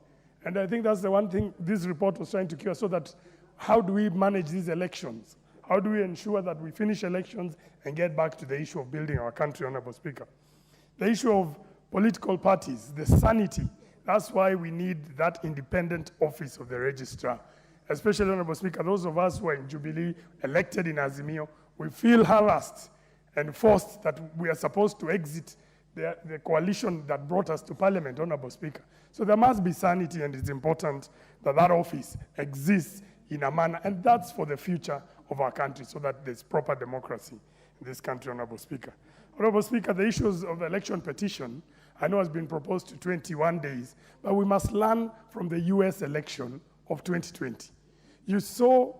And I think that's the one thing this report was trying to cure, so that how do we manage these elections? How do we ensure that we finish elections and get back to the issue of building our country, Honorable Speaker? The issue of political parties, the sanity, that's why we need that independent office of the registrar. Especially, Honorable Speaker, those of us who are in Jubilee, elected in Azimio, we feel harassed and forced that we are supposed to exit the coalition that brought us to Parliament, Honorable Speaker. So there must be sanity, and it's important that that office exists in a manner, and that's for the future of our country, so that there's proper democracy in this country, Honorable Speaker. Honorable Speaker, the issues of the election petition, I know has been proposed to 21 days, but we must learn from the US election of 2020. You saw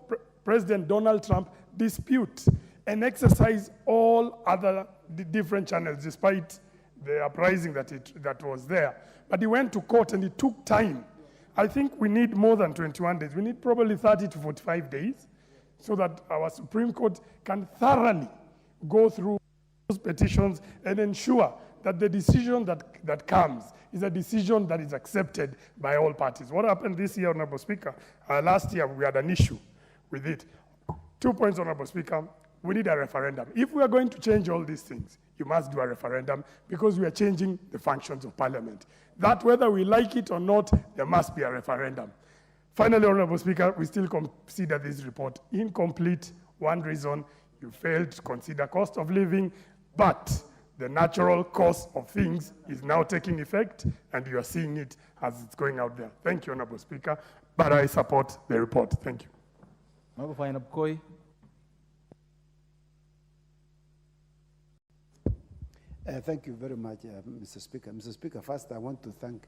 President Donald Trump dispute and exercise all other different channels, despite the uprising that was there. But he went to court and it took time. I think we need more than 21 days. We need probably 30 to 45 days so that our Supreme Court can thoroughly go through those petitions and ensure that the decision that comes is a decision that is accepted by all parties. What happened this year, Honorable Speaker? Last year, we had an issue with it. 2 points, Honorable Speaker. We need a referendum. If we are going to change all these things, you must do a referendum, because we are changing the functions of Parliament. That, whether we like it or not, there must be a referendum. Finally, Honorable Speaker, we still consider this report incomplete. One reason, you failed to consider cost of living, but the natural course of things is now taking effect, and you are seeing it as it's going out there. Thank you, Honorable Speaker, but I support the report. Thank you. Thank you very much, Mr. Speaker. Mr. Speaker, first I want to thank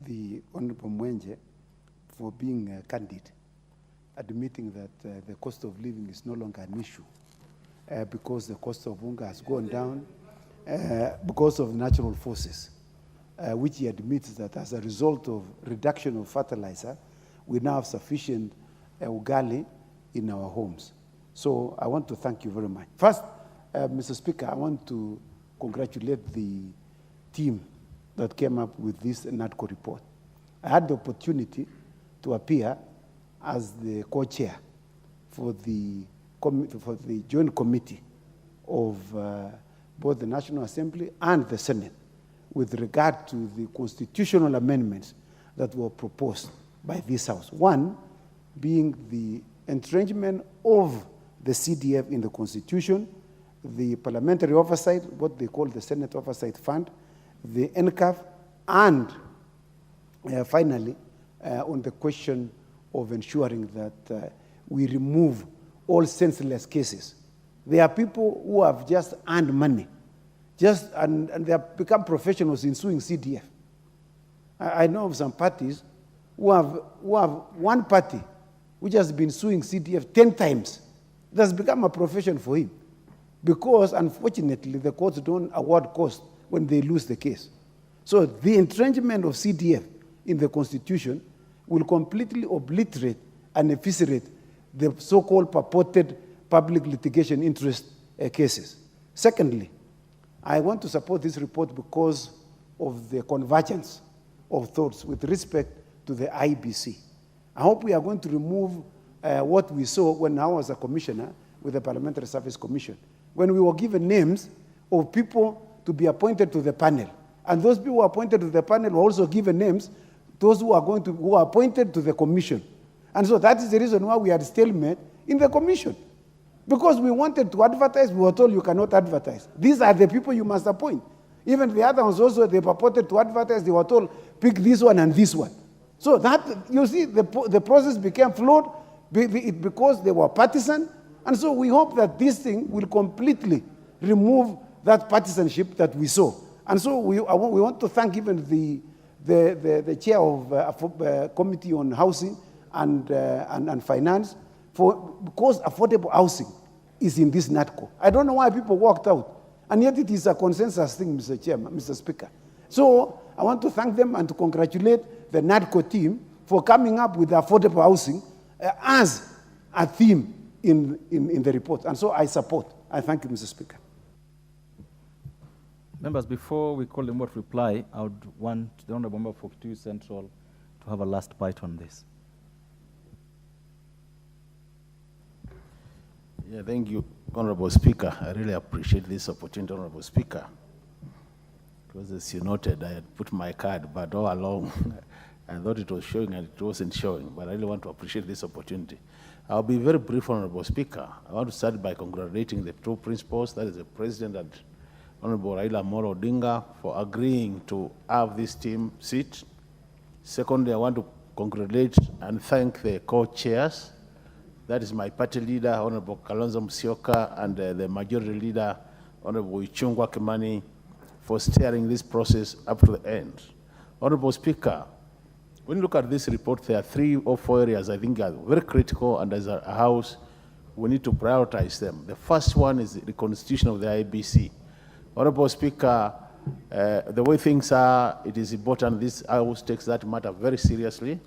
the Honorable Mwenje for being candid, admitting that the cost of living is no longer an issue because the cost of hunger has gone down because of natural forces, which he admits that as a result of reduction of fertilizer, we now have sufficient ugali in our homes. So I want to thank you very much. First, Mr. Speaker, I want to congratulate the team that came up with this NADCO report. I had the opportunity to appear as the co-chair for the joint committee of both the National Assembly and the Senate with regard to the constitutional amendments that were proposed by this House. One being the entrenchment of the CDF in the Constitution, the parliamentary oversight, what they call the Senate Oversight Fund, the NCAF, and finally, on the question of ensuring that we remove all senseless cases. There are people who have just earned money, and they have become professionals in suing CDF. I know of some parties who have one party which has been suing CDF 10 times. It has become a profession for him, because unfortunately the courts don't award costs when they lose the case. So the entrenchment of CDF in the Constitution will completely obliterate and eviscerate the so-called purported public litigation interest cases. Secondly, I want to support this report because of the convergence of thoughts with respect to the IBC. I hope we are going to remove what we saw when I was a commissioner with the Parliamentary Service Commission, when we were given names of people to be appointed to the panel. And those people who were appointed to the panel were also given names, those who are appointed to the commission. And so that is the reason why we had stalemate in the commission. Because we wanted to advertise, we were told you cannot advertise. These are the people you must appoint. Even the other ones also, they purported to advertise, they were told, pick this one and this one. So that, you see, the process became flawed because they were partisan. And so we hope that this thing will completely remove that partisanship that we saw. And so we want to thank even the chair of Committee on Housing and Finance, because affordable housing is in this NADCO. I don't know why people walked out. And yet it is a consensus thing, Mr. Chairman, Mr. Speaker. So I want to thank them and to congratulate the NADCO team for coming up with affordable housing as a theme in the report. And so I support. I thank you, Mr. Speaker. Members, before we call them what reply, I would want the Honorable Member for Kitui Central to have a last bite on this. Yeah, thank you, Honorable Speaker. I really appreciate this opportunity, Honorable Speaker. Because as you noted, I had put my card, but all along, I thought it was showing and it wasn't showing, but I really want to appreciate this opportunity. I'll be very brief, Honorable Speaker. I want to start by congratulating the two principals, that is the President and Honorable Raila Amolo Odinga, for agreeing to have this team sit. Secondly, I want to congratulate and thank the co-chairs. That is my party leader, Honorable Kalonzo Musyoka, and the majority leader, Honorable Ichung'wah Kimani, for steering this process up to the end. Honorable Speaker, when you look at this report, there are 3 or 4 areas I think are very critical, and as a House, we need to prioritize them. The first one is the reconstitution of the IEBC. Honorable Speaker, the way things are, it is important this House takes that matter very seriously,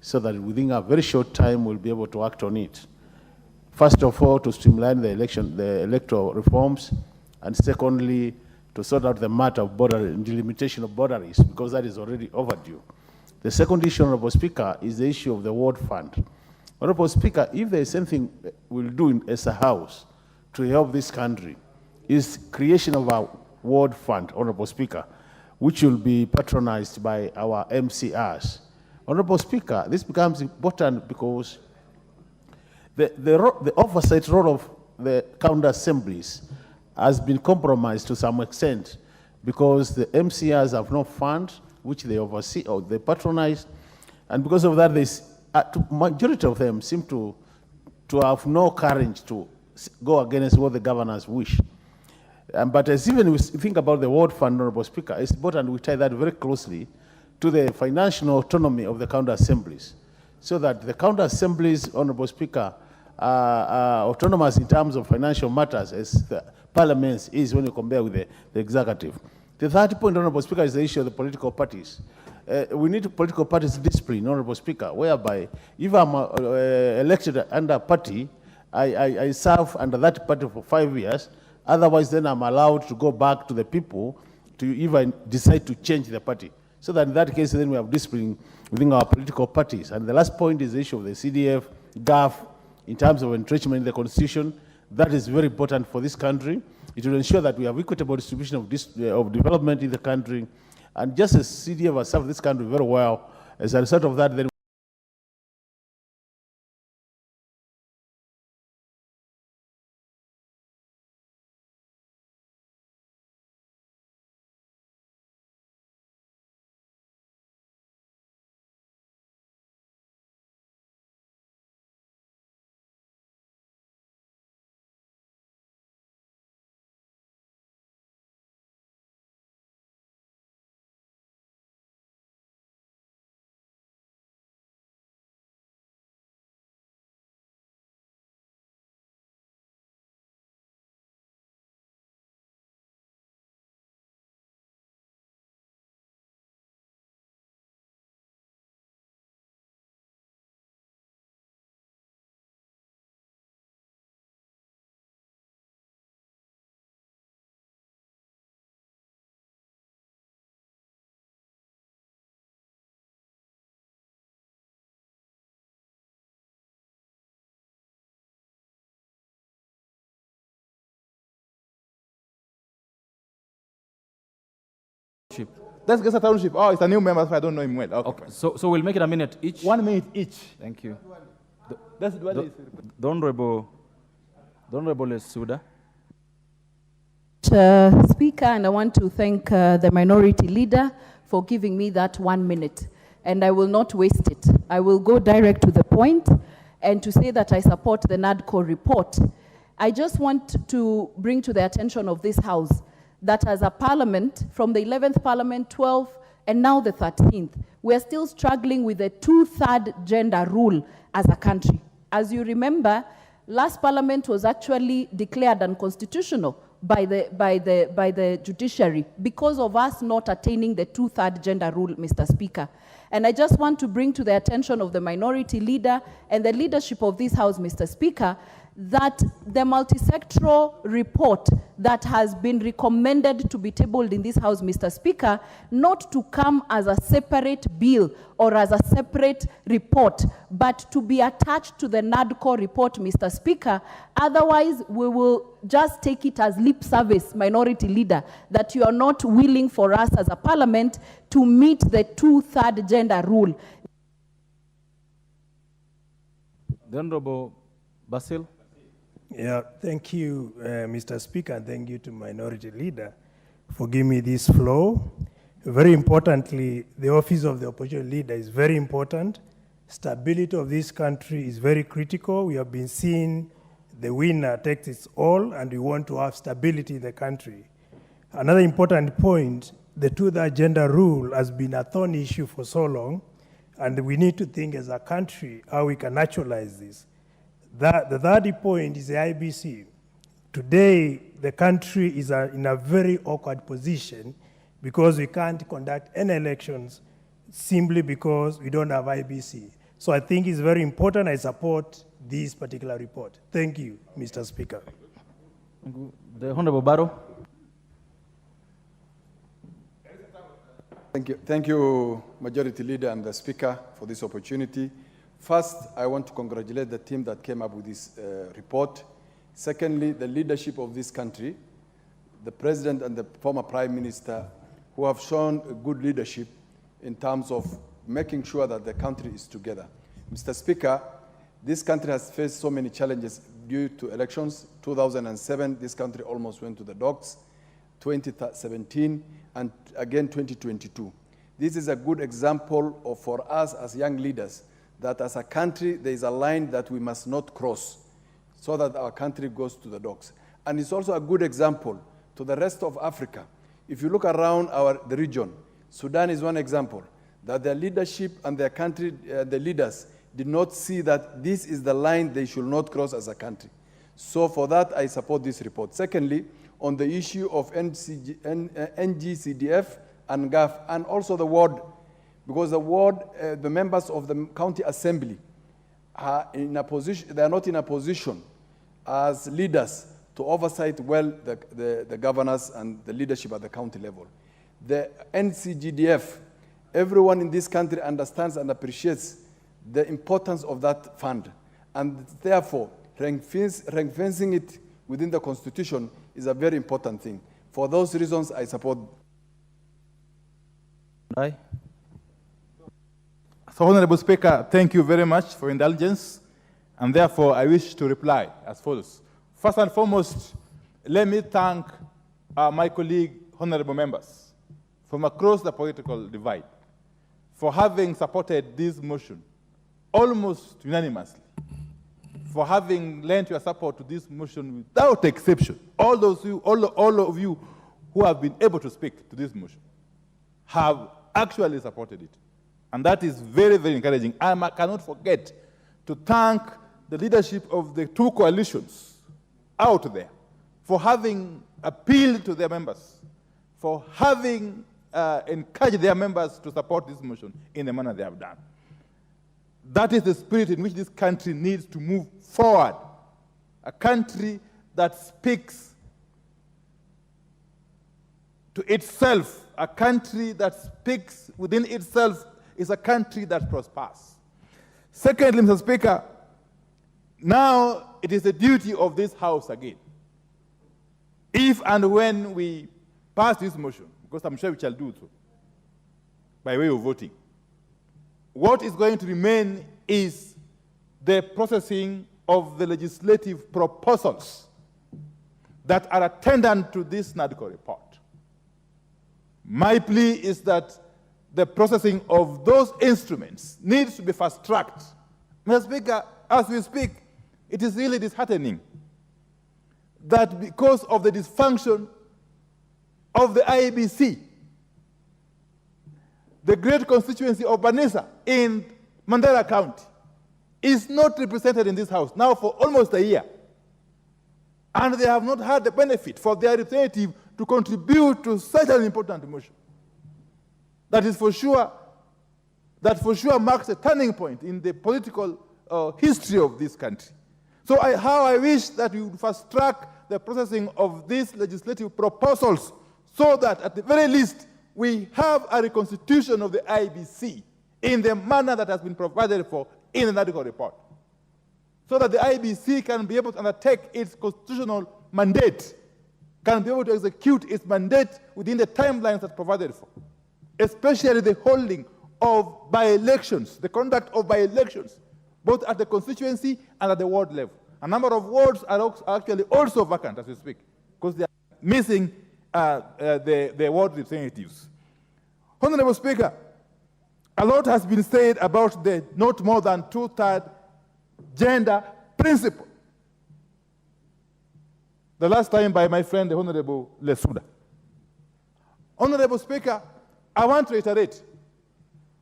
so that within a very short time we'll be able to act on it. First of all, to streamline the electoral reforms, and secondly, to sort out the matter of delimitation of boundaries, because that is already overdue. The second issue, Honorable Speaker, is the issue of the ward fund. Honorable Speaker, if there is anything we'll do as a House to help this country, is creation of a ward fund, Honorable Speaker, which will be patronized by our MCRs. Honorable Speaker, this becomes important because the oversight role of the county assemblies has been compromised to some extent because the MCRs have no fund which they oversee or they patronize, and because of that, the majority of them seem to have no courage to go against what the governors wish. But as even we think about the ward fund, Honorable Speaker, it's important we tie that very closely to the financial autonomy of the county assemblies, so that the county assemblies, Honorable Speaker, are autonomous in terms of financial matters as the parliament is when you compare with the executive. The third point, Honorable Speaker, is the issue of the political parties. We need political parties discipline, Honorable Speaker, whereby if I'm elected under a party, I serve under that party for 5 years, otherwise then I'm allowed to go back to the people to even decide to change the party. So that in that case, then we have discipline within our political parties. And the last point is the issue of the CDF, GAF, in terms of entrenchment in the Constitution. That is very important for this country. It will ensure that we have equitable distribution of development in the country. And just as CDF has served this country very well, as a result of that, then Let's get a township. Oh, it's a new member, so I don't know him well. Okay. So we'll make it a minute each. 1 minute each. Thank you. That's what it is. The Honorable Suda. Speaker, and I want to thank the minority leader for giving me that 1 minute. And I will not waste it. I will go direct to the point and to say that I support the NADCO report. I just want to bring to the attention of this House that as a parliament, from the 11th parliament, 12 and now the 13th. We're still struggling with the 2/3 gender rule as a country. As you remember, last parliament was actually declared unconstitutional by the judiciary because of us not attaining the 2/3 gender rule, Mr. Speaker. And I just want to bring to the attention of the minority leader and the leadership of this House, Mr. Speaker, that the multisectoral report that has been recommended to be tabled in this House, Mr. Speaker, not to come as a separate bill or as a separate report, but to be attached to the NADCO report, Mr. Speaker. Otherwise, we will just take it as lip service, minority leader, that you are not willing for us as a parliament to meet the 2/3 gender rule. The Honorable Basil. Yeah, thank you, Mr. Speaker, and thank you to Minority Leader for giving me this floor. Very importantly, the office of the Opposition Leader is very important. Stability of this country is very critical. We have been seeing the winner takes its all, and we want to have stability in the country. Another important point, the 2/3 gender rule has been a thorny issue for so long, and we need to think as a country how we can actualize this. The third point is the IBC. Today, the country is in a very awkward position because we can't conduct any elections simply because we don't have IBC. So I think it's very important. I support this particular report. Thank you, Mr. Speaker. The Honorable Barrow. Thank you, Majority Leader and the Speaker, for this opportunity. First, I want to congratulate the team that came up with this report. Secondly, the leadership of this country, the President and the former Prime Minister, who have shown good leadership in terms of making sure that the country is together. Mr. Speaker, this country has faced so many challenges due to elections. 2007, this country almost went to the dogs. 2017, and again 2022. This is a good example for us as young leaders, that as a country, there is a line that we must not cross so that our country goes to the dogs. And it's also a good example to the rest of Africa. If you look around the region, Sudan is one example, that their leadership and their country, the leaders, did not see that this is the line they should not cross as a country. So for that, I support this report. Secondly, on the issue of NGCDF and GAF, and also the ward, because the ward, the members of the county assembly are in a position, they are not in a position as leaders to oversight well the governors and the leadership at the county level. The NCGDF, everyone in this country understands and appreciates the importance of that fund, and therefore ring-fencing it within the Constitution is a very important thing. For those reasons, I support. Aye. So, Honorable Speaker, thank you very much for indulgence, and therefore I wish to reply as follows. First and foremost, let me thank my colleague, honorable members, from across the political divide, for having supported this motion almost unanimously, for having lent your support to this motion without exception. All of you who have been able to speak to this motion have actually supported it. And that is very, very encouraging. I cannot forget to thank the leadership of the two coalitions out there for having appealed to their members, for having encouraged their members to support this motion in the manner they have done. That is the spirit in which this country needs to move forward. A country that speaks to itself, a country that speaks within itself, is a country that prospers. Secondly, Mr. Speaker, now it is the duty of this House again, if and when we pass this motion, because I'm sure we shall do so, by way of voting, what is going to remain is the processing of the legislative proposals that are attendant to this NADCO report. My plea is that the processing of those instruments needs to be fast-tracked. Mr. Speaker, as we speak, it is really disheartening that because of the dysfunction of the IEBC, the great constituency of Banisa in Mandera County, is not represented in this House now for almost a year. And they have not had the benefit for their representative to contribute to such an important motion. That for sure marks a turning point in the political history of this country. So how I wish that we would fast track the processing of these legislative proposals so that at the very least we have a reconstitution of the IBC in the manner that has been provided for in the Nadico report, so that the IBC can be able to undertake its constitutional mandate, can be able to execute its mandate within the timelines that's provided for, especially the holding of by-elections, the conduct of by-elections, both at the constituency and at the ward level. A number of wards are actually also vacant as we speak, because they are missing the ward representatives. Honorable Speaker, a lot has been said about the not more than two-thirds gender principle. The last time by my friend, the Honorable Lesuda. Honorable Speaker, I want to reiterate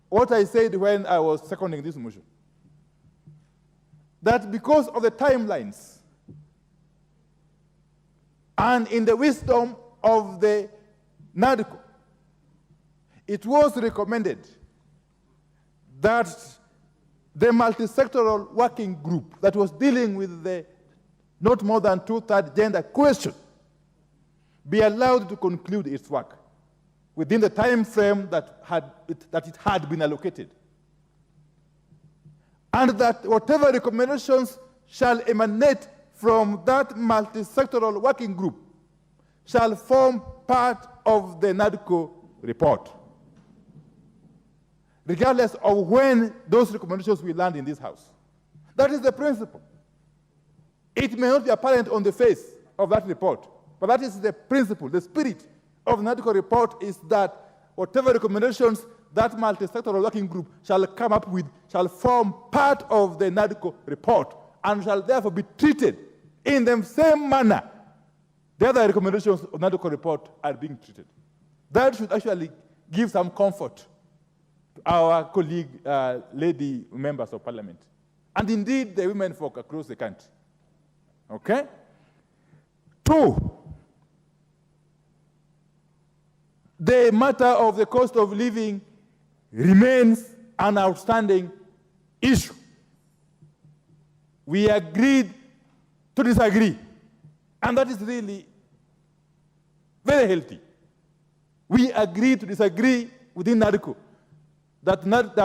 what I said when I was seconding this motion. That because of the timelines and in the wisdom of the NADCO, it was recommended that the multi-sectoral working group that was dealing with the not more than two-thirds gender question be allowed to conclude its work within the time frame that it had been allocated. And that whatever recommendations shall emanate from that multi-sectoral working group shall form part of the NADCO report, regardless of when those recommendations will land in this House. That is the principle. It may not be apparent on the face of that report, but that is the principle. The spirit of the NADCO report is that whatever recommendations that multi-sectoral working group shall come up with shall form part of the NADCO report and shall therefore be treated in the same manner the other recommendations of the NADCO report are being treated. That should actually give some comfort to our colleague lady members of parliament, and indeed the women folk across the country. Okay? 2, the matter of the cost of living remains an outstanding issue. We agreed to disagree, and that is really very healthy. We agreed to disagree within NADCO that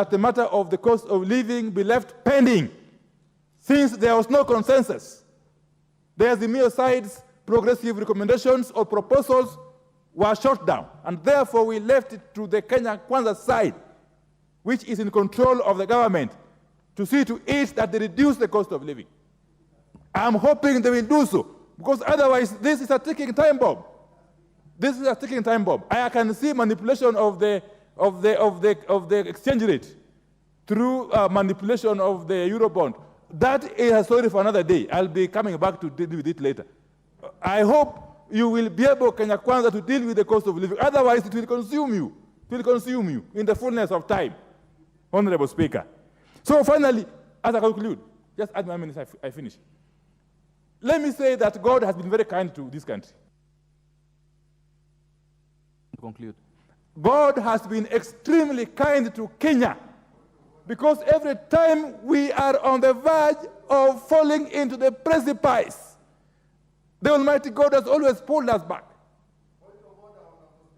the matter of the cost of living be left pending, since there was no consensus. There's the mere sides, progressive recommendations or proposals were shot down, and therefore we left it to the Kenya Kwanza side, which is in control of the government, to see to it that they reduce the cost of living. I'm hoping they will do so, because otherwise this is a ticking time bomb. This is a ticking time bomb. I can see manipulation of the exchange rate through manipulation of the Eurobond. That is a story for another day. I'll be coming back to deal with it later. I hope you will be able, Kenya Kwanza, to deal with the cost of living. Otherwise, it will consume you. It will consume you in the fullness of time, Honorable Speaker. So finally, as I conclude, just add my minutes, I finish. Let me say that God has been very kind to this country. Conclude. God has been extremely kind to Kenya, because every time we are on the verge of falling into the precipice, the Almighty God has always pulled us back.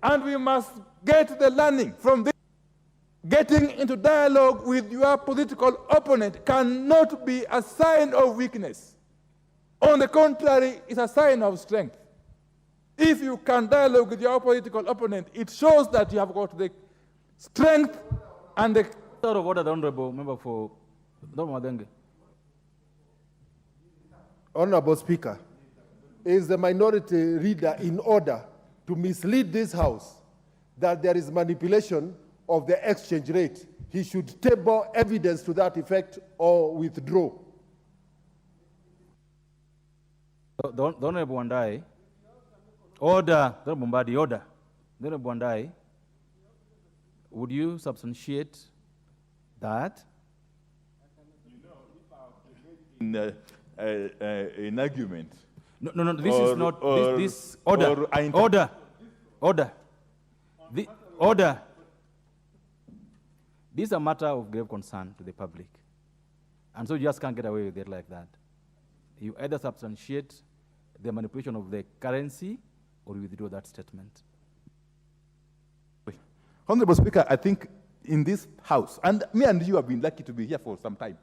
And we must get the learning from this. Getting into dialogue with your political opponent cannot be a sign of weakness. On the contrary, it's a sign of strength. If you can dialogue with your political opponent, it shows that you have got the strength and the... Out of order, the Honorable Member for Madenge. Honorable Speaker, is the minority leader in order to mislead this House that there is manipulation of the exchange rate? He should table evidence to that effect or withdraw. The Honorable Wandai. Order. The Honorable Mbadi, order. The Honorable Wandai. Would you substantiate that? In an argument. No, this is not, this order, order. Order. This is a matter of grave concern to the public. And so you just can't get away with it like that. You either substantiate the manipulation of the currency or you withdraw that statement. Honorable Speaker, I think in this House, and me and you have been lucky to be here for some time,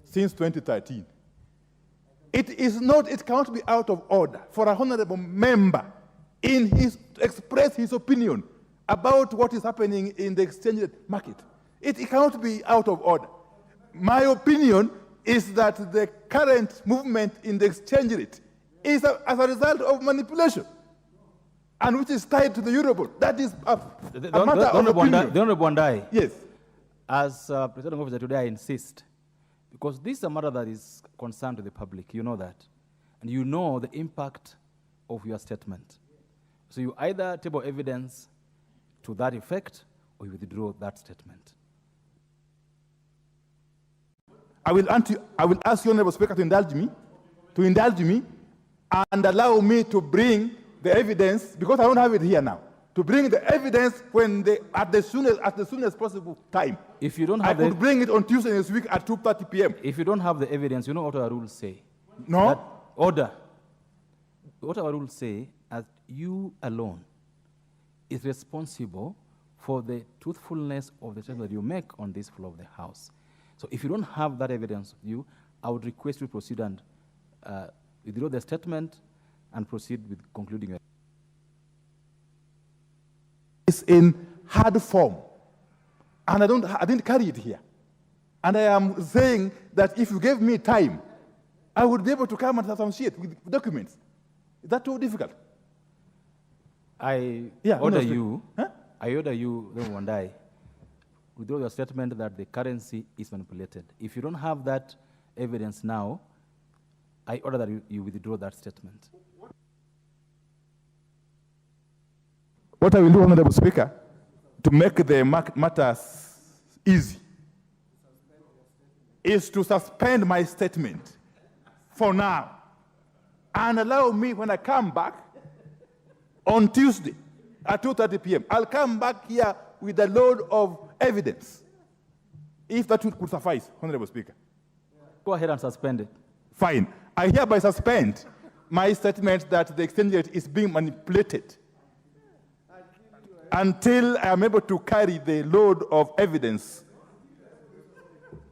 since 2013. It cannot be out of order for a honorable member to express his opinion about what is happening in the exchange market. It cannot be out of order. My opinion is that the current movement in the exchange rate is as a result of manipulation, and which is tied to the Eurobond. That is a matter of opinion. The Honorable Wandai. Yes. As Presiding Officer today, I insist, because this is a matter that is concerned to the public. You know that. And you know the impact of your statement. So you either table evidence to that effect or you withdraw that statement. I will ask you, Honorable Speaker, to indulge me and allow me to bring the evidence, because I don't have it here now, to bring the evidence at the soonest possible time. If you don't have I could bring it on Tuesday this week at 2:30 p.m. If you don't have the evidence, you know what our rules say? No. That order. What our rules say, as you alone is responsible for the truthfulness of the statement that you make on this floor of the House. So if you don't have that evidence with you, I would request you proceed and withdraw the statement and proceed with concluding it. It's in hard form, and I didn't carry it here. And I am saying that if you gave me time, I would be able to come and substantiate with documents. Is that too difficult? I order you, Wandai, withdraw your statement that the currency is manipulated. If you don't have that evidence now, I order that you withdraw that statement. What I will do, Honorable Speaker, to make the matters easy, is to suspend my statement for now and allow me, when I come back on Tuesday at 2:30 p.m., I'll come back here with a load of evidence, if that could suffice, Honorable Speaker. Go ahead and suspend it. Fine. I hereby suspend my statement that the exchange rate is being manipulated until I am able to carry the load of evidence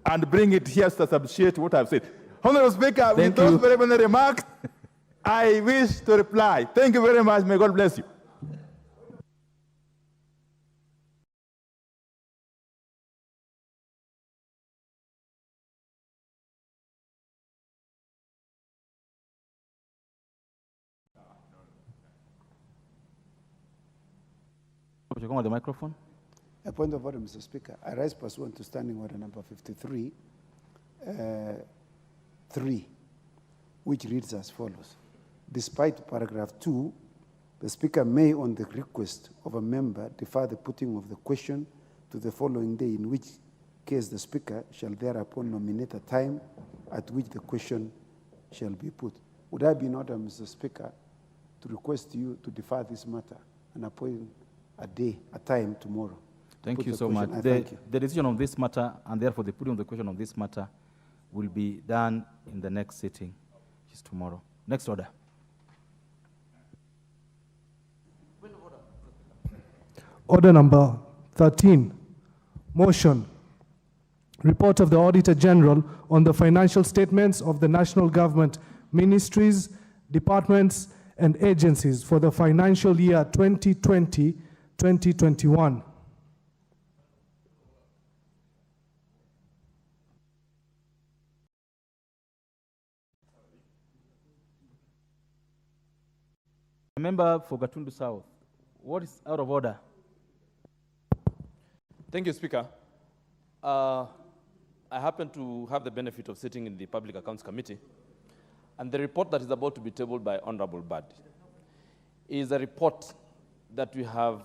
and bring it here to substantiate what I've said. Honorable Speaker, with those preliminary remarks, I wish to reply. Thank you very much. May God bless you. On the microphone. A point of order, Mr. Speaker. I rise pursuant to Standing Order number 53, 3, which reads as follows. Despite paragraph 2, the Speaker may, on the request of a member, defer the putting of the question to the following day, in which case the Speaker shall thereupon nominate a time at which the question shall be put. Would I be in order, Mr. Speaker, to request you to defer this matter and appoint a time tomorrow? Thank you so much. The decision on this matter, and therefore the putting of the question on this matter, will be done in the next sitting, which is tomorrow. Next order. Order number 13. Motion. Report of the Auditor General on the financial statements of the national government, ministries, departments, and agencies for the financial year 2020-2021. Member for Gatundu South, what is out of order? Thank you, Speaker. I happen to have the benefit of sitting in the Public Accounts Committee, and the report that is about to be tabled by Honorable Bad is a report that we have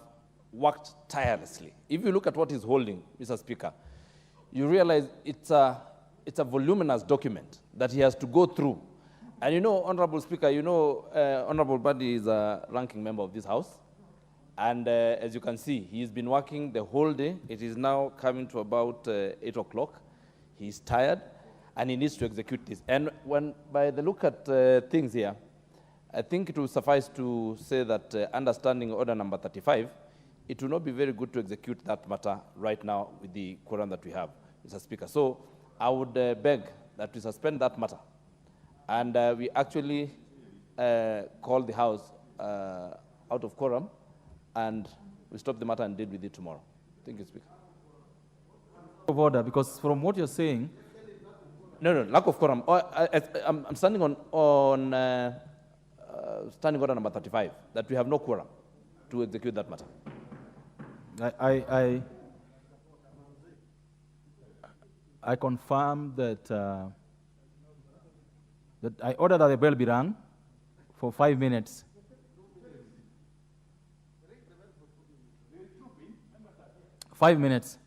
worked tirelessly. If you look at what he's holding, Mr. Speaker, you realize it's a voluminous document that he has to go through. And you know, Honorable Speaker, you know, Honorable Buddy is a ranking member of this House. And as you can see, he's been working the whole day. It is now coming to about 8 o'clock. He's tired, and he needs to execute this. And when, by the look at things here, I think it will suffice to say that understanding order number 35, it will not be very good to execute that matter right now with the quorum that we have, Mr. Speaker. So I would beg that we suspend that matter, and we actually call the House out of quorum, and we stop the matter and deal with it tomorrow. Thank you, Speaker. Of order, because from what you're saying, no, lack of quorum. I'm standing on standing order number 35, that we have no quorum to execute that matter. I confirm that that I order that the bell be rung for 5 minutes. Five minutes.